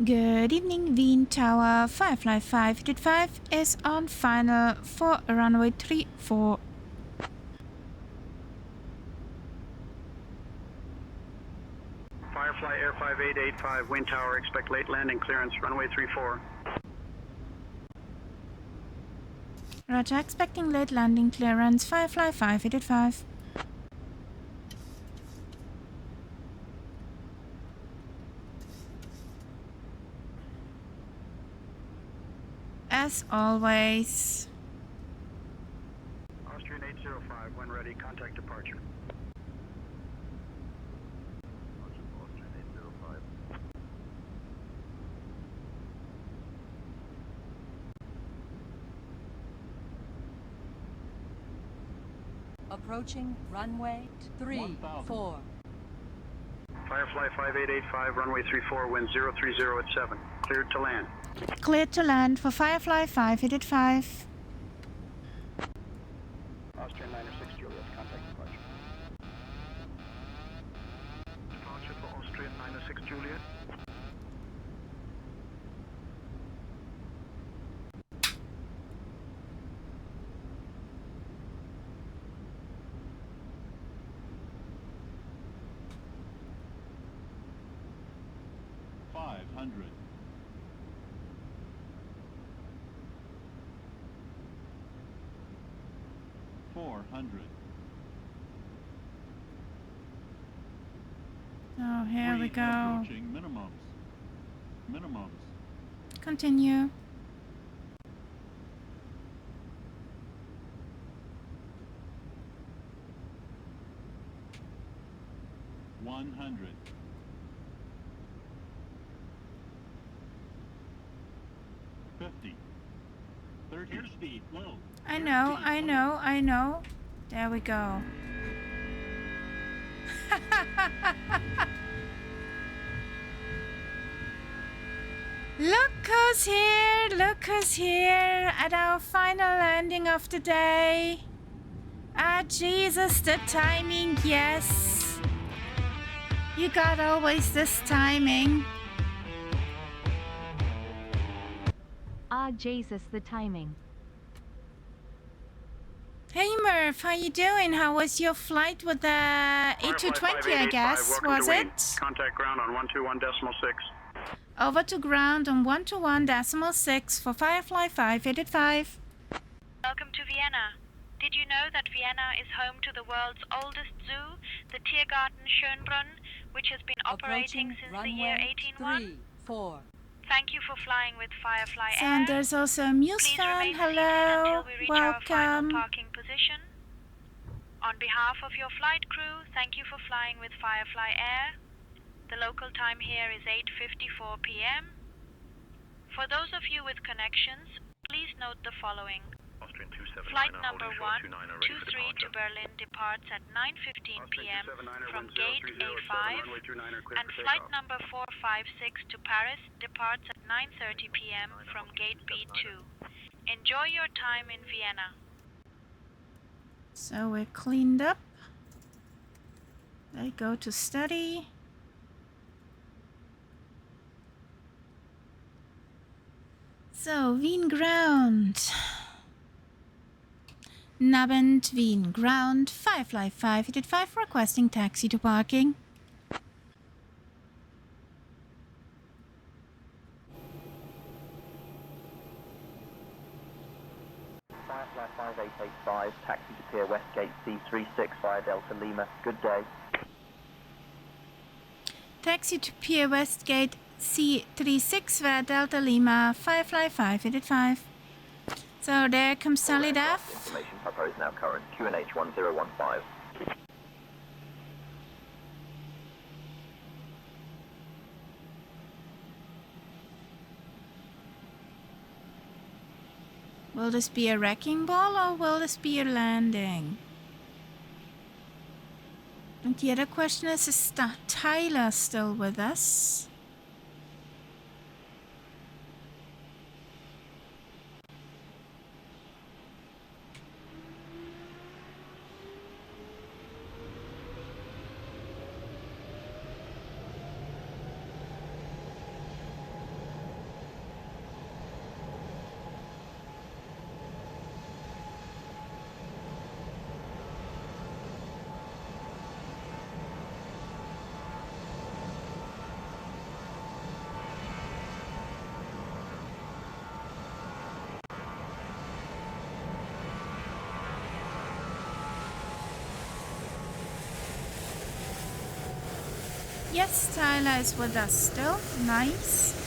Good evening, Wien Tower. Firefly 585 is on final for runway 34. Firefly Air 5885, Wind Tower, expect late landing clearance, runway 34. Roger, expecting late landing clearance, Firefly 585. As always. Austrian 805, when ready, contact departure. Austrian 805. Approaching runway 34. Firefly 5885, runway 34, wind 030 at 7. Cleared to land. Cleared to land for Firefly 585. Austrian 906 Juliet, contact departure. Departure for Austrian 906 Juliet. Oh, here we go. Approaching minimums. Continue. $100. 50. 30. Airspeed low. I know. There we go. Look who's here at our final landing of the day. Ah, Jesus, the timing, yes. You got always this timing. Ah, Jesus, the timing. Hey Murph, how you doing? How was your flight with the A220, I guess, was it? Contact ground on 121.6. Over to ground on 121.6 for Firefly 585. Welcome to Vienna. Did you know that Vienna is home to the world's oldest zoo, the Tiergarten Schönbrunn, which has been operating since the year 1801? 4. Thank you for flying with Firefly Air. And there's also a Muse Please fan. remain Hello, seated until we reach our final welcome. parking position. On behalf of your flight crew, thank you for flying with Firefly Air. The local time here is 8:54 p.m. For those of you with connections, please note the following. Flight number 123 to Berlin departs at 9:15 p.m. from gate A5, and flight number 456 to Paris departs at 9:30 p.m. from gate B2. Enjoy your time in Vienna. So we're cleaned up. They go to study. So, Wien ground. Nabend, Wien ground. Firefly 585 requesting taxi to parking. Firefly 5885, taxi to Pier West Gate C36 via Delta Lima. Good day. Taxi to Pier West Gate C36 via Delta Lima, Firefly 585. So there comes Solid F. Information Papa is now current. QNH 1015. Will this be a wrecking ball or will this be a landing? And the other question is Tyler still with us? Yes, Tyler is with us still. Nice.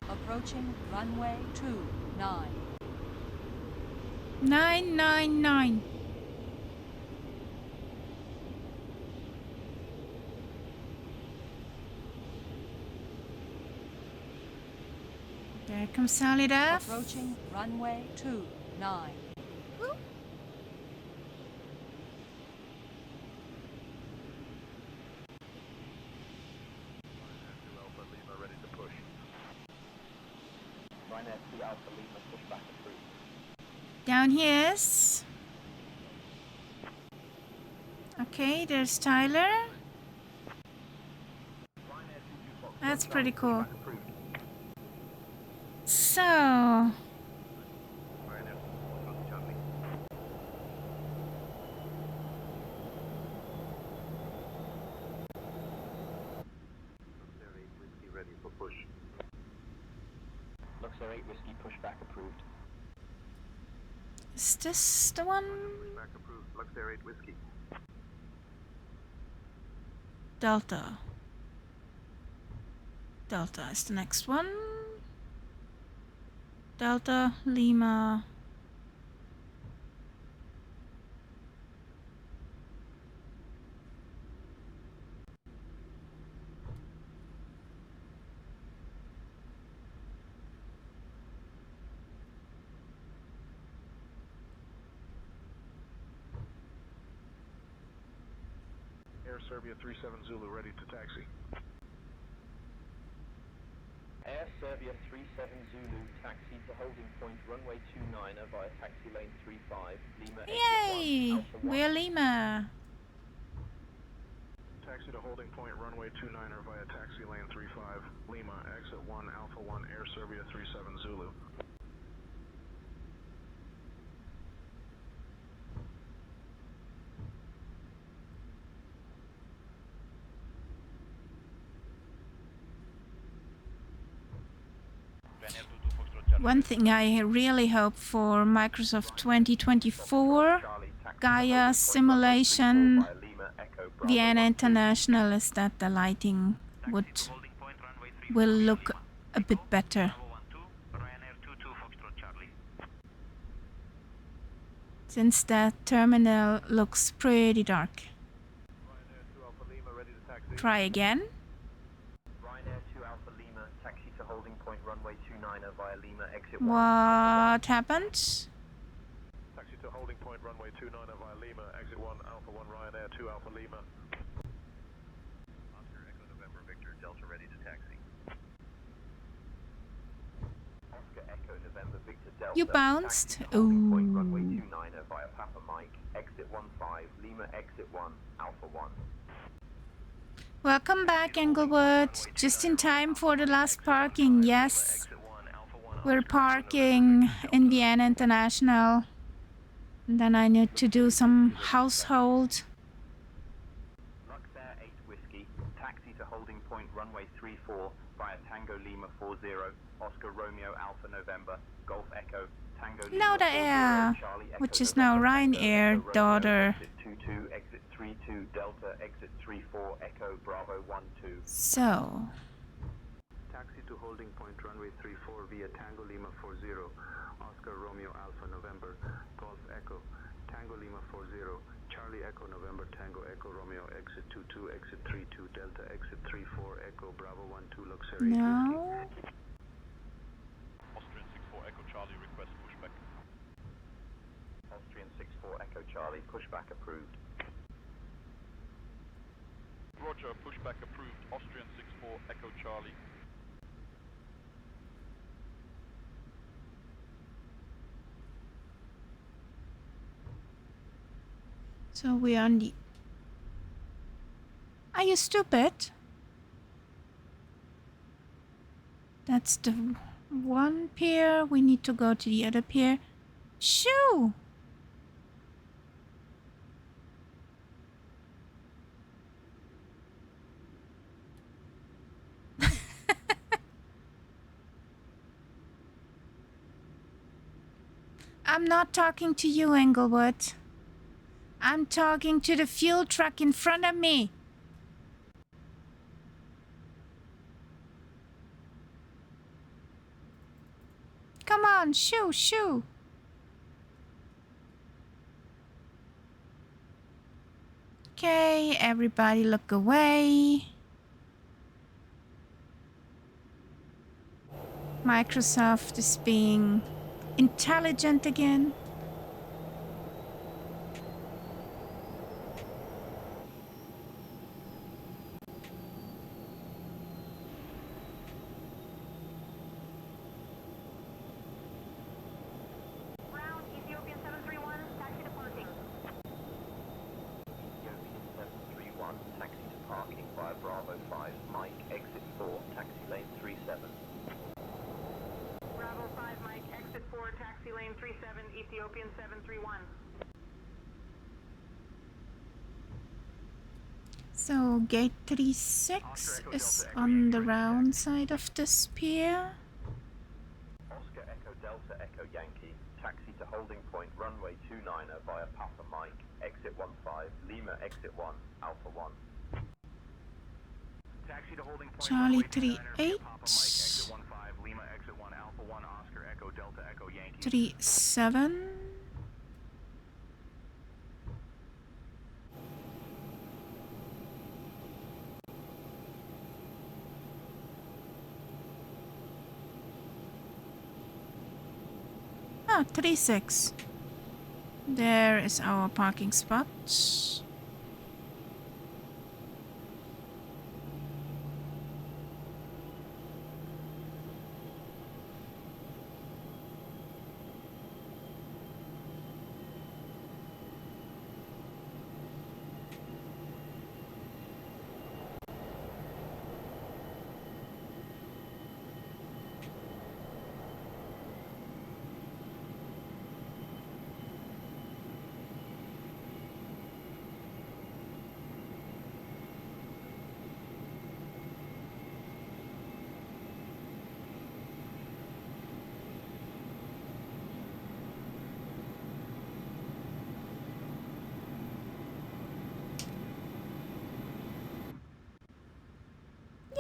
Approaching runway 29. 999. There comes Solid F. Approaching runway 29. Down he is. Okay, there's Tyler. That's pretty cool. So, Ready for push. Luxor 8 Whiskey pushback approved. is this the one? Pushback approved. Luxor 8 Whiskey. Delta. Delta is the next one. Delta, Lima. Air Serbia 37 Zulu ready to taxi. Air Serbia 37 Zulu, taxi to holding point runway 29 via taxi lane 35, Lima Yay! exit 1, We're Lima. Taxi to holding point runway 29er via taxi lane 35, Lima, exit 1 Alpha 1 Air Serbia 37 Zulu. One thing I really hope for Microsoft 2024 Gaia simulation Vienna International is that the lighting will look a bit better. Since the terminal looks pretty dark. Try again. What happened? Taxi to holding point runway 29er via Lima, exit 1 Alpha 1 Ryanair 2 Alpha Lima. Oscar Echo November Victor Delta ready to taxi. Oscar Echo November Victor Delta. You bounced. Point runway 29er via Papa Mike, exit 15 Lima exit 1 Alpha 1. Welcome back, Englewood. Just in time for the last parking. Yes, we're parking in Vienna International. And then I need to do some household. Luxair 8 Whiskey, taxi to holding point runway 34 via Tango Lima 40, Oscar Romeo Alpha November, Golf Echo, Tango Lima Lauda 40, Air, Charlie Echo which is November, now Ryanair Tango, daughter. Exit 22, exit 32, Delta, exit 34, Echo, Bravo 12. So, Taxi to holding point runway 34 via Tango Lima 40, Oscar Romeo Alpha November, Golf Echo, Tango Lima 40, Charlie Echo November Tango Echo Romeo, exit 22, exit 32, Delta, exit 34, Echo, Bravo 12, Luxury. no. Austrian 64 Echo Charlie request pushback. Austrian 64 Echo Charlie, pushback approved. Roger, pushback approved. Austrian 64 Echo Charlie. So we are on the... Are you stupid? That's the one pier. We need to go to the other pier Shoo! I'm not talking to you, Englewood. I'm talking to the fuel truck in front of me. Come on, shoo, shoo. Okay, everybody look away. Microsoft is being intelligent again. Ground, Ethiopian 731, taxi to parking. Ethiopian 731, taxi to parking via Bravo 5, Mike, exit 4, taxi lane 37. Bravo 5, Mike, exit 4, taxi lane 37, Ethiopian 731. So gate 36 is on the round side of the spear. Oscar Echo Delta Echo Yankee, taxi to holding point runway 29er via Papa Mike, exit 15, Lima exit 1, Alpha 1. Taxi to holding point Charlie runway 29er, 38. Papa Mike, exit 15, Lima exit 1, Alpha 1, Oscar Echo Delta Echo Yankee. 37. Ah, 36. There is our parking spot.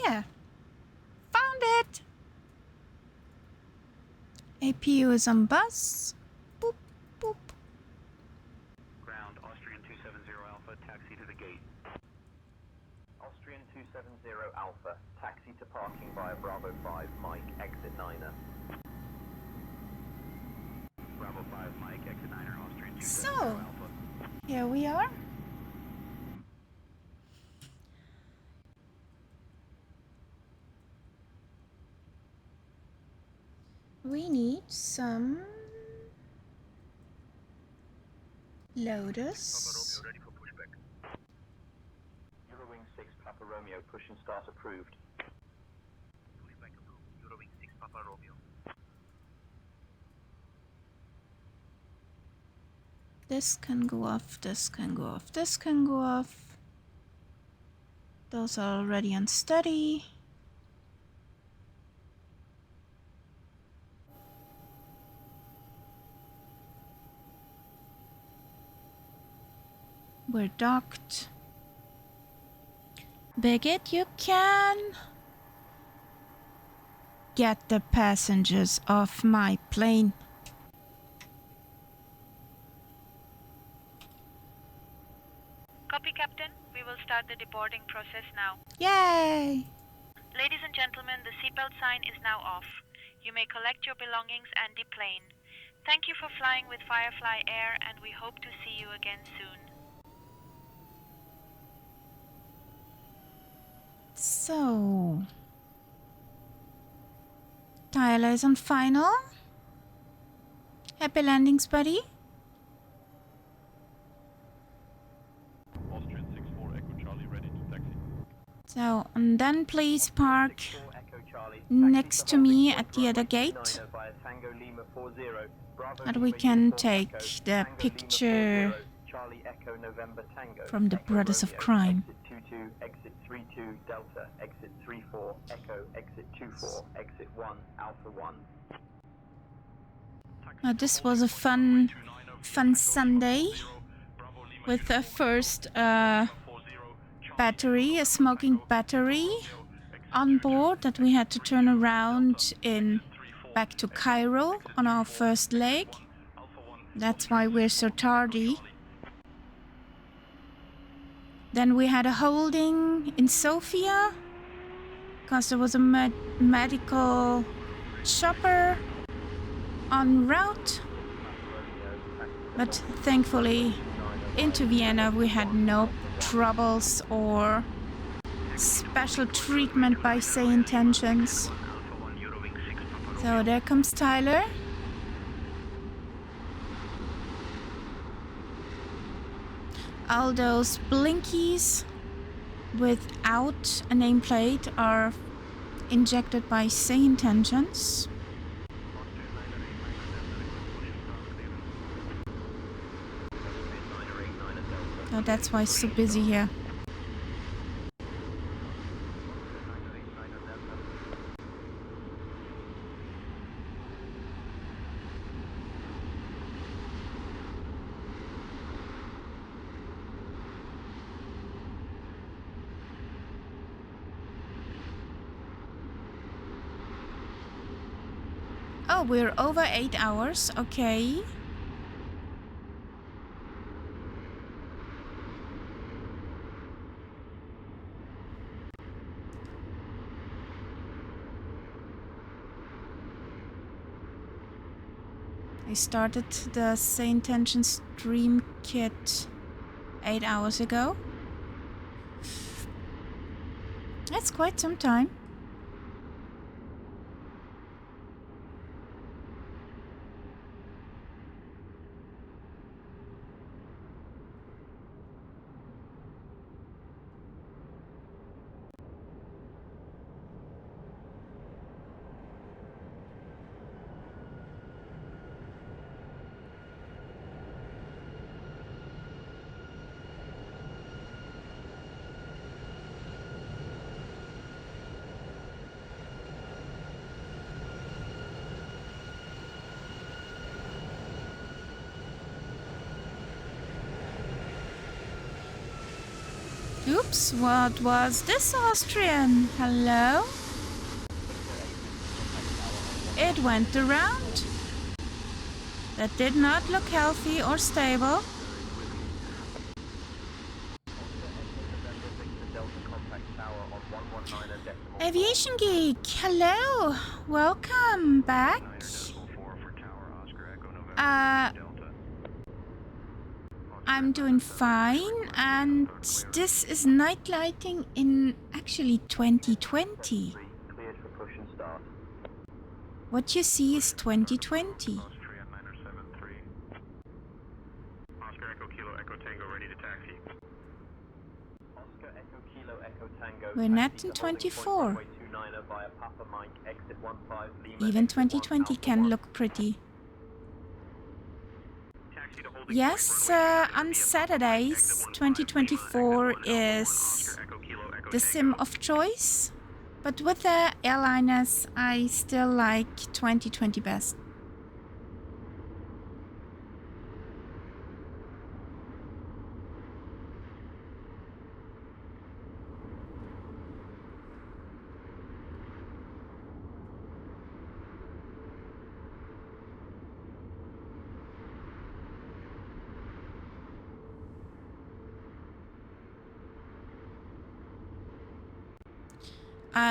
Yeah, found it. APU is on bus. Boop, boop. Ground, Austrian 270 Alpha, taxi to the gate. Austrian 270 Alpha, taxi to parking via Bravo 5, Mike, exit 9er. Bravo 5, Mike, exit 9er, Austrian 270 So, Alpha. here we are. We need some loaders. Ready for pushback. Eurowing 6 Papa Romeo, push and start approved. Pushback approved, Eurowing 6 Papa Romeo. This can go off, this can go off, this can go off. Those are already unsteady. We're docked. Bigot, you can get the passengers off my plane. Copy, Captain. We will start the deboarding process now. Yay! Ladies and gentlemen, the seatbelt sign is now off. You may collect your belongings and deplane. Thank you for flying with Firefly Air, and we hope to see you again soon. So, Tyler is on final. Happy landings, buddy. Austrian 64 Echo Charlie ready to taxi. So, and then please park next to me at the other gate. via Tango Lima 40, Bravo and Lima we can Uniform take Echo, the Tango picture Lima 40, Charlie Echo November Tango, from the Echo Brothers of Romeo, Crime. exit 22, exit 32, Delta, exit 34, Echo, exit 24, exit 1, Alpha 1. This was a fun Sunday with the first battery, a smoking battery on board that we had to turn around back to Cairo on our first leg. That's why we're so tardy. Then we had a holding in Sofia because there was a medical chopper en route, but thankfully into Vienna we had no troubles or special treatment by SayIntentions. So there comes Tyler. All those blinkies without a nameplate are injected by SayIntentions. So that's why it's so busy here. Oh, we're over 8 hours, okay. I started the SayIntentions Dream Kit 8 hours ago. That's quite some time. Oops, what was this Austrian? Hello? It went around. That did not look healthy or stable. Aviation Geek, hello. Welcome back. I'm doing fine, and this is night lighting in actually 2020. What you see is 2020. We're not in 24. Even 2020 can look pretty. Yes, on Saturdays, 2024 is the sim of choice. But with the airliners, I still like 2020 best.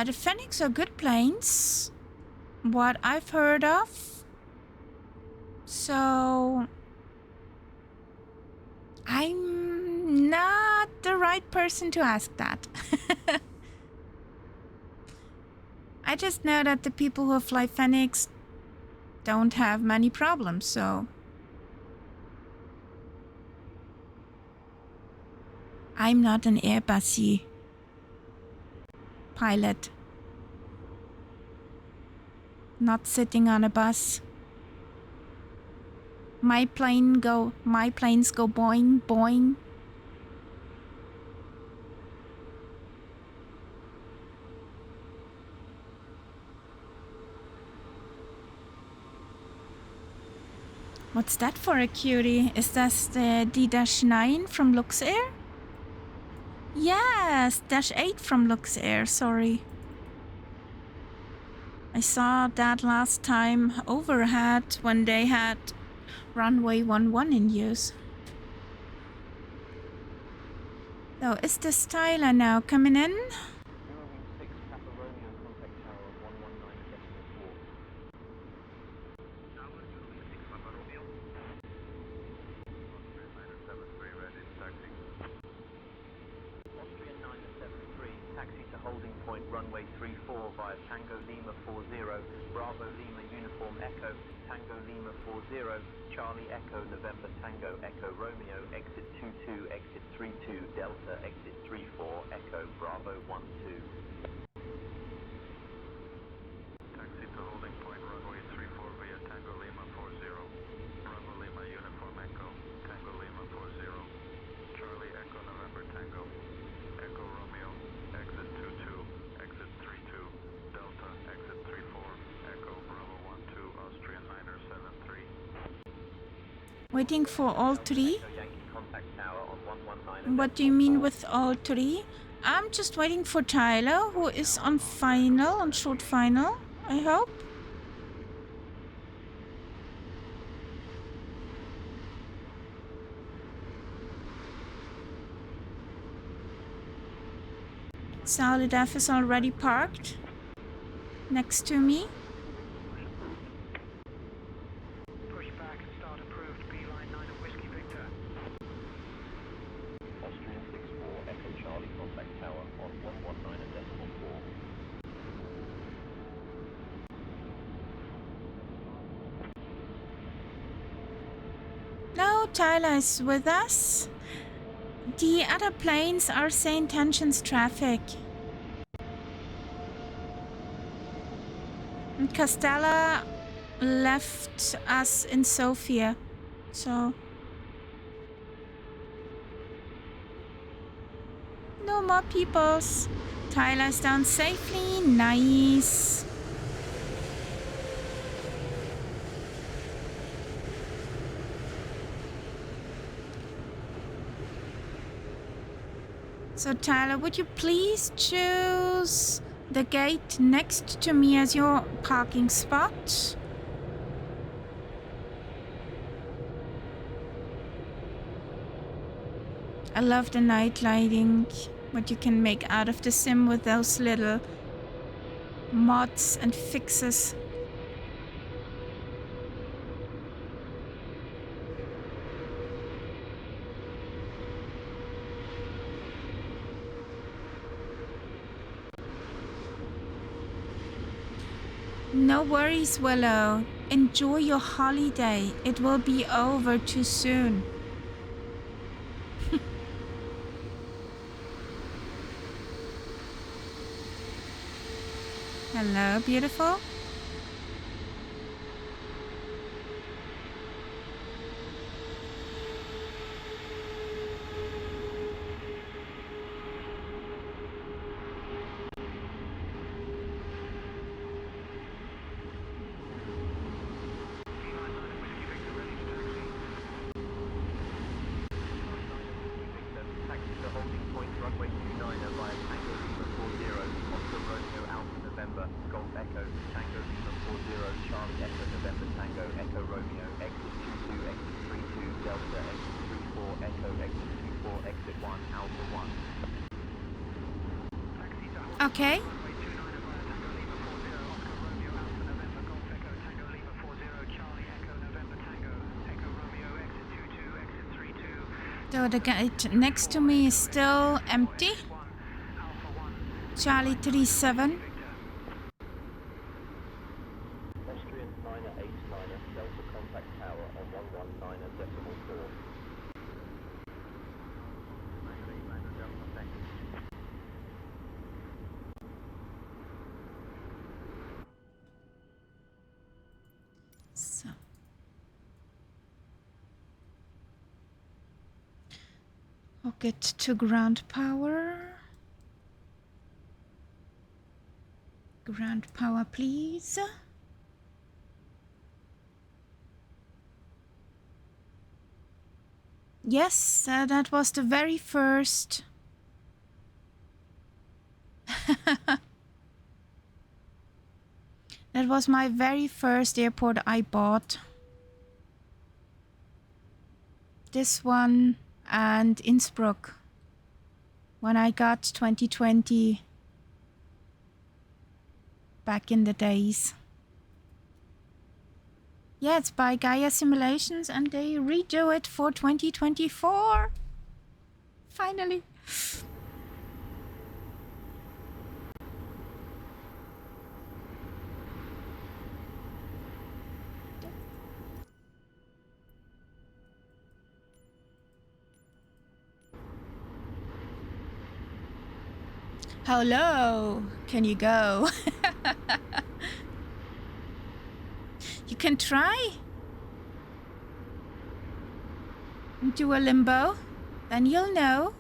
The Phoenix are good planes, what I've heard of. So I'm not the right person to ask that. I just know that the people who fly Phoenix don't have many problems, so I'm not an Airbusy pilot. not sitting on a bus. My planes go boing, boing. What's that for a cutie? Is that the D-9 from Luxair? Yes, -8 from Luxair, sorry. I saw that last time overhead when they had runway 11 in use. So is the styler now coming in? Holding point runway 34 via Tango Lima 40, Bravo Lima Uniform Echo, Tango Lima 40, Charlie Echo November Tango Echo Romeo, exit 22, exit 32, Delta, exit 34, Echo Bravo 12. Taxi to holding point runway 34 via Tango Lima 40, Bravo Lima Uniform Echo, Tango Lima 40, Charlie Echo November Tango, Echo Romeo, exit 22, exit 32, Delta, exit 34, Echo Bravo 12, Austrian Niner 73. Waiting for all three? What do you mean with all three? I'm just waiting for Tyler, who is on final, on short final, I hope. Solid F is already parked next to me. Push back and start approved. Beeline 9 of Whiskey Victor. Austrian 64, Echo Charlie contact tower on 119.4. No, Tyler is with us. The other planes are SayIntentions traffic. And Castella left us in Sofia, so no more peoples. Tyler's down safely, nice. So Tyler, would you please choose the gate next to me as your parking spot? I love the night lighting, what you can make out of the sim with those little mods and fixes. No worries, Willow. Enjoy your holiday. It will be over too soon. Hello, beautiful. Okay. So the gate next to me is still empty. Charlie 37. Austrian 989, Delta contact tower on 119.4. Rocket to ground power. Ground power, please. Yes, that was the very first. That was my very first airport I bought. This one and Innsbruck. When I got 2020 back in the days. Yeah, it's by Gaia Simulations and they redo it for 2024. Finally. Hello, can you go? You can try. Do a limbo, then you'll know.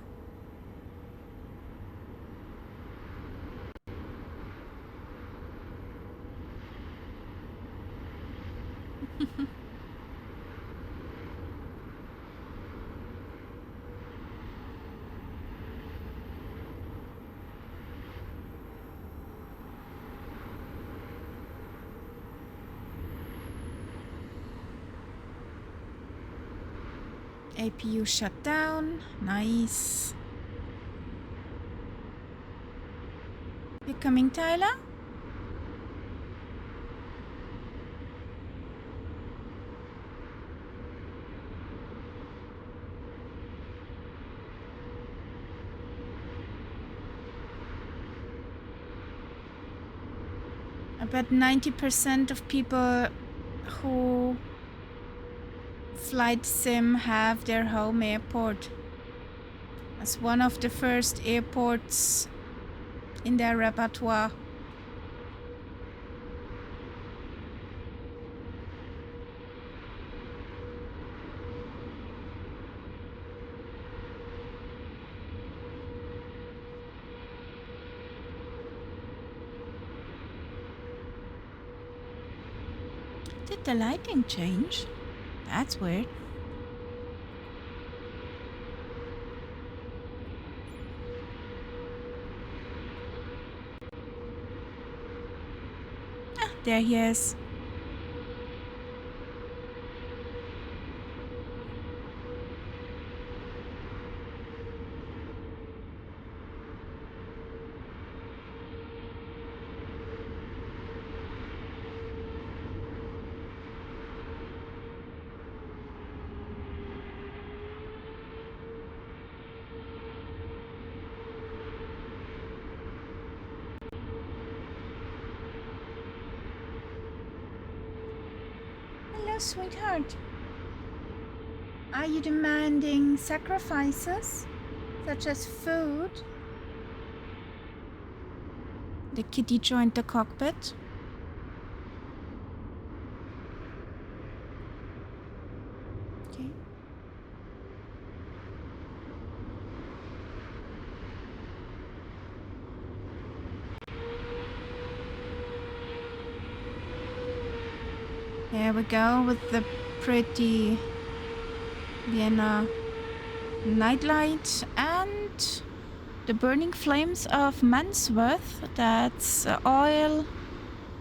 APU shut down. Nice. You coming, Tyler? I bet 90% of people who flight sim have their home airport as one of the first airports in their repertoire. Did the lighting change? That's weird. Ah, there he is. Sweetheart, are you demanding sacrifices, such as food? The kitty joined the cockpit. Okay. There we go with the pretty Vienna nightlight and the burning flames of Mansworth. That's oil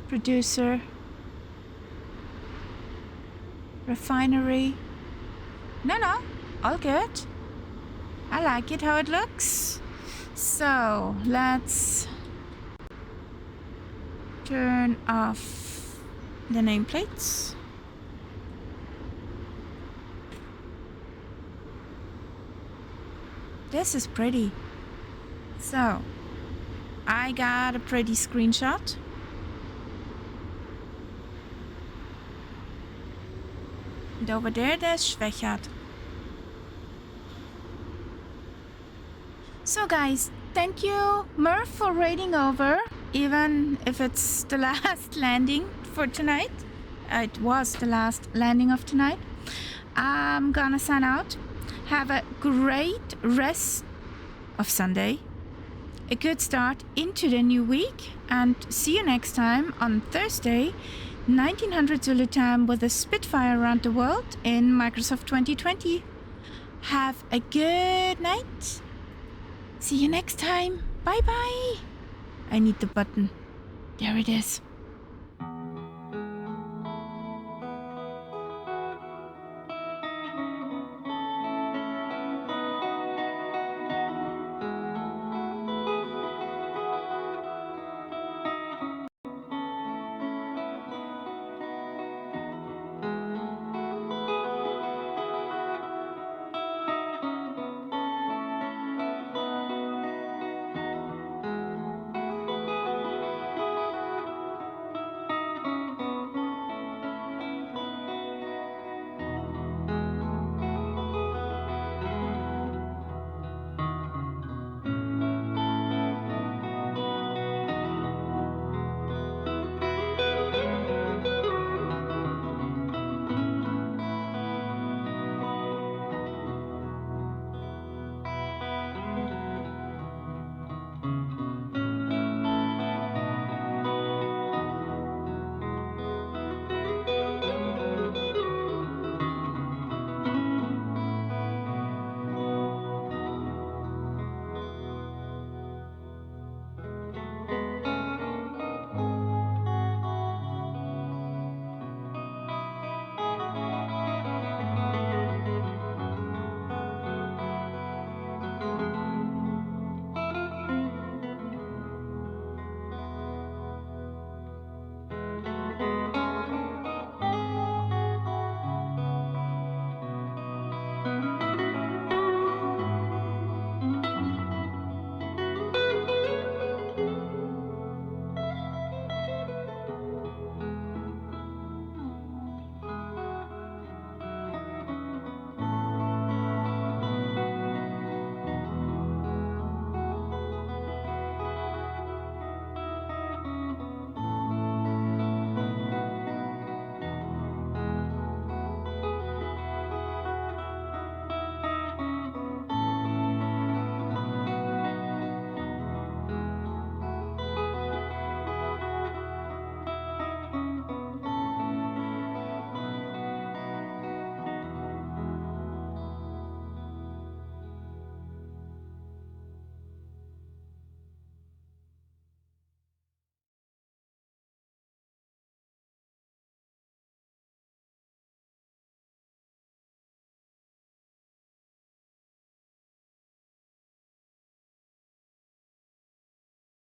producer, refinery. No, all good. I like it how it looks. So let's turn off the nameplates. This is pretty. So, I got a pretty screenshot. And over there's Schwächert. So guys, thank you Murph for raiding over, even if it's the last landing for tonight. It was the last landing of tonight. I'm gonna sign out. Have a great rest of Sunday, a good start into the new week, and see you next time on Thursday, 1900 Zulu time, with a Spitfire around the world in Microsoft 2020. Have a good night. See you next time. Bye bye. I need the button. There it is.